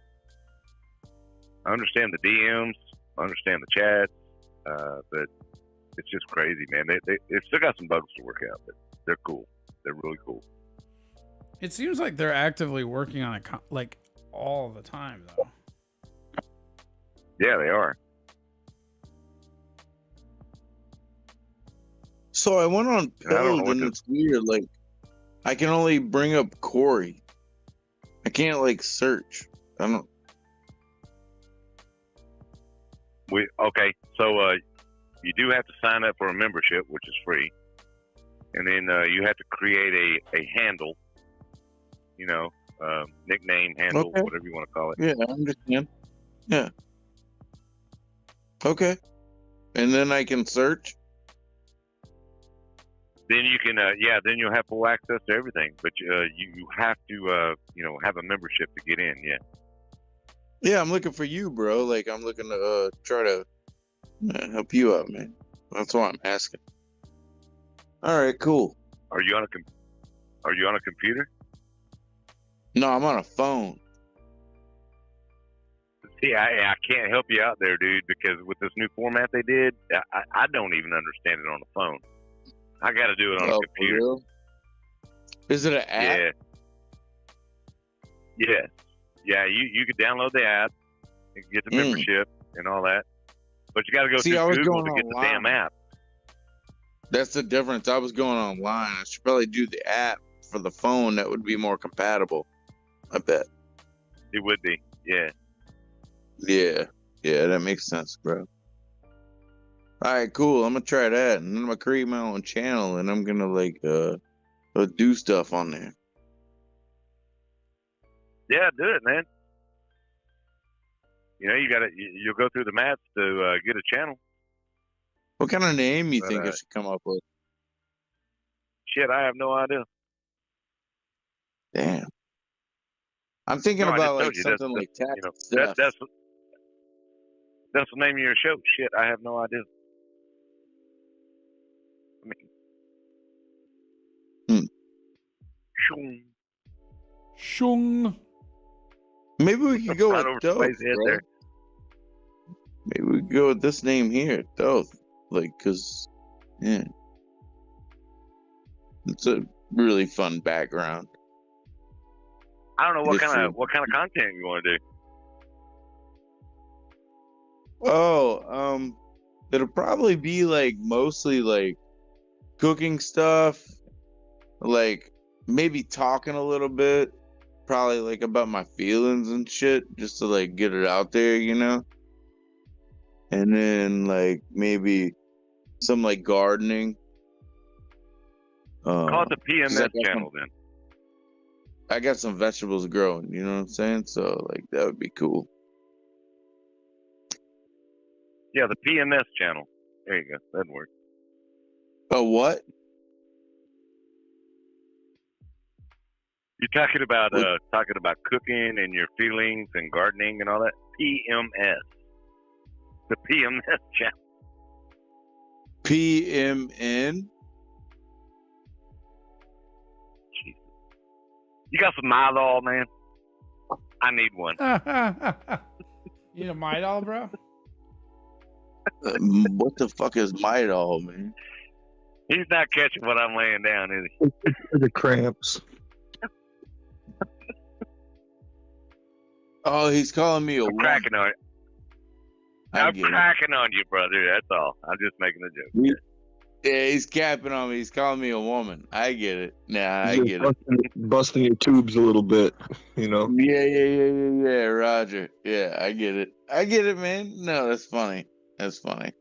[SPEAKER 11] I understand the DMs, I understand the chats, but It's just crazy, man. They still got some bugs to work out, but they're cool. They're really cool.
[SPEAKER 1] It seems like they're actively working on it like all the time, though.
[SPEAKER 11] Yeah, they are.
[SPEAKER 6] So I went on Pilled, and it's weird. Like, I can only bring up Corey. I can't like search. I don't.
[SPEAKER 11] Okay, so you do have to sign up for a membership, which is free, and then you have to create a handle. You know, nickname, handle,
[SPEAKER 6] Okay.
[SPEAKER 11] whatever you want to call it.
[SPEAKER 6] Yeah, I understand. Yeah. Okay. And then I can search.
[SPEAKER 11] Then you can, then you'll have full access to everything. But you have to, have a membership to get in. Yeah.
[SPEAKER 6] Yeah, I'm looking for you, bro. Like, I'm looking to try to help you out, man. That's why I'm asking. All right, cool.
[SPEAKER 11] Are you on a computer?
[SPEAKER 6] No, I'm on a phone.
[SPEAKER 11] See, I can't help you out there, dude, because with this new format they did, I don't even understand it on the phone. I got to do it on a computer.
[SPEAKER 6] Real? Is it an app?
[SPEAKER 11] Yeah. Yeah, you could download the app and get the membership and all that. But you got to go through Google to get the damn app.
[SPEAKER 6] That's the difference. I was going online. I should probably do the app for the phone. That would be more compatible. I bet.
[SPEAKER 11] It would be, yeah.
[SPEAKER 6] Yeah, that makes sense, bro. All right, cool. I'm gonna try that, and then I'm gonna create my own channel, and I'm gonna like do stuff on there.
[SPEAKER 11] Yeah, do it, man. You know, you'll go through the maps to get a channel.
[SPEAKER 6] What kind of name you think I should come up with?
[SPEAKER 11] Shit, I have no idea.
[SPEAKER 6] Damn. I'm thinking
[SPEAKER 11] No, I
[SPEAKER 6] about
[SPEAKER 11] just
[SPEAKER 6] like
[SPEAKER 11] told you,
[SPEAKER 6] something like
[SPEAKER 11] that's,
[SPEAKER 6] tax
[SPEAKER 11] you know,
[SPEAKER 6] stuff.
[SPEAKER 11] that's the name of your show. Shit, I have no idea. I mean, Shung.
[SPEAKER 1] Shung.
[SPEAKER 6] Maybe we could go
[SPEAKER 11] Right
[SPEAKER 6] with
[SPEAKER 11] over
[SPEAKER 6] Doth,
[SPEAKER 11] somebody's head
[SPEAKER 6] bro.
[SPEAKER 11] there.
[SPEAKER 6] Maybe we could go with this name here, Doth. Like, cause, yeah, it's a really fun background.
[SPEAKER 11] I don't know what
[SPEAKER 6] Yes,
[SPEAKER 11] kind
[SPEAKER 6] sir.
[SPEAKER 11] of content you want to do.
[SPEAKER 6] Oh, it'll probably be like mostly like cooking stuff, like maybe talking a little bit, probably like about my feelings and shit, just to like get it out there, you know. And then like maybe some like gardening.
[SPEAKER 11] Call it the
[SPEAKER 6] 'cause I
[SPEAKER 11] PMS
[SPEAKER 6] got
[SPEAKER 11] channel then.
[SPEAKER 6] I got some vegetables growing, you know what I'm saying? So like that would be cool.
[SPEAKER 11] Yeah, the PMS channel. There you go. That'd work.
[SPEAKER 6] Oh, what?
[SPEAKER 11] You're talking about cooking and your feelings and gardening and all that. PMS. The PMS channel.
[SPEAKER 6] PMN?
[SPEAKER 11] Jesus. You got some Mylol, man? I need one.
[SPEAKER 1] You need a Midol, bro?
[SPEAKER 6] What the fuck is Midol, man?
[SPEAKER 11] He's not catching what I'm laying down, is he?
[SPEAKER 9] The cramps.
[SPEAKER 6] Oh, he's calling me a
[SPEAKER 11] I'm
[SPEAKER 6] woman.
[SPEAKER 11] cracking on it.
[SPEAKER 6] I
[SPEAKER 11] I'm
[SPEAKER 6] get it.
[SPEAKER 11] cracking on you, brother. That's all. I'm just making a joke.
[SPEAKER 6] Yeah, he's capping on me. He's calling me a woman. I get it. Nah, I get it.
[SPEAKER 9] Busting your tubes a little bit, you know.
[SPEAKER 6] Yeah, Roger. Yeah, I get it. I get it, man. No, that's funny. That's funny.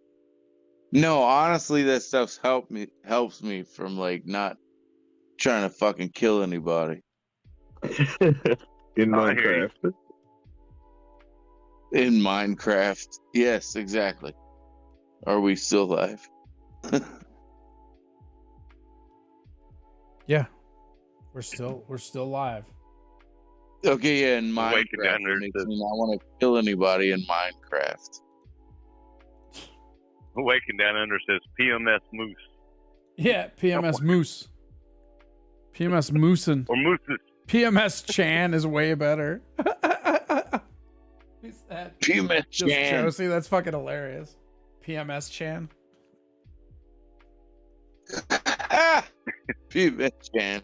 [SPEAKER 6] No, honestly, that stuff's helps me from like not trying to fucking kill anybody.
[SPEAKER 9] In
[SPEAKER 11] I hear you.
[SPEAKER 9] Minecraft.
[SPEAKER 6] In Minecraft. Yes, exactly. Are we still live?
[SPEAKER 1] Yeah. We're still live.
[SPEAKER 6] Okay, yeah, in
[SPEAKER 11] Waking
[SPEAKER 6] Minecraft.
[SPEAKER 11] down there
[SPEAKER 6] It makes
[SPEAKER 11] to-
[SPEAKER 6] me not want to kill anybody in Minecraft.
[SPEAKER 11] Waking down under says PMS Moose.
[SPEAKER 1] Yeah, PMS Moose. PMS Moosin.
[SPEAKER 11] Or Mooses.
[SPEAKER 1] PMS Chan is way better. Who's that?
[SPEAKER 6] PMS
[SPEAKER 1] Just
[SPEAKER 6] Chan.
[SPEAKER 1] Josie, that's fucking hilarious. PMS Chan.
[SPEAKER 6] Pubic man.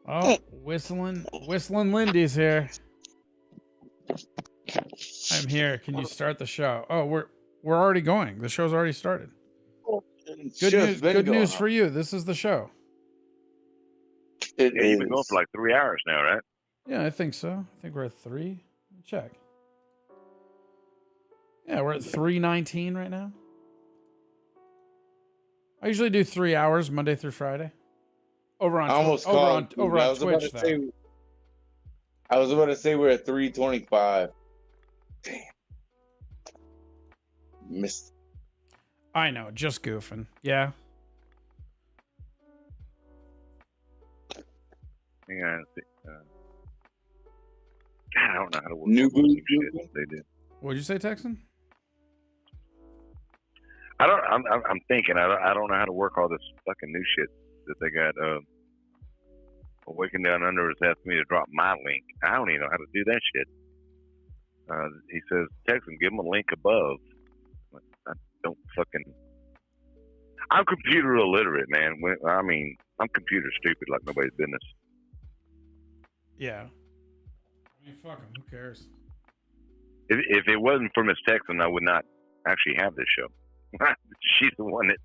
[SPEAKER 1] Oh, whistling Lindy's here. I'm here. Can you start the show? Oh, we're already going. The show's already started. Good news for you. This is the show.
[SPEAKER 11] You've been going for like 3 hours now, right?
[SPEAKER 1] Yeah, I think so. I think we're at 3. Check. Yeah, we're at 3:19 right now. I usually do 3 hours Monday through Friday. Over on Twitch, though.
[SPEAKER 6] I was about to say we're at 3:25. Damn. Missed.
[SPEAKER 1] I know, just goofing. Yeah.
[SPEAKER 11] Hang on. God, I don't know how to work
[SPEAKER 6] New
[SPEAKER 11] all this shit they did.
[SPEAKER 1] What'd you say, Texan?
[SPEAKER 11] I'm thinking. I don't know how to work all this fucking new shit that they got. Waking Down Under is asking me to drop my link. I don't even know how to do that shit. He says, text him, give him a link above. I don't fucking. I'm computer illiterate, man. I mean, I'm computer stupid like nobody's business.
[SPEAKER 1] Yeah. I mean, fuck him. Who cares?
[SPEAKER 11] If it wasn't for Miss Texan, I would not actually have this show. She's the one that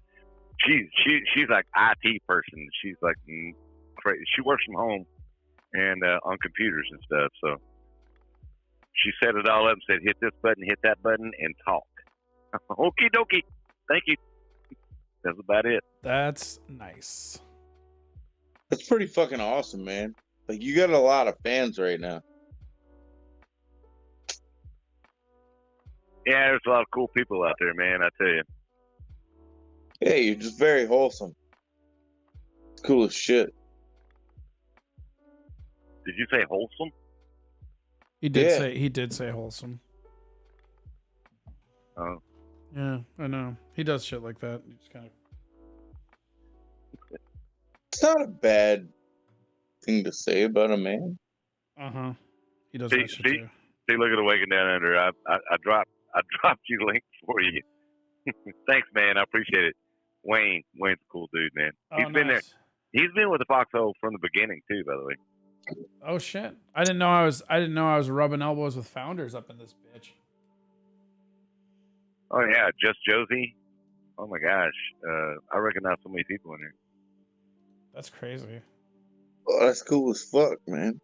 [SPEAKER 11] she's like IT person. She's like crazy. She works from home and on computers and stuff. So she set it all up and said, hit this button, hit that button, and talk. Okie dokie. Thank you. That's about it.
[SPEAKER 1] That's nice.
[SPEAKER 6] That's pretty fucking awesome, man. Like, you got a lot of fans right now.
[SPEAKER 11] Yeah, there's a lot of cool people out there, man. I tell you.
[SPEAKER 6] Yeah, you're just very wholesome. It's cool as shit.
[SPEAKER 11] Did you say wholesome?
[SPEAKER 1] He did say wholesome.
[SPEAKER 11] Oh.
[SPEAKER 1] Yeah, I know. He does shit like that. He just kind of.
[SPEAKER 6] It's not a bad thing to say about a man.
[SPEAKER 1] He does that shit too.
[SPEAKER 11] See, look at the Waking Down Under. I dropped you a link for you. Thanks, man. I appreciate it. Wayne's a cool dude, man. He's been there. He's been with the Foxhole from the beginning too, by the way.
[SPEAKER 1] Oh shit! I didn't know I was rubbing elbows with founders up in this bitch.
[SPEAKER 11] Oh yeah, Just Josie. Oh my gosh, I recognize so many people in here.
[SPEAKER 1] That's crazy.
[SPEAKER 6] Oh, that's cool as fuck, man.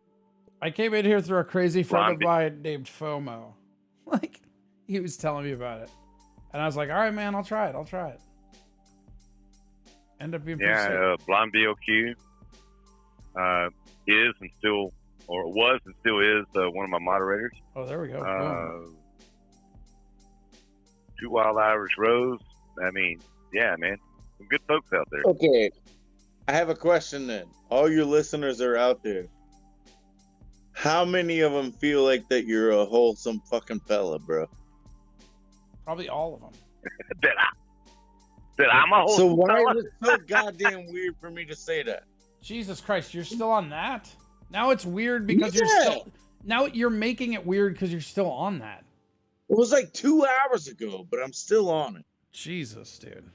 [SPEAKER 1] I came in here through a crazy friend of mine named FOMO. Like, he was telling me about it, and I was like, "All right, man, I'll try it." End up being pretty sick.
[SPEAKER 11] Blonde BOQ is and still, or was and still is, one of my moderators.
[SPEAKER 1] Oh, there we go.
[SPEAKER 11] Two Wild Irish Rose. I mean, yeah, man, some good folks out there.
[SPEAKER 6] Okay, I have a question then. All your listeners are out there. How many of them feel like that you're a wholesome fucking fella, bro?
[SPEAKER 1] Probably all of them.
[SPEAKER 11] That I'm a wholesome
[SPEAKER 6] So why
[SPEAKER 11] fella?
[SPEAKER 6] is it so goddamn weird for me to say that?
[SPEAKER 1] Jesus Christ, you're still on that? Now it's weird because you're still. Now you're making it weird because you're still on that.
[SPEAKER 6] It was like 2 hours ago, but I'm still on it.
[SPEAKER 1] Jesus, dude.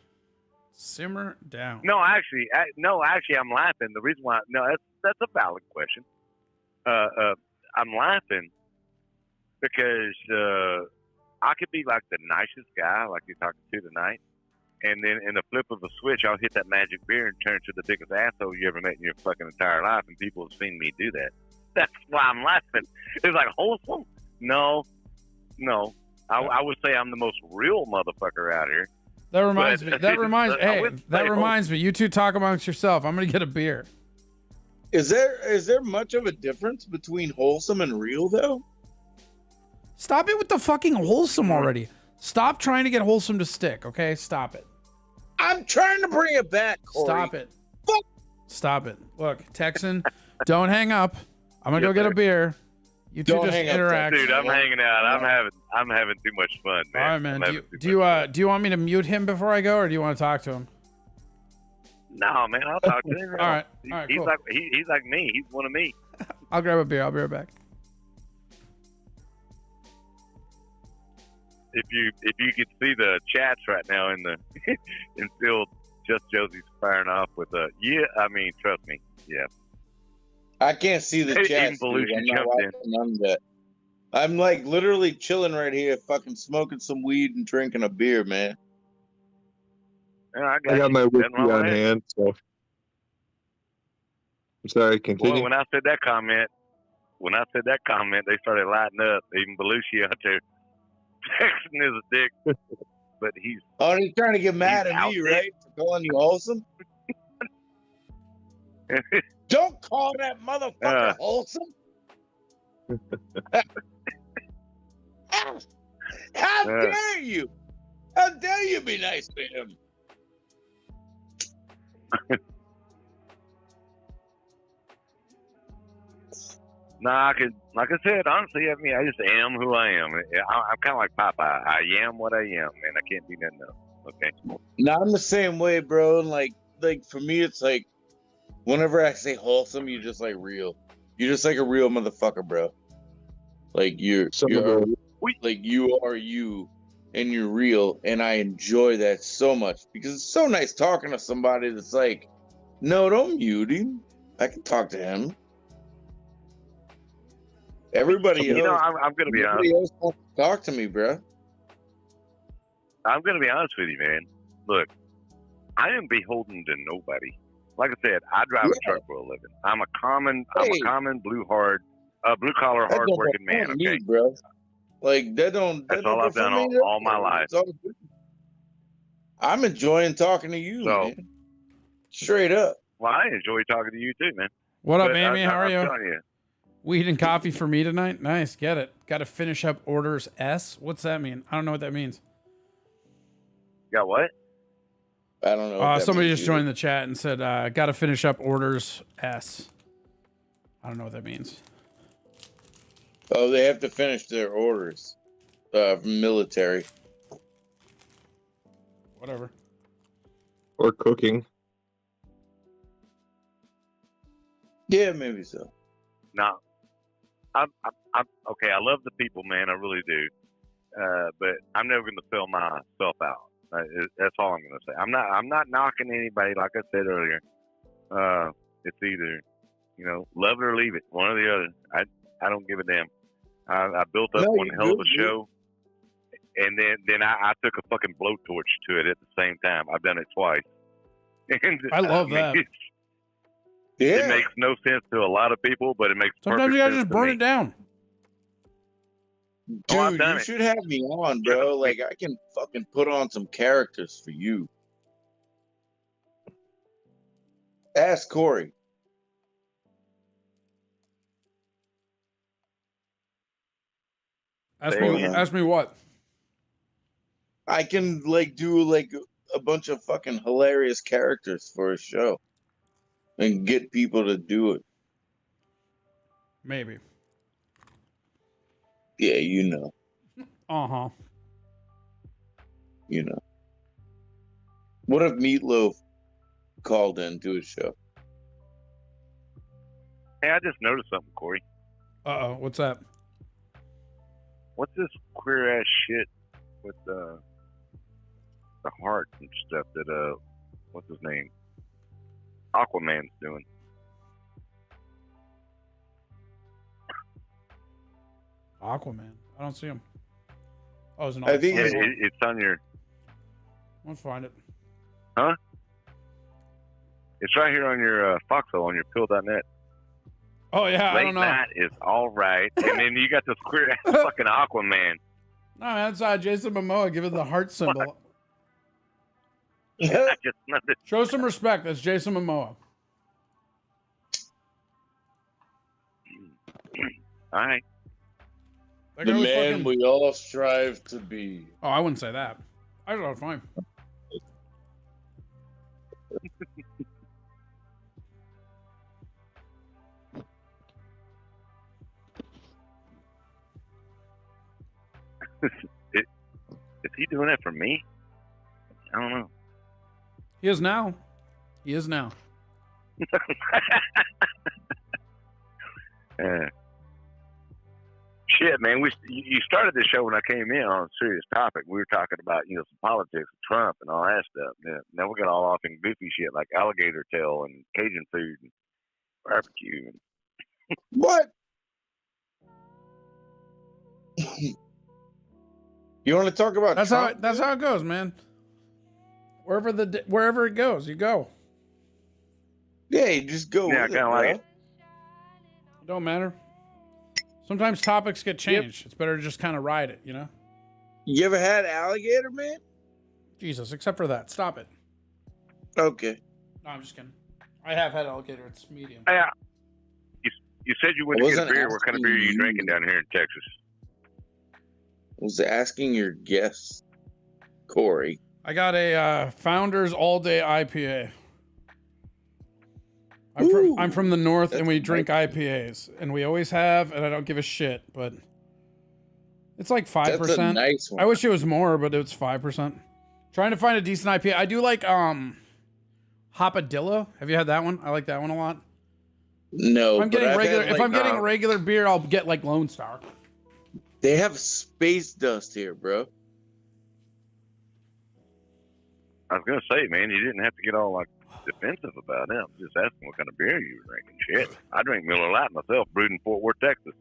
[SPEAKER 1] Simmer down.
[SPEAKER 11] No, actually, I'm laughing. The reason why, that's a valid question. I'm laughing because I could be like the nicest guy, like you're talking to tonight, and then in the flip of a switch, I'll hit that magic beer and turn to the biggest asshole you ever met in your fucking entire life, and people have seen me do that. That's why I'm laughing. It's like wholesome? No. I would say I'm the most real motherfucker out here.
[SPEAKER 1] That reminds me. That reminds me. You two talk amongst yourself. I'm gonna get a beer.
[SPEAKER 6] Is there much of a difference between wholesome and real though?
[SPEAKER 1] Stop it with the fucking wholesome already. Stop trying to get wholesome to stick. Okay, stop it.
[SPEAKER 6] I'm trying to bring it back, Corey.
[SPEAKER 1] Stop it. Stop it. Look, Texan, don't hang up. I'm gonna go get a beer. You two just interact.
[SPEAKER 11] Dude, I'm hanging out. I'm having too much fun, man.
[SPEAKER 1] All right, man. Do you want me to mute him before I go, or do you want to talk to him?
[SPEAKER 11] No, man, I'll talk to him.
[SPEAKER 1] All right,
[SPEAKER 11] he's
[SPEAKER 1] cool.
[SPEAKER 11] like he's like me. He's one of me.
[SPEAKER 1] I'll grab a beer. I'll be right back.
[SPEAKER 11] If you could see the chats right now in the in Phil Just Josie's firing off with a yeah. I mean, trust me, yeah.
[SPEAKER 6] I can't see the
[SPEAKER 11] Even
[SPEAKER 6] chat.
[SPEAKER 11] Belushi
[SPEAKER 6] I'm not
[SPEAKER 11] jumped in.
[SPEAKER 6] watching none of that. I'm like literally chilling right here, fucking smoking some weed and drinking a beer, man.
[SPEAKER 11] Yeah, I
[SPEAKER 9] I got
[SPEAKER 11] you.
[SPEAKER 9] my
[SPEAKER 11] Nothing
[SPEAKER 9] whiskey
[SPEAKER 11] wrong with
[SPEAKER 9] on
[SPEAKER 11] that.
[SPEAKER 9] hand, so I'm sorry.
[SPEAKER 11] Boy,
[SPEAKER 9] Continue.
[SPEAKER 11] when I said that comment, they started lighting up. Even Belushi out there texting his dick, but he's
[SPEAKER 6] Oh, he's trying to get mad
[SPEAKER 11] he's
[SPEAKER 6] at
[SPEAKER 11] out
[SPEAKER 6] me,
[SPEAKER 11] there.
[SPEAKER 6] right? For calling you wholesome? Don't call that motherfucker wholesome. How dare you? How dare you be nice to him?
[SPEAKER 11] Nah, like I said, honestly, I mean, I just am who I am. I'm kind of like Popeye. I am what I am, man. I can't do nothing else. Okay.
[SPEAKER 6] No, I'm the same way, bro. And like for me, it's like whenever I say wholesome, you're just like real. You're just like a real motherfucker, bro. Like you are you, and you're real, and I enjoy that so much because it's so nice talking to somebody that's like, no, don't mute him. I can talk to him. Everybody else,
[SPEAKER 11] You know, I'm gonna be honest.
[SPEAKER 6] everybody else wants to talk to me, bro.
[SPEAKER 11] I'm gonna be honest with you, man. Look, I am beholden to nobody. Like I said, I drive a truck for a living. I'm a common blue collar,
[SPEAKER 6] That don't
[SPEAKER 11] hardworking man.
[SPEAKER 6] define me,
[SPEAKER 11] Okay,
[SPEAKER 6] bro. Like that don't.
[SPEAKER 11] that's
[SPEAKER 6] That don't
[SPEAKER 11] all I've done
[SPEAKER 6] define me.
[SPEAKER 11] all my life.
[SPEAKER 6] It's all good. I'm enjoying talking to you,
[SPEAKER 11] So-
[SPEAKER 6] man. Straight up.
[SPEAKER 11] Well, I enjoy talking to you too, man.
[SPEAKER 1] What up,
[SPEAKER 11] But
[SPEAKER 1] Amy? How are
[SPEAKER 11] I'm
[SPEAKER 1] you?
[SPEAKER 11] telling you,
[SPEAKER 1] Weed and coffee for me tonight. Nice, get it. Got to finish up orders S. What's that mean? I don't know what that means.
[SPEAKER 11] got what?
[SPEAKER 6] I don't know. what that
[SPEAKER 1] Somebody
[SPEAKER 6] means
[SPEAKER 1] just joined the chat and said, got to finish up orders S. I don't know what that means.
[SPEAKER 6] either. Oh, they have to finish their orders. Military.
[SPEAKER 1] Whatever.
[SPEAKER 9] Or cooking.
[SPEAKER 6] Yeah, maybe so.
[SPEAKER 11] No, I'm okay. I love the people, man. I really do. But I'm never going to sell myself out. That's all I'm going to say. I'm not knocking anybody. Like I said earlier, it's either, love it or leave it, one or the other. I don't give a damn. I built up one hell of a show, and then I took a fucking blowtorch to it at the same time. I've done it twice. And,
[SPEAKER 1] I love that.
[SPEAKER 11] It makes no sense to a lot of people, but it makes
[SPEAKER 1] Sometimes
[SPEAKER 11] perfect
[SPEAKER 1] you gotta
[SPEAKER 11] sense
[SPEAKER 1] just
[SPEAKER 11] to
[SPEAKER 1] burn
[SPEAKER 11] me.
[SPEAKER 1] it down.
[SPEAKER 6] Dude,
[SPEAKER 11] I've done
[SPEAKER 6] you
[SPEAKER 11] it.
[SPEAKER 6] should have me on, bro. Like I can fucking put on some characters for you. Ask Corey.
[SPEAKER 1] Ask me what?
[SPEAKER 6] I can do a bunch of fucking hilarious characters for a show and get people to do it.
[SPEAKER 1] Maybe.
[SPEAKER 6] Yeah, you know.
[SPEAKER 1] Uh-huh.
[SPEAKER 6] You know. What if Meatloaf called in to a show?
[SPEAKER 11] Hey, I just noticed something, Corey.
[SPEAKER 1] Uh-oh. What's that?
[SPEAKER 11] What's this queer ass shit with the heart and stuff that what's his name? Aquaman's doing.
[SPEAKER 1] Aquaman. I don't see him. Oh, it's an
[SPEAKER 6] I think
[SPEAKER 11] it's on your.
[SPEAKER 1] Let's find it.
[SPEAKER 11] Huh? It's right here on your Foxhole on your pill.net.
[SPEAKER 1] Oh yeah, I
[SPEAKER 11] Late
[SPEAKER 1] don't know.
[SPEAKER 11] night is all right, and then you got this queer ass fucking Aquaman.
[SPEAKER 1] No, man, that's Jason Momoa giving the heart symbol.
[SPEAKER 11] I just noticed.
[SPEAKER 1] Show some respect. That's Jason Momoa.
[SPEAKER 11] All right.
[SPEAKER 1] That
[SPEAKER 6] The
[SPEAKER 1] guy was
[SPEAKER 6] man
[SPEAKER 1] fucking-
[SPEAKER 6] we all strive to be.
[SPEAKER 1] Oh, I wouldn't say that. I thought it was fine.
[SPEAKER 11] Is he doing that for me? I don't know.
[SPEAKER 1] He is now. He is now.
[SPEAKER 11] shit, man. You started this show when I came in on a serious topic. We were talking about some politics, Trump, and all that stuff. Now we got all off in goofy shit like alligator tail and Cajun food and barbecue.
[SPEAKER 6] What? You want to talk about?
[SPEAKER 1] That's
[SPEAKER 6] Trump?
[SPEAKER 1] that's how it goes, man. Wherever it goes, you go.
[SPEAKER 6] Yeah, you just go.
[SPEAKER 11] Yeah, I kind of like it.
[SPEAKER 1] It don't matter. Sometimes topics get changed. It's better to just kind of ride it, you know?
[SPEAKER 6] You ever had alligator, man?
[SPEAKER 1] Jesus, except for that. Stop it.
[SPEAKER 6] Okay.
[SPEAKER 1] No, I'm just kidding. I have had alligator. It's medium.
[SPEAKER 11] Yeah. You said you went to get a
[SPEAKER 6] wasn't
[SPEAKER 11] beer. What kind of beer are you drinking down here in Texas?
[SPEAKER 6] I was asking your guest, Corey.
[SPEAKER 1] I got a Founders All Day IPA. I'm from the north, and we drink IPAs, and we always have, and I don't give a shit, but it's like 5%.
[SPEAKER 6] That's a nice one.
[SPEAKER 1] I wish it was more, but it's 5%. Trying to find a decent IPA. I do like Hopadillo. Have you had that one? I like that one a lot.
[SPEAKER 6] No,
[SPEAKER 1] if I'm getting regular beer, I'll get like Lone Star.
[SPEAKER 6] They have space dust here, bro.
[SPEAKER 11] I was gonna say, man, you didn't have to get all like defensive about it. I'm just asking what kind of beer you were drinking. Shit, I drink Miller Lite myself, brewed in Fort Worth, Texas.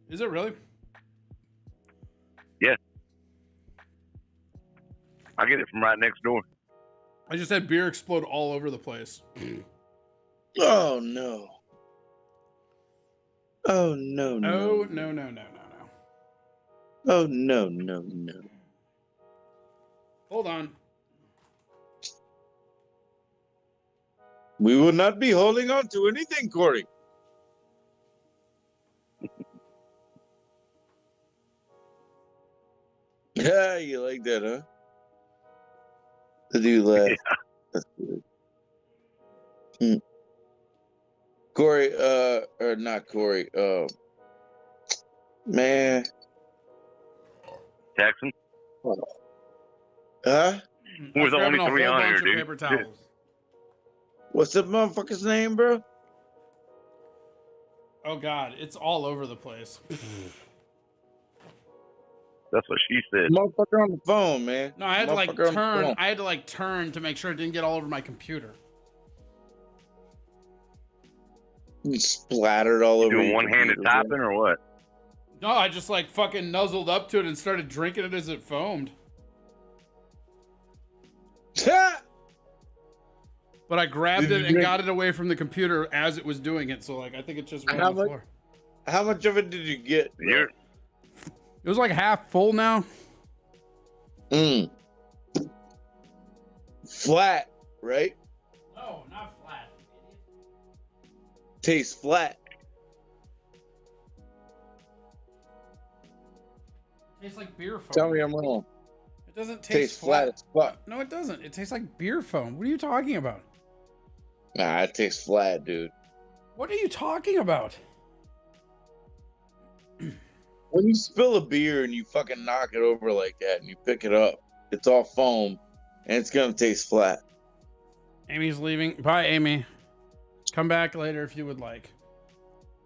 [SPEAKER 1] Is it really?
[SPEAKER 11] Yeah, I get it from right next door.
[SPEAKER 1] I just had beer explode all over the place.
[SPEAKER 6] Oh no! Oh no!
[SPEAKER 1] Oh no!
[SPEAKER 6] Oh no!
[SPEAKER 1] Hold on.
[SPEAKER 6] We will not be holding on to anything, Corey. Yeah, you like that, huh? The dude laugh.
[SPEAKER 11] Yeah.
[SPEAKER 6] That's good. Corey, or not Corey, man.
[SPEAKER 11] Jackson?
[SPEAKER 6] Huh?
[SPEAKER 11] We're the only three on here, dude.
[SPEAKER 1] Paper towels.
[SPEAKER 6] What's the motherfucker's name, bro?
[SPEAKER 1] Oh God, it's all over the place.
[SPEAKER 11] That's what she said.
[SPEAKER 6] Motherfucker on the phone, man.
[SPEAKER 1] No, I had to like
[SPEAKER 6] Motherfucker on the
[SPEAKER 1] turn.
[SPEAKER 6] phone.
[SPEAKER 1] I had to like turn to make sure it didn't get all over my computer.
[SPEAKER 6] You splattered all over.
[SPEAKER 11] Doing
[SPEAKER 6] your
[SPEAKER 11] one-handed
[SPEAKER 6] computer,
[SPEAKER 11] typing
[SPEAKER 6] bro.
[SPEAKER 11] or what?
[SPEAKER 1] No, I just like fucking nuzzled up to it and started drinking it as it foamed. But I grabbed
[SPEAKER 6] Did
[SPEAKER 1] it
[SPEAKER 6] you
[SPEAKER 1] and
[SPEAKER 6] drink-
[SPEAKER 1] got it away from the computer as it was doing it. So like I think it just went
[SPEAKER 6] How
[SPEAKER 1] on the
[SPEAKER 6] much-
[SPEAKER 1] floor.
[SPEAKER 6] How much of it did you get? bro?
[SPEAKER 11] You're
[SPEAKER 1] It was like half full now.
[SPEAKER 6] Flat, right?
[SPEAKER 1] No, not flat.
[SPEAKER 6] Tastes flat.
[SPEAKER 1] Tastes like beer foam.
[SPEAKER 6] Tell me I'm wrong.
[SPEAKER 1] It doesn't taste
[SPEAKER 6] Tastes flat as fuck.
[SPEAKER 1] No, it doesn't. It tastes like beer foam. What are you talking about?
[SPEAKER 6] Nah, it tastes flat, dude.
[SPEAKER 1] What are you talking about?
[SPEAKER 6] When you spill a beer and you fucking knock it over like that and you pick it up, it's all foam and it's gonna taste flat.
[SPEAKER 1] Amy's leaving. Bye, Amy. Come back later if you would like.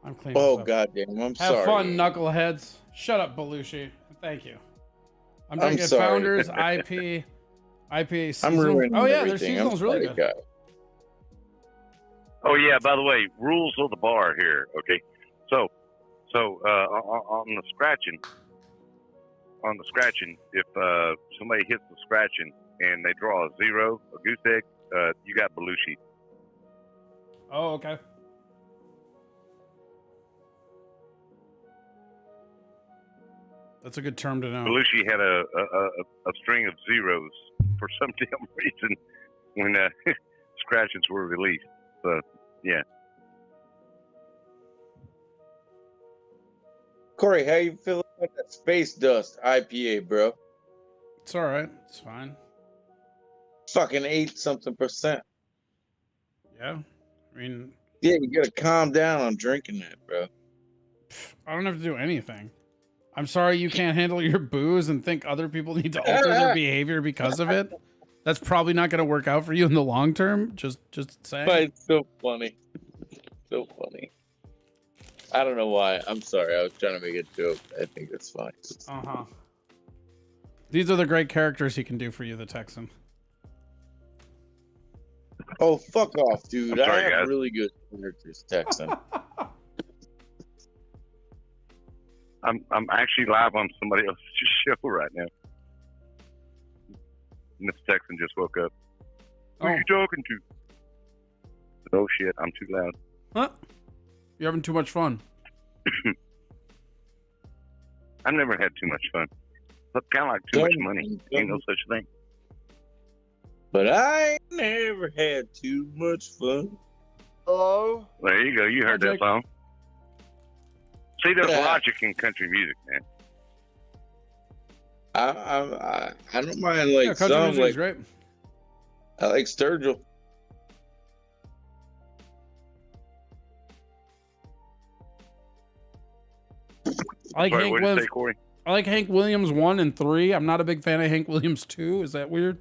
[SPEAKER 1] I'm cleaning.
[SPEAKER 6] Oh
[SPEAKER 1] this up.
[SPEAKER 6] goddamn, I'm
[SPEAKER 1] Have
[SPEAKER 6] sorry.
[SPEAKER 1] fun, knuckleheads. Shut up, Belushi. Thank you. I'm drinking
[SPEAKER 6] sorry.
[SPEAKER 1] Founders IPA
[SPEAKER 6] I'm
[SPEAKER 1] seasonal.
[SPEAKER 6] ruining
[SPEAKER 1] Oh yeah, their
[SPEAKER 6] everything.
[SPEAKER 1] seasonal's
[SPEAKER 6] I'm
[SPEAKER 1] really
[SPEAKER 6] sorry,
[SPEAKER 1] good.
[SPEAKER 6] guy.
[SPEAKER 11] Oh yeah. By the way, rules of the bar here. Okay, so on the scratching, if somebody hits the scratching and they draw a zero, a goose egg, you got Belushi.
[SPEAKER 1] Oh, okay. That's a good term to know.
[SPEAKER 11] Belushi had a string of zeros for some damn reason when scratchings were released. So yeah.
[SPEAKER 6] Corey, how you feeling about that Space Dust IPA, bro?
[SPEAKER 1] It's all right. It's fine.
[SPEAKER 6] Fucking 8-something%.
[SPEAKER 1] Yeah. I mean,
[SPEAKER 6] Yeah, you gotta calm down on drinking that, bro.
[SPEAKER 1] I don't have to do anything. I'm sorry you can't handle your booze and think other people need to alter their behavior because of it. That's probably not going to work out for you in the long term. Just saying.
[SPEAKER 6] But it's so funny. So funny. I don't know why. I'm sorry. I was trying to make a joke. I think it's fine.
[SPEAKER 1] Uh-huh. These are the great characters he can do for you, the Texan.
[SPEAKER 6] Oh, fuck off, dude.
[SPEAKER 11] I'm sorry,
[SPEAKER 6] I have
[SPEAKER 11] guys.
[SPEAKER 6] really good characters, Texan.
[SPEAKER 11] I'm actually live on somebody else's show right now. Miss Texan just woke up. Who are you talking to? Oh shit, I'm too loud.
[SPEAKER 1] Huh? You're having too much fun.
[SPEAKER 11] I've never had too much fun. But kind of like too much money. Ain't no such thing.
[SPEAKER 6] But I ain't never had too much fun.
[SPEAKER 2] Hello?
[SPEAKER 11] There you go. You heard that
[SPEAKER 1] Jake.
[SPEAKER 11] song. See, there's
[SPEAKER 6] Yeah.
[SPEAKER 11] logic in country music, man.
[SPEAKER 6] I don't mind like
[SPEAKER 1] Yeah, country
[SPEAKER 6] some
[SPEAKER 1] music's
[SPEAKER 6] like
[SPEAKER 1] great.
[SPEAKER 6] I like Sturgill.
[SPEAKER 1] I like
[SPEAKER 11] Sorry,
[SPEAKER 1] Hank
[SPEAKER 11] what did you
[SPEAKER 1] Williams.
[SPEAKER 11] say, Corey?
[SPEAKER 1] I like Hank Williams 1 and 3. I'm not a big fan of Hank Williams 2. Is that weird?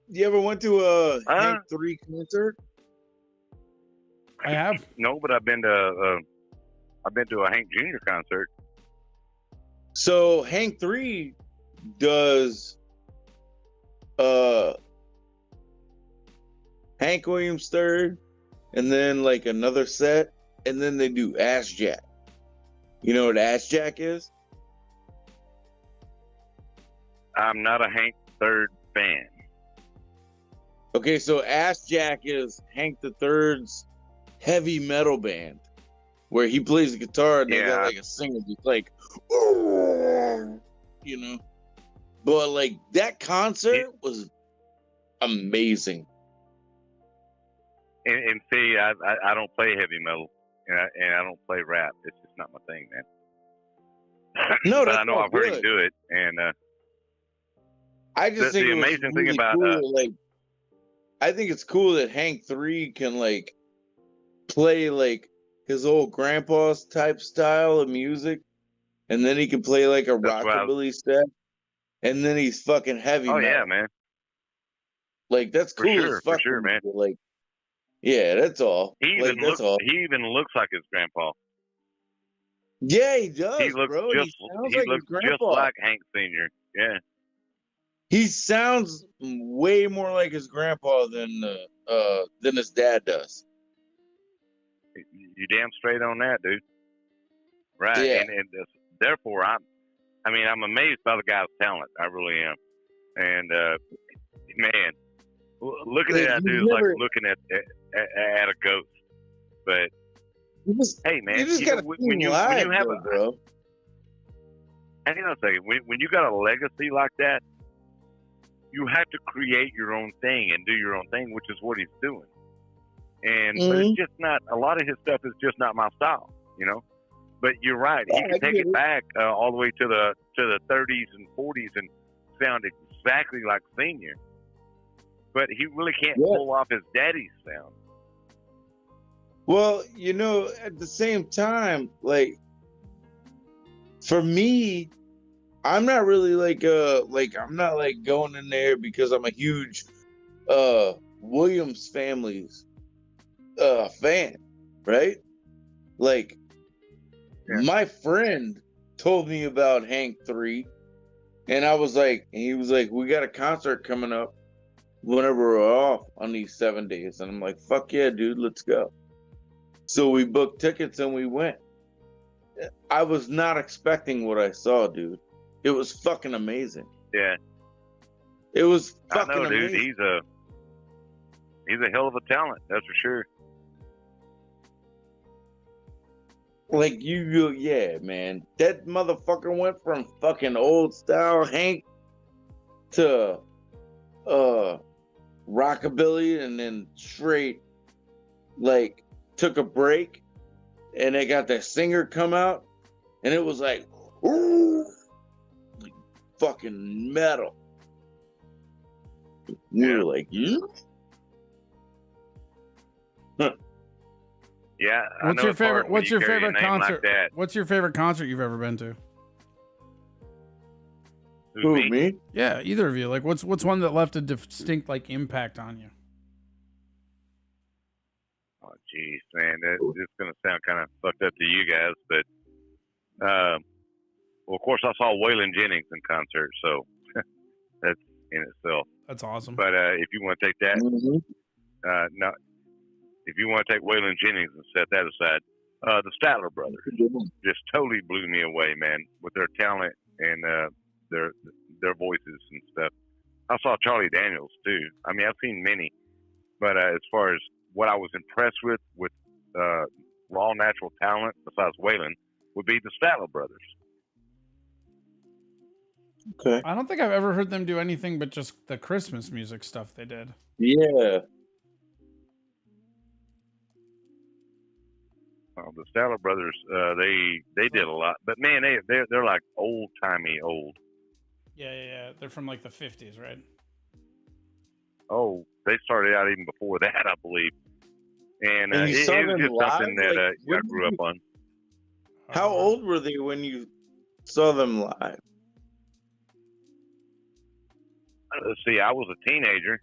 [SPEAKER 6] You ever went to a Hank 3 concert?
[SPEAKER 1] I have.
[SPEAKER 11] No, but I've been to a Hank Jr. concert.
[SPEAKER 6] So Hank 3 does Hank Williams third, and then like another set, and then they do Ass Jack. You know what Ass Jack is?
[SPEAKER 11] I'm not a Hank third fan.
[SPEAKER 6] Okay, so Ass Jack is Hank the Third's heavy metal band, where he plays the guitar and they got like a singer just like, you know. But like that concert was amazing.
[SPEAKER 11] And see, I don't play heavy metal, and I don't play rap. It's just not my thing, man.
[SPEAKER 6] No,
[SPEAKER 11] but
[SPEAKER 6] that's
[SPEAKER 11] I know
[SPEAKER 6] all
[SPEAKER 11] I've heard him
[SPEAKER 6] good.
[SPEAKER 11] do it, and
[SPEAKER 6] I just think
[SPEAKER 11] the
[SPEAKER 6] it was
[SPEAKER 11] amazing thing
[SPEAKER 6] really
[SPEAKER 11] about
[SPEAKER 6] cool, like I think it's cool that Hank 3 can like play like his old grandpa's type style of music, and then he can play like a rockabilly step, and then he's fucking heavy
[SPEAKER 11] oh
[SPEAKER 6] metal.
[SPEAKER 11] yeah, man,
[SPEAKER 6] Like that's
[SPEAKER 11] for
[SPEAKER 6] cool
[SPEAKER 11] sure,
[SPEAKER 6] as fuck,
[SPEAKER 11] for sure, man.
[SPEAKER 6] Like, yeah, that's all.
[SPEAKER 11] He
[SPEAKER 6] Like
[SPEAKER 11] even
[SPEAKER 6] that's
[SPEAKER 11] looks
[SPEAKER 6] all.
[SPEAKER 11] he even looks like his grandpa.
[SPEAKER 6] Yeah, he does,
[SPEAKER 11] He looks
[SPEAKER 6] bro.
[SPEAKER 11] just
[SPEAKER 6] He sounds
[SPEAKER 11] he
[SPEAKER 6] like his
[SPEAKER 11] looks just
[SPEAKER 6] grandpa.
[SPEAKER 11] like Hank Senior. Yeah.
[SPEAKER 6] He sounds way more like his grandpa than his dad does.
[SPEAKER 11] You damn straight on that, dude. Right,
[SPEAKER 6] Yeah.
[SPEAKER 11] and therefore I'm amazed by the guy's talent. I really am. And man, looking at that dude is like looking at a ghost. But hey, man,
[SPEAKER 6] you just gotta
[SPEAKER 11] when you
[SPEAKER 6] live,
[SPEAKER 11] have
[SPEAKER 6] though, bro.
[SPEAKER 11] hang on a second. When you got a legacy like that, you have to create your own thing and do your own thing, which is what he's doing. And but it's just not, a lot of his stuff is just not my style, you know. But you're right. He can take it back all the way to the 30s and 40s and sound exactly like Senior. But he really can't pull off his daddy's sound.
[SPEAKER 6] Well, you know, at the same time, like for me, I'm not really like I'm not like going in there because I'm a huge Williams family's fan, right? Like my friend told me about Hank 3, and I was like, and he was like, we got a concert coming up whenever we're off on these 7 days, and I'm like, fuck yeah, dude, let's go. So we booked tickets and we went. I was not expecting what I saw, dude. It was fucking amazing.
[SPEAKER 11] Yeah.
[SPEAKER 6] It was fucking
[SPEAKER 11] I know, dude.
[SPEAKER 6] amazing.
[SPEAKER 11] He's a hell of a talent, that's for sure.
[SPEAKER 6] Like yeah, man. That motherfucker went from fucking old style Hank to rockabilly, and then straight like took a break, and they got that singer come out, and it was like, ooh, like fucking metal. We were like, huh.
[SPEAKER 11] Yeah. I
[SPEAKER 1] What's
[SPEAKER 11] know
[SPEAKER 1] your
[SPEAKER 11] it's hard
[SPEAKER 1] favorite?
[SPEAKER 11] when
[SPEAKER 1] What's
[SPEAKER 11] you
[SPEAKER 1] your
[SPEAKER 11] carry a
[SPEAKER 1] favorite
[SPEAKER 11] name like
[SPEAKER 1] concert?
[SPEAKER 11] that.
[SPEAKER 1] What's your favorite concert you've ever been to?
[SPEAKER 6] Who, me?
[SPEAKER 1] Yeah, either of you. Like, what's one that left a distinct like impact on you?
[SPEAKER 11] Oh, Jeez, man, it's gonna sound kind of fucked up to you guys, but well, of course, I saw Waylon Jennings in concert, so that's in itself.
[SPEAKER 1] That's awesome.
[SPEAKER 11] But if you want to take that, no, if you want to take Waylon Jennings and set that aside, the Statler brothers just totally blew me away, man, with their talent and their voices and stuff. I saw Charlie Daniels too. I mean, I've seen many, but as far as what I was impressed with raw natural talent besides Waylon would be the Statler brothers.
[SPEAKER 6] Okay.
[SPEAKER 1] I don't think I've ever heard them do anything but just the Christmas music stuff they did.
[SPEAKER 6] Yeah.
[SPEAKER 11] The Statler brothers, they did a lot, but man, they're like old timey old.
[SPEAKER 1] Yeah. They're from like the 50s, right?
[SPEAKER 11] Oh, they started out even before that, I believe. And
[SPEAKER 6] And you
[SPEAKER 11] it
[SPEAKER 6] saw
[SPEAKER 11] was
[SPEAKER 6] them
[SPEAKER 11] just
[SPEAKER 6] live?
[SPEAKER 11] something that
[SPEAKER 6] Like,
[SPEAKER 11] I
[SPEAKER 6] when
[SPEAKER 11] grew up on.
[SPEAKER 6] How old were they when you saw them live?
[SPEAKER 11] Let's see, I was a teenager,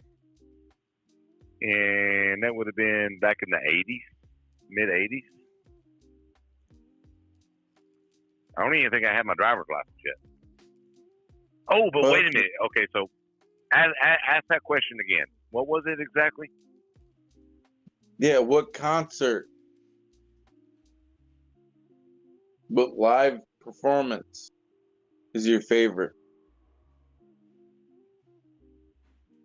[SPEAKER 11] and that would have been back in the 80s, mid 80s. I don't even think I had my driver's license yet. Oh, but wait a minute. Okay, so ask that question again. What was it exactly?
[SPEAKER 6] Yeah, what concert? What live performance is your favorite?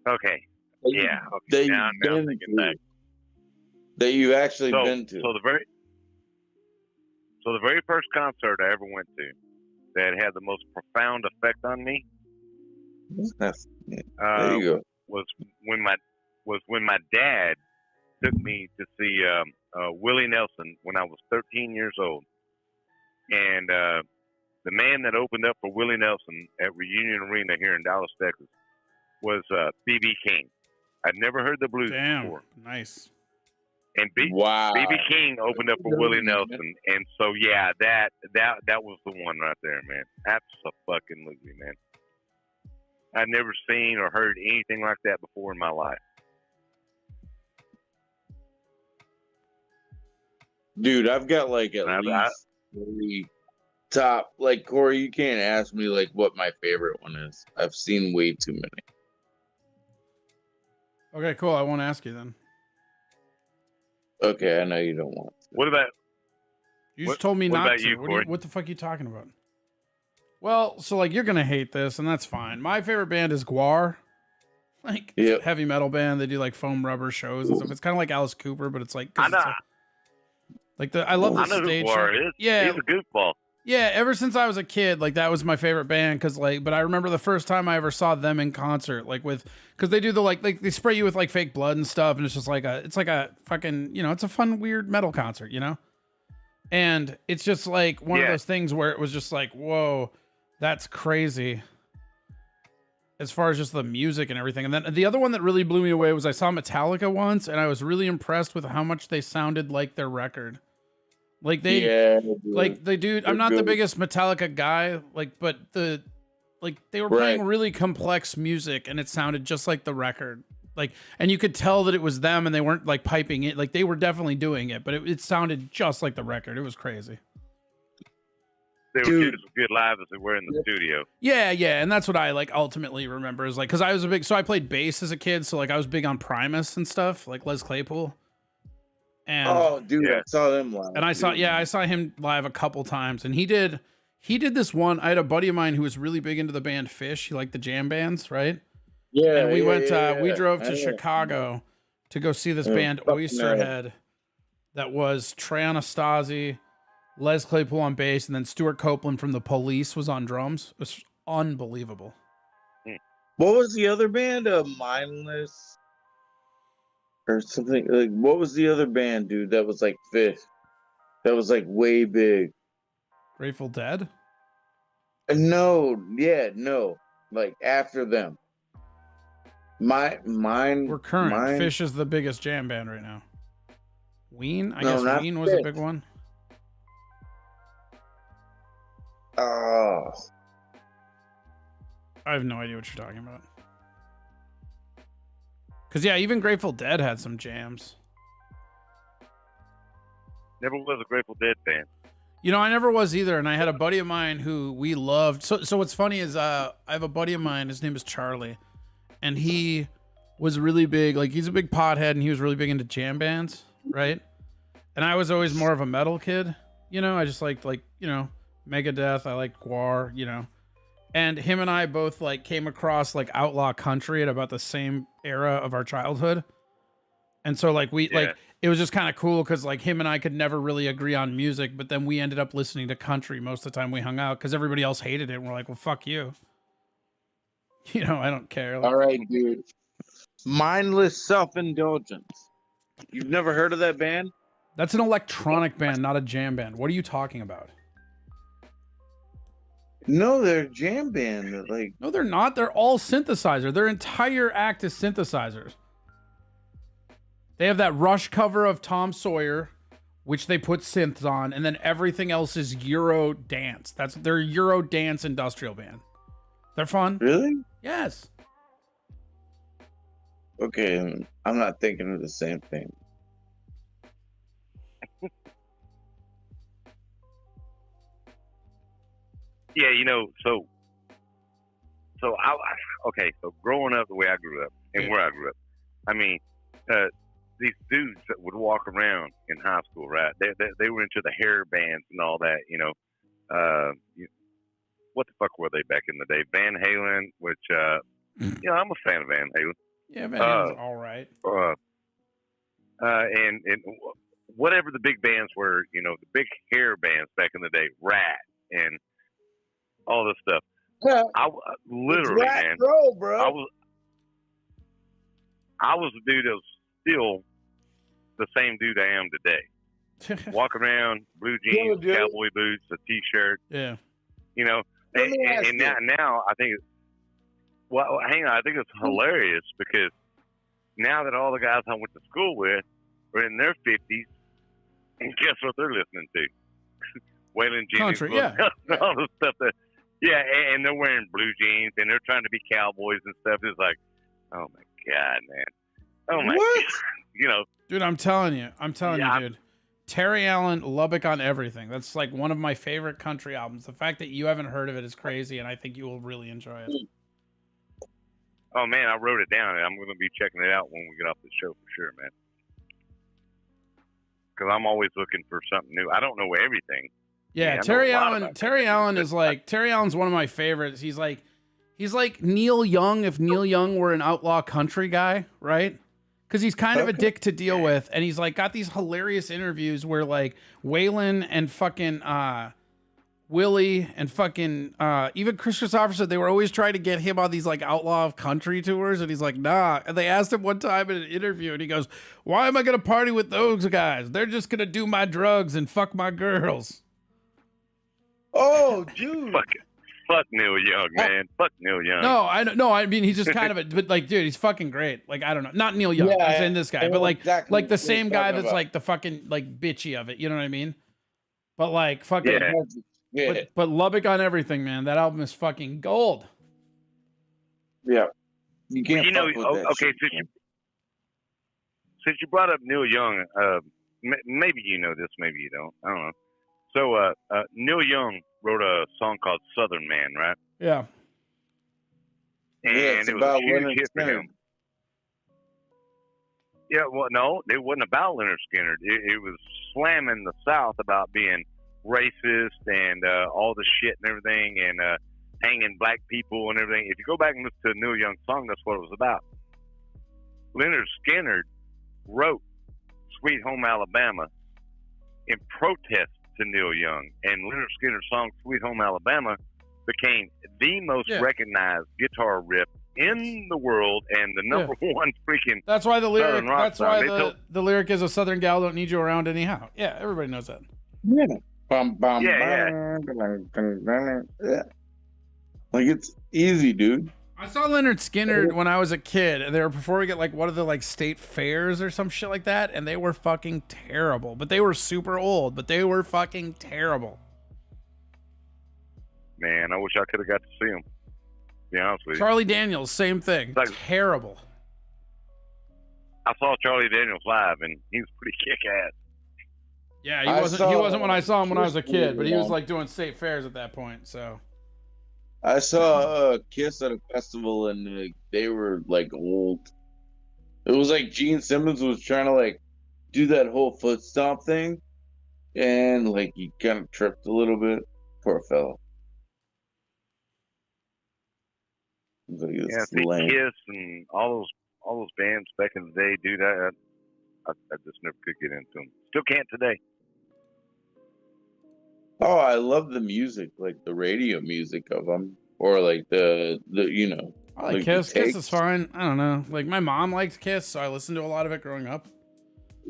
[SPEAKER 11] Okay. Yeah.
[SPEAKER 6] that
[SPEAKER 11] Okay.
[SPEAKER 6] you've
[SPEAKER 11] Now I'm
[SPEAKER 6] been
[SPEAKER 11] thinking
[SPEAKER 6] to.
[SPEAKER 11] back.
[SPEAKER 6] That you've actually been to.
[SPEAKER 11] So the very first concert I ever went to that had the most profound effect on me
[SPEAKER 6] There you go.
[SPEAKER 11] was when my dad took me to see Willie Nelson when I was 13 years old, and the man that opened up for Willie Nelson at Reunion Arena here in Dallas, Texas, was B.B. King. I'd never heard the blues before.
[SPEAKER 1] Nice.
[SPEAKER 11] And
[SPEAKER 6] Wow.
[SPEAKER 11] B.B. King opened up for Willie Nelson, and so yeah, that was the one right there, man. Absolutely, man. I'd never seen or heard anything like that before in my life.
[SPEAKER 6] Dude, I've got like at least 3 top. Like, Corey, you can't ask me like what my favorite one is. I've seen way too many.
[SPEAKER 1] Okay, cool. I won't ask you then.
[SPEAKER 6] Okay, I know you don't want to.
[SPEAKER 11] What about
[SPEAKER 1] You just told me
[SPEAKER 11] what
[SPEAKER 1] not
[SPEAKER 11] about
[SPEAKER 1] to.
[SPEAKER 11] you, Corey?
[SPEAKER 1] What the fuck are you talking about? Well, so like you're gonna hate this, and that's fine. My favorite band is Guar, like heavy metal band. They do like foam rubber shows and stuff. It's kind of like Alice Cooper, but it's like
[SPEAKER 11] I know.
[SPEAKER 1] I love the
[SPEAKER 11] I know
[SPEAKER 1] stage
[SPEAKER 11] who
[SPEAKER 1] show.
[SPEAKER 11] Guar is.
[SPEAKER 1] Yeah,
[SPEAKER 11] He's a goofball.
[SPEAKER 1] yeah. Ever since I was a kid, like that was my favorite band because but I remember the first time I ever saw them in concert, like because they do the like they spray you with like fake blood and stuff, and it's just like it's like a fucking it's a fun weird metal concert, and it's just like one of those things where it was just like whoa. That's crazy as far as just the music and everything. And then the other one that really blew me away was I saw Metallica once, and I was really impressed with how much they sounded like their record. Like they do. I'm not the biggest Metallica guy, but they were playing really complex music, and it sounded just like the record. And you could tell that it was them, and they weren't like piping it. Like they were definitely doing it, but it sounded just like the record. It was crazy.
[SPEAKER 11] They were just as good live as they were in the studio.
[SPEAKER 1] Yeah, and that's what I ultimately remember is because I was I played bass as a kid, so I was big on Primus and stuff, like Les Claypool. And
[SPEAKER 6] I saw them live.
[SPEAKER 1] And I saw him live a couple times, and he did this one. I had a buddy of mine who was really big into the band Fish. He liked the jam bands, right?
[SPEAKER 6] Yeah.
[SPEAKER 1] And we we drove to Chicago to go see this band Oysterhead. That was Trey Anastasi, Les Claypool on bass, and then Stuart Copeland from The Police was on drums. It was unbelievable.
[SPEAKER 6] What was the other band? Mindless or something? Like, what was the other band, dude? That was like Fish. That was like way big.
[SPEAKER 1] Grateful Dead?
[SPEAKER 6] No. Like after them.
[SPEAKER 1] We're current. Fish is the biggest jam band right now. Ween? I guess Ween was a big one.
[SPEAKER 6] Oh.
[SPEAKER 1] I have no idea what you're talking about. Because, even Grateful Dead had some jams.
[SPEAKER 11] Never was a Grateful Dead fan.
[SPEAKER 1] You know, I never was either, and I had a buddy of mine who we loved. So what's funny is I have a buddy of mine, his name is Charlie, and he was really big, like he's a big pothead, and he was really big into jam bands, right? And I was always more of a metal kid, you know, I just liked, like, you know, Megadeth, I liked Gwar, you know. And him and I both like came across like outlaw country at about the same era of our childhood. And so like like it was just kind of cool because like him and I could never really agree on music, but then we ended up listening to country most of the time we hung out because everybody else hated it. And we're like, well, fuck you. You know, I don't care. Like,
[SPEAKER 6] all right, dude. Mindless Self-Indulgence. You've never heard of that band?
[SPEAKER 1] That's an electronic band, not a jam band. What are you talking about?
[SPEAKER 6] No, they're a jam band. They're like,
[SPEAKER 1] no, they're not. They're all synthesizer. Their entire act is synthesizers. They have that Rush cover of Tom Sawyer, which they put synths on, and then everything else is Euro dance. That's their Euro dance industrial band. They're fun.
[SPEAKER 6] Really?
[SPEAKER 1] Yes.
[SPEAKER 6] Okay, I'm not thinking of the same thing.
[SPEAKER 11] Yeah, you know, so growing up the way I grew up and where I grew up, I mean, these dudes that would walk around in high school, right? They were into the hair bands and all that, you know. What the fuck were they back in the day? Van Halen, which, you know, I'm a fan of Van Halen.
[SPEAKER 1] Yeah, Van Halen's all right.
[SPEAKER 11] And whatever the big bands were, you know, the big hair bands back in the day, Rat and all this stuff.
[SPEAKER 6] Yeah,
[SPEAKER 11] I literally, man,
[SPEAKER 6] bro.
[SPEAKER 11] I was a dude that was still the same dude I am today. Walk around, blue jeans, cowboy boots, a t-shirt.
[SPEAKER 1] Yeah.
[SPEAKER 11] You know, and now I think, well, hang on, I think it's hilarious because now that all the guys I went to school with are in their 50s, and guess what they're listening to? Waylon Jennings,
[SPEAKER 1] country, yeah.
[SPEAKER 11] all the stuff that, yeah, and they're wearing blue jeans and they're trying to be cowboys and stuff. It's like, oh my God, man. Oh my God. You know,
[SPEAKER 1] dude, I'm telling you, dude. Terry Allen, Lubbock on Everything. That's like one of my favorite country albums. The fact that you haven't heard of it is crazy, and I think you will really enjoy it.
[SPEAKER 11] Oh man, I wrote it down, and I'm going to be checking it out when we get off the show for sure, man. Because I'm always looking for something new. I don't know everything.
[SPEAKER 1] Yeah,
[SPEAKER 11] man,
[SPEAKER 1] Terry Allen is like, Terry Allen's one of my favorites. He's like Neil Young if Neil Young were an outlaw country guy, right? Because he's kind of a dick to deal with, and he's like got these hilarious interviews where like Waylon and fucking Willie and fucking even Chris Christopherson, they were always trying to get him on these like outlaw country tours, and he's like, nah. And they asked him one time in an interview, and he goes, why am I gonna party with those guys? They're just gonna do my drugs and fuck my girls.
[SPEAKER 6] Oh, dude.
[SPEAKER 11] Fuck Neil Young, man. Fuck Neil Young.
[SPEAKER 1] No, I mean, he's just kind of but like, dude, he's fucking great. Like, I don't know. Not Neil Young. I'm saying this guy, but like,
[SPEAKER 6] exactly
[SPEAKER 1] like the same guy that's
[SPEAKER 6] about.
[SPEAKER 1] like the fucking like bitchy of it. You know what I mean? But like, fucking,
[SPEAKER 6] yeah.
[SPEAKER 1] But Lubbock on Everything, man. That album is fucking gold.
[SPEAKER 6] Yeah. You can't.
[SPEAKER 11] You know,
[SPEAKER 6] fuck with that
[SPEAKER 11] okay.
[SPEAKER 6] shit,
[SPEAKER 11] Since you brought up Neil Young, maybe you know this, maybe you don't. I don't know. So, Neil Young wrote a song called Southern Man, right?
[SPEAKER 1] Yeah.
[SPEAKER 11] And
[SPEAKER 6] it's
[SPEAKER 11] it was
[SPEAKER 6] about
[SPEAKER 11] a huge
[SPEAKER 6] Leonard
[SPEAKER 11] hit for
[SPEAKER 6] Skinner.
[SPEAKER 11] him. Yeah, well, no, it wasn't about Leonard Skinner. It was slamming the South about being racist and all the shit and everything, and hanging black people and everything. If you go back and listen to a Neil Young song, that's what it was about. Leonard Skinner wrote Sweet Home Alabama in protest to Neil Young, and Leonard Skinner's song Sweet Home Alabama became the most recognized guitar riff in the world and the number one freaking
[SPEAKER 1] That's why the lyric.
[SPEAKER 11] Southern rock
[SPEAKER 1] That's
[SPEAKER 11] song.
[SPEAKER 1] why the lyric is a Southern gal don't need you around anyhow. Yeah, everybody knows that.
[SPEAKER 6] Yeah. Bum, bum,
[SPEAKER 11] Yeah.
[SPEAKER 6] yeah. Like, it's easy, dude.
[SPEAKER 1] I saw Leonard Skinner when I was a kid, and they were before we get like one of the like state fairs or some shit like that, and they were fucking terrible. But they were super old, but they were fucking terrible.
[SPEAKER 11] Man, I wish I could have got to see him. To be honest with you.
[SPEAKER 1] Charlie Daniels, same thing.
[SPEAKER 11] Like-
[SPEAKER 1] Terrible.
[SPEAKER 11] I saw Charlie Daniels live, and he was pretty kick-ass.
[SPEAKER 1] Yeah, he wasn't. He wasn't when I saw him when I was a kid, but he was
[SPEAKER 6] Yeah.
[SPEAKER 1] like doing state fairs at that point. So
[SPEAKER 6] I saw Kiss at a festival, and they were like old. It was like Gene Simmons was trying to like do that whole foot stomp thing, and like he kind of tripped a little bit. Poor fellow. Like,
[SPEAKER 11] Yeah,
[SPEAKER 6] it's
[SPEAKER 11] see,
[SPEAKER 6] lame.
[SPEAKER 11] Kiss and all those bands back in the day, dude. I just never could get into them. Still can't today.
[SPEAKER 6] Oh, I love the music, like the radio music of them, or like the you know.
[SPEAKER 1] I like
[SPEAKER 6] the
[SPEAKER 1] Kiss. Kiss
[SPEAKER 6] takes.
[SPEAKER 1] is fine. I don't know. Like my mom liked Kiss, so I listened to a lot of it growing up.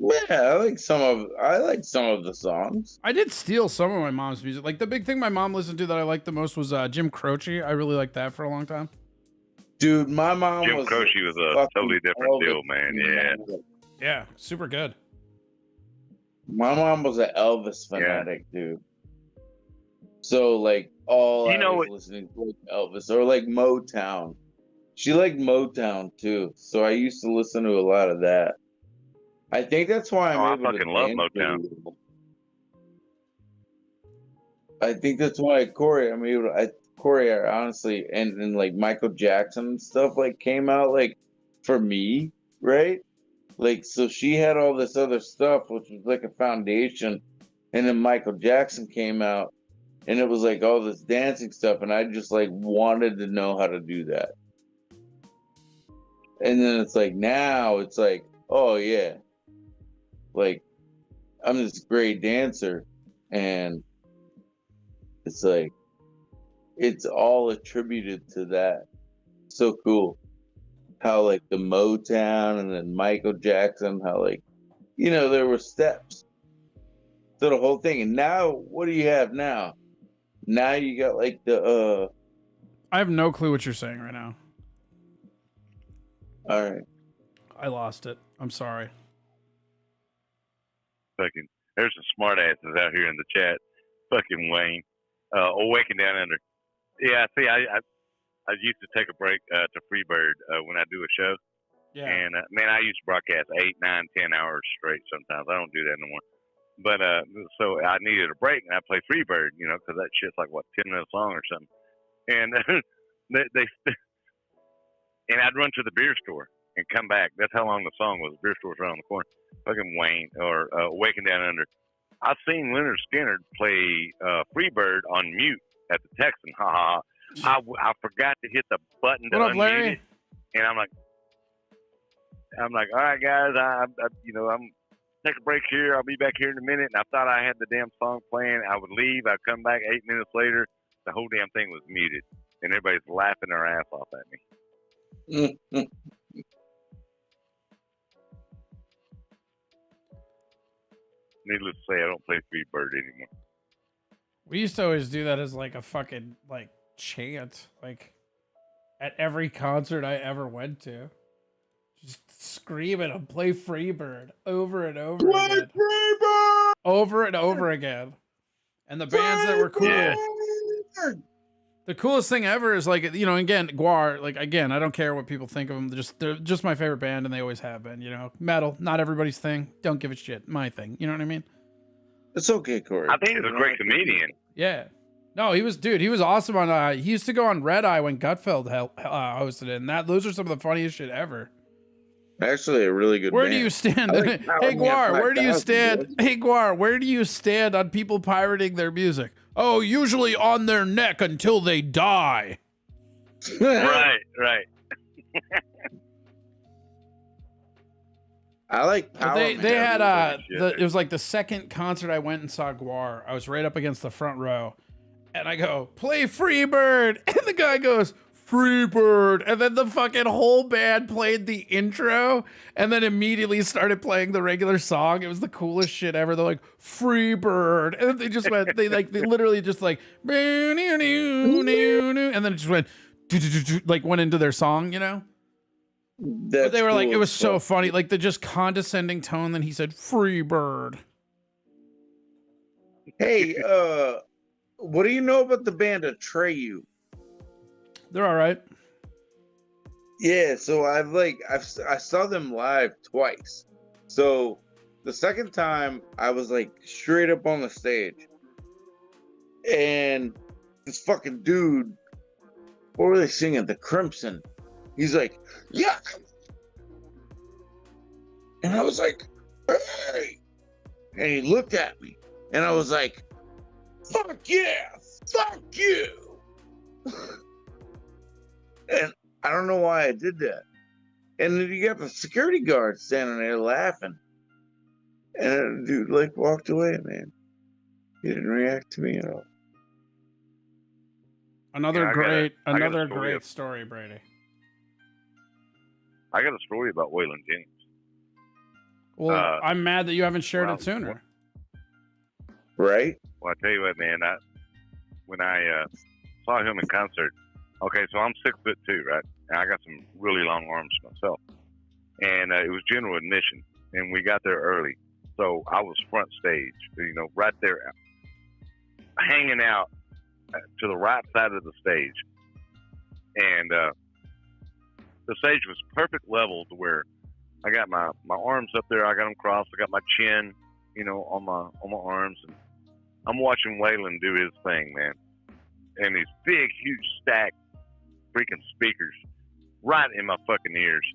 [SPEAKER 6] Yeah, I like some of the songs.
[SPEAKER 1] I did steal some of my mom's music. Like the big thing my mom listened to that I liked the most was Jim Croce. I really liked that for a long time.
[SPEAKER 6] Dude, my mom
[SPEAKER 11] Jim
[SPEAKER 6] was
[SPEAKER 11] Croce was a
[SPEAKER 6] fucking
[SPEAKER 11] totally different
[SPEAKER 6] Elvis
[SPEAKER 11] deal, man. Yeah.
[SPEAKER 6] fanatic.
[SPEAKER 1] Yeah, super good.
[SPEAKER 6] My mom was an Elvis fanatic, dude. So like all
[SPEAKER 11] You
[SPEAKER 6] I
[SPEAKER 11] know
[SPEAKER 6] was
[SPEAKER 11] what-
[SPEAKER 6] listening to was Elvis or like Motown. She liked Motown too, so I used to listen to a lot of that. I think that's why I'm
[SPEAKER 11] Oh, I
[SPEAKER 6] able to
[SPEAKER 11] fucking love
[SPEAKER 6] dance
[SPEAKER 11] Motown.
[SPEAKER 6] really well. I think that's why Corey, I'm able to, Corey, honestly, and like Michael Jackson and stuff like came out like for me, right? Like, so she had all this other stuff, which was like a foundation, and then Michael Jackson came out, and it was like all this dancing stuff, and I just like wanted to know how to do that. And then it's like now it's like, oh yeah, like I'm this great dancer, and it's like it's all attributed to that. So cool. How like the Motown and then Michael Jackson, how like, you know, there were steps to the whole thing. And now what do you have now? Now you got like the
[SPEAKER 1] I have no clue what you're saying right now.
[SPEAKER 6] all right.
[SPEAKER 1] I lost it. I'm sorry.
[SPEAKER 11] Fucking, there's some smart asses out here in the chat. Fucking Wayne. Waking Down Under. Yeah, see, I used to take a break to Freebird when I do a show.
[SPEAKER 1] Yeah.
[SPEAKER 11] And, man, I used to broadcast 8, 9, 10 hours straight sometimes. I don't do that no more. But so I needed a break, and I play Freebird, you know, because that shit's like, what, 10 minutes long or something. And and I'd run to the beer store and come back. That's how long the song was. The beer store's right on the corner. Fucking Wayne or Waking Down Under. I've seen Leonard Skinner play Freebird on mute at the Texan. Ha ha. I forgot to hit the button to
[SPEAKER 1] What up,
[SPEAKER 11] unmute
[SPEAKER 1] Larry?
[SPEAKER 11] it, and I'm like, all right, guys, I'm take a break here. I'll be back here in a minute. And I thought I had the damn song playing. I would leave. I'd come back 8 minutes later. The whole damn thing was muted, and everybody's laughing their ass off at me. Needless to say, I don't play Freebird anymore.
[SPEAKER 1] We used to always do that as like a fucking like chant, like at every concert I ever went to. Just scream it and play Freebird over and over again. Over and over again. And the bands that were cool.
[SPEAKER 11] Yeah.
[SPEAKER 1] The coolest thing ever is like, you know, again, Guar, like again, I don't care what people think of them. They're just my favorite band and they always have been, you know. Metal, not everybody's thing. Don't give a shit. My thing. You know what I mean?
[SPEAKER 6] It's okay, Corey.
[SPEAKER 11] I think he's a great comedian.
[SPEAKER 1] Yeah. No, he was awesome on, he used to go on Red Eye when Gutfeld hosted it. And those are some of the funniest shit ever.
[SPEAKER 6] Actually, a really good
[SPEAKER 1] Where
[SPEAKER 6] band.
[SPEAKER 1] do you stand?
[SPEAKER 6] I like
[SPEAKER 1] Hey
[SPEAKER 6] Power
[SPEAKER 1] Guar,
[SPEAKER 6] Man
[SPEAKER 1] where do you
[SPEAKER 6] 5000,
[SPEAKER 1] stand?
[SPEAKER 6] dude.
[SPEAKER 1] Hey Guar, where do you stand on people pirating their music? Oh, usually on their neck until they die.
[SPEAKER 11] Right.
[SPEAKER 6] I like
[SPEAKER 1] But
[SPEAKER 6] Power
[SPEAKER 1] they
[SPEAKER 6] Man.
[SPEAKER 1] had
[SPEAKER 11] shit.
[SPEAKER 1] it was like the second concert I went and saw Guar. I was right up against the front row, and I go, "Play Freebird," and the guy goes, "Freebird," and then the fucking whole band played the intro, and then immediately started playing the regular song. It was the coolest shit ever. They're like, "Freebird," and then they just went, they literally just like, and then it just went, like went into their song, you know. But they were like, it was so funny, like the just condescending tone. Then he said, "Freebird."
[SPEAKER 6] Hey, what do you know about the band Atreyu?
[SPEAKER 1] They're all right.
[SPEAKER 6] Yeah, so I saw them live twice. So The second time, I was like straight up on the stage, and this fucking dude, what were they singing? The Crimson. He's like, yeah. And I was like, hey. And he looked at me, and I was like, fuck yeah, fuck you. And I don't know why I did that. And then you got the security guard standing there laughing. And the dude like walked away, man. He didn't react to me at all.
[SPEAKER 1] Another great story, Brady.
[SPEAKER 11] I got a story about Waylon Jennings.
[SPEAKER 1] Well, I'm mad that you haven't shared it sooner.
[SPEAKER 6] Right?
[SPEAKER 11] Well, I tell you what, man. When I saw him in concert, okay, so I'm 6'2", right? And I got some really long arms myself. And it was general admission, and we got there early. So I was front stage, right there, hanging out to the right side of the stage. And the stage was perfect level to where I got my arms up there. I got them crossed. I got my chin, on my arms. And I'm watching Waylon do his thing, man. And these big, huge stack freaking speakers right in my fucking ears.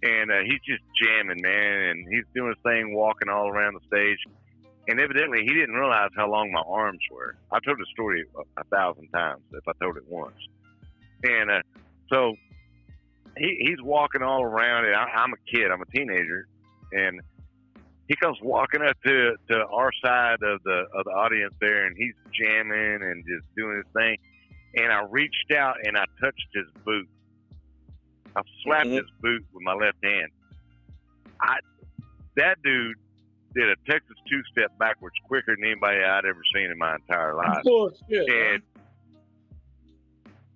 [SPEAKER 11] And he's just jamming, man. And he's doing his thing, walking all around the stage. And evidently, he didn't realize how long my arms were. I told the story 1,000 times if I told it once. And so he's walking all around, and I'm a kid. I'm a teenager. And he comes walking up to our side of the audience there, and he's jamming and just doing his thing. And I reached out, and I touched his boot. I slapped his boot with my left hand. That dude did a Texas two-step backwards quicker than anybody I'd ever seen in my entire life.
[SPEAKER 6] Bullshit,
[SPEAKER 11] and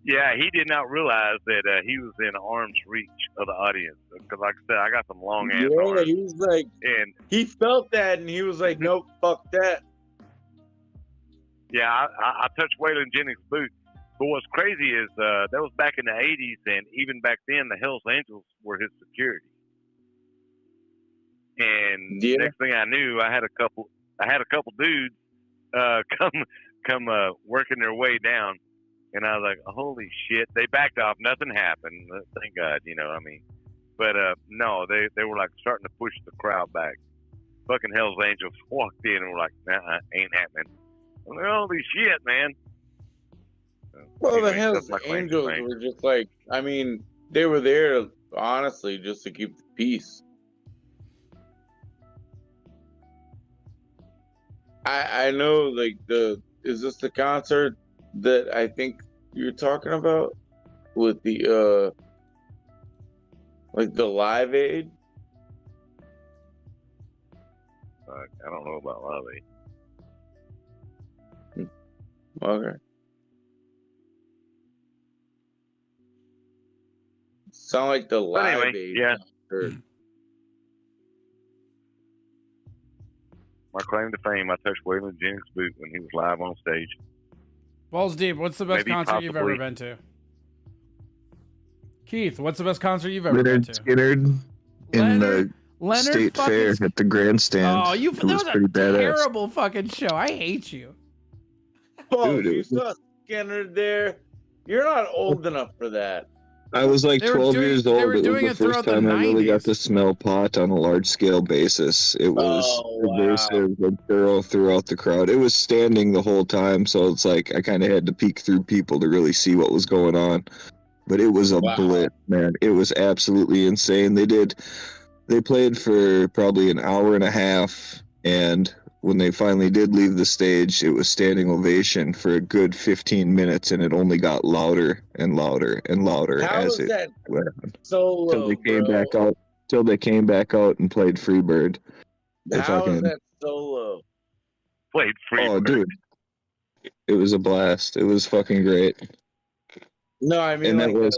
[SPEAKER 11] yeah, he did not realize that he was in arm's reach of the audience. Because, like I said, I got some long ass arms.
[SPEAKER 6] He was like, and he felt that, and he was like, nope, fuck that.
[SPEAKER 11] Yeah, I touched Waylon Jennings' boot. But what's crazy is that was back in the 80s, and even back then, the Hells Angels were his security. And next thing I knew, I had a couple dudes come working their way down, and I was like, holy shit! They backed off. Nothing happened. Thank God, But no, they were like starting to push the crowd back. Fucking Hells Angels walked in and were like, nah, ain't happening. I'm like, holy shit, man.
[SPEAKER 6] Well, the Hells Angels were just like, they were there, honestly, just to keep the peace. I know, like, is this the concert that I think you're talking about? With the, like, the Live Aid?
[SPEAKER 11] I don't know about Live Aid.
[SPEAKER 6] Okay. Sound like the Live Aid.
[SPEAKER 11] Yeah.
[SPEAKER 6] Concert.
[SPEAKER 11] My claim to fame, I touched Waylon Jennings' boot when he was live on stage.
[SPEAKER 1] Balls deep. What's the best concert you've ever been to? Keith, what's the best concert you've ever been to?
[SPEAKER 9] Skynyrd in the State Fair at the grandstand.
[SPEAKER 1] Oh, that was a terrible fucking show. I hate you.
[SPEAKER 6] Oh, you saw Skynyrd there? You're not old enough for that.
[SPEAKER 9] I was like 12 years old. It was the first time I really got to smell pot on a large-scale basis. It was pervasive and thorough throughout the crowd. It was standing the whole time, so it's like I kind of had to peek through people to really see what was going on. But it was a blitz, man. It was absolutely insane. They played for probably an hour and a half, and when they finally did leave the stage, it was standing ovation for a good 15 minutes, and it only got louder and louder and louder as it went on.
[SPEAKER 6] Solo,
[SPEAKER 9] till they came back out and played Freebird.
[SPEAKER 6] How is that solo?
[SPEAKER 11] Played Freebird.
[SPEAKER 9] Oh, dude, it was a blast. It was fucking great.
[SPEAKER 6] No, I mean,
[SPEAKER 9] and
[SPEAKER 6] like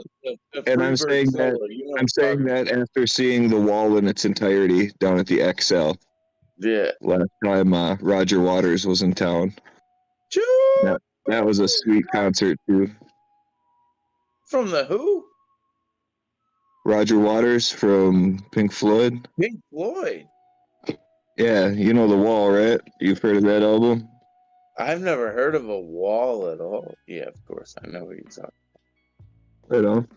[SPEAKER 9] I'm saying
[SPEAKER 6] solo,
[SPEAKER 9] that after seeing The Wall in its entirety down at the XL.
[SPEAKER 6] Yeah.
[SPEAKER 9] Last time Roger Waters was in town. That was a sweet concert too.
[SPEAKER 6] From the who?
[SPEAKER 9] Roger Waters from Pink Floyd.
[SPEAKER 6] Pink Floyd.
[SPEAKER 9] Yeah, you know The Wall, right? You've heard of that album?
[SPEAKER 6] I've never heard of a wall at all. Yeah, of course. I know what you're talking
[SPEAKER 9] Right on.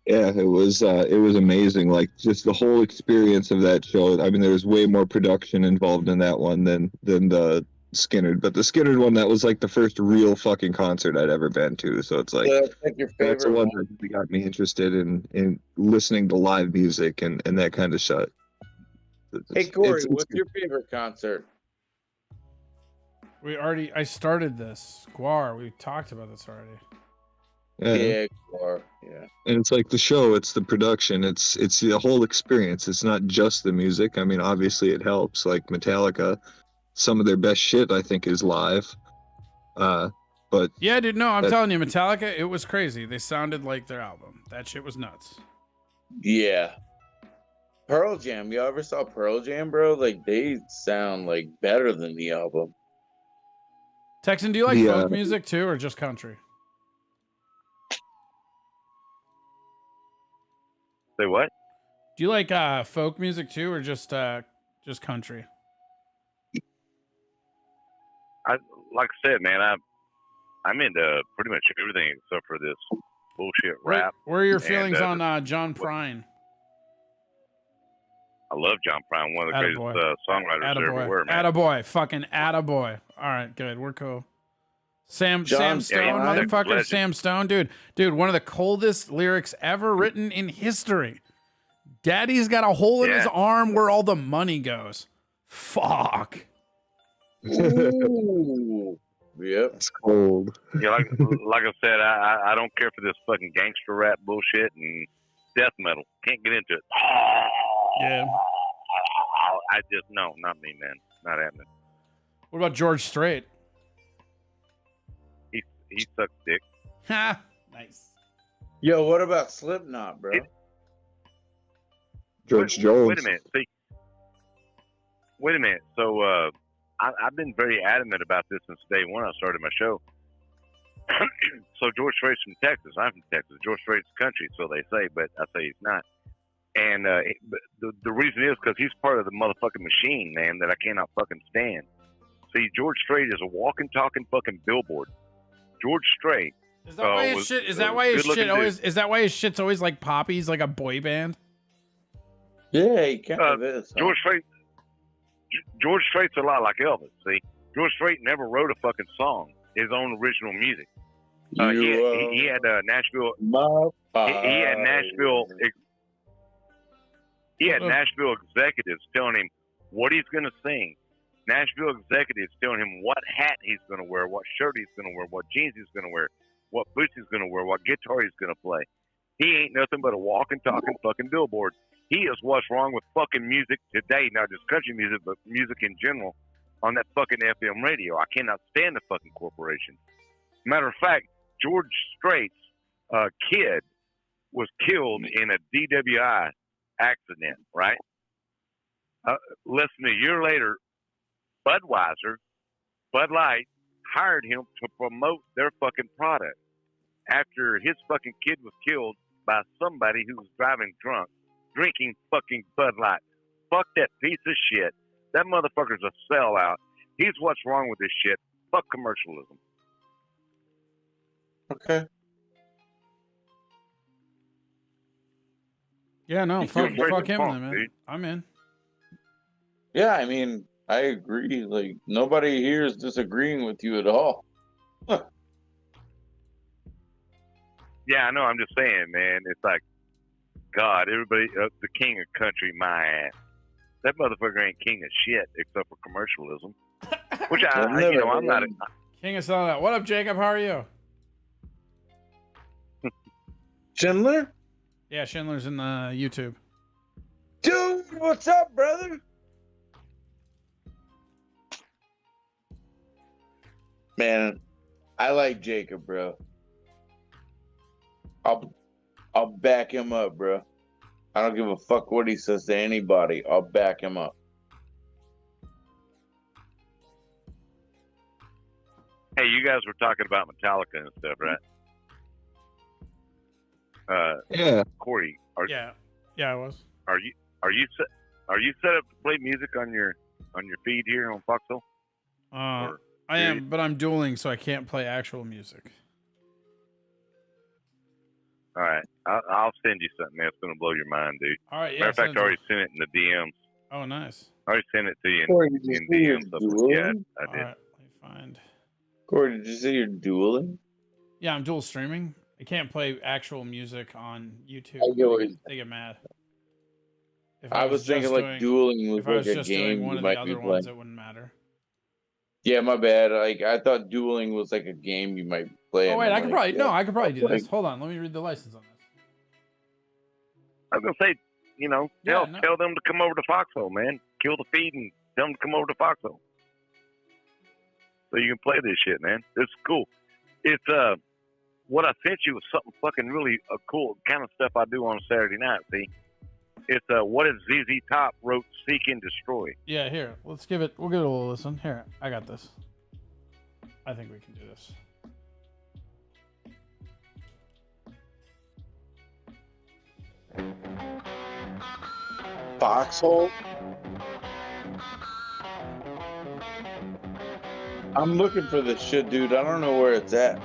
[SPEAKER 9] Yeah, it was amazing. Like just the whole experience of that show. I mean, there was way more production involved in that one than the Skynyrd. But the Skynyrd one, that was like the first real fucking concert I'd ever been to. So it's like,
[SPEAKER 6] that's like your
[SPEAKER 9] that's the
[SPEAKER 6] favorite
[SPEAKER 9] one
[SPEAKER 6] one.
[SPEAKER 9] that really got me interested in listening to live music and that kind of shit.
[SPEAKER 6] Hey Corey, what's your favorite concert?
[SPEAKER 1] I started this. Guar, we talked about this already.
[SPEAKER 6] Yeah.
[SPEAKER 9] And it's like the show, it's the production, it's the whole experience. It's not just the music. I mean, obviously it helps. Like Metallica, some of their best shit I think is live. But
[SPEAKER 1] yeah, dude, no, I'm telling you, Metallica, it was crazy. They sounded like their album. That shit was nuts.
[SPEAKER 6] Yeah. Pearl Jam, you ever saw Pearl Jam, bro? Like they sound like better than the album.
[SPEAKER 1] Texan, do you like folk music too, or just country?
[SPEAKER 11] Say what?
[SPEAKER 1] Do you like folk music too, or just country?
[SPEAKER 11] Like I said, man, I'm into pretty much everything except for this bullshit rap.
[SPEAKER 1] Where are your feelings on John Prine?
[SPEAKER 11] I love John Prine, one of the greatest songwriters there ever were, man.
[SPEAKER 1] Attaboy, fucking attaboy. All right, good, we're cool. Sam Stone, motherfucker, Sam Stone, dude, one of the coldest lyrics ever written in history. Daddy's got a hole in his arm where all the money goes. Fuck.
[SPEAKER 6] Ooh. Yep.
[SPEAKER 9] It's cold.
[SPEAKER 11] Yeah, like I said, I don't care for this fucking gangster rap bullshit and death metal. Can't get into it.
[SPEAKER 1] Yeah.
[SPEAKER 11] I just, no, not me, man. Not happening.
[SPEAKER 1] What about George Strait?
[SPEAKER 11] He sucks dick.
[SPEAKER 1] Ha! Nice.
[SPEAKER 6] Yo, what about Slipknot, bro?
[SPEAKER 9] George Jones.
[SPEAKER 11] Wait a minute. See, wait a minute. So I've been very adamant about this since day one I started my show. So George Strait's from Texas. I'm from Texas. George Strait's country, so they say, but I say he's not. And the reason is because he's part of the motherfucking machine, man, that I cannot fucking stand. See, George Strait is a walking, talking fucking billboard. George Strait.
[SPEAKER 1] Is that why his shit? Is that why his shit always? Is that why his shit's always like poppy? He's like a boy band.
[SPEAKER 6] Yeah, he kind of is.
[SPEAKER 11] George Strait's a lot like Elvis. See, George Strait never wrote a fucking song, his own original music. He had Nashville. He had Nashville. He had Nashville executives telling him what he's going to sing. Nashville executives telling him what hat he's going to wear, what shirt he's going to wear, what jeans he's going to wear, what boots he's going to wear, what guitar he's going to play. He ain't nothing but a walking, talking fucking billboard. He is what's wrong with fucking music today, not just country music, but music in general on that fucking FM radio. I cannot stand the fucking corporation. Matter of fact, George Strait's kid was killed in a DWI accident, right? Less than a year later, Bud Light hired him to promote their fucking product after his fucking kid was killed by somebody who was driving drunk, drinking fucking Bud Light. Fuck that piece of shit. That motherfucker's a sellout. He's what's wrong with this shit. Fuck commercialism.
[SPEAKER 6] Okay.
[SPEAKER 1] Yeah, no, fuck him then, man. Dude. I'm in.
[SPEAKER 6] Yeah, I mean, I agree. Like, nobody here is disagreeing with you at all.
[SPEAKER 11] Yeah, I know. I'm just saying, man. It's like, God, everybody, the king of country, my ass. That motherfucker ain't king of shit except for commercialism. Which I'm not.
[SPEAKER 1] King of sellout. What up, Jacob? How are you?
[SPEAKER 6] Schindler?
[SPEAKER 1] Yeah, Schindler's in the YouTube.
[SPEAKER 6] Dude, what's up, brother? Man, I like Jacob, bro. I'll back him up, bro. I don't give a fuck what he says to anybody. I'll back him up.
[SPEAKER 11] Hey, you guys were talking about Metallica and stuff, right?
[SPEAKER 9] Yeah.
[SPEAKER 11] Corey.
[SPEAKER 1] Yeah, I was.
[SPEAKER 11] Are you Are you set up to play music on your feed here on Foxhole?
[SPEAKER 1] I am, but I'm dueling, so I can't play actual music.
[SPEAKER 11] All right, I'll send you something that's gonna blow your mind, dude.
[SPEAKER 1] All right, yeah.
[SPEAKER 11] Matter of fact, I already sent it in the DMs.
[SPEAKER 1] Oh, nice.
[SPEAKER 11] I already sent it to you
[SPEAKER 6] Corey,
[SPEAKER 11] in
[SPEAKER 6] did you say you're
[SPEAKER 11] DMs.
[SPEAKER 6] dueling?
[SPEAKER 11] Yeah, I
[SPEAKER 1] All
[SPEAKER 11] did.
[SPEAKER 1] right, let me find.
[SPEAKER 6] Corey, did you say you're dueling?
[SPEAKER 1] Yeah, I'm dual streaming. I can't play actual music on YouTube.
[SPEAKER 6] I get what you-
[SPEAKER 1] They get mad. If
[SPEAKER 6] I was thinking
[SPEAKER 1] just
[SPEAKER 6] like dueling was
[SPEAKER 1] if I was
[SPEAKER 6] like a
[SPEAKER 1] just doing
[SPEAKER 6] game
[SPEAKER 1] one
[SPEAKER 6] you
[SPEAKER 1] of the
[SPEAKER 6] might be
[SPEAKER 1] other
[SPEAKER 6] playing.
[SPEAKER 1] ones, it wouldn't matter.
[SPEAKER 6] Yeah, my bad. Like I thought dueling was like a game you might play.
[SPEAKER 1] Oh
[SPEAKER 6] and
[SPEAKER 1] wait,
[SPEAKER 6] I'm
[SPEAKER 1] I could
[SPEAKER 6] like,
[SPEAKER 1] probably
[SPEAKER 6] yeah.
[SPEAKER 1] I could probably do this.
[SPEAKER 6] Like-
[SPEAKER 1] Hold on, let me read the license on this.
[SPEAKER 11] I was gonna say,
[SPEAKER 1] Yeah,
[SPEAKER 11] tell them to come over to Foxhole, man. Kill the feed and tell them to come over to Foxhole, so you can play this shit, man. It's cool. It's what I sent you was something fucking really cool kind of stuff I do on a Saturday night. See, it's what if ZZ Top wrote "Seek and Destroy."
[SPEAKER 1] Yeah, here. We'll give it a little listen. Here, I got this. I think we can do this.
[SPEAKER 6] Foxhole? I'm looking for this shit, dude. I don't know where it's at.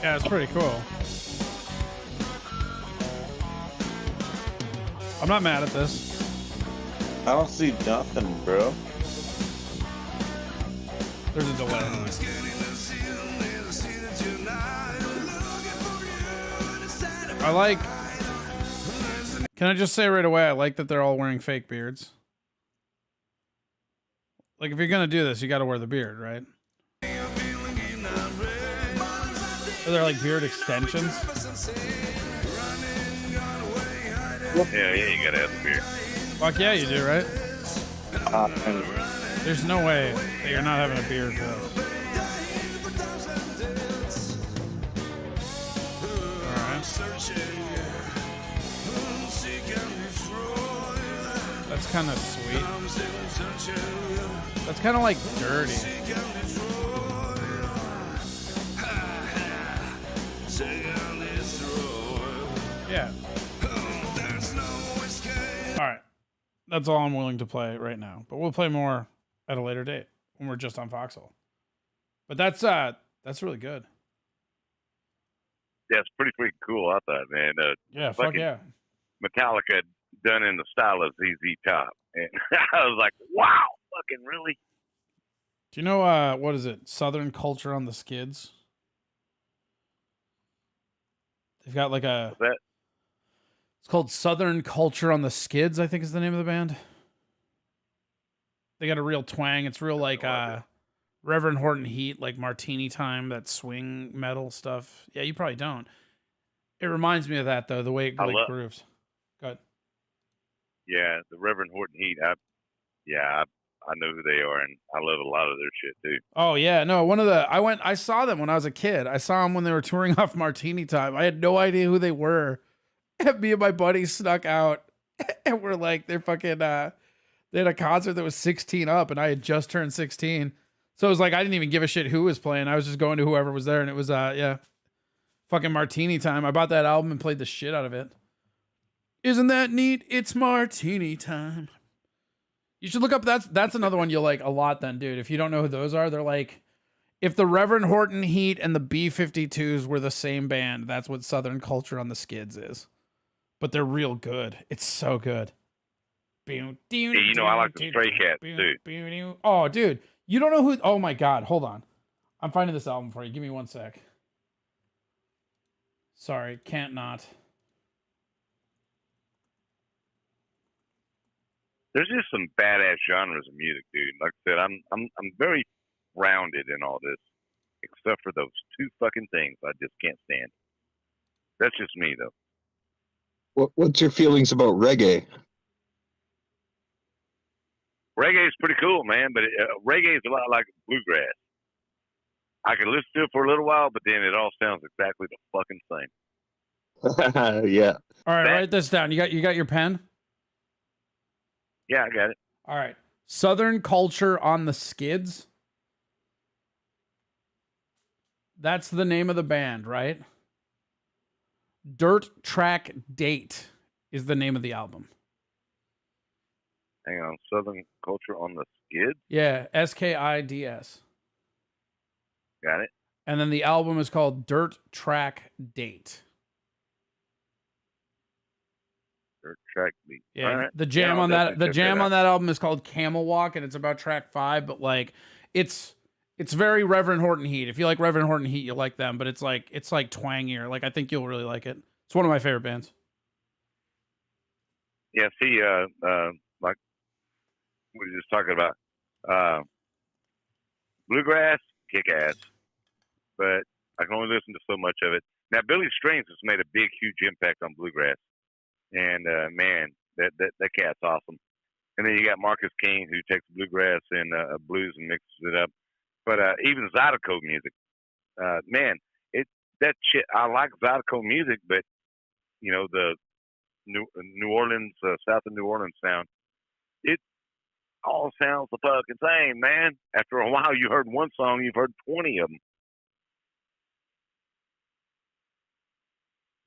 [SPEAKER 1] Yeah, it's pretty cool. I'm not mad at this.
[SPEAKER 6] I don't see nothing, bro.
[SPEAKER 1] There's a delay. I like. Can I just say right away? I like that they're all wearing fake beards. Like, if you're gonna do this, you got to wear the beard, right? Are there like beard extensions?
[SPEAKER 11] Yeah, you gotta have the beer.
[SPEAKER 1] Fuck yeah, you do, right? There's no way that you're not having a beard for this. Alright. That's kind of sweet. That's kind of like dirty. Yeah. Alright. That's all I'm willing to play right now. But we'll play more at a later date when we're just on Foxhole. But that's really good.
[SPEAKER 11] Yeah, it's pretty freaking cool. I thought, man.
[SPEAKER 1] Yeah, fuck
[SPEAKER 11] fucking
[SPEAKER 1] yeah.
[SPEAKER 11] Metallica done in the style of ZZ Top, and I was like, wow, fucking really?
[SPEAKER 1] Do you know what is it? Southern Culture on the Skids. They've got like a.
[SPEAKER 11] What's that?
[SPEAKER 1] It's called Southern Culture on the Skids, I think is the name of the band. They got a real twang. It's real like Reverend Horton Heat, like Martini Time, that swing metal stuff. Yeah, you probably don't. It reminds me of that though, the way it like grooves. Go ahead.
[SPEAKER 11] Yeah, the Reverend Horton Heat. I know who they are, and I love a lot of their shit too.
[SPEAKER 1] Oh yeah, no, I saw them when I was a kid. I saw them when they were touring off Martini Time. I had no idea who they were. And me and my buddies snuck out and we're like, they're fucking they had a concert that was 16 up and I had just turned 16. So it was like I didn't even give a shit who was playing. I was just going to whoever was there, and it was fucking Martini Time. I bought that album and played the shit out of it. Isn't that neat? It's Martini Time. You should look up that's another one you'll like a lot then, dude. If you don't know who those are, they're like if the Reverend Horton Heat and the B-52s were the same band, that's what Southern Culture on the Skids is. But they're real good. It's so good.
[SPEAKER 11] Yeah, you know, I like the Stray Cats too.
[SPEAKER 1] Oh, dude. You don't know who... Oh, my God. Hold on. I'm finding this album for you. Give me 1 sec. Sorry. Can't not.
[SPEAKER 11] There's just some badass genres of music, dude. Like I said, I'm very rounded in all this, except for those two fucking things I just can't stand. That's just me, though.
[SPEAKER 9] What's your feelings about reggae?
[SPEAKER 11] Reggae is pretty cool, man, but reggae is a lot like bluegrass. I can listen to it for a little while, but then it all sounds exactly the fucking same.
[SPEAKER 9] Yeah.
[SPEAKER 1] All right, write this down. You got your pen?
[SPEAKER 11] Yeah, I got it.
[SPEAKER 1] All right. Southern Culture on the Skids. That's the name of the band, right? Dirt Track Date is the name of the album.
[SPEAKER 11] Hang on, Southern Culture on the Skid.
[SPEAKER 1] Yeah, SKIDS.
[SPEAKER 11] Got it.
[SPEAKER 1] And then the album is called Dirt Track Date.
[SPEAKER 11] Dirt Track Beat.
[SPEAKER 1] Yeah,
[SPEAKER 11] right.
[SPEAKER 1] the jam
[SPEAKER 11] I'll
[SPEAKER 1] on that
[SPEAKER 11] definitely check
[SPEAKER 1] on
[SPEAKER 11] out.
[SPEAKER 1] that album is called Camel Walk, and it's about track 5. But like, it's very Reverend Horton Heat. If you like Reverend Horton Heat, you'll like them. But it's like twangier. Like, I think you'll really like it. It's one of my favorite bands.
[SPEAKER 11] Yeah, see, like we were just talking about, bluegrass, kick ass, but I can only listen to so much of it. Now, Billy Strings has made a big, huge impact on bluegrass, and man, that cat's awesome. And then you got Marcus King, who takes bluegrass and blues and mixes it up. But even Zydeco music, man, that shit. I like Zydeco music, but you know, the New Orleans, south of New Orleans sound, it all sounds the fucking same, man. After a while, you heard one song, you've heard 20 of them.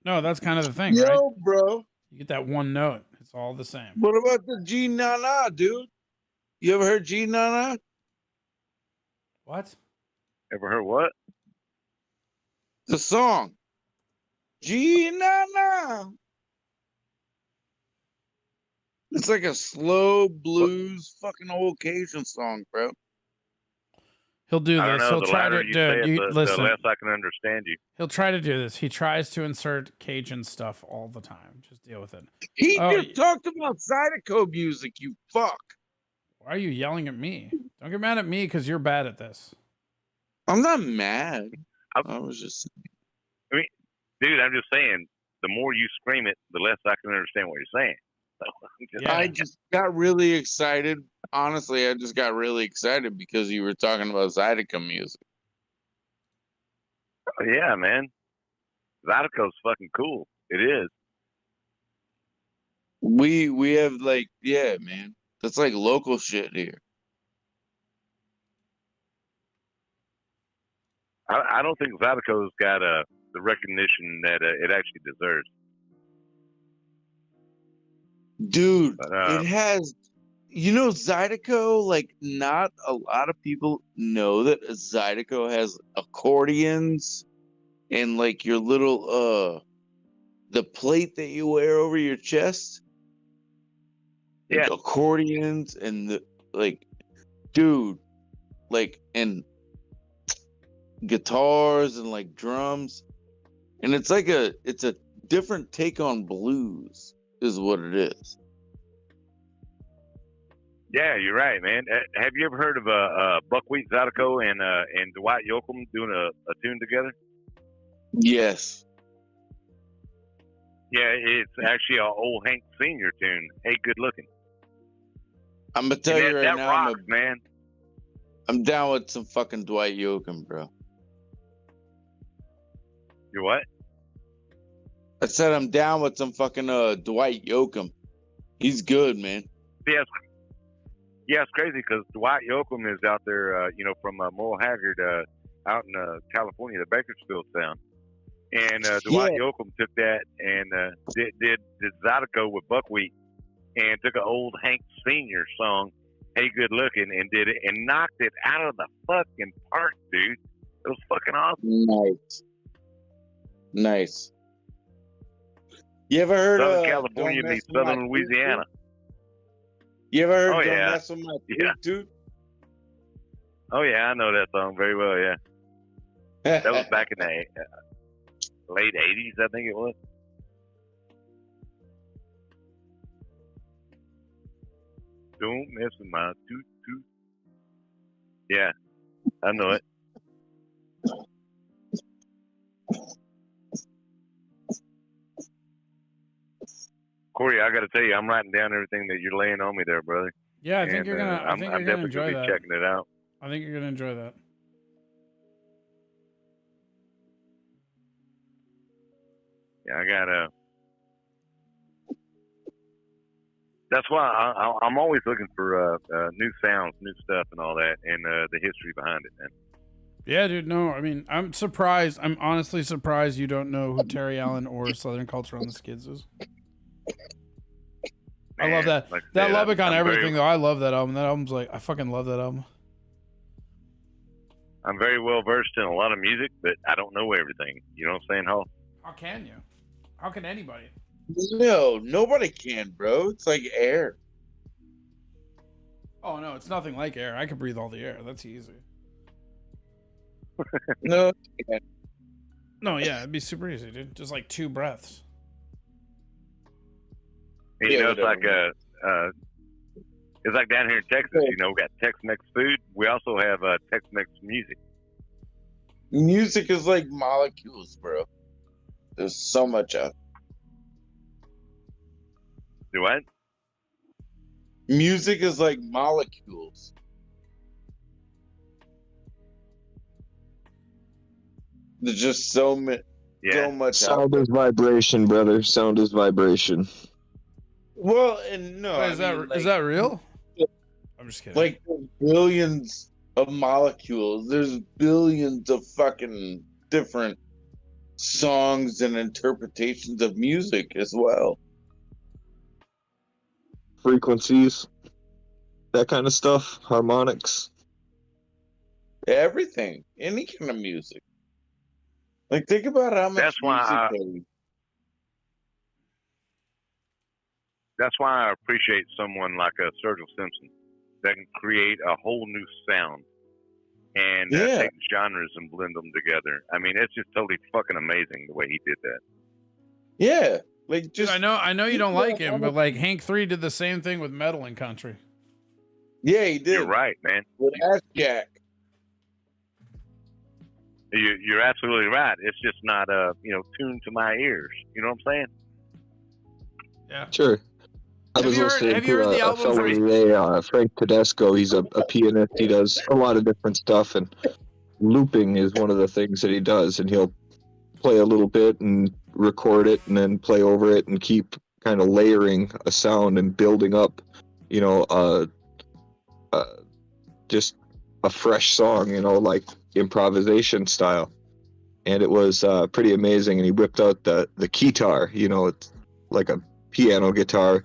[SPEAKER 1] No, that's kind of the thing, right?
[SPEAKER 6] Yo, bro.
[SPEAKER 1] You get that one note. It's all the same.
[SPEAKER 6] What about the G Nana, dude? You ever heard G Nana?
[SPEAKER 1] What?
[SPEAKER 11] Ever heard what?
[SPEAKER 6] The song. G Nana. It's like a slow blues fucking old Cajun song, bro.
[SPEAKER 1] He'll do
[SPEAKER 11] I don't
[SPEAKER 1] this.
[SPEAKER 11] know,
[SPEAKER 1] He'll
[SPEAKER 11] the
[SPEAKER 1] try to
[SPEAKER 11] louder you say it, the
[SPEAKER 1] listen.
[SPEAKER 11] less I can understand you.
[SPEAKER 1] He'll try to do this. He tries to insert Cajun stuff all the time. Just deal with it.
[SPEAKER 6] He just talked about Zydeco music, you fuck.
[SPEAKER 1] Why are you yelling at me? Don't get mad at me because you're bad at this.
[SPEAKER 6] I'm not mad. I was just.
[SPEAKER 11] I mean, dude, I'm just saying, the more you scream it, the less I can understand what you're saying. So,
[SPEAKER 6] I just got really excited. Honestly, I just got really excited because you were talking about Zydeco music.
[SPEAKER 11] Yeah, man. Zydeco's fucking cool. It is.
[SPEAKER 6] We have like, yeah, man. That's like local shit here.
[SPEAKER 11] I don't think Zydeco's got the recognition that it actually deserves.
[SPEAKER 6] Dude,
[SPEAKER 11] But,
[SPEAKER 6] it has, you know, Zydeco, like, not a lot of people know that Zydeco has accordions and, like, your little, the plate that you wear over your chest.
[SPEAKER 11] Yeah.
[SPEAKER 6] Like, accordions and, the like, dude, like, and guitars and, like, drums. And it's like it's a different take on blues. Is what it is.
[SPEAKER 11] Yeah, you're right, man. Have you ever heard of Buckwheat Zydeco and Dwight Yoakam doing a tune together?
[SPEAKER 6] Yes.
[SPEAKER 11] Yeah, it's actually an old Hank Sr. tune. Hey, good looking.
[SPEAKER 6] I'm gonna tell you right
[SPEAKER 11] that
[SPEAKER 6] now,
[SPEAKER 11] rocks, man.
[SPEAKER 6] I'm down with some fucking Dwight Yoakam, bro.
[SPEAKER 11] You what?
[SPEAKER 6] I said I'm down with some fucking Dwight Yoakam. He's good, man.
[SPEAKER 11] Yeah, it's crazy because Dwight Yoakam is out there, you know, from Merle Haggard out in California, the Bakersfield sound. And Dwight Yoakam took that and did Zydeco with Buckwheat and took an old Hank Sr. song, Hey Good Looking, and did it and knocked it out of the fucking park, dude. It was fucking awesome.
[SPEAKER 6] Nice. You ever heard of
[SPEAKER 11] Southern California meets Southern Louisiana?
[SPEAKER 6] You ever heard
[SPEAKER 11] Oh,
[SPEAKER 6] Don't
[SPEAKER 11] yeah.
[SPEAKER 6] Mess With My
[SPEAKER 11] Yeah.
[SPEAKER 6] Dude?
[SPEAKER 11] Oh, yeah, I know that song very well, yeah. That was back in the late 80s, I think it was. Don't mess with my toot. Yeah, I know it. Corey, I got to tell you, I'm writing down everything that you're laying on me there, brother.
[SPEAKER 1] Yeah, I think
[SPEAKER 11] And,
[SPEAKER 1] you're gonna. I think
[SPEAKER 11] I'm
[SPEAKER 1] you're gonna
[SPEAKER 11] definitely
[SPEAKER 1] enjoy
[SPEAKER 11] be
[SPEAKER 1] that.
[SPEAKER 11] checking it out.
[SPEAKER 1] I think you're gonna enjoy that.
[SPEAKER 11] Yeah, I got That's why I'm always looking for new sounds, new stuff, and all that, and the history behind it, man.
[SPEAKER 1] Yeah, dude. No, I mean, I'm surprised. I'm honestly surprised you don't know who Terry Allen or Southern Culture on the Skids is. I love that.
[SPEAKER 11] Like I
[SPEAKER 1] That
[SPEAKER 11] said,
[SPEAKER 1] Lubbock on
[SPEAKER 11] I'm
[SPEAKER 1] Everything, though. I love that album. That album's like, I fucking love that album.
[SPEAKER 11] I'm very well versed in a lot of music, but I don't know everything. You know what I'm saying, Hall?
[SPEAKER 1] How can you? How can anybody?
[SPEAKER 6] No, nobody can, bro. It's like air.
[SPEAKER 1] Oh, no, it's nothing like air. I can breathe all the air. That's easy.
[SPEAKER 6] No, you can't.
[SPEAKER 1] No, yeah, it'd be super easy, dude. Just like 2 breaths.
[SPEAKER 11] And, you know, it's like it's like down here in Texas. You know, we got Tex-Mex food. We also have Tex-Mex music.
[SPEAKER 6] Music is like molecules, bro. There's so much of it.
[SPEAKER 11] Do what?
[SPEAKER 6] Music is like molecules. There's just so much. So much.
[SPEAKER 9] Sound is vibration, brother. Sound is vibration.
[SPEAKER 6] Well, and no,
[SPEAKER 1] Wait, is that real? I'm just kidding.
[SPEAKER 6] Like billions of molecules. There's billions of fucking different songs and interpretations of music as well.
[SPEAKER 9] Frequencies, that kind of stuff, harmonics.
[SPEAKER 6] Everything, any kind of music. Like, think about how much
[SPEAKER 11] That's why I appreciate someone like Sergio Simpson that can create a whole new sound and take genres and blend them together. I mean, it's just totally fucking amazing the way he did that.
[SPEAKER 6] Yeah, like just.
[SPEAKER 1] Dude, I know you don't like him, but like Hank 3 did the same thing with metal and country.
[SPEAKER 6] Yeah, he did.
[SPEAKER 11] You're right, man.
[SPEAKER 6] With Ass Jack.
[SPEAKER 11] You're absolutely right. It's just not tuned to my ears. You know what I'm saying?
[SPEAKER 1] Yeah.
[SPEAKER 9] Sure. I was listening to a fellow today, Frank Tedesco. He's a pianist. He does a lot of different stuff, and looping is one of the things that he does. And he'll play a little bit and record it, and then play over it, and keep kind of layering a sound and building up, just a fresh song, like improvisation style. And it was pretty amazing. And he whipped out the guitar, it's like a piano guitar,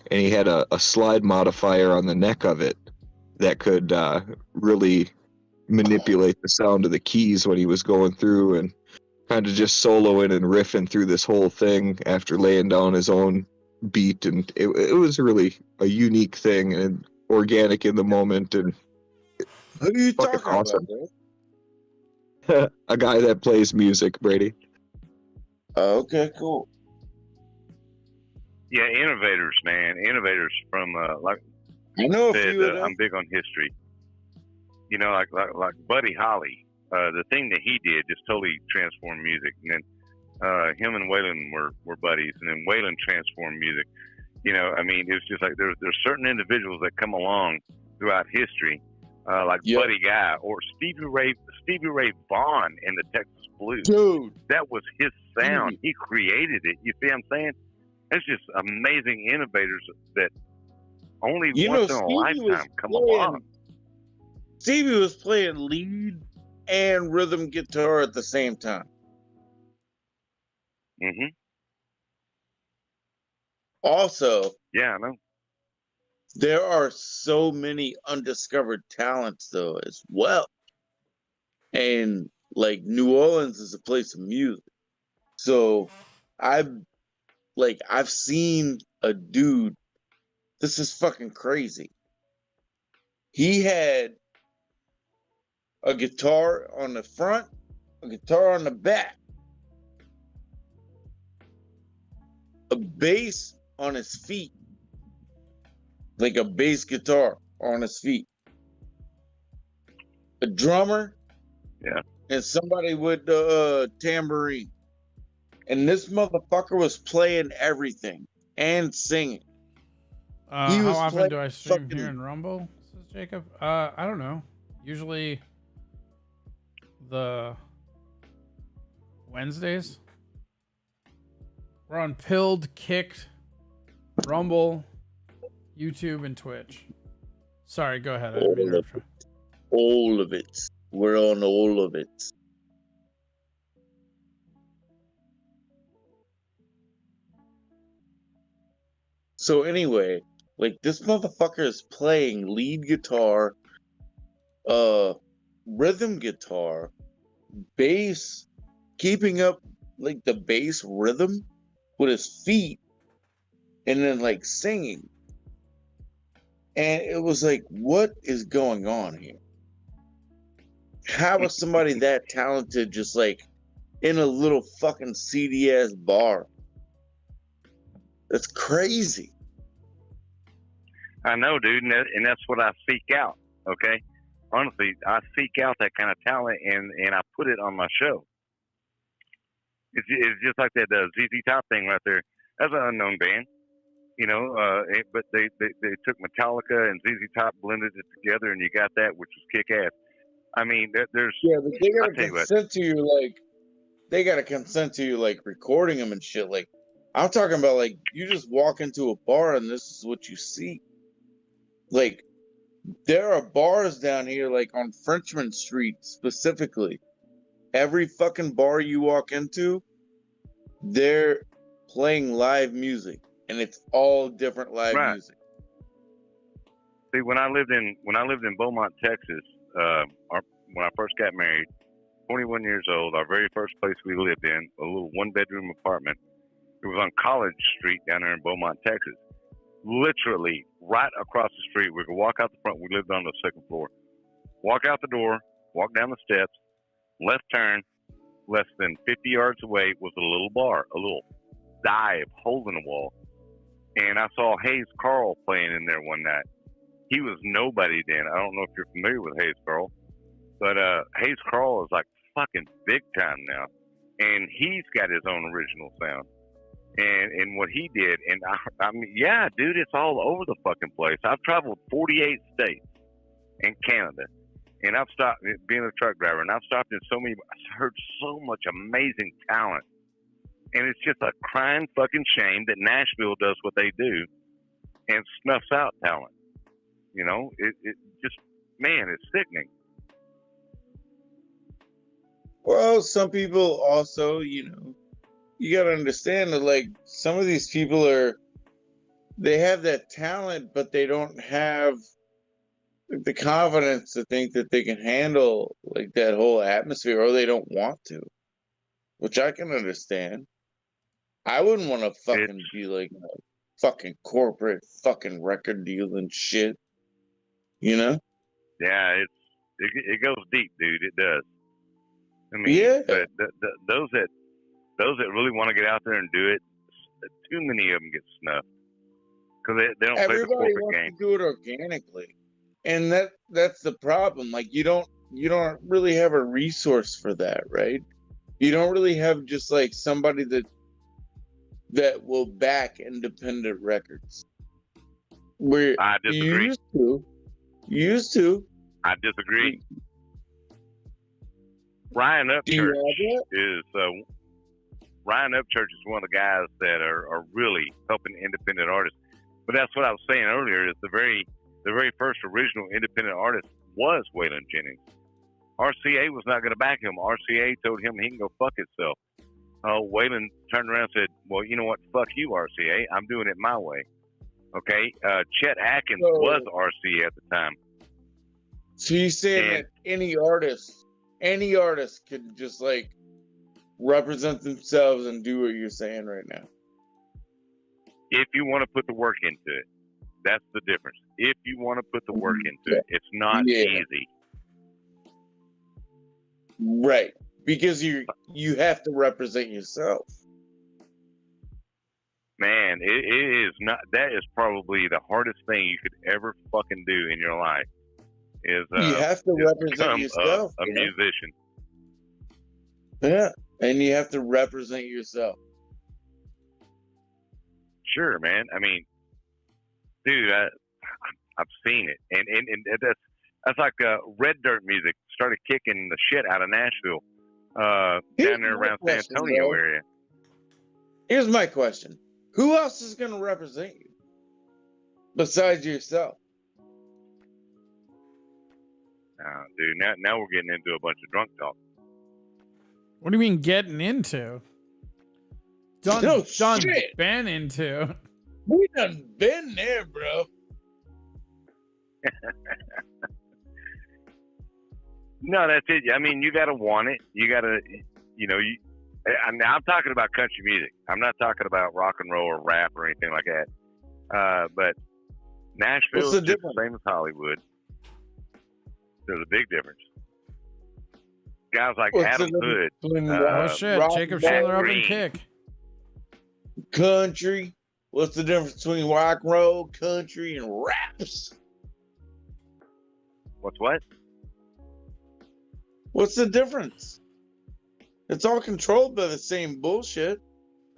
[SPEAKER 9] and he had a slide modifier on the neck of it that could really manipulate the sound of the keys when he was going through, and kind of just soloing and riffing through this whole thing after laying down his own beat. And it was really a unique thing and organic in the moment. And
[SPEAKER 6] who are you talking
[SPEAKER 9] awesome.
[SPEAKER 6] about,
[SPEAKER 9] a guy that plays music, Brady.
[SPEAKER 6] Okay, cool.
[SPEAKER 11] Yeah, innovators, man. Innovators from like
[SPEAKER 6] I know
[SPEAKER 11] said,
[SPEAKER 6] a few of them.
[SPEAKER 11] I'm big on history. Like Buddy Holly. The thing that he did just totally transformed music. And then him and Waylon were buddies, and then Waylon transformed music. I mean, it's just like there's certain individuals that come along throughout history, like Buddy Guy or Stevie Ray Vaughan in the Texas Blues.
[SPEAKER 6] Dude,
[SPEAKER 11] that was his sound. He created it. You see what I'm saying? It's just amazing innovators that only once in a lifetime come along.
[SPEAKER 6] Stevie was playing lead and rhythm guitar at the same time.
[SPEAKER 11] Mm-hmm.
[SPEAKER 6] Also,
[SPEAKER 11] yeah, I know.
[SPEAKER 6] There are so many undiscovered talents, though, as well. And like New Orleans is a place of music, so I've seen a dude. This is fucking crazy. He had a guitar on the front, a guitar on the back, a bass on his feet, like a bass guitar on his feet, a drummer, and somebody with the tambourine. And this motherfucker was playing everything and singing.
[SPEAKER 1] How often do I stream here in Rumble? Says Jacob. I don't know. Usually the Wednesdays. We're on Pilled, Kicked, Rumble, YouTube, and Twitch. Sorry, go ahead. I didn't mean to interrupt.
[SPEAKER 6] All of it. We're on all of it. So anyway, like this motherfucker is playing lead guitar, rhythm guitar, bass, keeping up like the bass rhythm with his feet, and then like singing. And it was like, what is going on here? How is somebody that talented just like in a little fucking seedy ass bar? That's crazy.
[SPEAKER 11] I know, dude, and that's what I seek out. Okay, honestly, I seek out that kind of talent, and I put it on my show. It's just like that ZZ Top thing right there. That's an unknown band, you know. But they took Metallica and ZZ Top, blended it together, and you got that, which was kick ass. I mean, there's
[SPEAKER 6] but they gotta consent to you, like they gotta consent to you, like recording them and shit. Like I'm talking about, like you just walk into a bar and this is what you see. Like there are bars down here, like on Frenchman Street specifically. Every fucking bar you walk into, they're playing live music, and it's all different live music.
[SPEAKER 11] See, when I lived in Beaumont, Texas, when I first got married, 21 years old, our very first place we lived in, a little one-bedroom apartment. It was on College Street down there in Beaumont, Texas. Literally right across the street. We could walk out the front. We lived on the second floor. Walk out the door, walk down the steps, left turn. Less than 50 yards away was a little bar, a little dive, hole in the wall. And I saw Hayes Carl playing in there one night. He was nobody then. I don't know if you're familiar with Hayes Carl, but Hayes Carl is like fucking big time now. And he's got his own original sound. And what he did, and I mean, yeah, dude, it's all over the fucking place. I've traveled 48 states and Canada. And I've stopped being a truck driver, and I've stopped in so many. I've heard so much amazing talent, and it's just a crying fucking shame that Nashville does what they do and snuffs out talent. You know, it just, man, it's sickening.
[SPEAKER 6] Well, some people also, you know, you gotta understand that like some of these people they have that talent, but they don't have the confidence to think that they can handle like that whole atmosphere, or they don't want to, which I can understand. I wouldn't want to fucking be like a fucking corporate fucking record deal and shit, you know?
[SPEAKER 11] Yeah, it goes deep, dude. It does. I mean,
[SPEAKER 6] yeah.
[SPEAKER 11] But those that really want to get out there and do it, too many of them get snuffed because they don't play the corporate
[SPEAKER 6] wants
[SPEAKER 11] game.
[SPEAKER 6] To do it organically. And that's the problem. Like you don't really have a resource for that, right? You don't really have just like somebody that will back independent records. Where
[SPEAKER 11] I disagree.
[SPEAKER 6] You used to.
[SPEAKER 11] I disagree. Ryan Upchurch is Ryan Upchurch is one of the guys that are really helping independent artists. But that's what I was saying earlier. Is the very first original independent artist was Waylon Jennings. RCA was not going to back him. RCA told him he can go fuck himself. Waylon turned around and said, well, you know what? Fuck you, RCA. I'm doing it my way. Okay? Chet Atkins was RCA at the time.
[SPEAKER 6] So you're saying that any artist could just like represent themselves and do what you're saying right now?
[SPEAKER 11] If you want to put the work into it. That's the difference. If you want to put the work into it, it's not easy.
[SPEAKER 6] Right. Because you have to represent yourself.
[SPEAKER 11] Man, it is not. That is probably the hardest thing you could ever fucking do in your life. Is
[SPEAKER 6] you have to represent yourself.
[SPEAKER 11] A musician.
[SPEAKER 6] Yeah, and you have to represent yourself.
[SPEAKER 11] Sure, man. I mean, dude, I've seen it, and that's like Red Dirt music started kicking the shit out of Nashville, down there around San Antonio area.
[SPEAKER 6] Here's my question: who else is going to represent you besides yourself?
[SPEAKER 11] dude. Now we're getting into a bunch of drunk talk.
[SPEAKER 1] What do you mean getting into? Done
[SPEAKER 6] shit.
[SPEAKER 1] been into.
[SPEAKER 6] We done been there, bro.
[SPEAKER 11] No, that's it. I mean, you gotta want it. You gotta, I'm talking about country music. I'm not talking about rock and roll or rap or anything like that. But Nashville is just the same as Hollywood. There's a big difference. Guys like Adam Hood.
[SPEAKER 1] Oh shit, Jacob Schiller up in Kick.
[SPEAKER 6] Country. What's the difference between rock and roll, country, and raps?
[SPEAKER 11] What?
[SPEAKER 6] What's the difference? It's all controlled by the same bullshit,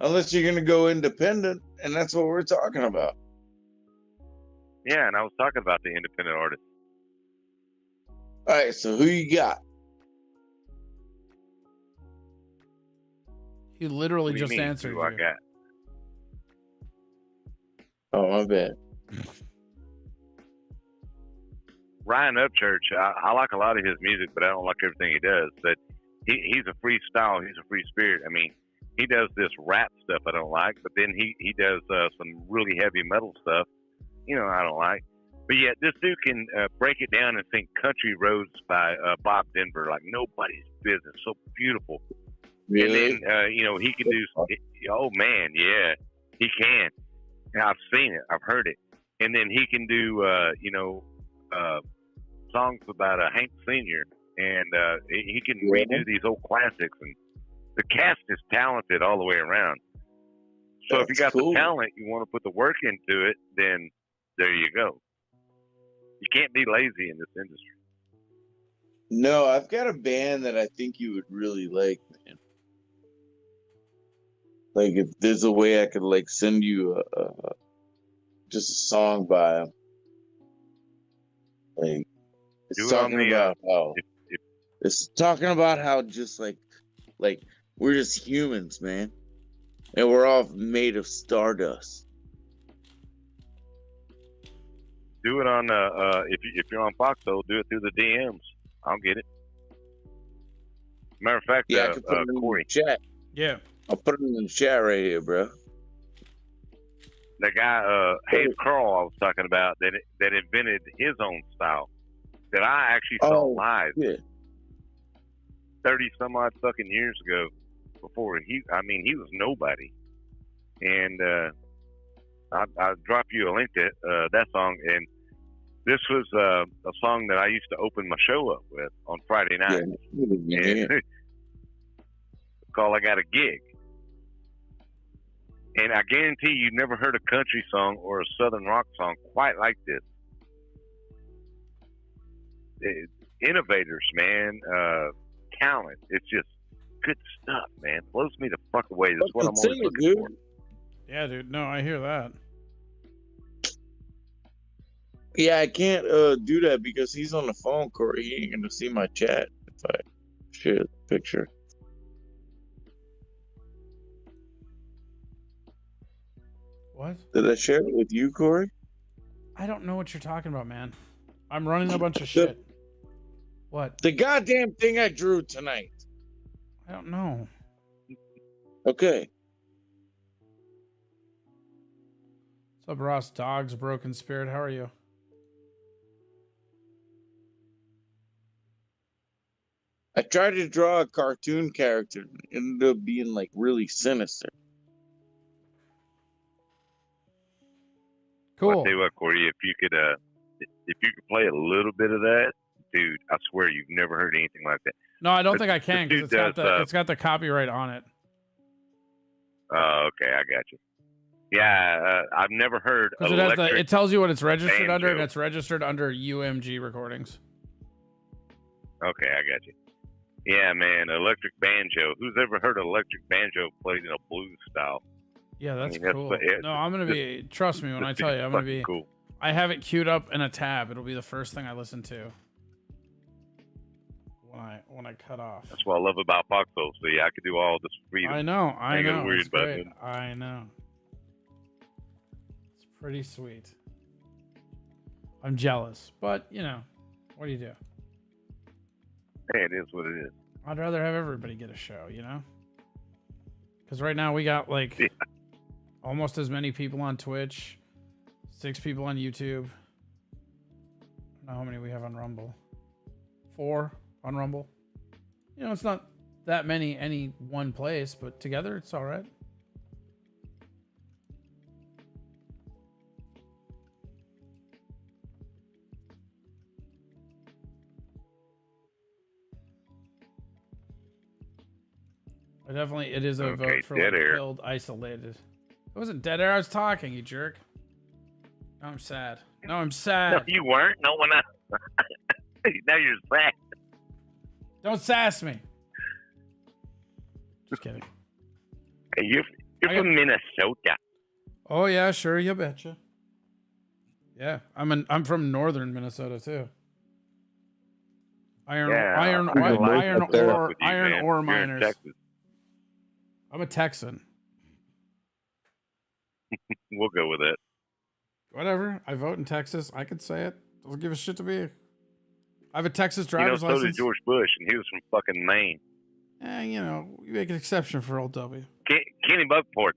[SPEAKER 6] unless you're gonna go independent, and that's what we're talking about.
[SPEAKER 11] Yeah, and I was talking about the independent artists.
[SPEAKER 6] All right, so who you got?
[SPEAKER 1] He literally just answered
[SPEAKER 11] who I got?
[SPEAKER 6] Oh, my bad.
[SPEAKER 11] Ryan Upchurch, I like a lot of his music, but I don't like everything he does. But he's a free style. He's a free spirit. I mean, he does this rap stuff I don't like, but then he does some really heavy metal stuff, I don't like. But yet this dude can break it down and sing Country Roads by Bob Denver like nobody's business. So beautiful.
[SPEAKER 6] Really?
[SPEAKER 11] And then, he can do, oh man, yeah, he can. And I've seen it. I've heard it. And then he can do, songs about Hank Sr. And he can redo these old classics. And the cast is talented all the way around. So if you got the talent, you want to put the work into it, then there you go. You can't be lazy in this industry.
[SPEAKER 6] No, I've got a band that I think you would really like, man. Like, if there's a way I could, send you just a song by them. Like, it's talking about how... It's talking about how just, like, we're just humans, man. And we're all made of stardust.
[SPEAKER 11] Do it on, if you're on Foxhole, do it through the DMs. I'll get it. Matter of fact,
[SPEAKER 6] I can put it in
[SPEAKER 11] Corey.
[SPEAKER 6] the chat.
[SPEAKER 1] Yeah.
[SPEAKER 6] I'll put it in the chat right here, bro.
[SPEAKER 11] The guy, Hayes Carl, I was talking about, that invented his own style, that I actually saw live 30 some odd fucking years ago. Before he was nobody, and I'll drop you a link to that song. And this was a song that I used to open my show up with on Friday night. Yeah. It's called "I Got a Gig." And I guarantee you've never heard a country song or a southern rock song quite like this. Innovators, man, talent. It's just good stuff, man. Blows me the fuck away. That's what I'm always looking for.
[SPEAKER 1] Yeah, dude. No, I hear that.
[SPEAKER 6] Yeah, I can't do that because he's on the phone, Corey. He ain't gonna see my chat if I share the picture.
[SPEAKER 1] What?
[SPEAKER 6] Did I share it with you, Corey?
[SPEAKER 1] I don't know what you're talking about, man. I'm running a bunch of shit. What?
[SPEAKER 6] The goddamn thing I drew tonight.
[SPEAKER 1] I don't know.
[SPEAKER 6] Okay.
[SPEAKER 1] What's up, Ross? Dogs, Broken Spirit. How are you?
[SPEAKER 6] I tried to draw a cartoon character. It ended up being really sinister.
[SPEAKER 1] Cool.
[SPEAKER 11] I'll tell you what, Corey, if you could play a little bit of that, dude, I swear you've never heard anything like that.
[SPEAKER 1] No, I don't think I can because it's got the copyright on it.
[SPEAKER 11] Oh, okay, I got you. Yeah, I've never heard.
[SPEAKER 1] Because it tells you what it's registered under, and it's registered under UMG Recordings.
[SPEAKER 11] Okay, I got you. Yeah, man, electric banjo. Who's ever heard an electric banjo played in a blues style?
[SPEAKER 1] Yeah, that's cool. No, I'm gonna be. Trust me when I tell you, I'm gonna be.
[SPEAKER 11] Cool.
[SPEAKER 1] I have it queued up in a tab. It'll be the first thing I listen to when I cut off.
[SPEAKER 11] That's what I love about Foxhole. See, I could do all this freedom.
[SPEAKER 1] I know.
[SPEAKER 11] Worried about
[SPEAKER 1] it. I know. It's pretty sweet. I'm jealous, but what do you do?
[SPEAKER 11] Hey, it is what it is.
[SPEAKER 1] I'd rather have everybody get a show, you know? Because right now we got like almost as many people on Twitch, 6 people on YouTube. I don't know how many we have on Rumble. 4 on Rumble. You know, it's not that many any one place, but together it's all right. It is a vote for like killed, isolated. It wasn't dead air. I was talking, you jerk. Now I'm sad. No, I'm sad.
[SPEAKER 11] No, you weren't. No one else. Now you're sad.
[SPEAKER 1] Don't sass me. Just kidding.
[SPEAKER 11] Hey, you're from Minnesota.
[SPEAKER 1] Oh yeah, sure, you betcha. Yeah, I'm from northern Minnesota too. Iron ore miners. I'm a Texan.
[SPEAKER 11] We'll go with it.
[SPEAKER 1] Whatever. I vote in Texas. I could say it. Doesn't give a shit to me. I have a Texas driver's license.
[SPEAKER 11] So did George Bush, and he was from fucking Maine.
[SPEAKER 1] You know, you make an exception for old W.
[SPEAKER 11] Kenny Buckport.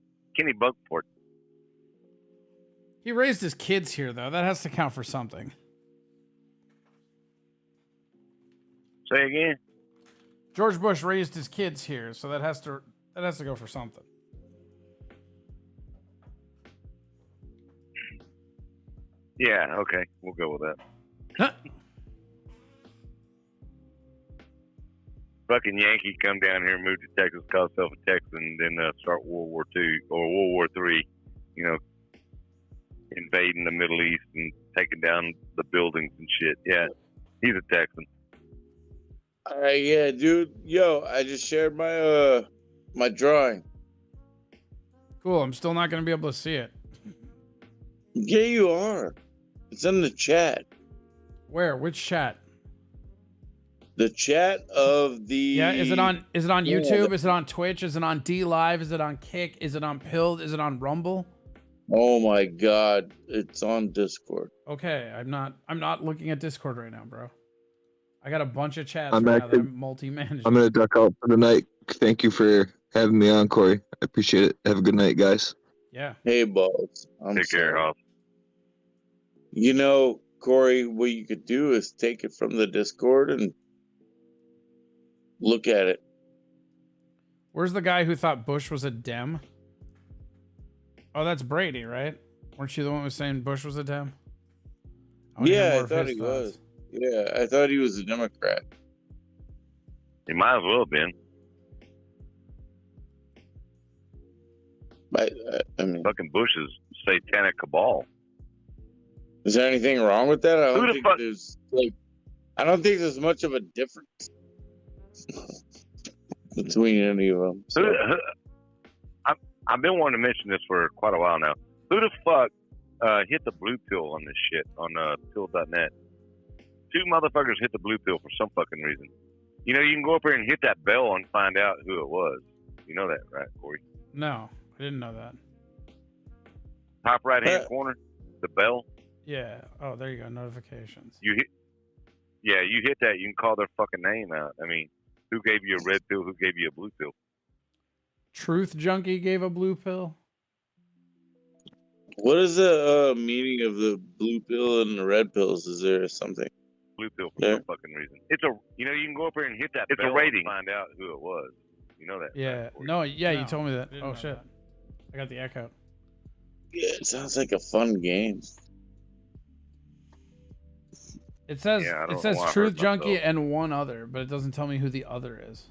[SPEAKER 1] He raised his kids here, though. That has to count for something.
[SPEAKER 11] Say again?
[SPEAKER 1] George Bush raised his kids here, so that has to go for something.
[SPEAKER 11] Yeah, okay. We'll go with that. Fucking Yankee come down here, move to Texas, call himself a Texan, then start World War II or World War III, you know, invading the Middle East and taking down the buildings and shit. Yeah, he's a Texan.
[SPEAKER 6] All right, yeah, dude. Yo, I just shared my my drawing.
[SPEAKER 1] Cool. I'm still not going to be able to see it.
[SPEAKER 6] Yeah, you are. It's in the chat.
[SPEAKER 1] Where? Which chat?
[SPEAKER 6] The chat of the.
[SPEAKER 1] Yeah, is it on YouTube? Is it on Twitch? Is it on D Live? Is it on Kick? Is it on Pilled? Is it on Rumble?
[SPEAKER 6] Oh my God, it's on Discord.
[SPEAKER 1] Okay, I'm not looking at Discord right now, bro. I got a bunch of chats
[SPEAKER 9] I'm
[SPEAKER 1] right now that I'm multi-managing.
[SPEAKER 9] I'm gonna duck out for the night. Thank you for having me on, Corey. I appreciate it. Have a good night, guys.
[SPEAKER 1] Yeah.
[SPEAKER 6] Hey, balls.
[SPEAKER 11] Take care, Hoff.
[SPEAKER 6] You know, Corey, what you could do is take it from the Discord and look at it.
[SPEAKER 1] Where's the guy who thought Bush was a Dem? Oh, that's Brady, right? Weren't you the one who was saying Bush was a Dem?
[SPEAKER 6] Yeah, I thought he was. Yeah, I thought he was a Democrat.
[SPEAKER 11] He might as well have been.
[SPEAKER 6] I mean,
[SPEAKER 11] fucking Bush's satanic cabal.
[SPEAKER 6] Is there anything wrong with that? I don't think there's much of a difference between any of them. So.
[SPEAKER 11] I've been wanting to mention this for quite a while now. Who the fuck hit the blue pill on this shit on pill.net? 2 motherfuckers hit the blue pill for some fucking reason. You know, you can go up here and hit that bell and find out who it was. You know that, right, Corey?
[SPEAKER 1] No, I didn't know that.
[SPEAKER 11] Top right-hand corner, the bell.
[SPEAKER 1] Yeah. Oh, there you go. Notifications.
[SPEAKER 11] You hit that. You can call their fucking name out. I mean, who gave you a red pill? Who gave you a blue pill?
[SPEAKER 1] Truth Junkie gave a blue pill.
[SPEAKER 6] What is the meaning of the blue pill and the red pills? Is there something?
[SPEAKER 11] Blue pill for some fucking reason. You can go up here and hit that. It's a rating. And find out who it was. You know that.
[SPEAKER 1] Yeah. Right? No. Yeah. You told me that. Oh shit. I got the echo.
[SPEAKER 6] Yeah, it sounds like a fun game.
[SPEAKER 1] It says Truth Junkie and one other, but it doesn't tell me who the other is.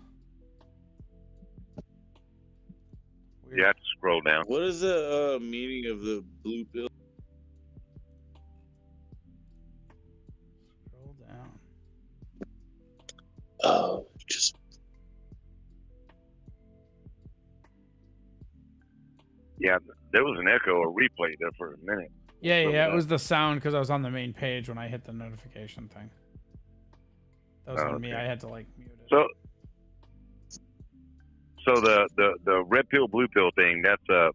[SPEAKER 11] Weird. You have to scroll down.
[SPEAKER 6] What is the meaning of the blue pill?
[SPEAKER 1] Scroll down.
[SPEAKER 6] Oh, just.
[SPEAKER 11] Yeah, there was an echo or replay there for a minute.
[SPEAKER 1] Yeah, it was the sound because I was on the main page when I hit the notification thing. That was on me. I had to mute it.
[SPEAKER 11] So the red pill, blue pill thing, that's a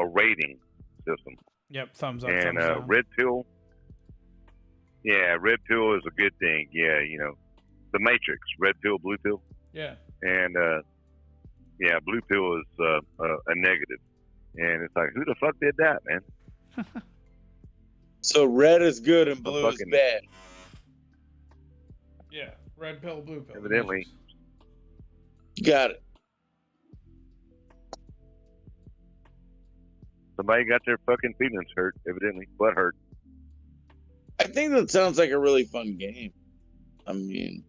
[SPEAKER 11] rating system.
[SPEAKER 1] Yep, thumbs up.
[SPEAKER 11] And
[SPEAKER 1] thumbs down.
[SPEAKER 11] red pill, red pill is a good thing. Yeah, the Matrix, red pill, blue pill.
[SPEAKER 1] Yeah.
[SPEAKER 11] And yeah, blue pill is a negative, and it's like, who the fuck did that, man?
[SPEAKER 6] So red is good and blue is bad.
[SPEAKER 1] Yeah, red pill, blue pill.
[SPEAKER 11] Evidently.
[SPEAKER 6] Got it.
[SPEAKER 11] Somebody got their fucking feelings hurt, evidently. Butt hurt.
[SPEAKER 6] I think that sounds like a really fun game. I mean,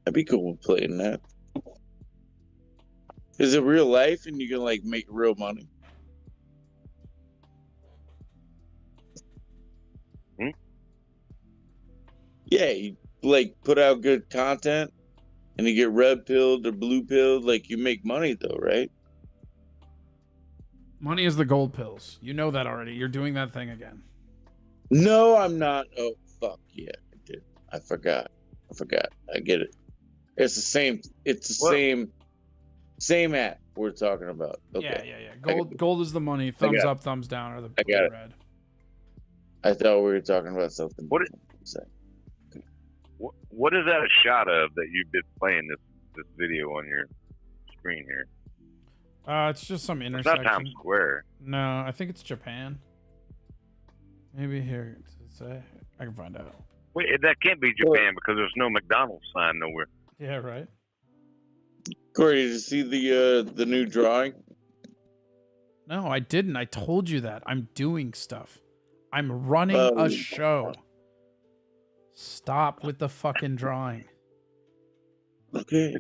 [SPEAKER 6] I'd be cool with playing that. Is it real life and you can like make real money? Yeah, you like put out good content and you get red pilled or blue pilled, like you make money though, right?
[SPEAKER 1] Money is the gold pills. You know that already. You're doing that thing again.
[SPEAKER 6] No, I'm not. Oh, fuck. Yeah, I did. I forgot. I get it. It's the same. It's the same app we're talking about. Okay.
[SPEAKER 1] Yeah. Gold is the money. Thumbs up, thumbs down are the red.
[SPEAKER 6] I thought we were talking about something.
[SPEAKER 11] What is that a shot of that you've been playing this video on your screen here?
[SPEAKER 1] It's just some intersection.
[SPEAKER 11] It's not Times Square.
[SPEAKER 1] No, I think it's Japan. Maybe here. I can find out.
[SPEAKER 11] Wait, that can't be Japan because there's no McDonald's sign nowhere.
[SPEAKER 1] Yeah, right.
[SPEAKER 6] Corey, did you see the new drawing?
[SPEAKER 1] No, I didn't. I told you that. I'm doing stuff. I'm running a show. Stop with the fucking drawing.
[SPEAKER 6] Okay.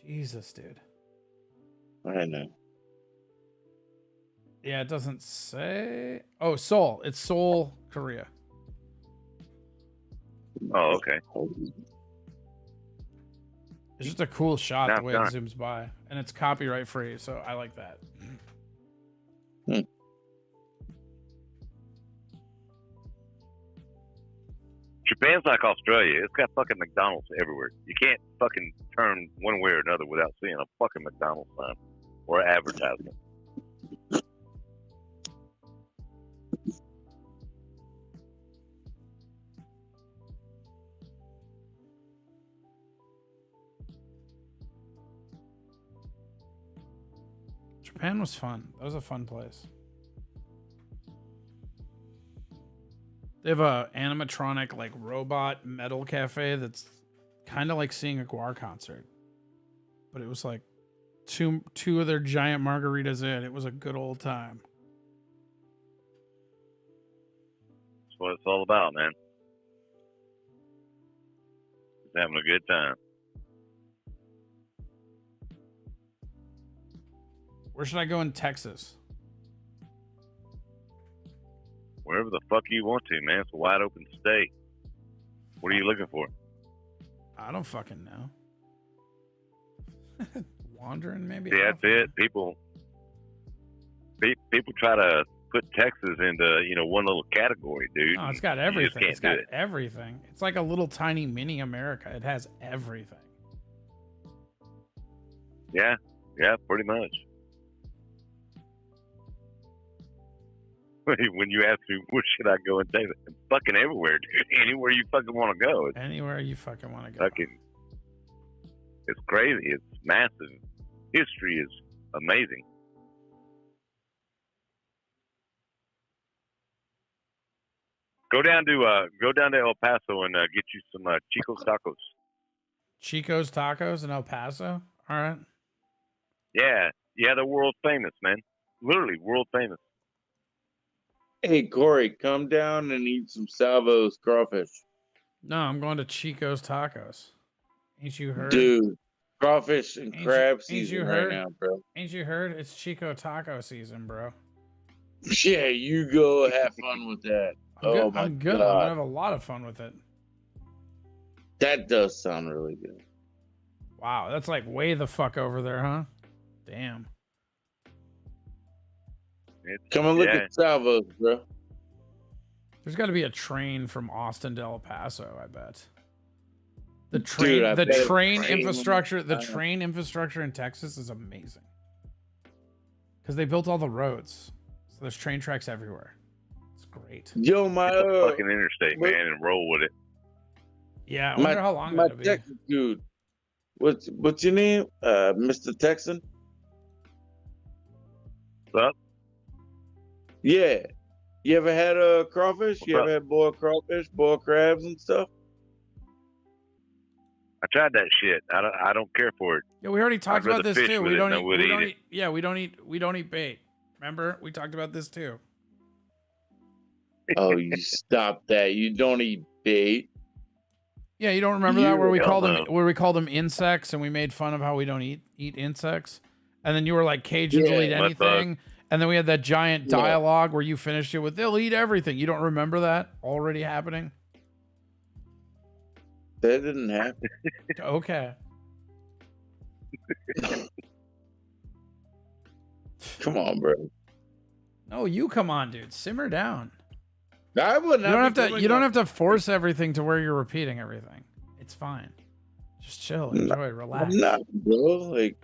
[SPEAKER 1] Jesus, dude.
[SPEAKER 6] I know.
[SPEAKER 1] Yeah, it doesn't say. Oh, Seoul. It's Seoul, Korea.
[SPEAKER 11] Oh, okay.
[SPEAKER 1] It's just a cool shot the way it zooms by. And it's copyright free, so I like that.
[SPEAKER 11] Japan's like Australia. It's got fucking McDonald's everywhere. You can't fucking turn one way or another without seeing a fucking McDonald's sign or advertisement.
[SPEAKER 1] Japan was fun. That was a fun place. They have a animatronic like robot metal cafe that's kind of like seeing a Guar concert, but it was like two of their giant margaritas in. It was a good old time.
[SPEAKER 11] That's what it's all about, man. Just having a good time.
[SPEAKER 1] Where should I go in Texas?
[SPEAKER 11] Wherever the fuck you want to, man. It's a wide open state. What are you looking for?
[SPEAKER 1] I don't fucking know. Wandering, maybe?
[SPEAKER 11] Yeah, that's it. People try to put Texas into, one little category, dude.
[SPEAKER 1] No, it's got everything. It's got everything. It's like a little tiny mini America. It has everything.
[SPEAKER 11] Yeah, pretty much. When you ask me, where should I go in Texas? Fucking everywhere, dude. Anywhere you fucking want to go.
[SPEAKER 1] Anywhere you fucking want to go.
[SPEAKER 11] Fucking, it's crazy. It's massive. History is amazing. Go down to El Paso and get you some Chico's Tacos.
[SPEAKER 1] Chico's Tacos in El Paso? All right.
[SPEAKER 11] Yeah, they're world famous, man. Literally world famous.
[SPEAKER 6] Hey, Corey, come down and eat some Salvo's crawfish.
[SPEAKER 1] No, I'm going to Chico's Tacos. Ain't you heard?
[SPEAKER 6] Dude, crawfish and crab season right now, bro.
[SPEAKER 1] Ain't you heard? It's Chico Taco season, bro.
[SPEAKER 6] Yeah, you go have fun with that.
[SPEAKER 1] I'm good. I'm gonna have a lot of fun with it.
[SPEAKER 6] That does sound really good.
[SPEAKER 1] Wow, that's like way the fuck over there, huh? Damn.
[SPEAKER 6] Come and look at Salvo's, bro.
[SPEAKER 1] There's got to be a train from Austin to El Paso, I bet. The train infrastructure in Texas is amazing. Because they built all the roads. So there's train tracks everywhere. It's great.
[SPEAKER 6] Yo,
[SPEAKER 11] it's a fucking interstate, man, and roll with it.
[SPEAKER 1] Yeah, I wonder how long that'll be.
[SPEAKER 6] Texan dude. What's your name? Mr. Texan?
[SPEAKER 8] What's up?
[SPEAKER 6] Yeah. You ever had a crawfish? You ever had boiled crawfish, boiled crabs and stuff?
[SPEAKER 8] I tried that shit. I don't care for it.
[SPEAKER 1] Yeah, we already talked about this too. We don't eat.
[SPEAKER 8] Yeah,
[SPEAKER 1] we don't eat bait. Remember, we talked about this too.
[SPEAKER 6] Oh, you stop that! You don't eat bait.
[SPEAKER 1] Yeah, you don't remember that where we called them insects, and we made fun of how we don't eat insects, and then you were like, Cajuns will eat anything, and then we had that giant dialogue where you finished it with, they'll eat everything. You don't remember that already happening?
[SPEAKER 6] That didn't happen.
[SPEAKER 1] Okay.
[SPEAKER 6] Come on, bro.
[SPEAKER 1] No, you come on, dude. Simmer down.
[SPEAKER 6] I wouldn't.
[SPEAKER 1] You don't have to force everything to where you're repeating everything. It's fine. Just chill, enjoy, relax.
[SPEAKER 6] I'm not, bro. Like,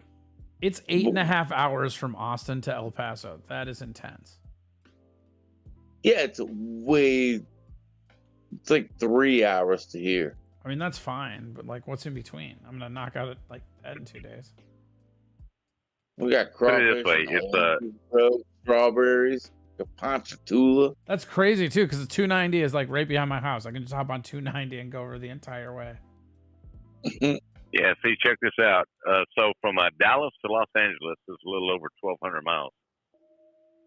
[SPEAKER 1] it's 8.5 hours from Austin to El Paso. That is intense.
[SPEAKER 6] Yeah, it's like 3 hours to here.
[SPEAKER 1] I mean, that's fine, but like, what's in between? I'm gonna knock out like that in 2 days.
[SPEAKER 6] We got crawfish, strawberries, Ponchatoula.
[SPEAKER 1] That's crazy too, because the 290 is like right behind my house. I can just hop on 290 and go over the entire way.
[SPEAKER 8] Yeah, see, check this out. So from Dallas to Los Angeles is a little over 1,200 miles.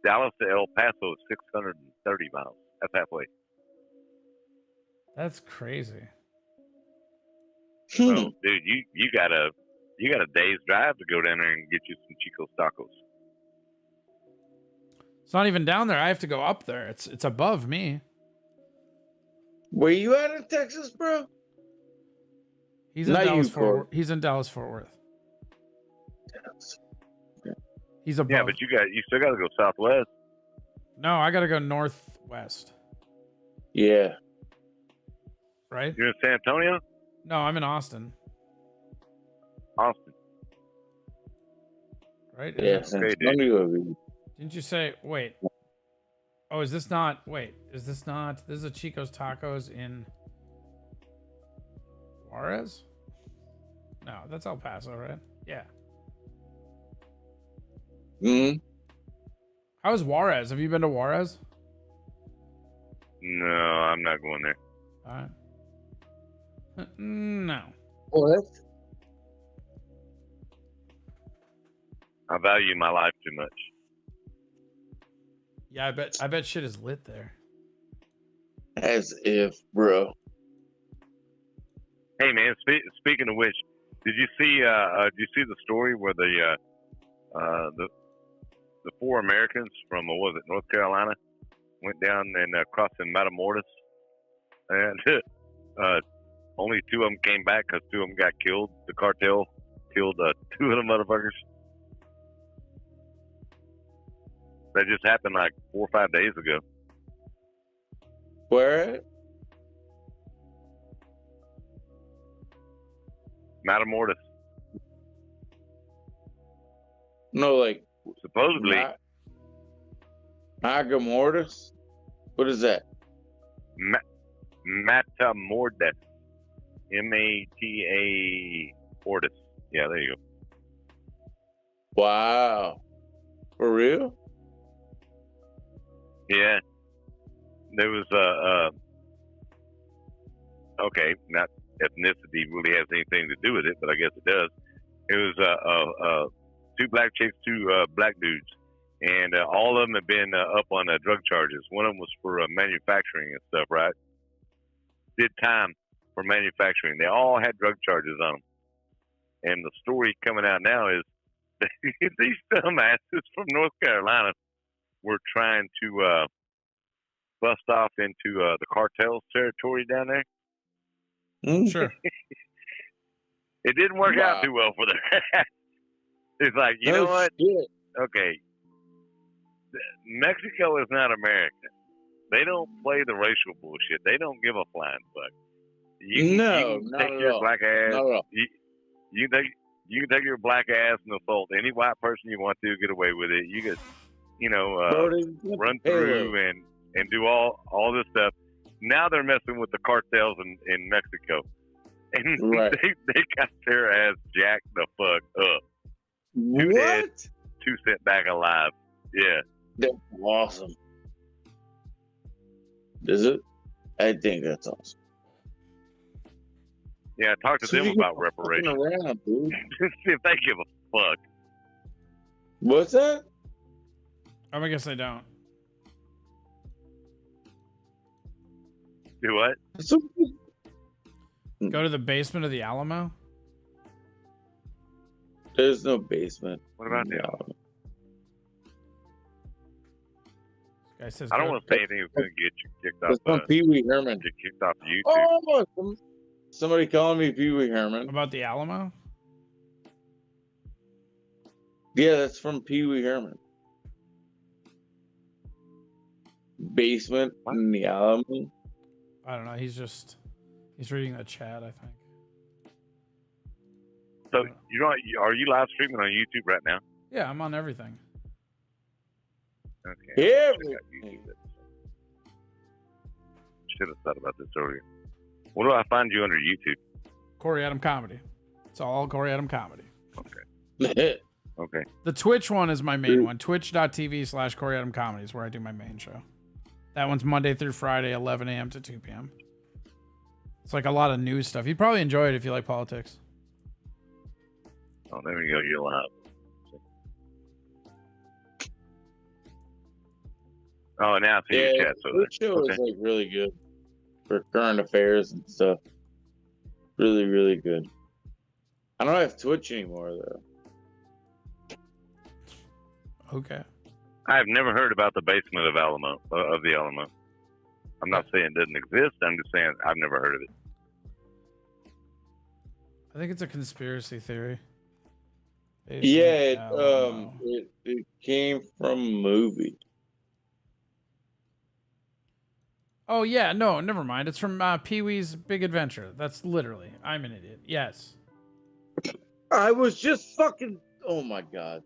[SPEAKER 8] Dallas to El Paso is 630 miles. That's halfway.
[SPEAKER 1] That's crazy.
[SPEAKER 8] So, dude, you got a day's drive to go down there and get you some Chico's tacos.
[SPEAKER 1] It's not even down there. I have to go up there. It's above me.
[SPEAKER 6] Where you at in Texas, bro?
[SPEAKER 1] He's in Dallas Fort Worth. He's above.
[SPEAKER 8] Yeah, but you still got to go southwest.
[SPEAKER 1] No, I got to go northwest.
[SPEAKER 6] Yeah.
[SPEAKER 1] Right?
[SPEAKER 8] You're in San Antonio?
[SPEAKER 1] No, I'm in Austin.
[SPEAKER 8] Austin.
[SPEAKER 1] Right?
[SPEAKER 6] Yeah, San Antonio.
[SPEAKER 1] Didn't you say, wait. Oh, is this not, this is a Chico's Tacos in Juarez? No, that's El Paso, right? Yeah. How's Juarez? Have you been to Juarez?
[SPEAKER 8] No, I'm not going there.
[SPEAKER 1] All right. No.
[SPEAKER 6] What?
[SPEAKER 8] I value my life too much.
[SPEAKER 1] Yeah, I bet shit is lit there.
[SPEAKER 6] As if, bro.
[SPEAKER 8] Hey man, speaking of which, did you see the story where the 4 Americans from North Carolina went down and crossed in Matamoros, and only 2 of them came back because 2 of them got killed. The cartel killed 2 of the motherfuckers. That just happened like 4 or 5 days ago.
[SPEAKER 6] Where?
[SPEAKER 8] Matamoros.
[SPEAKER 6] No, like
[SPEAKER 8] supposedly.
[SPEAKER 6] Magamortis? What is that?
[SPEAKER 8] Matamortis. M-A-T-A Mortis. Yeah, there you go.
[SPEAKER 6] Wow. For real?
[SPEAKER 8] Yeah. There was okay, not ethnicity really has anything to do with it, but I guess it does. It was 2 black chicks, 2 black dudes, and all of them have been up on drug charges. One of them was for manufacturing and stuff, right? Did time for manufacturing. They all had drug charges on them. And the story coming out now is that these dumbasses from North Carolina were trying to bust off into the cartel's territory down there.
[SPEAKER 1] Sure.
[SPEAKER 8] It didn't work out too well for them. It's like, you know what?
[SPEAKER 6] Shit.
[SPEAKER 8] Okay. Mexico is not America. They don't play the racial bullshit. They don't give a flying fuck. You can take your black ass. You can take your black ass and assault any white person you want to, get away with it. You could, run through and do all this stuff. Now they're messing with the cartels in Mexico.
[SPEAKER 11] And
[SPEAKER 6] Right.
[SPEAKER 11] they got their ass jacked the fuck up. Two dead,
[SPEAKER 6] What?
[SPEAKER 11] 2 sent back alive. Yeah.
[SPEAKER 6] That's awesome. Is it? I think that's awesome.
[SPEAKER 11] Yeah, talk to
[SPEAKER 6] So
[SPEAKER 11] them
[SPEAKER 6] you
[SPEAKER 11] about
[SPEAKER 6] get fucking
[SPEAKER 11] reparations.
[SPEAKER 6] around, dude.
[SPEAKER 11] See if they give a fuck.
[SPEAKER 6] What's that?
[SPEAKER 1] I guess they don't.
[SPEAKER 11] Do what?
[SPEAKER 1] Go to the basement of the Alamo.
[SPEAKER 6] There's no basement.
[SPEAKER 11] What about the Alamo?
[SPEAKER 1] Guy says
[SPEAKER 11] I don't
[SPEAKER 1] go-
[SPEAKER 11] want to say anything that's going to get you kicked off.
[SPEAKER 6] That's from Pee Wee Herman.
[SPEAKER 11] Get kicked off YouTube.
[SPEAKER 6] Oh, somebody calling me Pee Wee Herman.
[SPEAKER 1] about the Alamo.
[SPEAKER 6] Yeah, that's from Pee Wee Herman. Basement in the Alamo.
[SPEAKER 1] I don't know. He's reading the chat, I think.
[SPEAKER 11] So are you live streaming on YouTube right now?
[SPEAKER 1] Yeah, I'm on everything.
[SPEAKER 11] Okay.
[SPEAKER 6] Yeah.
[SPEAKER 11] Should have thought about this earlier. What do I find you under YouTube?
[SPEAKER 1] Corey Adam Comedy. It's all Corey Adam Comedy.
[SPEAKER 11] Okay. Okay.
[SPEAKER 1] The Twitch one is my main one. Twitch.tv/Corey Adam Comedy is where I do my main show. That one's Monday through Friday, 11 a.m. to 2 p.m. It's like a lot of news stuff. You'd probably enjoy it if you like politics.
[SPEAKER 11] Oh, there we go. You're live. Oh, now I see your chat. So
[SPEAKER 6] this show is like really good for current affairs and stuff. Really, really good. I don't have Twitch anymore though.
[SPEAKER 1] Okay.
[SPEAKER 11] I've never heard about the basement of Alamo of the Alamo. I'm not saying it doesn't exist. I'm just saying I've never heard of it.
[SPEAKER 1] I think it's a conspiracy theory.
[SPEAKER 6] Yeah, it came from a movie.
[SPEAKER 1] Oh, yeah. No, never mind. It's from Pee-wee's Big Adventure. That's literally. I'm an idiot. Yes.
[SPEAKER 6] I was just fucking. Oh my god.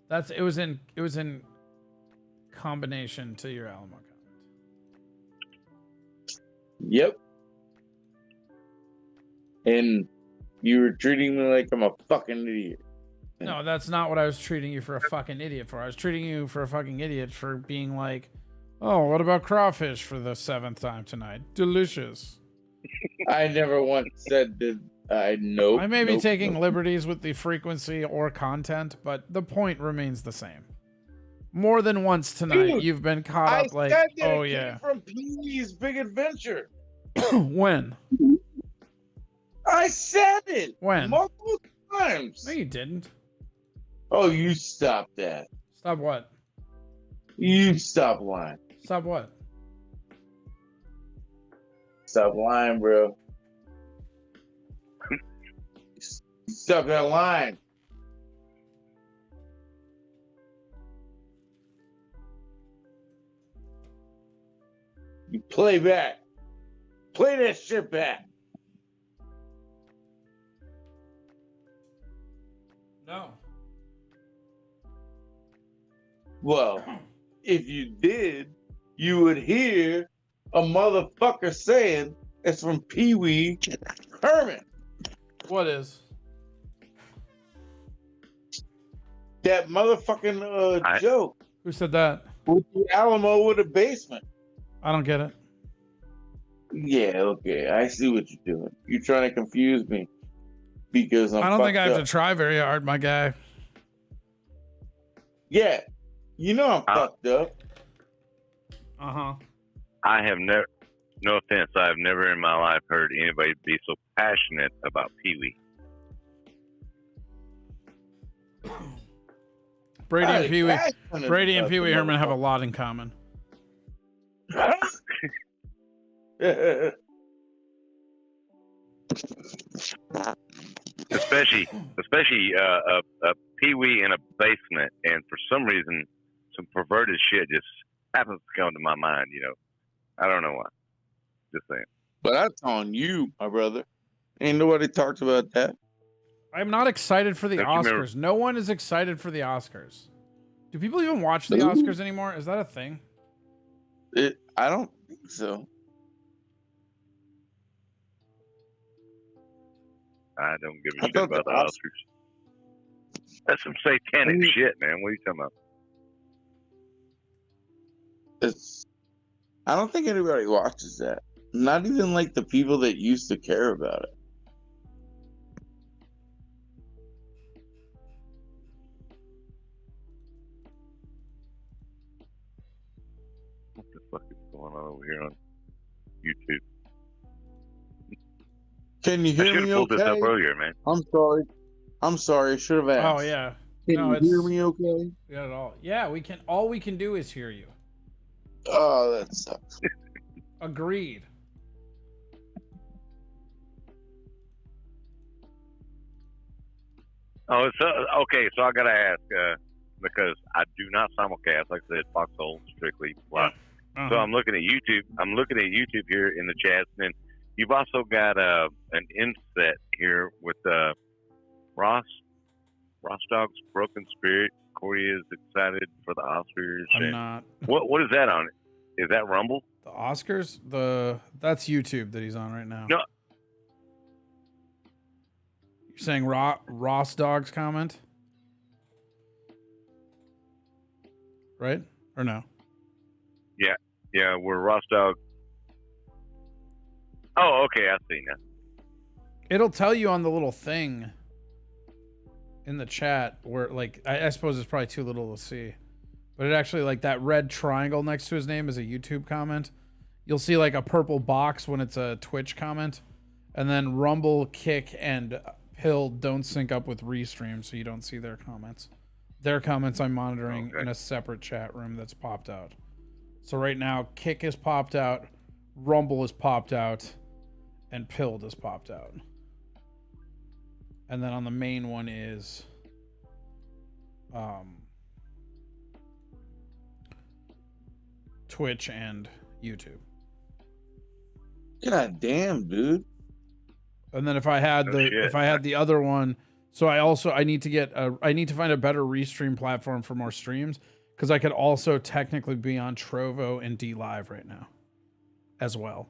[SPEAKER 1] It was in combination to your Alamo comment.
[SPEAKER 6] Yep. And you were treating me like I'm a fucking idiot.
[SPEAKER 1] No, that's not what I was treating you for a fucking idiot for. I was treating you for a fucking idiot for being like, oh, what about crawfish for the 7th time tonight? Delicious.
[SPEAKER 6] I never once said that. I know.
[SPEAKER 1] I may be taking liberties with the frequency or content, but the point remains the same. More than once tonight,
[SPEAKER 6] Dude,
[SPEAKER 1] you've been caught up like,
[SPEAKER 6] said that
[SPEAKER 1] oh
[SPEAKER 6] it
[SPEAKER 1] yeah.
[SPEAKER 6] came from Pee-wee's Big Adventure.
[SPEAKER 1] When?
[SPEAKER 6] I said it.
[SPEAKER 1] When?
[SPEAKER 6] Multiple times.
[SPEAKER 1] No, you didn't.
[SPEAKER 6] Oh, you stop that.
[SPEAKER 1] Stop what?
[SPEAKER 6] You stop lying.
[SPEAKER 1] Stop what?
[SPEAKER 6] Stop lying, bro. Stop that line. You play back. Play that shit back.
[SPEAKER 1] No.
[SPEAKER 6] Well, if you did, you would hear a motherfucker saying it's from Pee Wee Herman.
[SPEAKER 1] What is?
[SPEAKER 6] That motherfucking joke.
[SPEAKER 1] Who said that?
[SPEAKER 6] With the Alamo with a basement.
[SPEAKER 1] I don't get it.
[SPEAKER 6] Yeah, okay. I see what you're doing. You're trying to confuse me because
[SPEAKER 1] I don't think I have to try very hard, my guy.
[SPEAKER 6] Yeah, you know I'm fucked up.
[SPEAKER 1] Uh-huh.
[SPEAKER 11] I have never, no offense, I've never in my life heard anybody be so passionate about Pee-wee.
[SPEAKER 1] Brady and Pee-wee Herman have a lot in common.
[SPEAKER 11] especially Pee-wee in a basement, and for some reason, some perverted shit just happens to come to my mind. You know, I don't know why. Just saying.
[SPEAKER 6] But that's on you, my brother. Ain't nobody talked about that.
[SPEAKER 1] I'm not excited for the
[SPEAKER 11] Don't you
[SPEAKER 1] Oscars.
[SPEAKER 11] remember-
[SPEAKER 1] No one is excited for the Oscars. Do people even watch the Oscars anymore? Is that a thing?
[SPEAKER 6] I don't think so.
[SPEAKER 11] I don't give a
[SPEAKER 6] I
[SPEAKER 11] shit
[SPEAKER 6] thought
[SPEAKER 11] about
[SPEAKER 6] the
[SPEAKER 11] the Oscars. That's some satanic shit, man. What are you talking about?
[SPEAKER 6] I don't think anybody watches that. Not even like the people that used to care about it.
[SPEAKER 11] What the fuck is going on over here on YouTube?
[SPEAKER 6] Can you
[SPEAKER 11] I
[SPEAKER 6] hear
[SPEAKER 11] should
[SPEAKER 6] me
[SPEAKER 11] have pulled
[SPEAKER 6] okay?
[SPEAKER 11] this up earlier, man.
[SPEAKER 6] I'm sorry. I'm sorry. I should have asked.
[SPEAKER 1] Oh yeah.
[SPEAKER 6] Can
[SPEAKER 1] No,
[SPEAKER 6] you hear me okay?
[SPEAKER 1] Not at all. Yeah, we can. All we can do is hear you.
[SPEAKER 6] Oh, that sucks.
[SPEAKER 1] Agreed.
[SPEAKER 11] Oh, it's okay. So I gotta ask because I do not simulcast, like I said, Foxhole strictly. Live. So I'm looking at YouTube. I'm looking at YouTube here in the chats, and then you've also got an inset here with Rostog's Broken Spirit. Corey is excited for the Oscars.
[SPEAKER 1] I'm not.
[SPEAKER 11] What is that on? Is that Rumble?
[SPEAKER 1] The Oscars? That's YouTube that he's on right now.
[SPEAKER 11] No.
[SPEAKER 1] You're saying Ross Dog's comment? Right? Or no?
[SPEAKER 11] Yeah, where Rostog. Oh, okay, I see now.
[SPEAKER 1] It'll tell you on the little thing in the chat where, like, I suppose it's probably too little to see. But it actually, like, that red triangle next to his name is a YouTube comment. You'll see, like, a purple box when it's a Twitch comment. And then Rumble, Kick, and Pill don't sync up with Restream, so you don't see their comments. Their comments I'm monitoring in a separate chat room that's popped out. So right now, Kick is popped out, Rumble is popped out, and Pilled is popped out. And then on the main one is Twitch and YouTube.
[SPEAKER 6] God damn, dude.
[SPEAKER 1] And then if I had the other one, so I need to find a better Restream platform for more streams, because I could also technically be on Trovo and D Live right now as well.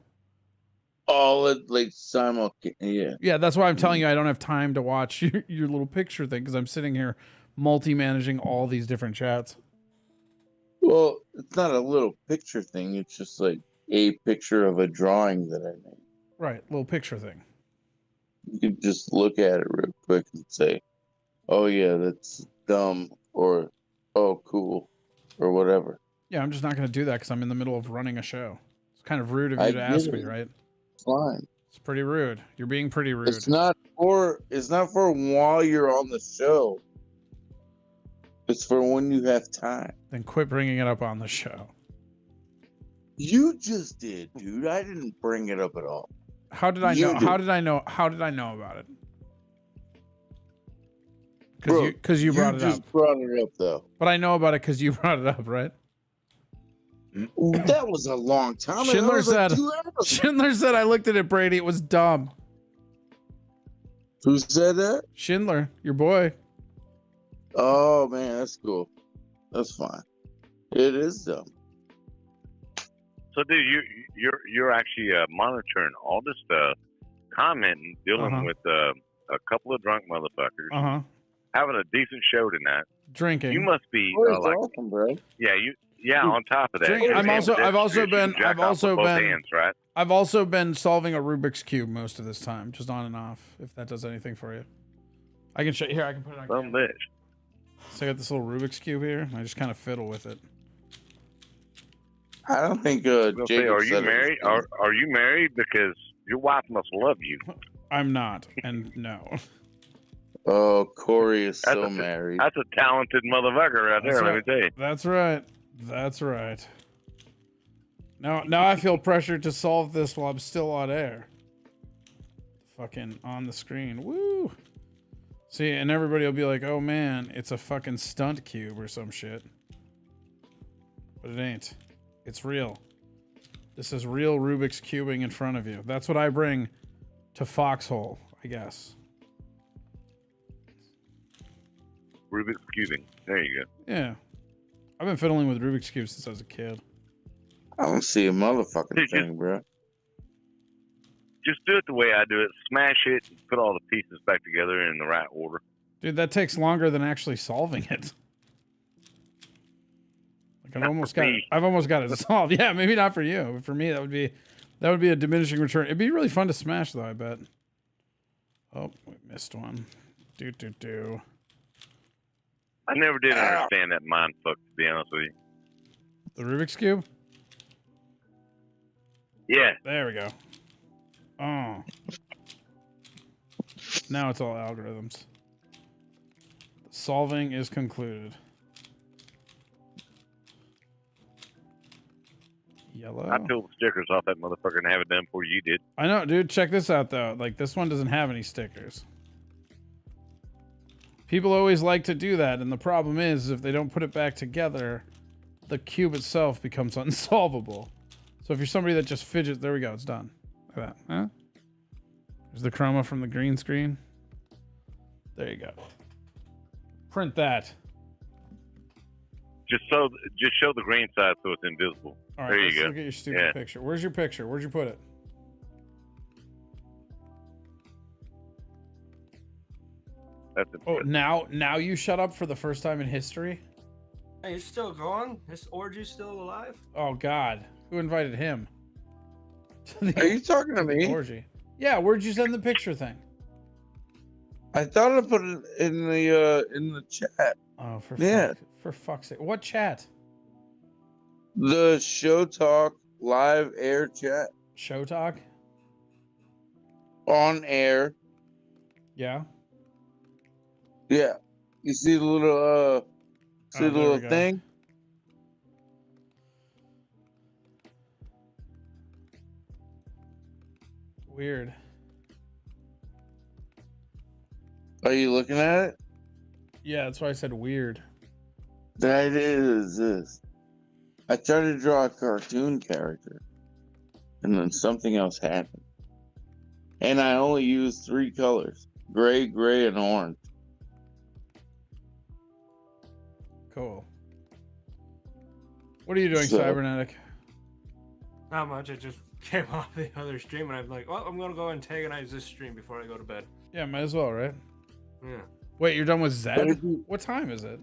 [SPEAKER 6] All at like simultaneous.
[SPEAKER 1] Yeah, that's why I'm telling you I don't have time to watch your little picture thing, because I'm sitting here multi-managing all these different chats.
[SPEAKER 6] Well, it's not a little picture thing. It's just like a picture of a drawing that I made.
[SPEAKER 1] Right, little picture thing.
[SPEAKER 6] You can just look at it real quick and say, "Oh yeah, that's dumb," or "Oh cool," or whatever.
[SPEAKER 1] Yeah, I'm just not going to do that because I'm in the middle of running a show. It's kind of rude of you to ask me, right?
[SPEAKER 6] It's fine.
[SPEAKER 1] It's pretty rude. You're being pretty rude.
[SPEAKER 6] It's not for while you're on the show. It's for when you have time.
[SPEAKER 1] Then quit bringing it up on the show.
[SPEAKER 6] You just did, dude. I didn't bring it up at all.
[SPEAKER 1] How did I know? How did I know? How did I know about it? Because you brought it up.
[SPEAKER 6] You just brought it up, though.
[SPEAKER 1] But I know about it because you brought it up, right?
[SPEAKER 6] That was a long time ago.
[SPEAKER 1] Schindler said.
[SPEAKER 6] Like 2 hours.
[SPEAKER 1] Schindler said, "I looked at it, Brady. It was dumb."
[SPEAKER 6] Who said that?
[SPEAKER 1] Schindler, your boy.
[SPEAKER 6] Oh man, that's cool. That's fine. It is dumb.
[SPEAKER 11] So, dude, you're actually monitoring all this stuff, commenting, dealing with a couple of drunk motherfuckers, having a decent show tonight.
[SPEAKER 1] Drinking.
[SPEAKER 11] You must be like,
[SPEAKER 6] awesome, bro.
[SPEAKER 11] Yeah, on top of that.
[SPEAKER 1] I've also been solving a Rubik's Cube most of this time, just on and off. If that does anything for you, I can show you here. I can put it on camera. So I got this little Rubik's Cube here. And I just kind of fiddle with it.
[SPEAKER 6] I don't think
[SPEAKER 11] Jacob are you married? Are you married? Because your wife must love you.
[SPEAKER 1] I'm not, and no.
[SPEAKER 6] Oh, Corey is so married.
[SPEAKER 11] That's a talented motherfucker right there. Let me tell you.
[SPEAKER 1] That's right. That's right. Now I feel pressured to solve this while I'm still on air. Fucking on the screen. Woo! See, and everybody will be like, "Oh man, it's a fucking stunt cube or some shit." But it ain't. It's real. This is real Rubik's cubing in front of you. That's what I bring to Foxhole, I guess.
[SPEAKER 11] Rubik's cubing. There you go.
[SPEAKER 1] Yeah. I've been fiddling with Rubik's cubes since I was a kid.
[SPEAKER 6] I don't see a motherfucking thing, bro.
[SPEAKER 11] just do it the way I do it. Smash it, put all the pieces back together in the right order.
[SPEAKER 1] Dude, that takes longer than actually solving it. Like I've almost got it solved. Yeah, maybe not for you, but for me that would be a diminishing return. It'd be really fun to smash though, I bet. Oh, we missed one. Do.
[SPEAKER 11] I never did understand that mind fuck, to be honest with you.
[SPEAKER 1] The Rubik's Cube?
[SPEAKER 11] Yeah.
[SPEAKER 1] There we go. Oh. Now it's all algorithms. Solving is concluded. Yellow.
[SPEAKER 11] I peeled the stickers off that motherfucker and have it done before you did.
[SPEAKER 1] I know, dude. Check this out, though. Like, this one doesn't have any stickers. People always like to do that, and the problem is, if they don't put it back together, the cube itself becomes unsolvable. So if you're somebody that just fidgets, there we go, it's done. Look at that, huh? There's the chroma from the green screen. There you go. Print that.
[SPEAKER 11] Just show the green side so it's invisible.
[SPEAKER 1] All right,
[SPEAKER 11] there
[SPEAKER 1] let's
[SPEAKER 11] you go.
[SPEAKER 1] Look at your stupid picture. Where's your picture? Where'd you put it? Now you shut up for the first time in history?
[SPEAKER 3] Hey, it's still going? This orgy's still alive?
[SPEAKER 1] Oh God, who invited him?
[SPEAKER 6] Are you talking to me?
[SPEAKER 1] Orgy. Yeah, where'd you send the picture thing?
[SPEAKER 6] I thought I put it in the chat.
[SPEAKER 1] Oh, for fuck's sake! What chat?
[SPEAKER 6] The Show Talk live air chat.
[SPEAKER 1] Show Talk.
[SPEAKER 6] On air.
[SPEAKER 1] Yeah.
[SPEAKER 6] Yeah. You see the little thing?
[SPEAKER 1] Weird.
[SPEAKER 6] Are you looking at it?
[SPEAKER 1] Yeah, that's why I said weird.
[SPEAKER 6] That is this. I tried to draw a cartoon character, and then something else happened. And I only used 3 colors: gray, and orange.
[SPEAKER 1] Cool. What are you doing, Cybernetic?
[SPEAKER 3] Not much. I just came off the other stream, and I'm like, well, I'm gonna go antagonize this stream before I go to bed.
[SPEAKER 1] Yeah, might as well, right?
[SPEAKER 3] Yeah.
[SPEAKER 1] Wait, you're done with Zed? What time is it?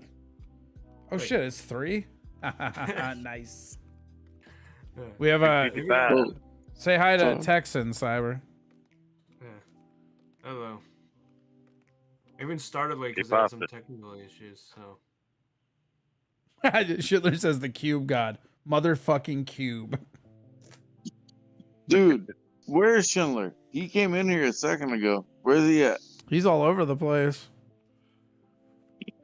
[SPEAKER 1] Oh
[SPEAKER 3] Wait.
[SPEAKER 1] shit, it's 3? Nice. We have a... Say hi to Texan, Cyber.
[SPEAKER 3] Yeah. Hello. I even started late because I had some technical issues, so...
[SPEAKER 1] Schindler says the Cube God. Motherfucking Cube.
[SPEAKER 6] Dude, where's Schindler? He came in here a second ago. Where's he at?
[SPEAKER 1] He's all over the place.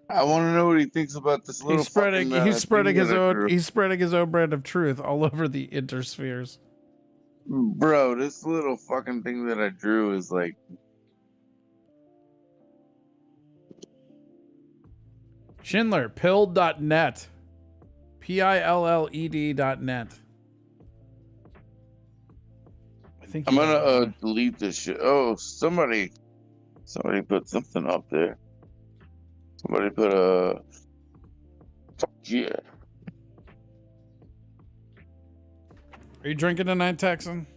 [SPEAKER 6] I want to know what he thinks about this little.
[SPEAKER 1] He's spreading his own brand of truth all over the interspheres.
[SPEAKER 6] Bro, this little fucking thing that I drew is like.
[SPEAKER 1] Schindler, pilled.net. PILLED.net. I think
[SPEAKER 6] I'm gonna delete this shit. Oh, somebody put something up there. Somebody put a. Fuck yeah.
[SPEAKER 1] Are you drinking tonight, Texan?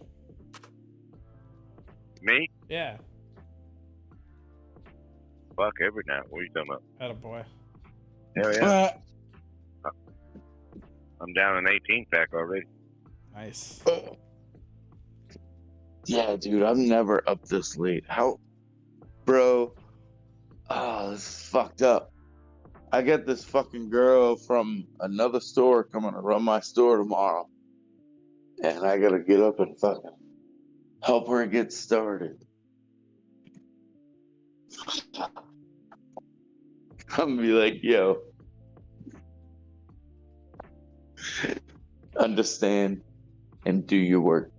[SPEAKER 11] Me?
[SPEAKER 1] Yeah.
[SPEAKER 11] Fuck every night. What are you talking about?
[SPEAKER 1] Attaboy.
[SPEAKER 11] Hell yeah. I'm down an 18 pack already.
[SPEAKER 1] Nice.
[SPEAKER 6] Yeah, dude, I'm never up this late. How, bro? Oh, this is fucked up. I get this fucking girl from another store coming to run my store tomorrow, and I gotta get up and fucking help her get started. I'm gonna be like, yo, understand and do your work.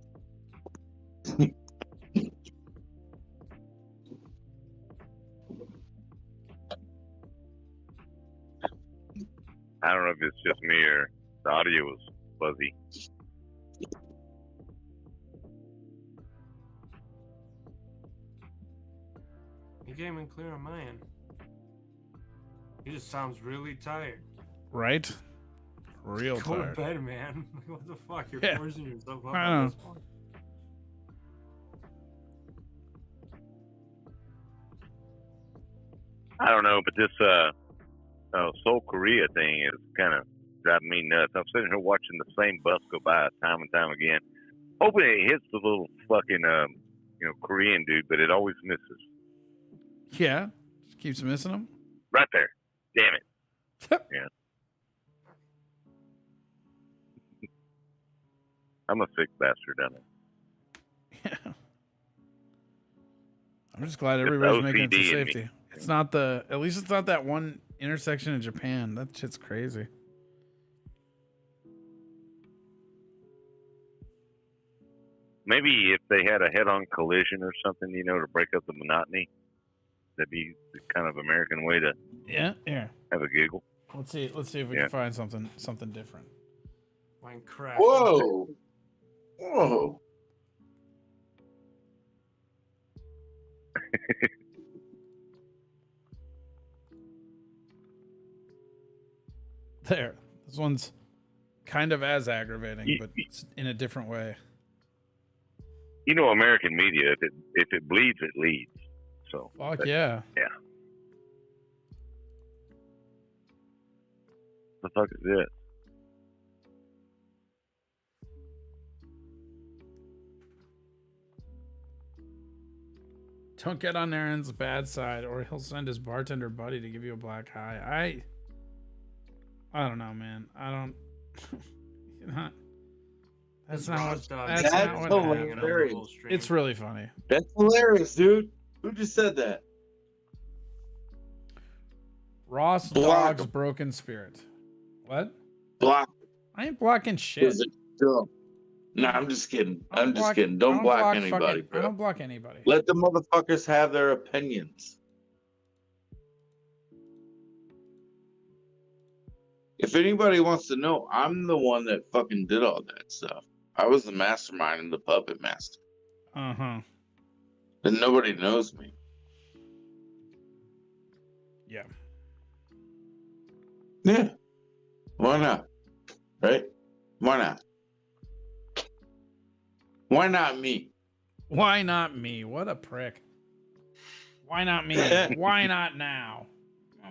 [SPEAKER 11] I don't know if it's just me or the audio was fuzzy.
[SPEAKER 3] You came in clear on my end. He just sounds really tired.
[SPEAKER 1] Right? Real
[SPEAKER 3] Go
[SPEAKER 1] tired.
[SPEAKER 3] to bed, man. What the fuck? You're
[SPEAKER 1] Yeah.
[SPEAKER 3] forcing yourself up
[SPEAKER 1] I
[SPEAKER 3] at
[SPEAKER 1] know.
[SPEAKER 3] this point.
[SPEAKER 11] I don't know, but this Seoul, Korea thing is kind of driving me nuts. I'm sitting here watching the same bus go by time and time again, hoping it hits the little fucking Korean dude, but it always misses.
[SPEAKER 1] Yeah, just keeps missing them.
[SPEAKER 11] Right there. Damn it. Yeah. I'm a sick bastard, down there.
[SPEAKER 1] Yeah. I'm just glad everybody's making it to safety. It's not at least it's not that one intersection in Japan. That shit's crazy.
[SPEAKER 11] Maybe if they had a head-on collision or something, to break up the monotony, that'd be the kind of American way to have a giggle.
[SPEAKER 1] Let's see if we can find something different.
[SPEAKER 3] Mine crashed.
[SPEAKER 6] Whoa.
[SPEAKER 1] There. This one's kind of as aggravating, but it's in a different way.
[SPEAKER 11] American media, if it bleeds, it leads. So.
[SPEAKER 1] Fuck yeah.
[SPEAKER 11] Yeah. The fuck is this?
[SPEAKER 1] Don't get on Aaron's bad side, or he'll send his bartender buddy to give you a black eye. I don't know, man. I don't. That's not what
[SPEAKER 6] hilarious.
[SPEAKER 1] It's really funny.
[SPEAKER 6] That's hilarious, dude. Who just said that?
[SPEAKER 1] Ross Dog's Broken Spirit. What?
[SPEAKER 6] Block.
[SPEAKER 1] I ain't blocking shit.
[SPEAKER 6] No, I'm just kidding. I'm just kidding. Don't block anybody, bro.
[SPEAKER 1] I don't block anybody.
[SPEAKER 6] Let the motherfuckers have their opinions. If anybody wants to know, I'm the one that fucking did all that stuff. I was the mastermind and the puppet master.
[SPEAKER 1] Uh-huh.
[SPEAKER 6] And nobody knows me.
[SPEAKER 1] Yeah.
[SPEAKER 6] Yeah. Why not? Right? Why not? Why not me?
[SPEAKER 1] Why not me? What a prick. Why not me? Why not now?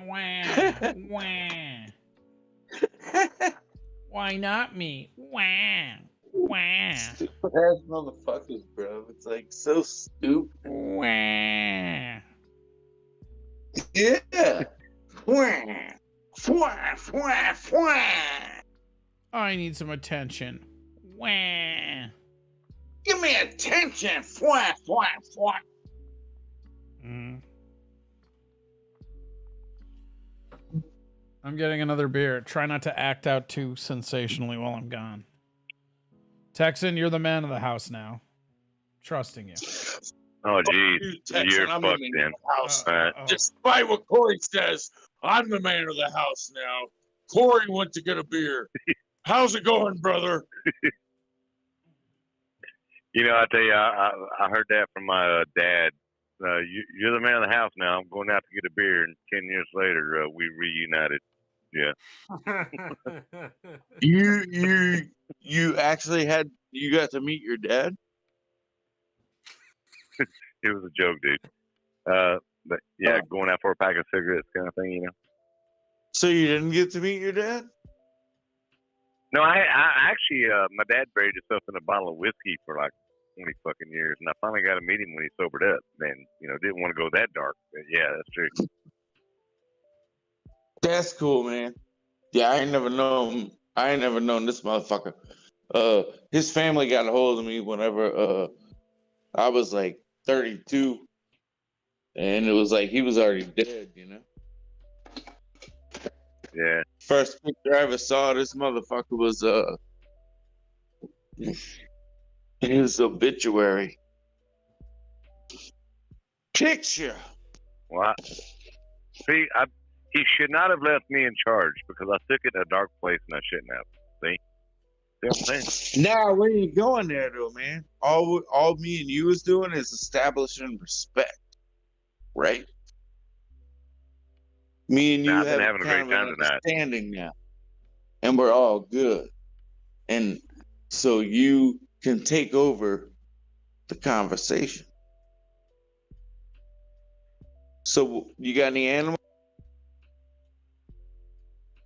[SPEAKER 1] Wah, wah. Why not me? Wah, wah.
[SPEAKER 6] Stupid ass motherfuckers, bro. It's like so stupid.
[SPEAKER 1] Wah.
[SPEAKER 6] Yeah. Wah. Fwah, fwah, fwah.
[SPEAKER 1] I need some attention. Wah.
[SPEAKER 6] Give me attention. Fwah, fwah, fwah.
[SPEAKER 1] I'm getting another beer. Try not to act out too sensationally while I'm gone. Texan, you're the man of the house now. Trusting you.
[SPEAKER 11] Oh, geez. You're fucked in.
[SPEAKER 6] Despite what Corey says, I'm the man of the house now. Corey went to get a beer. How's it going, brother?
[SPEAKER 11] I tell you, I heard that from my dad. You're the man of the house now. I'm going out to get a beer, and 10 years later, we reunited. Yeah.
[SPEAKER 6] You actually got to meet your dad?
[SPEAKER 11] It was a joke, dude. But yeah, going out for a pack of cigarettes, kind of thing,
[SPEAKER 6] So you didn't get to meet your dad?
[SPEAKER 11] No, I actually, my dad buried himself in a bottle of whiskey for like 20 fucking years, and I finally got to meet him when he sobered up. And didn't want to go that dark. But yeah, that's true.
[SPEAKER 6] That's cool, man. Yeah, I ain't never known this motherfucker. His family got a hold of me whenever I was like 32, and it was like he was already dead,
[SPEAKER 11] Yeah.
[SPEAKER 6] First picture I ever saw of this motherfucker was his obituary picture.
[SPEAKER 11] Well, see, he should not have left me in charge because I took it in a dark place and I shouldn't have. See what I'm saying?
[SPEAKER 6] Nah, we ain't going there though, man. All me and you is doing is establishing respect, right? Me and you have
[SPEAKER 11] having a great time tonight.
[SPEAKER 6] Understanding now, and we're all good. And so you can take over the conversation. So you got any animals?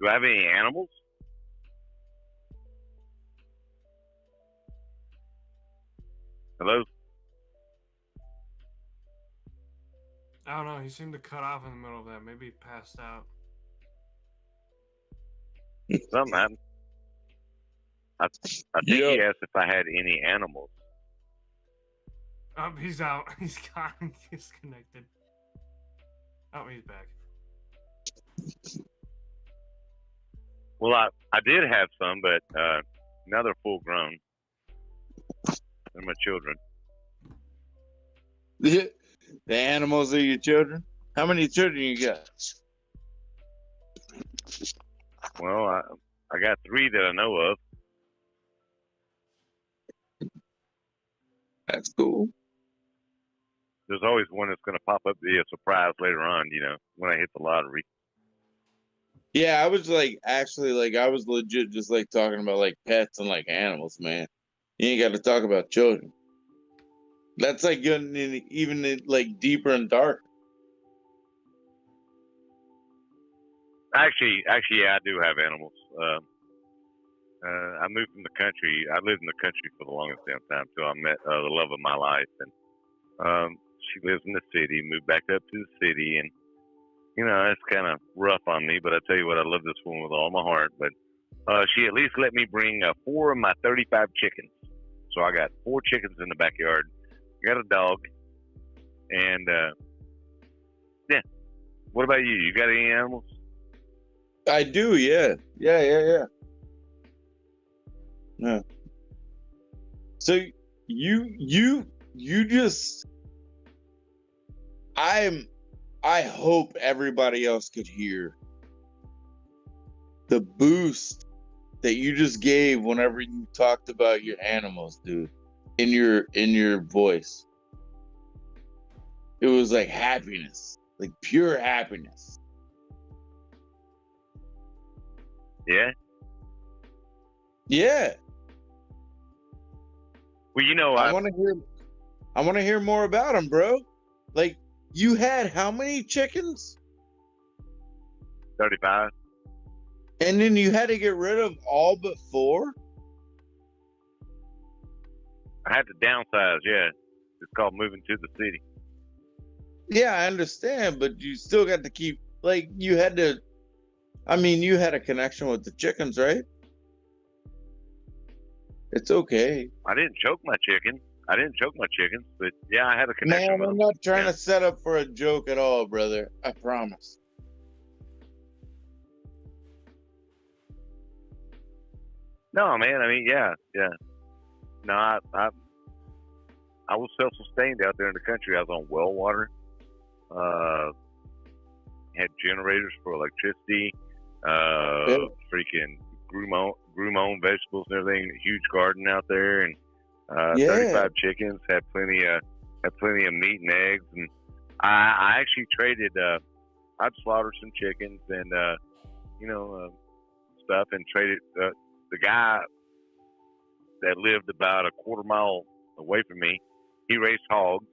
[SPEAKER 11] Do I have any animals? Hello?
[SPEAKER 3] I don't know. He seemed to cut off in the middle of that. Maybe he passed out.
[SPEAKER 11] Something happened. I think he asked if I had any animals.
[SPEAKER 3] He's out. He's gone. He's disconnected. Oh, he's back.
[SPEAKER 11] Well, I did have some, but now they're full grown. They're my children.
[SPEAKER 6] The animals are your children? How many children you got?
[SPEAKER 11] Well, I got 3 that I know of.
[SPEAKER 6] That's cool.
[SPEAKER 11] There's always one that's going to pop up to be a surprise later on, when I hit the lottery.
[SPEAKER 6] Yeah, I was I was legit just like talking about like pets and like animals, man. You ain't got to talk about children. That's like getting even like deeper and dark.
[SPEAKER 11] Actually, yeah, I do have animals. I moved from the country. I lived in the country for the longest damn time until I met the love of my life, and she lives in the city. Moved back up to the city, and it's kind of rough on me. But I tell you what, I love this woman with all my heart. But she at least let me bring 4 of my 35 chickens. So I got 4 chickens in the backyard. I got a dog, and yeah. What about you? You got any animals?
[SPEAKER 6] I do, yeah. Yeah. So you just I hope everybody else could hear the boost that you just gave whenever you talked about your animals, dude, in your voice. It was like happiness, like pure happiness.
[SPEAKER 11] Yeah.
[SPEAKER 6] Yeah.
[SPEAKER 11] Well,
[SPEAKER 6] I want to hear more about them, bro. Like, you had how many chickens?
[SPEAKER 11] 35.
[SPEAKER 6] And then you had to get rid of all but 4?
[SPEAKER 11] I had to downsize, yeah. It's called moving to the city.
[SPEAKER 6] Yeah, I understand, but you still got to keep, like, you had a connection with the chickens, right? It's okay.
[SPEAKER 11] I didn't choke my chickens, but yeah, I had a connection with them.
[SPEAKER 6] I'm not trying to set up for a joke at all, brother. I promise.
[SPEAKER 11] No, man. I mean, yeah. No, I was self-sustained out there in the country. I was on well water. Had generators for electricity. Freaking grew my own vegetables and everything. A huge garden out there, and 35 chickens. Had plenty of meat and eggs. And I actually traded. I'd slaughtered some chickens and stuff, and traded. The guy that lived about a quarter mile away from me, he raised hogs,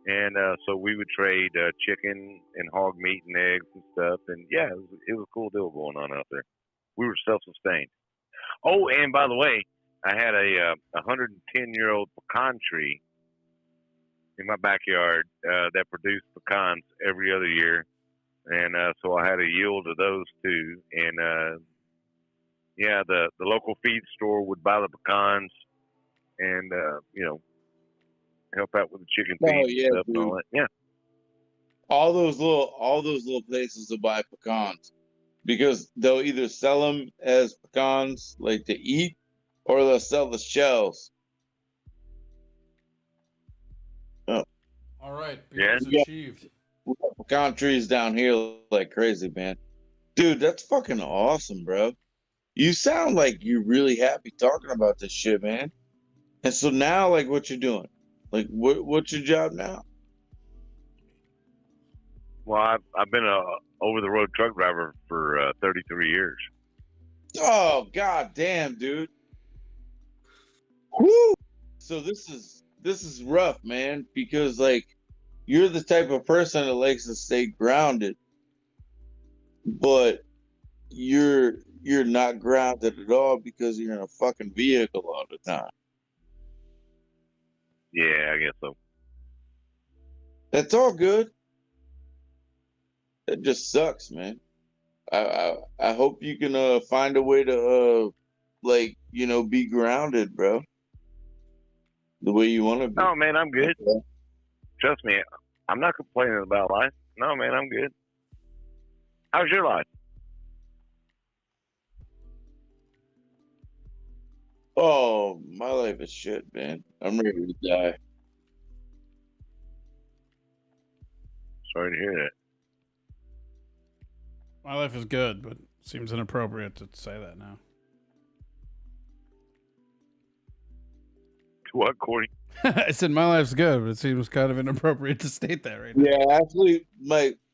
[SPEAKER 11] and so we would trade chicken and hog meat and eggs and stuff. And yeah, it was a cool deal going on out there. We were self-sustained. Oh, and by the way, I had a 110-year-old pecan tree in my backyard that produced pecans every other year, and so I had a yield of those too. And yeah, the local feed store would buy the pecans and help out with the chicken feed and stuff and all that. Yeah.
[SPEAKER 6] All those little places to buy pecans, because they'll either sell them as pecans like to eat, or they'll sell the shells. Oh.
[SPEAKER 1] All right. Goals achieved.
[SPEAKER 6] We got pecan trees down here like crazy, man. Dude, that's fucking awesome, bro. You sound like you're really happy talking about this shit, man. And so now, like, what you're doing? Like, what's your job now?
[SPEAKER 11] Well, I've been a over-the-road truck driver for 33 years.
[SPEAKER 6] Oh, god damn, dude. Woo! So this is rough, man, because like you're the type of person that likes to stay grounded, but you're not grounded at all because you're in a fucking vehicle all the time.
[SPEAKER 11] Yeah, I guess so.
[SPEAKER 6] That's all good. It just sucks, man. I hope you can find a way to be grounded, bro. The way you want to be.
[SPEAKER 11] No, man, I'm good. Okay. Trust me, I'm not complaining about life. No, man, I'm good. How's your life?
[SPEAKER 6] Oh, my life is shit, man. I'm ready to die.
[SPEAKER 11] Sorry to hear that.
[SPEAKER 1] My life is good, but seems inappropriate to say that now.
[SPEAKER 11] What, Corey?
[SPEAKER 1] I said my life's good, but it seems kind of inappropriate to state that right now.
[SPEAKER 6] Yeah, actually,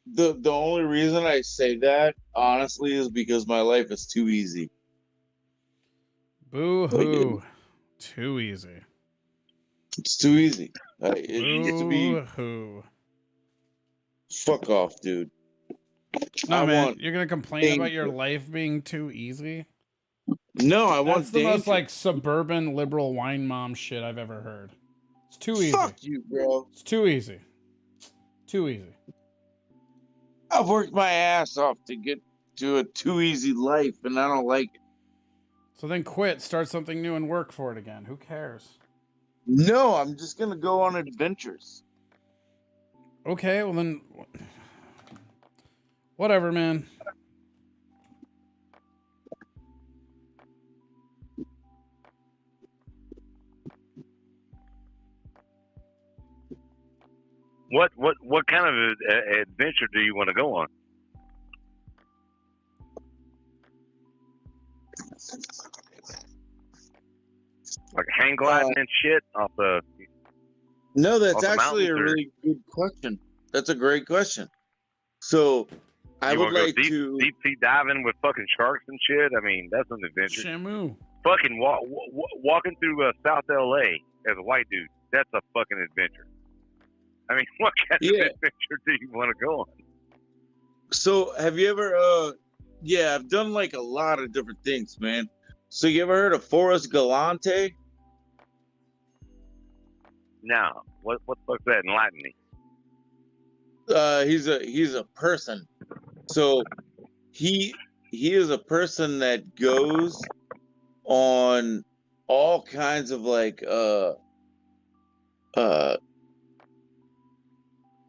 [SPEAKER 6] the only reason I say that, honestly, is because my life is too easy.
[SPEAKER 1] Boo-hoo. Too easy.
[SPEAKER 6] It's too easy.
[SPEAKER 1] Boo-hoo.
[SPEAKER 6] Fuck off, dude.
[SPEAKER 1] No, man, you're going to complain about your life being too easy?
[SPEAKER 6] No, I want
[SPEAKER 1] That's the most, like, suburban liberal wine mom shit I've ever heard. It's too easy.
[SPEAKER 6] Fuck you, bro.
[SPEAKER 1] It's too easy. Too easy.
[SPEAKER 6] I've worked my ass off to get to a too easy life, and I don't like it.
[SPEAKER 1] So then quit, start something new, and work for it again. Who cares?
[SPEAKER 6] No, I'm just going to go on adventures.
[SPEAKER 1] Okay, well then... Whatever, man.
[SPEAKER 11] What kind of adventure do you want to go on? Like hang gliding and shit off the...
[SPEAKER 6] No, that's actually a really good question. That's a great question. So, I would like to
[SPEAKER 11] deep sea diving with fucking sharks and shit. I mean, that's an adventure.
[SPEAKER 1] Shamu.
[SPEAKER 11] Fucking walking through South LA as a white dude. That's a fucking adventure. I mean, what kind of adventure do you want to go on?
[SPEAKER 6] So, have you ever? Yeah, I've done like a lot of different things, man. So, you ever heard of Forrest Galante?
[SPEAKER 11] No. What the fuck's that? Enlighten me.
[SPEAKER 6] He's a person. So he is a person that goes on all kinds of like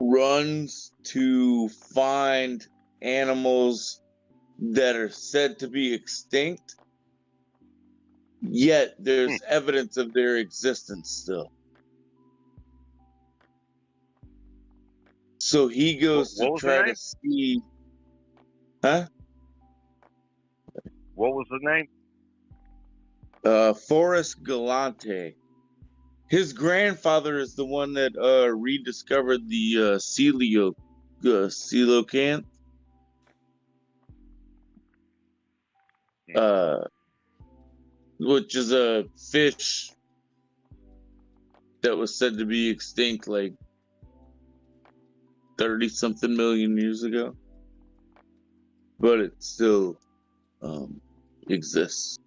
[SPEAKER 6] runs to find animals that are said to be extinct, yet there's evidence of their existence still. So he goes to try to see. Huh?
[SPEAKER 11] What was the name?
[SPEAKER 6] Forrest Galante. His grandfather is the one that rediscovered the coelacanth. Which is a fish that was said to be extinct like 30-something million years ago. But it still exists.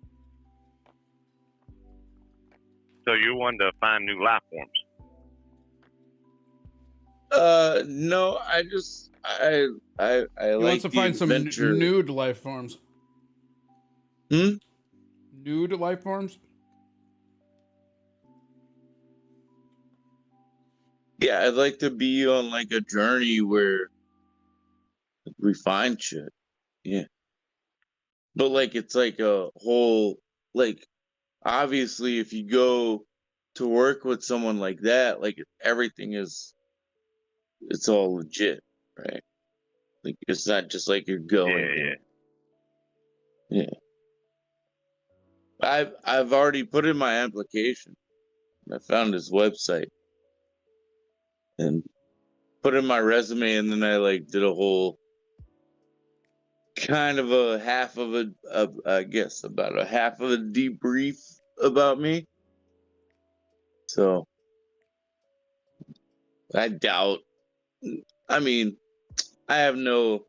[SPEAKER 11] So you wanted to find new life forms?
[SPEAKER 6] No, I like
[SPEAKER 1] wants to find some nude life forms. Nude life forms?
[SPEAKER 6] Yeah, I'd like to be on like a journey where we find shit. Yeah. But like it's like a whole like obviously if you go to work with someone like that, like everything is it's all legit, right? Like it's not just like you're going. Yeah. I've already put in my application. I found his website and put in my resume, and then I like did a whole kind of a half of a I guess about a half of a debrief about me. So I doubt. I mean, I have no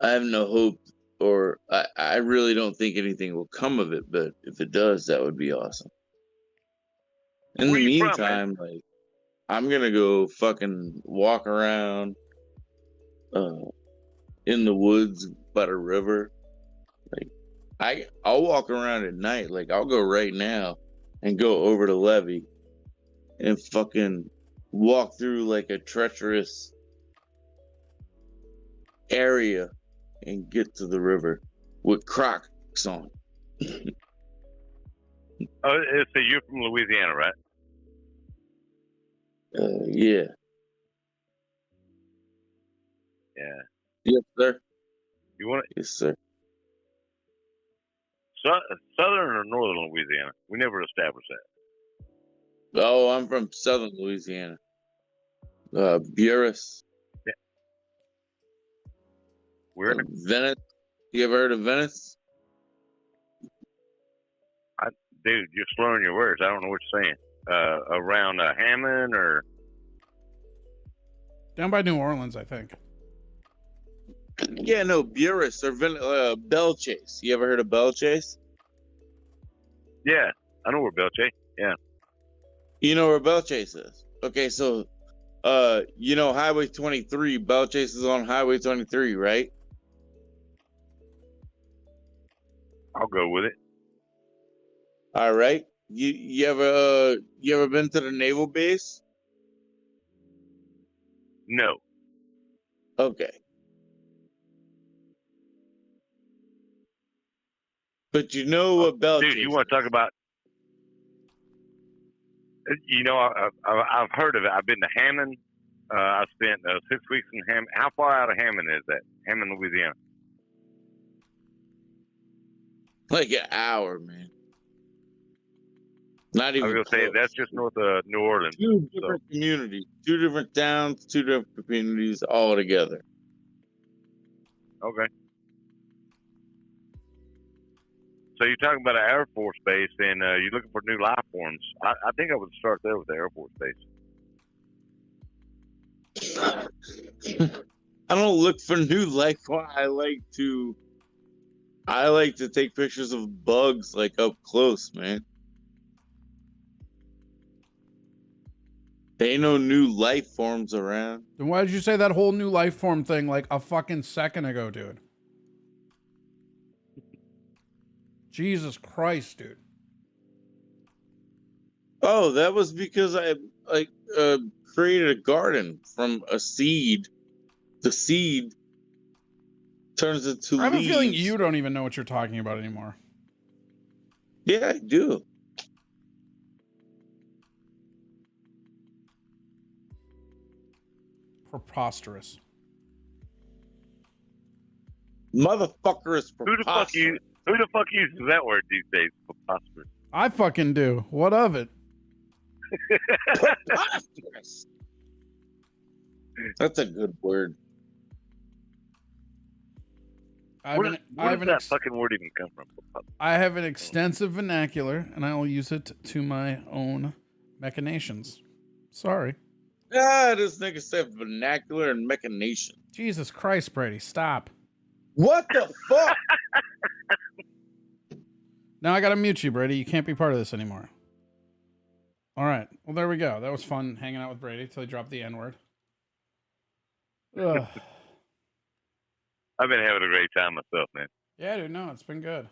[SPEAKER 6] hope or I really don't think anything will come of it. But if it does, that would be awesome. In the meantime, like, I'm gonna go fucking walk around in the woods by the river. Like, I'll walk around at night. Like, I'll go right now and go over to Levee and fucking walk through like a treacherous area and get to the river with Crocs on.
[SPEAKER 11] Oh, so you're from Louisiana, right?
[SPEAKER 6] Yeah.
[SPEAKER 11] Yeah.
[SPEAKER 6] Yes, sir.
[SPEAKER 11] You want it?
[SPEAKER 6] Yes, sir.
[SPEAKER 11] Southern or northern Louisiana? We never established that.
[SPEAKER 6] Oh, I'm from southern Louisiana. Buras.
[SPEAKER 11] Yeah. Where?
[SPEAKER 6] Venice. You ever heard of Venice?
[SPEAKER 11] Dude, you're slurring your words. I don't know what you're saying. Around Hammond or
[SPEAKER 1] down by New Orleans, I think.
[SPEAKER 6] Yeah, no, Buras or Belle Chase. You ever heard of Belle Chase?
[SPEAKER 11] Yeah, I know where Belle Chase. Yeah.
[SPEAKER 6] You know where Belle Chase is? Okay, so you know Highway 23. Belle Chase is on Highway 23, right?
[SPEAKER 11] I'll go with it.
[SPEAKER 6] All right. You ever been to the naval base?
[SPEAKER 11] No.
[SPEAKER 6] Okay. But you know what Belle Chase?
[SPEAKER 11] Dude, you want to talk about? You know, I've heard of it. I've been to Hammond. I spent 6 weeks in Hammond. How far out of Hammond is that? Hammond, Louisiana.
[SPEAKER 6] Like an hour, man. Not even.
[SPEAKER 11] I was gonna say that's just north of New Orleans.
[SPEAKER 6] Two different communities, 2 different towns, 2 different communities, all together.
[SPEAKER 11] Okay. So you're talking about an Air Force base, and you're looking for new life forms. I think I would start there with the Air Force base.
[SPEAKER 6] I don't look for new life forms. I like to take pictures of bugs like up close, man. There ain't no new life forms around.
[SPEAKER 1] Then why did you say that whole new life form thing like a fucking second ago, dude? Jesus Christ, dude.
[SPEAKER 6] Oh, that was because I created a garden from a seed. The seed turns into leaves.
[SPEAKER 1] I have a feeling you don't even know what you're talking about anymore.
[SPEAKER 6] Yeah, I do.
[SPEAKER 1] Preposterous.
[SPEAKER 6] Motherfucker is preposterous.
[SPEAKER 11] Who the fuck uses that word these days? Preposterous.
[SPEAKER 1] I fucking do. What of it?
[SPEAKER 6] Preposterous. That's a good word.
[SPEAKER 11] Where does that fucking word even come from?
[SPEAKER 1] I have an extensive vernacular, and I will use it to my own machinations. Sorry.
[SPEAKER 6] Ah, this nigga said vernacular and machination.
[SPEAKER 1] Jesus Christ, Brady, stop.
[SPEAKER 6] What the fuck?
[SPEAKER 1] Now I gotta mute you, Brady. You can't be part of this anymore. All right. Well, there we go. That was fun hanging out with Brady till he dropped the N-word. Ugh.
[SPEAKER 11] I've been having a great time myself, man.
[SPEAKER 1] Yeah, dude. No, it's been good.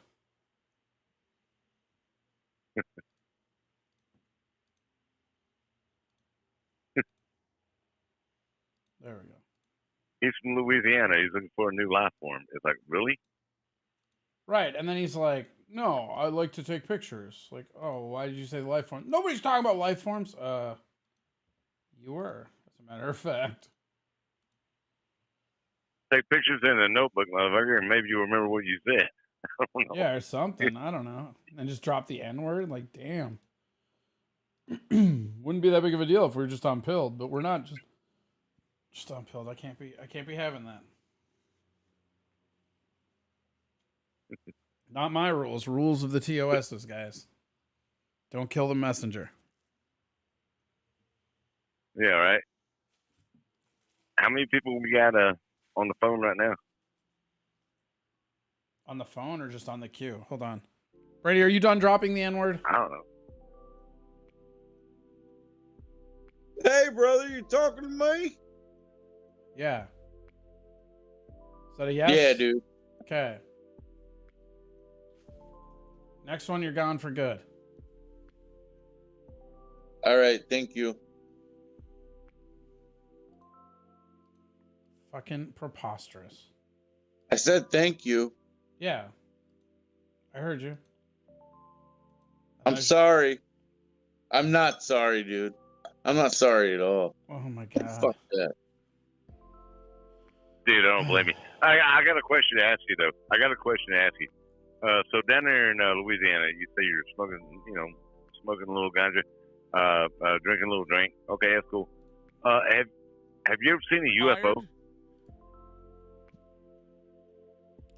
[SPEAKER 1] There we go.
[SPEAKER 11] He's from Louisiana. He's looking for a new life form. It's like, really?
[SPEAKER 1] Right. And then he's like, no, I like to take pictures. Like, oh, why did you say life form? Nobody's talking about life forms. You were, as a matter of fact.
[SPEAKER 11] Take pictures in a notebook, motherfucker, and maybe you'll remember what you said. I don't know.
[SPEAKER 1] Yeah, or something. I don't know. And just drop the N-word. Like, damn. Wouldn't be that big of a deal if we were just on pilled, but we're not just on pilled. I can't be having that. Not my rules. Rules of the TOSs, guys. Don't kill the messenger.
[SPEAKER 11] Yeah, right. How many people we got on the phone right now?
[SPEAKER 1] On the phone or just on the queue? Hold on. Brady, are you done dropping the N-word?
[SPEAKER 11] I don't know.
[SPEAKER 6] Hey, brother, you talking to me?
[SPEAKER 1] Yeah. Is that a yes?
[SPEAKER 6] Yeah, dude.
[SPEAKER 1] Okay. Next one, you're gone for good.
[SPEAKER 6] All right, thank you.
[SPEAKER 1] Fucking preposterous.
[SPEAKER 6] I said thank you.
[SPEAKER 1] Yeah. I heard you.
[SPEAKER 6] I'm sorry. I'm not sorry, dude. I'm not sorry at all.
[SPEAKER 1] Oh my god.
[SPEAKER 6] Fuck that.
[SPEAKER 11] Dude, I don't blame you. I got a question to ask you, though. So down there in Louisiana, you say you're smoking, smoking a little ganja, drinking a little drink. Okay, that's cool. Have you ever seen a UFO?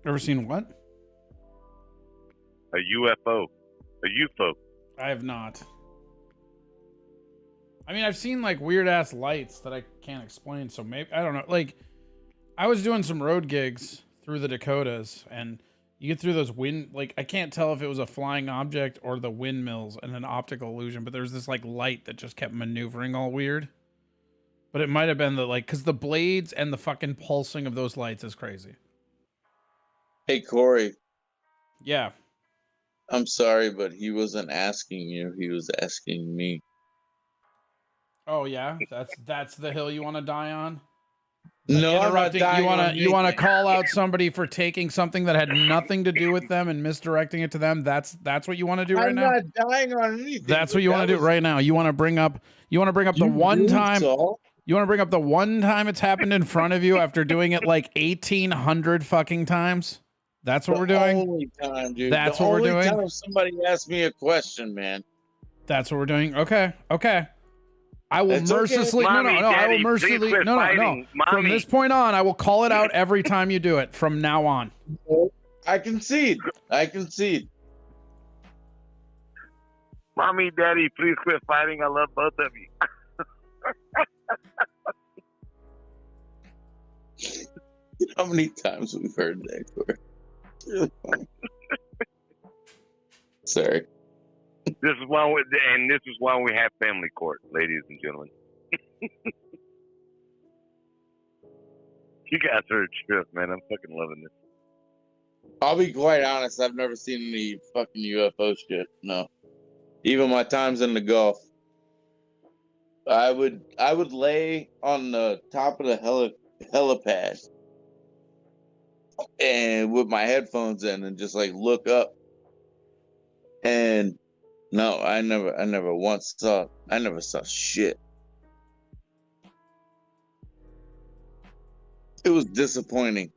[SPEAKER 1] Ever seen what?
[SPEAKER 11] A UFO. A UFO.
[SPEAKER 1] I have not. I mean, I've seen like weird ass lights that I can't explain. So maybe, I don't know. Like, I was doing some road gigs through the Dakotas, and you get through those like, I can't tell if it was a flying object or the windmills and an optical illusion, but there's this like light that just kept maneuvering all weird. But it might have been because the blades and the fucking pulsing of those lights is crazy.
[SPEAKER 6] Hey, Corey.
[SPEAKER 1] Yeah.
[SPEAKER 6] I'm sorry, but he wasn't asking you. He was asking me.
[SPEAKER 1] Oh yeah, that's the hill you want to die on.
[SPEAKER 6] No, I'm not dying.
[SPEAKER 1] You want to call out somebody for taking something that had nothing to do with them and misdirecting it to them. That's what you want to do right now.
[SPEAKER 6] I'm not dying on anything.
[SPEAKER 1] That's what you want to do right now. You want to bring up the one time. You want to bring up the one time it's happened in front of you after doing it like 1,800 fucking times. That's what we're doing.
[SPEAKER 6] Only time, dude.
[SPEAKER 1] That's what we're doing.
[SPEAKER 6] The only time somebody asked me a question, man.
[SPEAKER 1] That's what we're doing. Okay. I will mercilessly
[SPEAKER 11] Mommy,
[SPEAKER 1] I will
[SPEAKER 11] Daddy,
[SPEAKER 1] mercilessly
[SPEAKER 11] please quit fighting.
[SPEAKER 1] From
[SPEAKER 11] Mommy.
[SPEAKER 1] this point on, I will call it out every time you do it from now on.
[SPEAKER 6] I concede.
[SPEAKER 11] Mommy, Daddy, please quit fighting. I love both of you.
[SPEAKER 6] How many times we've heard that, Corey? Really funny. Sorry.
[SPEAKER 11] This is why we have family court, ladies and gentlemen. You guys are a trip, man. I'm fucking loving this.
[SPEAKER 6] I'll be quite honest. I've never seen any fucking UFO shit. No. Even my times in the Gulf. I would lay on the top of the helipad and with my headphones in and just like look up. And no, I never saw shit. It was disappointing.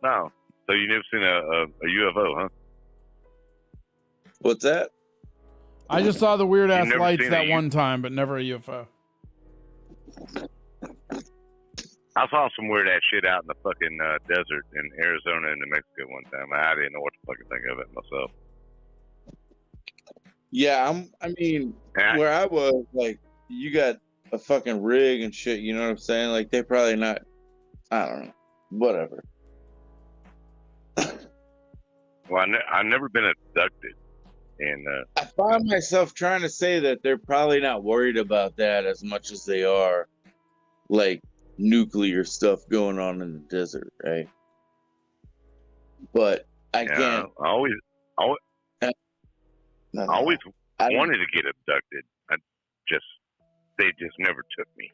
[SPEAKER 11] No. So you never seen a UFO, huh?
[SPEAKER 6] What's that?
[SPEAKER 1] I just saw the weird ass
[SPEAKER 11] never
[SPEAKER 1] lights
[SPEAKER 11] seen
[SPEAKER 1] that
[SPEAKER 11] a
[SPEAKER 1] one time, but never a UFO.
[SPEAKER 11] I saw some weird ass shit out in the fucking desert in Arizona and New Mexico one time. I didn't know what to fucking think of it myself.
[SPEAKER 6] Yeah, where I was, like, you got a fucking rig and shit, you know what I'm saying? Like, they probably not, I don't know, whatever.
[SPEAKER 11] Well, I've never been abducted. And
[SPEAKER 6] I find myself trying to say that they're probably not worried about that as much as they are, like, nuclear stuff going on in the desert, right? But I can't.
[SPEAKER 11] I always wanted to get abducted. They just never took me.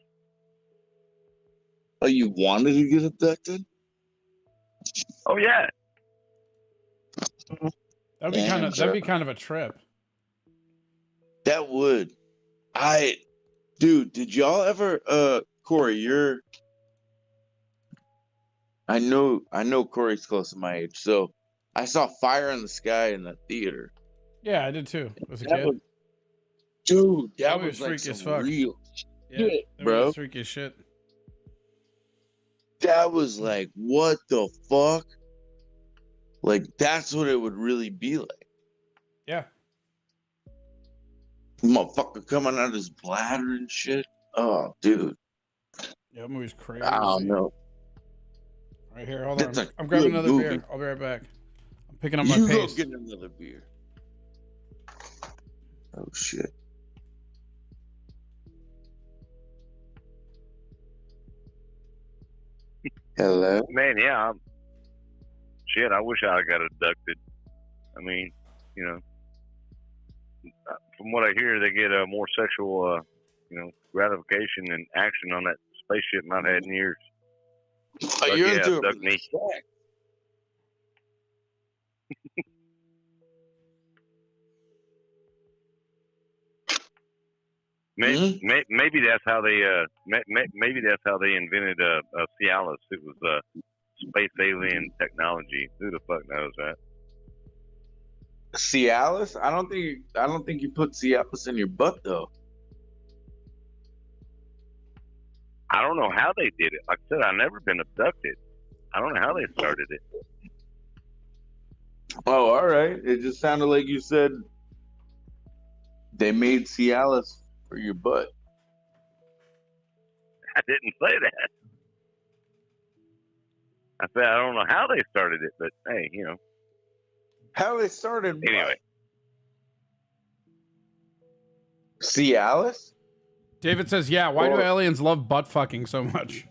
[SPEAKER 6] Oh, you wanted to get abducted?
[SPEAKER 11] Oh yeah.
[SPEAKER 1] That'd be kind of a trip.
[SPEAKER 6] That would. Dude, did y'all ever Corey, I know Corey's close to my age, so I saw Fire in the Sky in the theater.
[SPEAKER 1] Yeah, I did too. As a kid.
[SPEAKER 6] That was like
[SPEAKER 1] freaky as
[SPEAKER 6] some
[SPEAKER 1] fuck.
[SPEAKER 6] real
[SPEAKER 1] Yeah,
[SPEAKER 6] shit, bro.
[SPEAKER 1] Freaky as shit.
[SPEAKER 6] That was like, what the fuck? Like, that's what it would really be like.
[SPEAKER 1] Yeah.
[SPEAKER 6] Motherfucker coming out of his bladder and shit. Oh, dude.
[SPEAKER 1] Yeah, that movie's crazy.
[SPEAKER 6] I don't know.
[SPEAKER 1] Right here. Hold on. I'm grabbing another beer. I'll be right back. I'm picking up my pace.
[SPEAKER 6] Go get another beer. Oh shit. Hello?
[SPEAKER 11] Man, yeah. Shit, I wish I got abducted. I mean, you know, from what I hear, they get more sexual, gratification and action on that spaceship than I've had in years.
[SPEAKER 6] Oh, you're into
[SPEAKER 11] abduct me. Maybe that's how they maybe that's how they invented Cialis. It was space alien technology. Who the fuck knows that?
[SPEAKER 6] Cialis? I don't think you put Cialis in your butt though.
[SPEAKER 11] I don't know how they did it. Like I said, I've never been abducted. I don't know how they started it.
[SPEAKER 6] Oh, all right. It just sounded like you said they made Cialis for your butt.
[SPEAKER 11] I didn't say that. I said I don't know how they started it, but hey, you know.
[SPEAKER 6] How they started?
[SPEAKER 11] Anyway.
[SPEAKER 6] Cialis?
[SPEAKER 1] David says, yeah, why do aliens love butt fucking so much?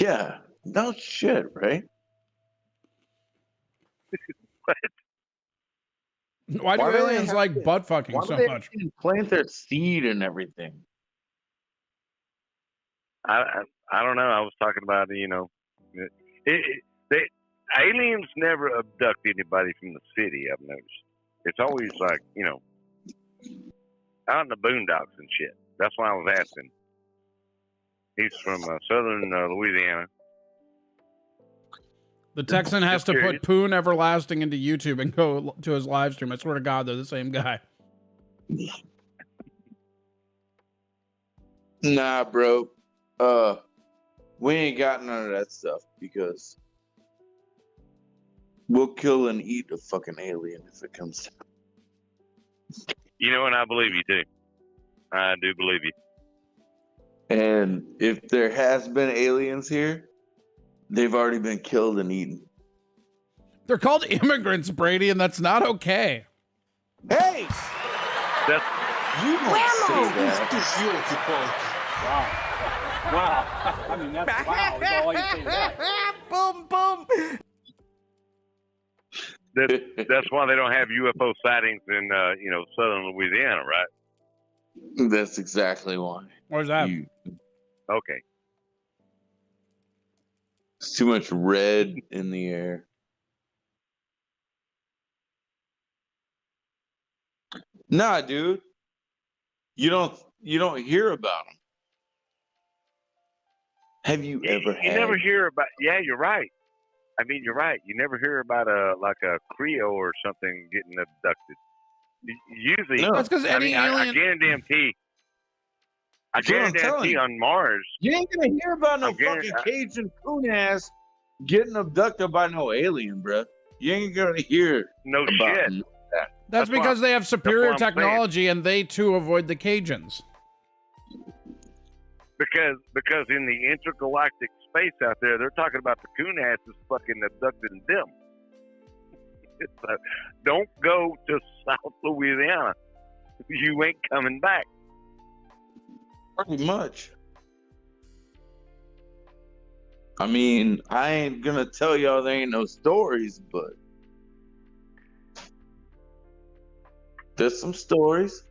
[SPEAKER 6] Yeah. No shit, right?
[SPEAKER 11] What?
[SPEAKER 1] Why do aliens like butt fucking so much?
[SPEAKER 6] Plant their seed and everything.
[SPEAKER 11] I don't know. I was talking about, you know, aliens never abduct anybody from the city, I've noticed. It's always like, you know, out in the boondocks and shit. That's why I was asking. He's from southern Louisiana.
[SPEAKER 1] The Texan has to put Poon Everlasting into YouTube and go to his live stream. I swear to God, they're the same guy.
[SPEAKER 6] Nah, bro. We ain't got none of that stuff because we'll kill and eat a fucking alien if it comes down.
[SPEAKER 11] You know, and I believe you too. I do believe you.
[SPEAKER 6] And if there has been aliens here, they've already been killed and eaten.
[SPEAKER 1] They're called immigrants, Brady, and that's not okay.
[SPEAKER 6] Hey!
[SPEAKER 11] That's
[SPEAKER 6] you don't say that.
[SPEAKER 13] Wow. I mean, that's wow. That's all I can say to that.
[SPEAKER 2] Boom, boom.
[SPEAKER 11] That's why they don't have UFO sightings in, you know, southern Louisiana, right?
[SPEAKER 6] That's exactly why.
[SPEAKER 1] Where's that?
[SPEAKER 11] Okay.
[SPEAKER 6] It's too much red in the air. Nah, dude. You don't hear about them. Have you ever had?
[SPEAKER 11] You never hear about. Yeah, you're right. I mean, you're right. You never hear about a Creole or something getting abducted. Usually,
[SPEAKER 1] no. That's because any alien.
[SPEAKER 11] I guarantee on Mars.
[SPEAKER 6] You ain't gonna hear about no fucking Cajun coon ass getting abducted by no alien, bro. You ain't gonna hear
[SPEAKER 11] no shit.
[SPEAKER 6] That.
[SPEAKER 1] That's because they have superior technology and they too avoid the Cajuns.
[SPEAKER 11] Because in the intergalactic space out there, they're talking about the coon asses fucking abducting them. Don't go to South Louisiana. You ain't coming back.
[SPEAKER 6] Pretty much. I mean, I ain't gonna tell y'all there ain't no stories, but there's some stories.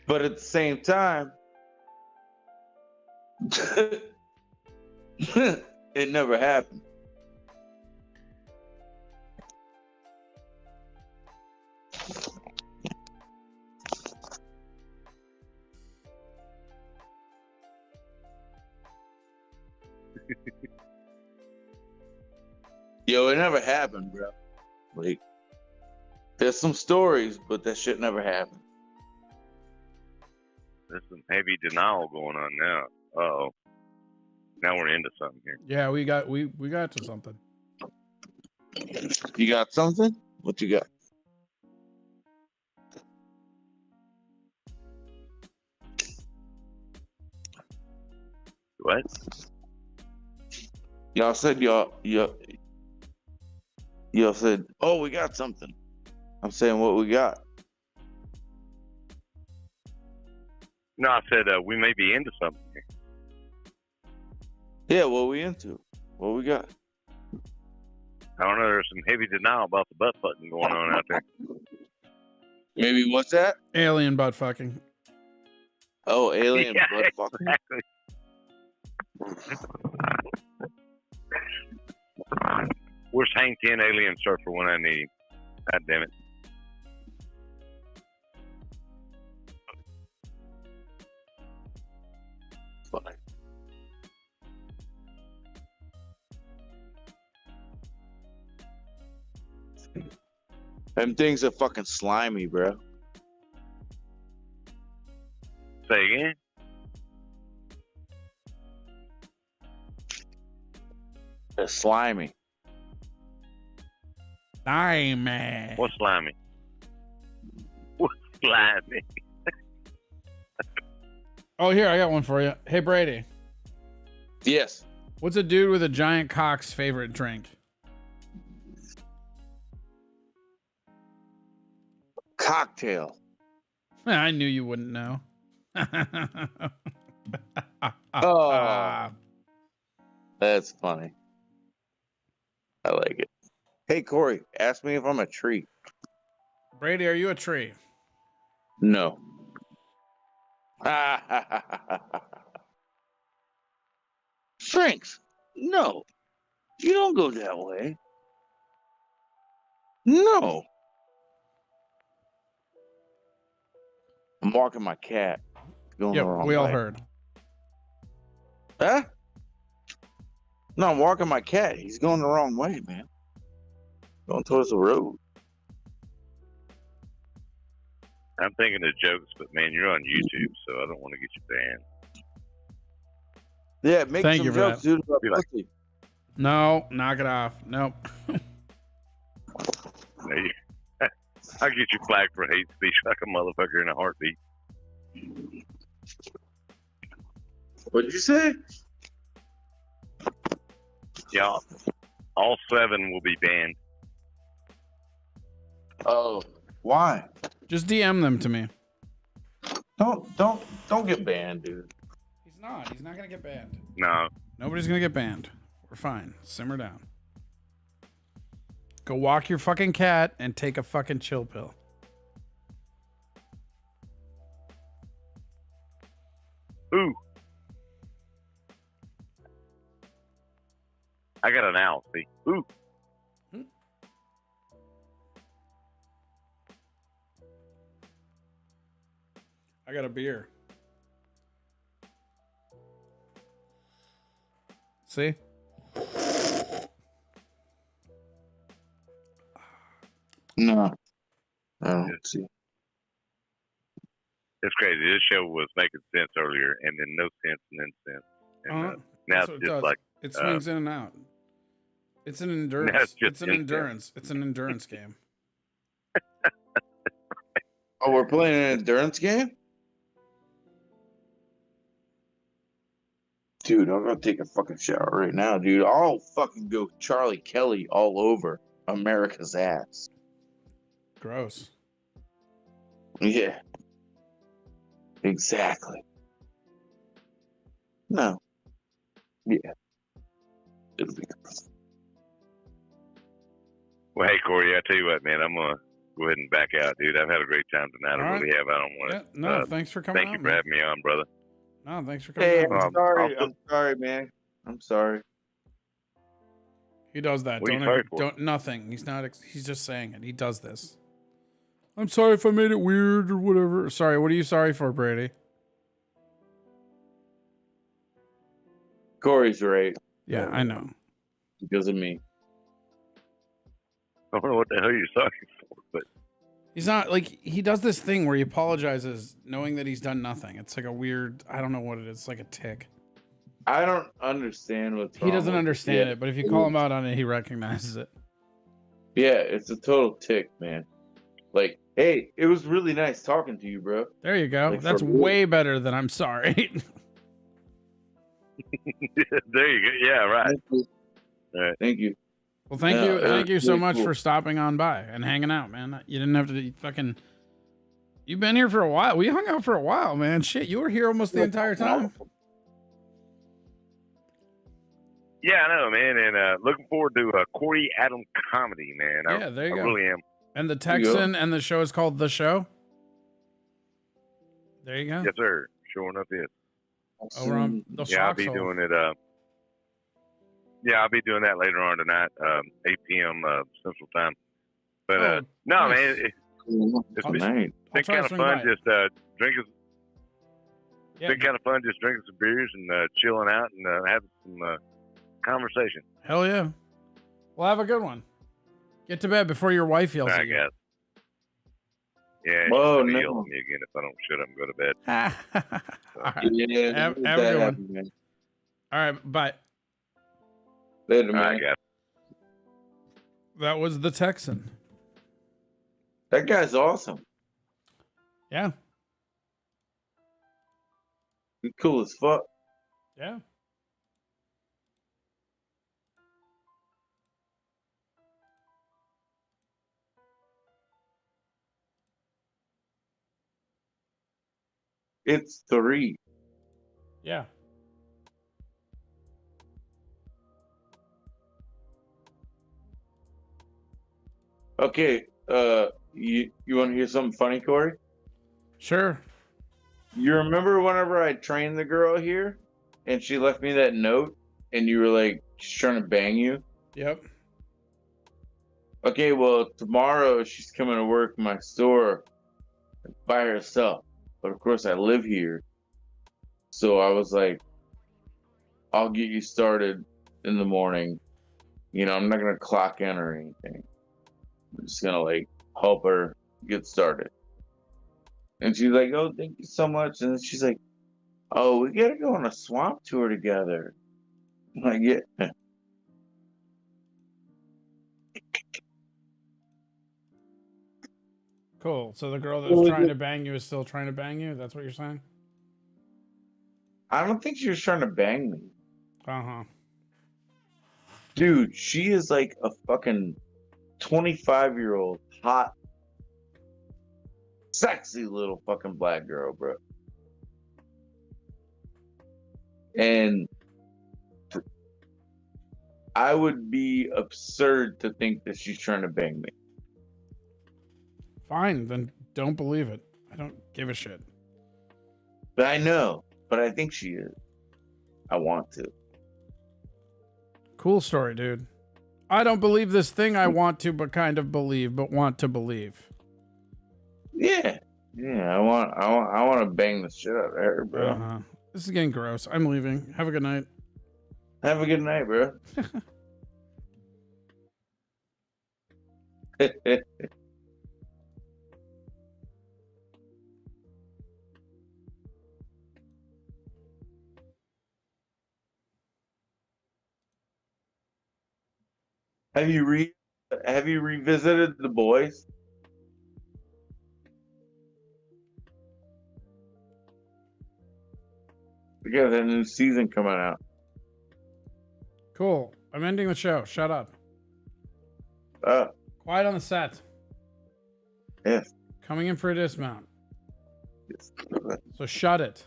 [SPEAKER 6] But at the same time, it never happened. Yo, it never happened, bro. Like, there's some stories, but that shit never happened.
[SPEAKER 11] There's some heavy denial going on now. Uh-oh. Now we're into something here.
[SPEAKER 1] Yeah, we got to something.
[SPEAKER 6] You got something? What you got?
[SPEAKER 11] What?
[SPEAKER 6] Y'all said y'all said, oh, we got something. I'm saying what we got.
[SPEAKER 11] No, I said we may be into something here.
[SPEAKER 6] Yeah, what we into? What we got?
[SPEAKER 11] I don't know. There's some heavy denial about the butt fucking going on out there.
[SPEAKER 6] Maybe what's that?
[SPEAKER 1] Alien butt fucking.
[SPEAKER 6] Oh, alien
[SPEAKER 11] Yeah,
[SPEAKER 6] butt fucking.
[SPEAKER 11] Exactly. Where's Hank 10 Alien Surfer when I need him? God damn it.
[SPEAKER 6] Funny. Them things are fucking slimy, bro.
[SPEAKER 11] Say again?
[SPEAKER 6] They're slimy.
[SPEAKER 1] Slimy.
[SPEAKER 11] What's slimy? What's slimy?
[SPEAKER 1] Oh, here, I got one for you. Hey, Brady.
[SPEAKER 6] Yes.
[SPEAKER 1] What's a dude with a giant cock's favorite drink?
[SPEAKER 6] Cocktail.
[SPEAKER 1] I knew you wouldn't know.
[SPEAKER 6] Oh. That's funny. I like it. Hey, Corey, ask me if I'm a tree.
[SPEAKER 1] Brady, are you a tree?
[SPEAKER 6] No. Shrinks. No. You don't go that way. No. I'm walking my cat. Going the wrong
[SPEAKER 1] we all
[SPEAKER 6] way.
[SPEAKER 1] heard.
[SPEAKER 6] Huh? No, I'm walking my cat. He's going the wrong way, man. Going towards the road.
[SPEAKER 11] I'm thinking of jokes, but man, you're on YouTube, so I don't want to get you banned.
[SPEAKER 6] Yeah, make
[SPEAKER 1] Thank
[SPEAKER 6] some
[SPEAKER 1] you for
[SPEAKER 6] jokes,
[SPEAKER 1] that.
[SPEAKER 6] dude. About
[SPEAKER 11] Be like-
[SPEAKER 6] pussy.
[SPEAKER 1] No, knock it off. Nope.
[SPEAKER 11] I'll get you flagged for hate speech like a motherfucker in a heartbeat.
[SPEAKER 6] What'd you say?
[SPEAKER 11] Yeah, all 7 will be banned.
[SPEAKER 6] Oh, why?
[SPEAKER 1] Just DM them to me.
[SPEAKER 6] Don't get banned, dude.
[SPEAKER 1] He's not. He's not gonna get banned.
[SPEAKER 11] No,
[SPEAKER 1] Nobody's gonna get banned. We're fine. Simmer down. Go walk your fucking cat and take a fucking chill pill.
[SPEAKER 11] ooh. I got an owl, see? Ooh.
[SPEAKER 1] I got a beer. See?
[SPEAKER 6] No. I don't see.
[SPEAKER 11] It's crazy. This show was making sense earlier, and then no sense, and then sense. And now
[SPEAKER 1] That's
[SPEAKER 11] it's
[SPEAKER 1] what it
[SPEAKER 11] just
[SPEAKER 1] does.
[SPEAKER 11] like
[SPEAKER 1] It swings in and out. It's an endurance.
[SPEAKER 11] That's just
[SPEAKER 1] It's an
[SPEAKER 11] instant.
[SPEAKER 1] endurance. It's an endurance game.
[SPEAKER 6] Oh, we're playing an endurance game? Dude, I'm gonna take a fucking shower right now, dude. I'll fucking go Charlie Kelly all over America's ass.
[SPEAKER 1] Gross.
[SPEAKER 6] Yeah. Exactly. No. Yeah. It'll be good.
[SPEAKER 11] Well, hey, Corey, I tell you what, man, I'm going to go ahead and back out, dude. I've had a great time tonight. I
[SPEAKER 1] All
[SPEAKER 11] really have. I don't want to.
[SPEAKER 1] No, thanks for coming
[SPEAKER 11] Thank you
[SPEAKER 1] out,
[SPEAKER 11] for
[SPEAKER 1] man.
[SPEAKER 11] having me on, brother.
[SPEAKER 1] No, thanks for coming
[SPEAKER 6] Hey,
[SPEAKER 1] out.
[SPEAKER 6] I'm
[SPEAKER 1] man.
[SPEAKER 6] sorry. I'm sorry, man. I'm sorry.
[SPEAKER 1] He does that.
[SPEAKER 11] What are you
[SPEAKER 1] Don't
[SPEAKER 11] sorry
[SPEAKER 1] ever,
[SPEAKER 11] for?
[SPEAKER 1] don't nothing. He's not. He's just saying it. He does this. I'm sorry if I made it weird or whatever. Sorry. What are you sorry for, Brady?
[SPEAKER 6] Corey's right.
[SPEAKER 1] Yeah, I know.
[SPEAKER 6] Because of me.
[SPEAKER 11] I don't know what the hell you're sorry for, but
[SPEAKER 1] He's not like he does this thing where he apologizes knowing that he's done nothing. It's like a weird. I don't know what it is. It's like a tick.
[SPEAKER 6] I don't understand what's
[SPEAKER 1] He
[SPEAKER 6] wrong
[SPEAKER 1] doesn't
[SPEAKER 6] with
[SPEAKER 1] understand it, but if you call him out on it, he recognizes it.
[SPEAKER 6] Yeah, it's a total tick, man. Like, hey, it was really nice talking to you, bro.
[SPEAKER 1] There you go.
[SPEAKER 6] Like,
[SPEAKER 1] That's
[SPEAKER 6] for real.
[SPEAKER 1] way better than I'm sorry.
[SPEAKER 11] There you go. Yeah, right.
[SPEAKER 6] Right. Thank you.
[SPEAKER 1] Well, thank you so much for stopping on by and hanging out, man. You didn't have to fucking. You've been here for a while. We hung out for a while, man. Shit, you were here almost the entire time.
[SPEAKER 11] Yeah, I know, man, and looking forward to Corey Adam comedy, man.
[SPEAKER 1] Yeah, there you go.
[SPEAKER 11] I really am.
[SPEAKER 1] And the Texan and the show is called The Show. There you go.
[SPEAKER 11] Yes, sir. Sure enough, it.
[SPEAKER 1] Over on the
[SPEAKER 11] Yeah, I'll be doing it. Yeah, I'll be doing that later on tonight, 8 p.m. Central Time. But no,
[SPEAKER 1] nice.
[SPEAKER 11] man, it's been kind of fun. Just drinking.
[SPEAKER 1] Yeah.
[SPEAKER 11] Been kind of fun just drinking some beers and chilling out and having some conversation.
[SPEAKER 1] Hell yeah. Well, have a good one. Get to bed before your wife yells at you.
[SPEAKER 11] Yeah,
[SPEAKER 6] Whoa,
[SPEAKER 11] she's gonna
[SPEAKER 6] no.
[SPEAKER 11] yell at me again if I don't shut up and go to bed.
[SPEAKER 1] All right.
[SPEAKER 6] Yeah,
[SPEAKER 1] Have a good one. All right, bye.
[SPEAKER 6] Later, man.
[SPEAKER 11] All right, guys.
[SPEAKER 1] That was the Texan.
[SPEAKER 6] That guy's awesome.
[SPEAKER 1] Yeah.
[SPEAKER 6] He's cool as fuck.
[SPEAKER 1] Yeah.
[SPEAKER 6] It's 3.
[SPEAKER 1] Yeah.
[SPEAKER 6] Okay, you want to hear something funny, Corey?
[SPEAKER 1] Sure.
[SPEAKER 6] You remember whenever I trained the girl here and she left me that note and you were like, she's trying to bang you?
[SPEAKER 1] Yep.
[SPEAKER 6] Okay, well, tomorrow she's coming to work in my store by herself. But of course, I live here. So I was like, I'll get you started in the morning. You know, I'm not going to clock in or anything. I'm just going to like help her get started. And she's like, oh, thank you so much. And then she's like, oh, we got to go on a swamp tour together. I'm like, yeah.
[SPEAKER 1] Cool. So the girl that was trying to bang you is still trying to bang you? That's what you're saying?
[SPEAKER 6] I don't think she was trying to bang me.
[SPEAKER 1] Uh-huh.
[SPEAKER 6] Dude, she is like a fucking 25-year-old hot, sexy little fucking black girl, bro. And I would be absurd to think that she's trying to bang me.
[SPEAKER 1] Fine, then don't believe it. I don't give a shit.
[SPEAKER 6] But I know, but I think she is. I want to.
[SPEAKER 1] Cool story, dude. I don't believe this thing I want to, but kind of believe, but want to believe.
[SPEAKER 6] Yeah. Yeah, I want to bang the shit out of her, bro.
[SPEAKER 1] Uh-huh. This is getting gross. I'm leaving. Have a good night.
[SPEAKER 6] Have a good night, bro. Have you revisited The Boys? We got a new season coming out.
[SPEAKER 1] Cool. I'm ending the show. Shut up. Quiet on the set.
[SPEAKER 6] Yes.
[SPEAKER 1] Coming in for a dismount.
[SPEAKER 6] Yes.
[SPEAKER 1] So shut it.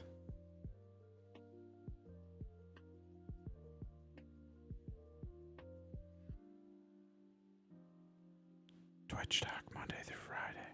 [SPEAKER 1] Twitch Talk Monday through Friday.